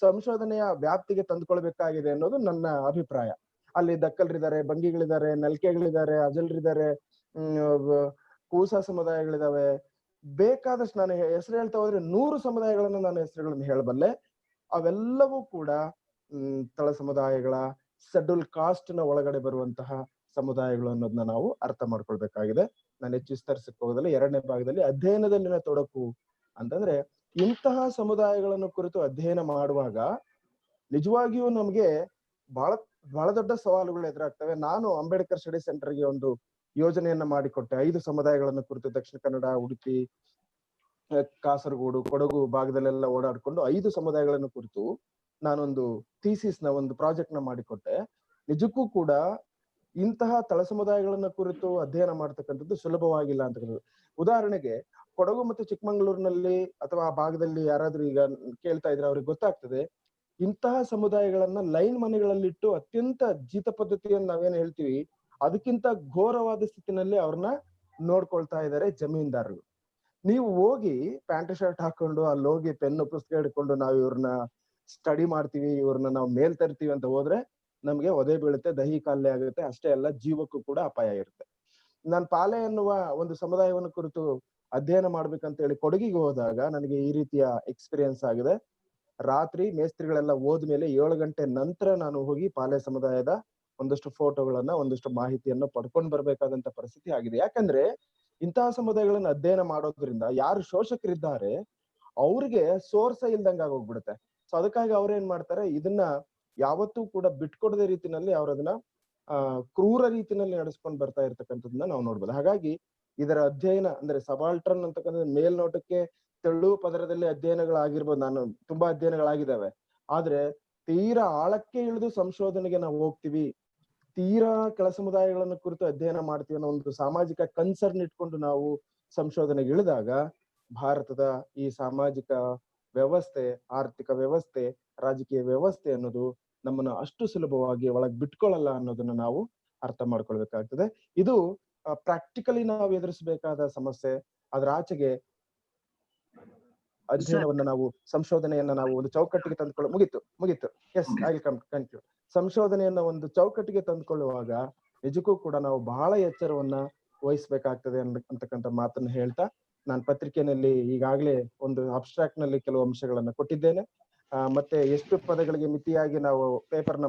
ಸಂಶೋಧನೆಯ ವ್ಯಾಪ್ತಿಗೆ ತಂದುಕೊಳ್ಬೇಕಾಗಿದೆ ಅನ್ನೋದು ನನ್ನ ಅಭಿಪ್ರಾಯ. ಅಲ್ಲಿ ದಕ್ಕಲ್ರಿದ್ದಾರೆ, ಬಂಗಿಗಳಿದ್ದಾರೆ, ನಲ್ಕೆಗಳಿದ್ದಾರೆ, ಅಜಲ್ರಿದ್ದಾರೆ, ಕೂಸಾ ಸಮುದಾಯಗಳಿದಾವೆ, ಬೇಕಾದಷ್ಟು. ನಾನು ಹೆಸರು ಹೇಳ್ತಾ ಹೋದ್ರೆ 100 ಸಮುದಾಯಗಳನ್ನು ನಾನು ಹೆಸರುಗಳನ್ನು ಹೇಳಬಲ್ಲೆ. ಅವೆಲ್ಲವೂ ಕೂಡ ತಳ ಸಮುದಾಯಗಳ, ಶೆಡ್ಯೂಲ್ ಕಾಸ್ಟ್ ನ ಒಳಗಡೆ ಬರುವಂತಹ ಸಮುದಾಯಗಳು ಅನ್ನೋದನ್ನ ನಾವು ಅರ್ಥ ಮಾಡ್ಕೊಳ್ಬೇಕಾಗಿದೆ. ನಾನು ಹೆಚ್ಚು ವಿಸ್ತರಿಸಕ್ಕೆ ಹೋಗೋದಿಲ್ಲ. ಎರಡನೇ ಭಾಗದಲ್ಲಿ ಅಧ್ಯಯನದಲ್ಲಿನ ತೊಡಕು ಅಂತಂದ್ರೆ, ಇಂತಹ ಸಮುದಾಯಗಳನ್ನು ಕುರಿತು ಅಧ್ಯಯನ ಮಾಡುವಾಗ ನಿಜವಾಗಿಯೂ ನಮ್ಗೆ ಬಹಳ ದೊಡ್ಡ ಸವಾಲುಗಳು ಎದುರಾಗ್ತವೆ. ನಾನು ಅಂಬೇಡ್ಕರ್ ಸ್ಟಡಿ ಸೆಂಟರ್ಗೆ ಒಂದು ಯೋಜನೆಯನ್ನ ಮಾಡಿಕೊಟ್ಟೆ. 5 ಸಮುದಾಯಗಳನ್ನು ಕುರಿತು ದಕ್ಷಿಣ ಕನ್ನಡ, ಉಡುಪಿ, ಕಾಸರಗೋಡು, ಕೊಡಗು ಭಾಗದಲ್ಲೆಲ್ಲ ಓಡಾಡ್ಕೊಂಡು 5 ಸಮುದಾಯಗಳನ್ನು ಕುರಿತು ನಾನೊಂದು ಥೀಸಿಸ್ ನ ಒಂದು ಪ್ರಾಜೆಕ್ಟ್ ನ ಮಾಡಿಕೊಟ್ಟೆ. ನಿಜಕ್ಕೂ ಕೂಡ ಇಂತಹ ತಳ ಸಮುದಾಯಗಳನ್ನ ಕುರಿತು ಅಧ್ಯಯನ ಮಾಡ್ತಕ್ಕಂಥದ್ದು ಸುಲಭವಾಗಿಲ್ಲ ಅಂತಕ್ಕಂಥದ್ದು. ಉದಾಹರಣೆಗೆ ಕೊಡಗು ಮತ್ತು ಚಿಕ್ಕಮಂಗ್ಳೂರಿನಲ್ಲಿ ಅಥವಾ ಆ ಭಾಗದಲ್ಲಿ ಯಾರಾದ್ರೂ ಈಗ ಕೇಳ್ತಾ ಇದ್ರೆ ಅವ್ರಿಗೆ ಗೊತ್ತಾಗ್ತದೆ. ಇಂತಹ ಸಮುದಾಯಗಳನ್ನ ಲೈನ್ ಮನೆಗಳಲ್ಲಿಟ್ಟು ಅತ್ಯಂತ ಜೀತ ಪದ್ಧತಿಯನ್ನು ನಾವೇನ್ ಹೇಳ್ತೀವಿ ಅದಕ್ಕಿಂತ ಘೋರವಾದ ಸ್ಥಿತಿನಲ್ಲಿ ಅವ್ರನ್ನ ನೋಡ್ಕೊಳ್ತಾ ಇದ್ದಾರೆ ಜಮೀನ್ದಾರರು. ನೀವು ಹೋಗಿ ಪ್ಯಾಂಟ್ ಶರ್ಟ್ ಹಾಕೊಂಡು ಅಲ್ಲಿ ಹೋಗಿ ಪೆನ್ನು ಪುಸ್ತಕ ಹಿಡ್ಕೊಂಡು ನಾವು ಇವ್ರನ್ನ ಸ್ಟಡಿ ಮಾಡ್ತೀವಿ, ಇವ್ರನ್ನ ನಾವು ಮೇಲ್ ತರ್ತೀವಿ ಅಂತ ಹೋದ್ರೆ ನಮ್ಗೆ ಒದೆ ಬೀಳುತ್ತೆ, ದಹಿ ಕಾಲೆ ಆಗುತ್ತೆ. ಅಷ್ಟೇ ಅಲ್ಲ, ಜೀವಕ್ಕೂ ಕೂಡ ಅಪಾಯ ಇರುತ್ತೆ. ನಾನು ಪಾಲೆ ಎನ್ನುವ ಒಂದು ಸಮುದಾಯವನ್ನು ಕುರಿತು ಅಧ್ಯಯನ ಮಾಡ್ಬೇಕಂತ ಹೇಳಿ ಕೊಡಗಿಗೆ ಹೋದಾಗ ನನಗೆ ಈ ರೀತಿಯ ಎಕ್ಸ್ಪೀರಿಯನ್ಸ್ ಆಗಿದೆ. ರಾತ್ರಿ ಮೇಸ್ತ್ರಿಗಳೆಲ್ಲ ಹೋದ್ಮೇಲೆ 7 ಗಂಟೆ ನಂತರ ನಾನು ಹೋಗಿ ಪಾಲೆ ಸಮುದಾಯದ ಒಂದಷ್ಟು ಫೋಟೋಗಳನ್ನ, ಒಂದಷ್ಟು ಮಾಹಿತಿಯನ್ನು ಪಡ್ಕೊಂಡು ಬರ್ಬೇಕಾದಂತ ಪರಿಸ್ಥಿತಿ ಆಗಿದೆ. ಯಾಕಂದ್ರೆ ಇಂತಹ ಸಮುದಾಯಗಳನ್ನ ಅಧ್ಯಯನ ಮಾಡೋದ್ರಿಂದ ಯಾರು ಶೋಷಕರಿದ್ದಾರೆ ಅವ್ರಿಗೆ ಸೋರ್ಸ ಇಲ್ದಂಗ ಆಗೋಗ್ಬಿಡುತ್ತೆ. ಸೊ ಅದಕ್ಕಾಗಿ ಅವ್ರೇನ್ ಮಾಡ್ತಾರೆ, ಇದನ್ನ ಯಾವತ್ತೂ ಕೂಡ ಬಿಟ್ಕೊಡದ ರೀತಿನಲ್ಲಿ ಅವ್ರ ಅದನ್ನ ಕ್ರೂರ ರೀತಿನಲ್ಲಿ ನಡೆಸ್ಕೊಂಡು ಬರ್ತಾ ಇರ್ತಕ್ಕಂಥದ್ದನ್ನ ನಾವು ನೋಡ್ಬೋದು. ಹಾಗಾಗಿ ಇದರ ಅಧ್ಯಯನ ಅಂದ್ರೆ ಸಬಾಲ್ಟರ್ನ್ ಅಂತಕ್ಕಂಥ ಮೇಲ್ನೋಟಕ್ಕೆ ತೆಳು ಪದರದಲ್ಲಿ ಅಧ್ಯಯನಗಳಾಗಿರ್ಬೋದು, ನಾನು ತುಂಬಾ ಅಧ್ಯಯನಗಳಾಗಿದ್ದಾವೆ. ಆದ್ರೆ ತೀರಾ ಆಳಕ್ಕೆ ಇಳಿದು ಸಂಶೋಧನೆಗೆ ನಾವು ಹೋಗ್ತೀವಿ, ತೀರಾ ಕೆಳ ಸಮುದಾಯಗಳನ್ನ ಕುರಿತು ಅಧ್ಯಯನ ಮಾಡ್ತೀವಿ ಅನ್ನೋ ಒಂದು ಸಾಮಾಜಿಕ ಕನ್ಸರ್ನ್ ಇಟ್ಕೊಂಡು ನಾವು ಸಂಶೋಧನೆಗೆ ಇಳಿದಾಗ ಭಾರತದ ಈ ಸಾಮಾಜಿಕ ವ್ಯವಸ್ಥೆ, ಆರ್ಥಿಕ ವ್ಯವಸ್ಥೆ, ರಾಜಕೀಯ ವ್ಯವಸ್ಥೆ ಅನ್ನೋದು ನಮ್ಮನ್ನ ಅಷ್ಟು ಸುಲಭವಾಗಿ ಒಳಗ್ ಬಿಟ್ಕೊಳ್ಳಲ್ಲ ಅನ್ನೋದನ್ನ ನಾವು ಅರ್ಥ ಮಾಡ್ಕೊಳ್ಬೇಕಾಗ್ತದೆ. ಇದು ಪ್ರಾಕ್ಟಿಕಲಿ ನಾವು ಎದುರಿಸಬೇಕಾದ ಸಮಸ್ಯೆ. ಅದ್ರ ಆಚೆಗೆ ಅಧ್ಯಯನವನ್ನ ನಾವು, ಸಂಶೋಧನೆಯನ್ನ ನಾವು ಒಂದು ಚೌಕಟ್ಟಿಗೆ ತಂದುಕೊಳ್ಳ ಮುಗೀತು. Yes, I will conclude. ಸಂಶೋಧನೆಯನ್ನ ಒಂದು ಚೌಕಟ್ಟಿಗೆ ತಂದುಕೊಳ್ಳುವಾಗ ನಿಜಕ್ಕೂ ಕೂಡ ನಾವು ಬಹಳ ಎಚ್ಚರವನ್ನ ವಹಿಸ್ಬೇಕಾಗ್ತದೆ ಅಂತಕ್ಕಂಥ ಮಾತನ್ನ ಹೇಳ್ತಾ, ನಾನು ಪತ್ರಿಕೆಯಲ್ಲಿ ಈಗಾಗಲೇ ಒಂದು ಅಬ್ಸ್ಟ್ರಾಕ್ಟ್ ನಲ್ಲಿ ಕೆಲವು ಅಂಶಗಳನ್ನ ಕೊಟ್ಟಿದ್ದೇನೆ. ಮತ್ತೆ ಎಷ್ಟು ಪದಗಳಿಗೆ ಮಿತಿಯಾಗಿ ನಾವು ಪೇಪರ್ನ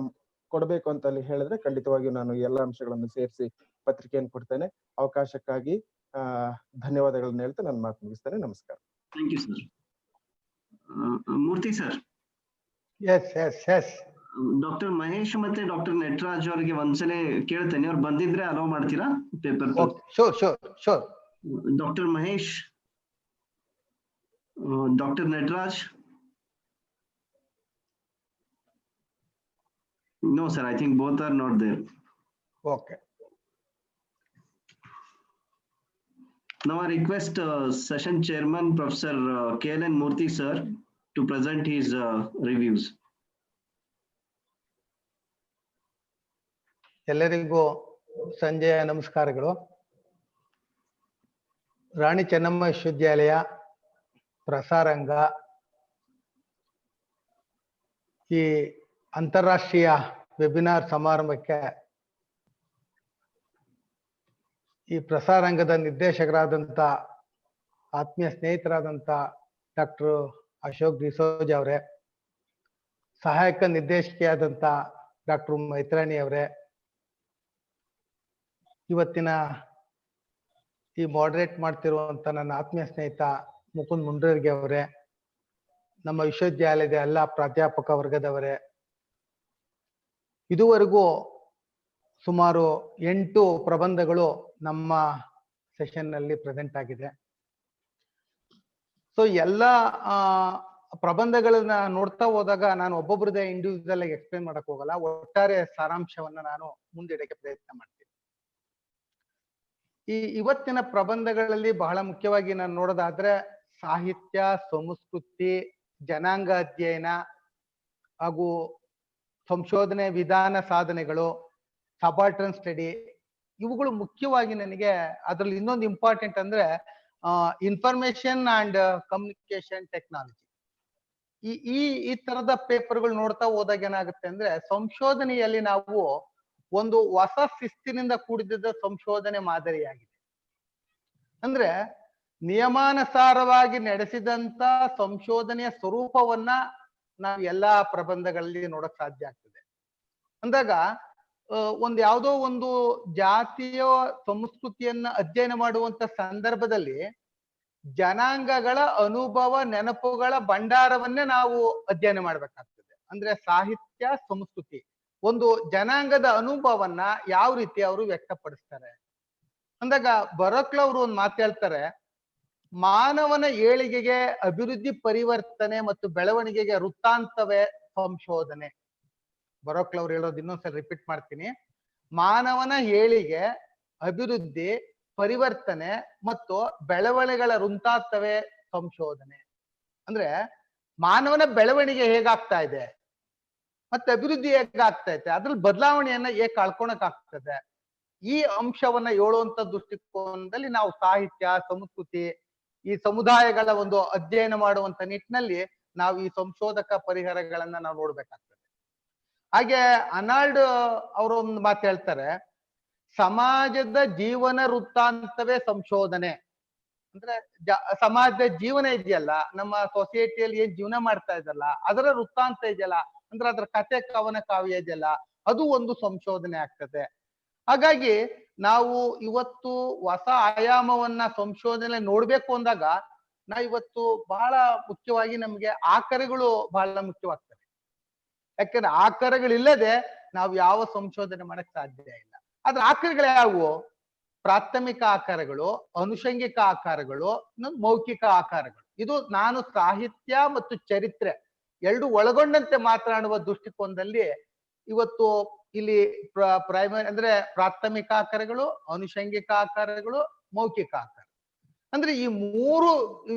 ಕೊಡಬೇಕು ಅಂತ ಅಲ್ಲಿ ಹೇಳಿದ್ರೆ ಖಂಡಿತವಾಗಿಯೂ ನಾನು ಎಲ್ಲ ಅಂಶಗಳನ್ನು ಸೇರಿಸಿ ಪತ್ರಿಕೆಯನ್ನು ಕೊಡ್ತೇನೆ. ಅವಕಾಶಕ್ಕಾಗಿ ಧನ್ಯವಾದಗಳನ್ನ ಹೇಳ್ತಾ ನನ್ನ ಮಾತು ಮುಗಿಸ್ತೇನೆ. ನಮಸ್ಕಾರ. Thank you sir. Murthy sir. Yes. Doctor Mahesh ಮತ್ತೆ ಡಾಕ್ಟರ್ ನಟರಾಜ್ ಅವರಿಗೆ ಒಂದ್ಸಲ ಕೇಳ್ತೇನೆ, ಅವ್ರು ಬಂದಿದ್ರೆ ಅಲೋ ಮಾಡ್ತೀರಾ paper? Sure. Doctor Mahesh, doctor Nataraj. No sir, I think both are not there. Okay. Now I request session chairman Professor KLN Murthy sir to present his reviews. ಎಲ್ಲರಿಗೂ ಸಂಜೆಯ ನಮಸ್ಕಾರಗಳು. ರಾಣಿ ಚೆನ್ನಮ್ಮ ವಿಶ್ವವಿದ್ಯಾಲಯ ಪ್ರಸಾರಾಂಗ ಈ ಅಂತಾರಾಷ್ಟ್ರೀಯ ವೆಬಿನಾರ್ ಸಮಾರಂಭಕ್ಕೆ ಈ ಪ್ರಸಾರಾಂಗದ ನಿರ್ದೇಶಕರಾದಂಥ ಆತ್ಮೀಯ ಸ್ನೇಹಿತರಾದಂಥ ಡಾಕ್ಟರ್ ಅಶೋಕ್ ಡಿಸೋಜ್ ಅವರೇ, ಸಹಾಯಕ ನಿರ್ದೇಶಕಿಯಾದಂಥ ಡಾಕ್ಟರ್ ಮೈತ್ರಾಣಿ ಅವರೇ, ಇವತ್ತಿನ ಈ ಮಾಡರೇಟ್ ಮಾಡ್ತಿರುವಂಥ ನನ್ನ ಆತ್ಮೀಯ ಸ್ನೇಹಿತ ಮುಕುಂದ್ ಮುಂಡ್ರರ್ಗೆ ಅವರೇ, ನಮ್ಮ ವಿಶ್ವವಿದ್ಯಾಲಯದ ಎಲ್ಲ ಪ್ರಾಧ್ಯಾಪಕ ವರ್ಗದವರೇ, ಇದುವರೆಗೂ ಸುಮಾರು 8 ಪ್ರಬಂಧಗಳು ನಮ್ಮ ಸೆಷನ್ ನಲ್ಲಿ ಪ್ರೆಸೆಂಟ್ ಆಗಿದೆ. ಸೊ ಎಲ್ಲ ಪ್ರಬಂಧಗಳನ್ನ ನೋಡ್ತಾ ಹೋದಾಗ ನಾನು ಒಬ್ಬೊಬ್ಬರದೇ ಇಂಡಿವಿಜುವಲ್ ಆಗಿ ಎಕ್ಸ್ಪ್ಲೇನ್ ಮಾಡಕ್ ಹೋಗಲ್ಲ, ಒಟ್ಟಾರೆ ಸಾರಾಂಶವನ್ನ ನಾನು ಮುಂದಿಡಕ್ಕೆ ಪ್ರಯತ್ನ ಮಾಡ್ತೀನಿ. ಇವತ್ತಿನ ಪ್ರಬಂಧಗಳಲ್ಲಿ ಬಹಳ ಮುಖ್ಯವಾಗಿ ನಾನು ನೋಡೋದಾದ್ರೆ ಸಾಹಿತ್ಯ, ಸಂಸ್ಕೃತಿ, ಜನಾಂಗ ಅಧ್ಯಯನ ಹಾಗೂ ಸಂಶೋಧನೆ ವಿಧಾನ ಸಾಧನೆಗಳು, ಸಬಾಲ್ಟರ್ನ್ ಸ್ಟಡಿ, ಇವುಗಳು ಮುಖ್ಯವಾಗಿ ನನಗೆ. ಅದ್ರಲ್ಲಿ ಇನ್ನೊಂದು ಇಂಪಾರ್ಟೆಂಟ್ ಅಂದ್ರೆ ಇನ್ಫಾರ್ಮೇಶನ್ ಅಂಡ್ ಕಮ್ಯುನಿಕೇಶನ್ ಟೆಕ್ನಾಲಜಿ. ಈ ತರದ ಪೇಪರ್ಗಳು ನೋಡ್ತಾ ಹೋದಾಗ ಏನಾಗುತ್ತೆ ಅಂದ್ರೆ ಸಂಶೋಧನೆಯಲ್ಲಿ ನಾವು ಒಂದು ಹೊಸ ಶಿಸ್ತಿನಿಂದ ಕೂಡಿದ ಸಂಶೋಧನೆ ಮಾದರಿಯಾಗಿದೆ. ಅಂದ್ರೆ ನಿಯಮಾನುಸಾರವಾಗಿ ನಡೆಸಿದಂತ ಸಂಶೋಧನೆಯ ಸ್ವರೂಪವನ್ನ ನಾವು ಎಲ್ಲಾ ಪ್ರಬಂಧಗಳಲ್ಲಿ ನೋಡಕ್ ಸಾಧ್ಯ ಆಗ್ತದೆ. ಅಂದಾಗ ಯಾವುದೋ ಒಂದು ಜಾತಿಯ ಸಂಸ್ಕೃತಿಯನ್ನ ಅಧ್ಯಯನ ಮಾಡುವಂತ ಸಂದರ್ಭದಲ್ಲಿ ಜನಾಂಗಗಳ ಅನುಭವ ನೆನಪುಗಳ ಭಂಡಾರವನ್ನೇ ನಾವು ಅಧ್ಯಯನ ಮಾಡ್ಬೇಕಾಗ್ತದೆ. ಅಂದ್ರೆ ಸಾಹಿತ್ಯ ಸಂಸ್ಕೃತಿ, ಒಂದು ಜನಾಂಗದ ಅನುಭವವನ್ನ ಯಾವ ರೀತಿ ಅವರು ವ್ಯಕ್ತಪಡಿಸ್ತಾರೆ ಅಂದಾಗ ಬರೋಕ್ಲ ಅವರು ಒಂದು ಮಾತು ಹೇಳ್ತಾರೆ, ಮಾನವನ ಏಳಿಗೆಗೆ, ಅಭಿವೃದ್ಧಿ, ಪರಿವರ್ತನೆ ಮತ್ತು ಬೆಳವಣಿಗೆಗೆ ವೃತ್ತಾಂತವೇ ಸಂಶೋಧನೆ. ಬರೋಕ್ಲ ಅವ್ರು ಹೇಳೋದು ಇನ್ನೊಂದ್ಸಲ ರಿಪೀಟ್ ಮಾಡ್ತೀನಿ. ಮಾನವನ ಏಳಿಗೆ, ಅಭಿವೃದ್ಧಿ, ಪರಿವರ್ತನೆ ಮತ್ತು ಬೆಳವಣಿಗೆಗಳ ವೃತ್ತಾಂತವೇ ಸಂಶೋಧನೆ. ಅಂದ್ರೆ ಮಾನವನ ಬೆಳವಣಿಗೆ ಹೇಗಾಗ್ತಾ ಇದೆ ಮತ್ತೆ ಅಭಿವೃದ್ಧಿ ಹೇಗಾಗ್ತಾ ಇದೆ, ಅದ್ರಲ್ಲಿ ಬದಲಾವಣೆಯನ್ನ ಹೇಗೆ ಕಳ್ಕೊಳಕ್ ಆಗ್ತದೆ, ಈ ಅಂಶವನ್ನ ಹೇಳುವಂತ ದೃಷ್ಟಿಕೋನದಲ್ಲಿ ನಾವು ಸಾಹಿತ್ಯ, ಸಂಸ್ಕೃತಿ, ಈ ಸಮುದಾಯಗಳ ಒಂದು ಅಧ್ಯಯನ ಮಾಡುವಂತ ನಿಟ್ಟಿನಲ್ಲಿ ನಾವು ಈ ಸಂಶೋಧಕ ಪರಿಹಾರಗಳನ್ನ ನಾವು ನೋಡ್ಬೇಕಾಗ್ತದೆ. ಹಾಗೆ ಅನಾಲ್ಡ್ ಅವರು ಒಂದು ಮಾತು ಹೇಳ್ತಾರೆ, ಸಮಾಜದ ಜೀವನ ವೃತ್ತಾಂತವೇ ಸಂಶೋಧನೆ. ಅಂದ್ರೆ ಸಮಾಜದ ಜೀವನ ಇದೆಯಲ್ಲ, ನಮ್ಮ ಸೊಸೈಟಿಯಲ್ಲಿ ಏನ್ ಜೀವನ ಮಾಡ್ತಾ ಇದ್ದಲ್ಲ ಅದರ ವೃತ್ತಾಂತ ಇದೆಯಲ್ಲ, ಅಂದ್ರೆ ಅದರ ಕತೆ, ಕವನ, ಕಾವ್ಯ ಇದೆಯಲ್ಲ, ಅದು ಒಂದು ಸಂಶೋಧನೆ ಆಗ್ತದೆ. ಹಾಗಾಗಿ ನಾವು ಇವತ್ತು ಹೊಸ ಆಯಾಮವನ್ನ ಸಂಶೋಧನೆ ನೋಡ್ಬೇಕು ಅಂದಾಗ ನಾವು ಇವತ್ತು ಬಹಳ ಮುಖ್ಯವಾಗಿ ನಮ್ಗೆ ಆಕರಗಳು ಬಹಳ ಮುಖ್ಯವಾಗ್ತವೆ. ಯಾಕಂದ್ರೆ ಆಕರಗಳಿಲ್ಲದೆ ನಾವು ಯಾವ ಸಂಶೋಧನೆ ಮಾಡಕ್ ಸಾಧ್ಯ ಇಲ್ಲ. ಆದ್ರೆ ಆಕರಗಳು ಯಾವುವು? ಪ್ರಾಥಮಿಕ ಆಕಾರಗಳು, ಅನುಷಂಗಿಕ ಆಕಾರಗಳು, ಮೌಖಿಕ ಆಕಾರಗಳು. ಇದು ನಾನು ಸಾಹಿತ್ಯ ಮತ್ತು ಚರಿತ್ರೆ ಎರಡು ಒಳಗೊಂಡಂತೆ ಮಾತನಾಡುವ ದೃಷ್ಟಿಕೋನದಲ್ಲಿ ಇವತ್ತು ಇಲ್ಲಿ ಪ್ರೈಮರಿ ಅಂದ್ರೆ ಪ್ರಾಥಮಿಕ ಆಕಾರಗಳು, ಅನುಷಂಗಿಕ ಆಕಾರಗಳು, ಮೌಖಿಕ ಆಕಾರ. ಅಂದ್ರೆ ಈ ಮೂರು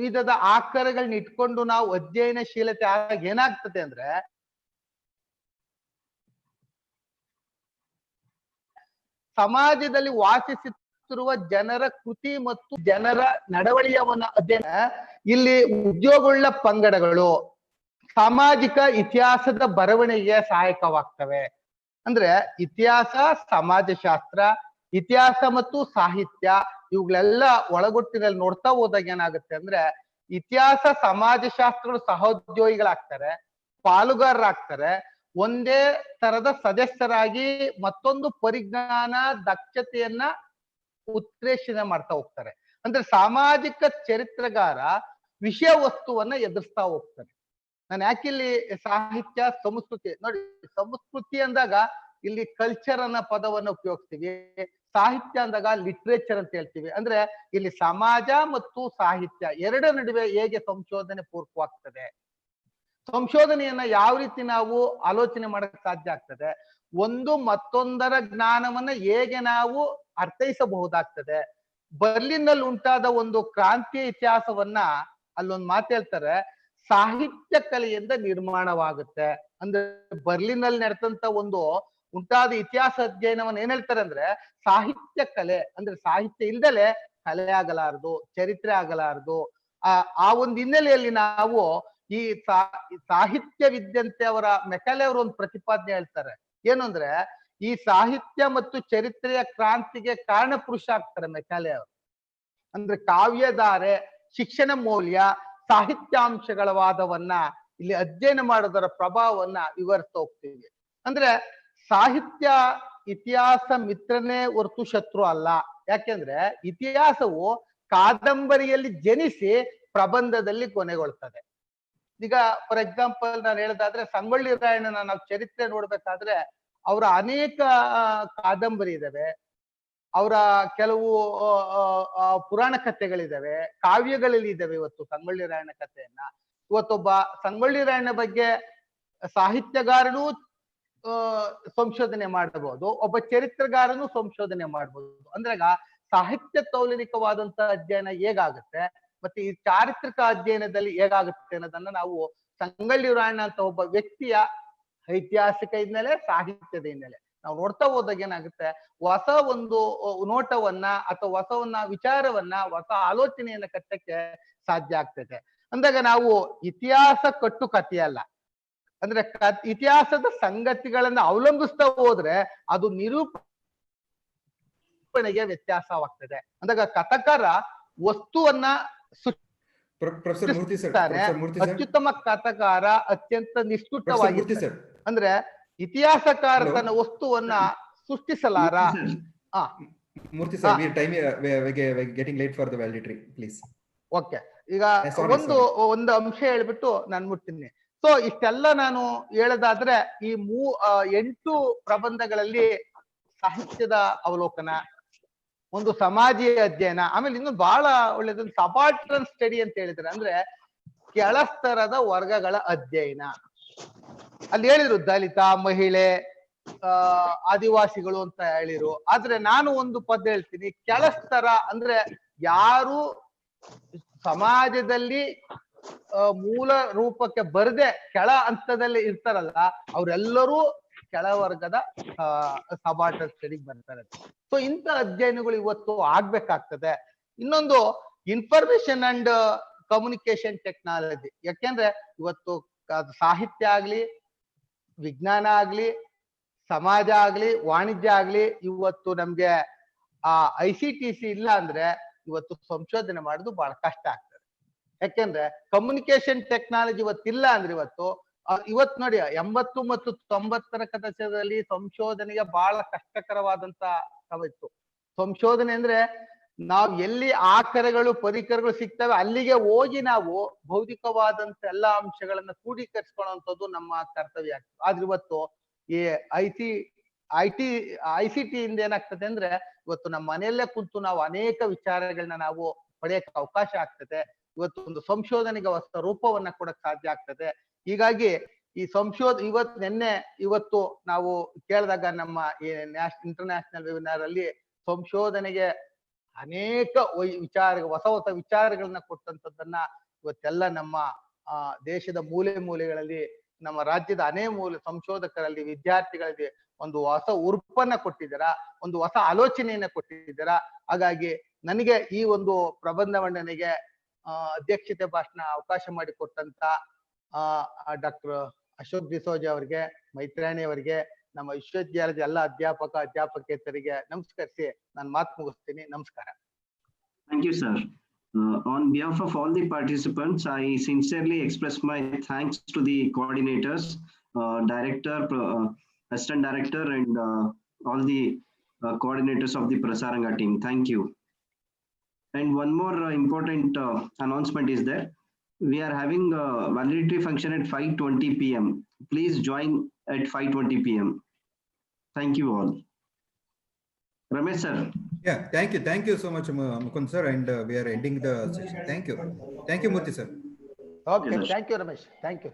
ವಿಧದ ಆಕಾರಗಳನ್ನ ಇಟ್ಕೊಂಡು ನಾವು ಅಧ್ಯಯನಶೀಲತೆ ಆದಾಗ ಏನಾಗ್ತದೆ ಅಂದ್ರೆ ಸಮಾಜದಲ್ಲಿ ವಾಸಿಸುತ್ತಿರುವ ಜನರ ಕೃತಿ ಮತ್ತು ಜನರ ನಡವಳಿಕೆಯನ್ನ ಅಧ್ಯಯನ, ಇಲ್ಲಿ ಉದ್ಯೋಗವುಳ್ಳ ಪಂಗಡಗಳು ಸಾಮಾಜಿಕ ಇತಿಹಾಸದ ಬರವಣಿಗೆಗೆ ಸಹಾಯಕವಾಗ್ತವೆ. ಅಂದ್ರೆ ಇತಿಹಾಸ, ಸಮಾಜಶಾಸ್ತ್ರ, ಇತಿಹಾಸ ಮತ್ತು ಸಾಹಿತ್ಯ ಇವುಗಳೆಲ್ಲ ಒಳಗೊಟ್ಟಿನಲ್ಲಿ ನೋಡ್ತಾ ಹೋದಾಗ ಏನಾಗುತ್ತೆ ಅಂದ್ರೆ ಇತಿಹಾಸ, ಸಮಾಜಶಾಸ್ತ್ರಗಳು ಸಹೋದ್ಯೋಗಿಗಳಾಗ್ತಾರೆ, ಪಾಲುಗಾರರಾಗ್ತಾರೆ, ಒಂದೇ ತರದ ಸದಸ್ಯರಾಗಿ ಮತ್ತೊಂದು ಪರಿಜ್ಞಾನ, ದಕ್ಷತೆಯನ್ನ ಉತ್ಪ್ರೇಷಣೆ ಮಾಡ್ತಾ ಹೋಗ್ತಾರೆ. ಅಂದ್ರೆ ಸಾಮಾಜಿಕ ಚರಿತ್ರೆಗಾರ ವಿಷಯ ವಸ್ತುವನ್ನ ಎದುರಿಸ್ತಾ ಹೋಗ್ತಾರೆ. ನಾನು ಯಾಕಿಲ್ಲಿ ಸಾಹಿತ್ಯ, ಸಂಸ್ಕೃತಿ ನೋಡಿ, ಸಂಸ್ಕೃತಿ ಅಂದಾಗ ಇಲ್ಲಿ ಕಲ್ಚರ್ ಅನ್ನೋ ಪದವನ್ನು ಉಪಯೋಗಿಸ್ತೀವಿ, ಸಾಹಿತ್ಯ ಅಂದಾಗ ಲಿಟ್ರೇಚರ್ ಅಂತ ಹೇಳ್ತೀವಿ. ಅಂದ್ರೆ ಇಲ್ಲಿ ಸಮಾಜ ಮತ್ತು ಸಾಹಿತ್ಯ ಎರಡರ ನಡುವೆ ಹೇಗೆ ಸಂಶೋಧನೆ ಪೂರ್ವಕವಾಗ್ತದೆ, ಸಂಶೋಧನೆಯನ್ನ ಯಾವ ರೀತಿ ನಾವು ಆಲೋಚನೆ ಮಾಡಕ್ ಸಾಧ್ಯ ಆಗ್ತದೆ, ಒಂದು ಮತ್ತೊಂದರ ಜ್ಞಾನವನ್ನ ಹೇಗೆ ನಾವು ಅರ್ಥೈಸಬಹುದಾಗ್ತದೆ. ಬರ್ಲಿನ್ನಲ್ಲಿ ಉಂಟಾದ ಒಂದು ಕ್ರಾಂತಿಯ ಇತಿಹಾಸವನ್ನ ಅಲ್ಲೊಂದು ಮಾತು ಹೇಳ್ತಾರೆ, ಸಾಹಿತ್ಯ ಕಲೆಯಿಂದ ನಿರ್ಮಾಣವಾಗುತ್ತೆ. ಅಂದ್ರೆ ಬರ್ಲಿನ್ನಲ್ಲಿ ನಡೆದಂತ ಒಂದು ಉಂಟಾದ ಇತಿಹಾಸ ಅಧ್ಯಯನವನ್ನ ಏನ್ ಹೇಳ್ತಾರೆ ಅಂದ್ರೆ ಸಾಹಿತ್ಯ ಕಲೆ, ಅಂದ್ರೆ ಸಾಹಿತ್ಯ ಇಲ್ದಲೆ ಕಲೆ ಆಗಲಾರದು, ಚರಿತ್ರೆ ಆಗಲಾರದು. ಆ ಒಂದು ಹಿನ್ನೆಲೆಯಲ್ಲಿ ನಾವು ಈ ಸಾಹಿತ್ಯ ವಿದ್ಯಂತೆ ಅವರ ಮೆಕಾಲೆ ಅವರು ಒಂದು ಪ್ರತಿಪಾದನೆ ಹೇಳ್ತಾರೆ. ಏನು ಅಂದ್ರೆ ಈ ಸಾಹಿತ್ಯ ಮತ್ತು ಚರಿತ್ರೆಯ ಕ್ರಾಂತಿಗೆ ಕಾರಣ ಪುರುಷ ಆಗ್ತಾರೆ ಮೆಕಾಲೆ ಅವರು. ಅಂದ್ರೆ ಕಾವ್ಯಧಾರೆ, ಶಿಕ್ಷಣ ಮೌಲ್ಯ, ಸಾಹಿತ್ಯಾಂಶಗಳ ವಾದವನ್ನ ಇಲ್ಲಿ ಅಧ್ಯಯನ ಮಾಡೋದರ ಪ್ರಭಾವವನ್ನ ವಿವರಿಸ್ತಾ ಹೋಗ್ತೀವಿ. ಅಂದ್ರೆ ಸಾಹಿತ್ಯ ಇತಿಹಾಸ ಮಿತ್ರನೇ ಹೊರತು ಶತ್ರು ಅಲ್ಲ. ಯಾಕೆಂದ್ರೆ ಇತಿಹಾಸವು ಕಾದಂಬರಿಯಲ್ಲಿ ಜನಿಸಿ ಪ್ರಬಂಧದಲ್ಲಿ ಕೊನೆಗೊಳ್ತದೆ. ಈಗ ಫಾರ್ ಎಕ್ಸಾಂಪಲ್ ನಾನು ಹೇಳೋದಾದ್ರೆ ಸಂಗೊಳ್ಳಿ ರಾಯಣ್ಣನ ನಾವು ಚರಿತ್ರೆ ನೋಡ್ಬೇಕಾದ್ರೆ ಅವರ ಅನೇಕ ಕಾದಂಬರಿ ಇದಾವೆ, ಅವರ ಕೆಲವು ಪುರಾಣ ಕಥೆಗಳಿದಾವೆ, ಕಾವ್ಯಗಳಲ್ಲಿ ಇದಾವೆ. ಇವತ್ತು ಸಂಗೊಳ್ಳಿ ರಾಯಣ್ಣ ಕಥೆಯನ್ನ ಇವತ್ತೊಬ್ಬ ಸಂಗೊಳ್ಳಿ ರಾಯಣ್ಣ ಬಗ್ಗೆ ಸಾಹಿತ್ಯಗಾರನು ಸಂಶೋಧನೆ ಮಾಡಬಹುದು, ಒಬ್ಬ ಚರಿತ್ರೆಗಾರನು ಸಂಶೋಧನೆ ಮಾಡಬಹುದು. ಅಂದ್ರಾಗ ಸಾಹಿತ್ಯ ತೌಲನಿಕವಾದಂತ ಅಧ್ಯಯನ ಹೇಗಾಗುತ್ತೆ ಮತ್ತೆ ಈ ಚಾರಿತ್ರಿಕ ಅಧ್ಯಯನದಲ್ಲಿ ಹೇಗಾಗುತ್ತೆ ಅನ್ನೋದನ್ನ ನಾವು ಸಂಗೊಳ್ಳಿ ರಾಯಣ್ಣ ಅಂತ ಒಬ್ಬ ವ್ಯಕ್ತಿಯ ಐತಿಹಾಸಿಕ ಹಿನ್ನೆಲೆ, ಸಾಹಿತ್ಯದ ಹಿನ್ನೆಲೆ ನಾವು ನೋಡ್ತಾ ಹೋದಾಗ ಏನಾಗುತ್ತೆ, ಹೊಸ ಒಂದು ನೋಟವನ್ನ ಅಥವಾ ಹೊಸವನ್ನ ವಿಚಾರವನ್ನ, ಹೊಸ ಆಲೋಚನೆಯನ್ನ ಕಟ್ಟಕ್ಕೆ ಸಾಧ್ಯ ಆಗ್ತದೆ. ಅಂದಾಗ ನಾವು ಇತಿಹಾಸ ಕಟ್ಟು ಕಥೆಯಲ್ಲ, ಅಂದ್ರೆ ಇತಿಹಾಸದ ಸಂಗತಿಗಳನ್ನ ಅವಲಂಬಿಸ್ತಾ ಹೋದ್ರೆ ಅದು ನಿರೂಪಣೆಗೆ ವ್ಯತ್ಯಾಸವಾಗ್ತದೆ. ಅಂದಾಗ ಕಥಕಾರ ವಸ್ತುವನ್ನ ಅತ್ಯುತ್ತಮ ಕಥಕಾರ ಅತ್ಯಂತ ನಿಷ್ಠುಟವಾಗಿ, ಅಂದ್ರೆ ಇತಿಹಾಸಕಾರ ತನ್ನ ವಸ್ತುವನ್ನ ಸೃಷ್ಟಿಸಲಾರ. Murthy sir, we are time getting late for the valedictory, please. Okay, ಈಗ ಒಂದು ಅಂಶ ಹೇಳ್ಬಿಟ್ಟು ನಾನು ಮುಟ್ತೀನಿ. ಸೊ ಇಷ್ಟೆಲ್ಲ ನಾನು ಹೇಳೋದಾದ್ರೆ ಈ 8 ಪ್ರಬಂಧಗಳಲ್ಲಿ ಸಾಹಿತ್ಯದ ಅವಲೋಕನ, ಒಂದು ಸಮಾಜೀಯ ಅಧ್ಯಯನ, ಆಮೇಲೆ ಇನ್ನು ಬಹಳ ಒಳ್ಳೇದೊಂದು ಸಬಾಲ್ಟರ್ನ್ ಸ್ಟಡಿ ಅಂತ ಹೇಳಿದ್ರೆ ಅಂದ್ರೆ ಕೆಳಸ್ತರದ ವರ್ಗಗಳ ಅಧ್ಯಯನ. ಅಲ್ಲಿ ಹೇಳಿದ್ರು ದಲಿತ, ಮಹಿಳೆ, ಆದಿವಾಸಿಗಳು ಅಂತ ಹೇಳಿರು. ಆದ್ರೆ ನಾನು ಒಂದು ಪದ ಹೇಳ್ತೀನಿ, ಕೆಳಸ್ತರ ಅಂದ್ರೆ ಯಾರು ಸಮಾಜದಲ್ಲಿ ಮೂಲ ರೂಪಕ್ಕೆ ಬರದೆ ಕೆಳ ಹಂತದಲ್ಲಿ ಇರ್ತಾರಲ್ಲ ಅವರೆಲ್ಲರೂ ಕೆಳವರ್ಗದ ಸಬಾಲ್ಟರ್ನ್ ಸ್ಟಡಿಗೆ ಬರ್ತಾರೆ. ಸೊ ಇಂಥ ಅಧ್ಯಯನಗಳು ಇವತ್ತು ಆಗ್ಬೇಕಾಗ್ತದೆ. ಇನ್ನೊಂದು ಇನ್ಫಾರ್ಮೇಶನ್ ಅಂಡ್ ಕಮ್ಯುನಿಕೇಶನ್ ಟೆಕ್ನಾಲಜಿ. ಯಾಕೆಂದ್ರೆ ಇವತ್ತು ಸಾಹಿತ್ಯ ಆಗ್ಲಿ, ವಿಜ್ಞಾನ ಆಗ್ಲಿ, ಸಮಾಜ ಆಗ್ಲಿ, ವಾಣಿಜ್ಯ ಆಗ್ಲಿ, ಇವತ್ತು ನಮ್ಗೆ ICTC ಇಲ್ಲ ಅಂದ್ರೆ ಇವತ್ತು ಸಂಶೋಧನೆ ಮಾಡೋದು ಬಹಳ ಕಷ್ಟ ಆಗ್ತದೆ. ಯಾಕೆಂದ್ರೆ ಕಮ್ಯುನಿಕೇಶನ್ ಟೆಕ್ನಾಲಜಿ ಇವತ್ತಿಲ್ಲ ಅಂದ್ರೆ ಇವತ್ತು ನೋಡಿ 80 ಮತ್ತು 90ರ ದಶಕದಲ್ಲಿ ಸಂಶೋಧನೆಗೆ ಬಹಳ ಕಷ್ಟಕರವಾದಂತ ಇತ್ತು. ಸಂಶೋಧನೆ ಅಂದ್ರೆ ನಾವು ಎಲ್ಲಿ ಆಕರಗಳು ಪರಿಕರಗಳು ಸಿಗ್ತವೆ ಅಲ್ಲಿಗೆ ಹೋಗಿ ನಾವು ಭೌತಿಕವಾದಂತ ಎಲ್ಲಾ ಅಂಶಗಳನ್ನ ಕ್ರೋಢೀಕರಿಸ್ಕೊಳ್ಳುವಂಥದ್ದು ನಮ್ಮ ಕರ್ತವ್ಯ ಆಗ್ತದೆ. ಆದ್ರೆ ಇವತ್ತು ಈ ICT ಇಂದ ಏನಾಗ್ತದೆ ಅಂದ್ರೆ ಇವತ್ತು ನಮ್ಮ ಮನೆಯಲ್ಲೇ ಕುಂತು ನಾವು ಅನೇಕ ವಿಚಾರಗಳನ್ನ ನಾವು ಪಡೆಯಕ್ಕೆ ಅವಕಾಶ ಆಗ್ತದೆ. ಇವತ್ತು ಒಂದು ಸಂಶೋಧನೆಗೆ ಹೊಸ ರೂಪವನ್ನ ಕೊಡಕ್ ಸಾಧ್ಯ ಆಗ್ತದೆ. ಹೀಗಾಗಿ ಈ ಇವತ್ತು ನಾವು ಕೇಳಿದಾಗ ನಮ್ಮ ಈ ಇಂಟರ್ನ್ಯಾಷನಲ್ ವೆಬಿನಾರ್ ಅಲ್ಲಿ ಸಂಶೋಧನೆಗೆ ಅನೇಕ ಹೊಸ ಹೊಸ ವಿಚಾರಗಳನ್ನ ಕೊಟ್ಟಂತದ್ದನ್ನ ಇವತ್ತೆಲ್ಲ ನಮ್ಮ ದೇಶದ ಮೂಲೆ ಮೂಲೆಗಳಲ್ಲಿ, ನಮ್ಮ ರಾಜ್ಯದ ಸಂಶೋಧಕರಲ್ಲಿ, ವಿದ್ಯಾರ್ಥಿಗಳಲ್ಲಿ ಒಂದು ಹೊಸ ಉರುಪನ್ನ ಕೊಟ್ಟಿದ್ದೀರಾ, ಒಂದು ಹೊಸ ಆಲೋಚನೆಯನ್ನ ಕೊಟ್ಟಿದ್ದೀರಾ. ಹಾಗಾಗಿ ನನಗೆ ಈ ಒಂದು ಪ್ರಬಂಧ ಮಂಡನೆಗೆ ಅಧ್ಯಕ್ಷತೆ ಭಾಷಣ ಅವಕಾಶ ಮಾಡಿಕೊಟ್ಟಂತ ಡಾಕ್ಟರ್ ಅಶೋಕ್ ಡಿಸೋಜ ಅವರಿಗೆ, ಮೈತ್ರಾಣಿ ಅವರಿಗೆ, ನಮ್ಮ ವಿಶ್ವವಿದ್ಯಾಲಯದ ಎಲ್ಲ ಅಧ್ಯಾಪಕೇತರಿಗೆ ನಮಸ್ಕರಿಸಿ ನಾನು ಮಾತು ಮುಗಿಸ್ತೀನಿ. ನಮಸ್ಕಾರ. Thank you, sir. On behalf of all the participants, I sincerely express my thanks to the coordinators, director, assistant director, and all the coordinators of the Prasaranga team. Thank you. And one more important announcement is there. We are having a validity function at 5:20 p.m. Please join at 5:20 p.m. Thank you all. Ramesh sir. Yeah, thank you so much, Mukund sir, and we are ending the session. Thank you, Murthy sir. Okay, thank you, Ramesh. Thank you.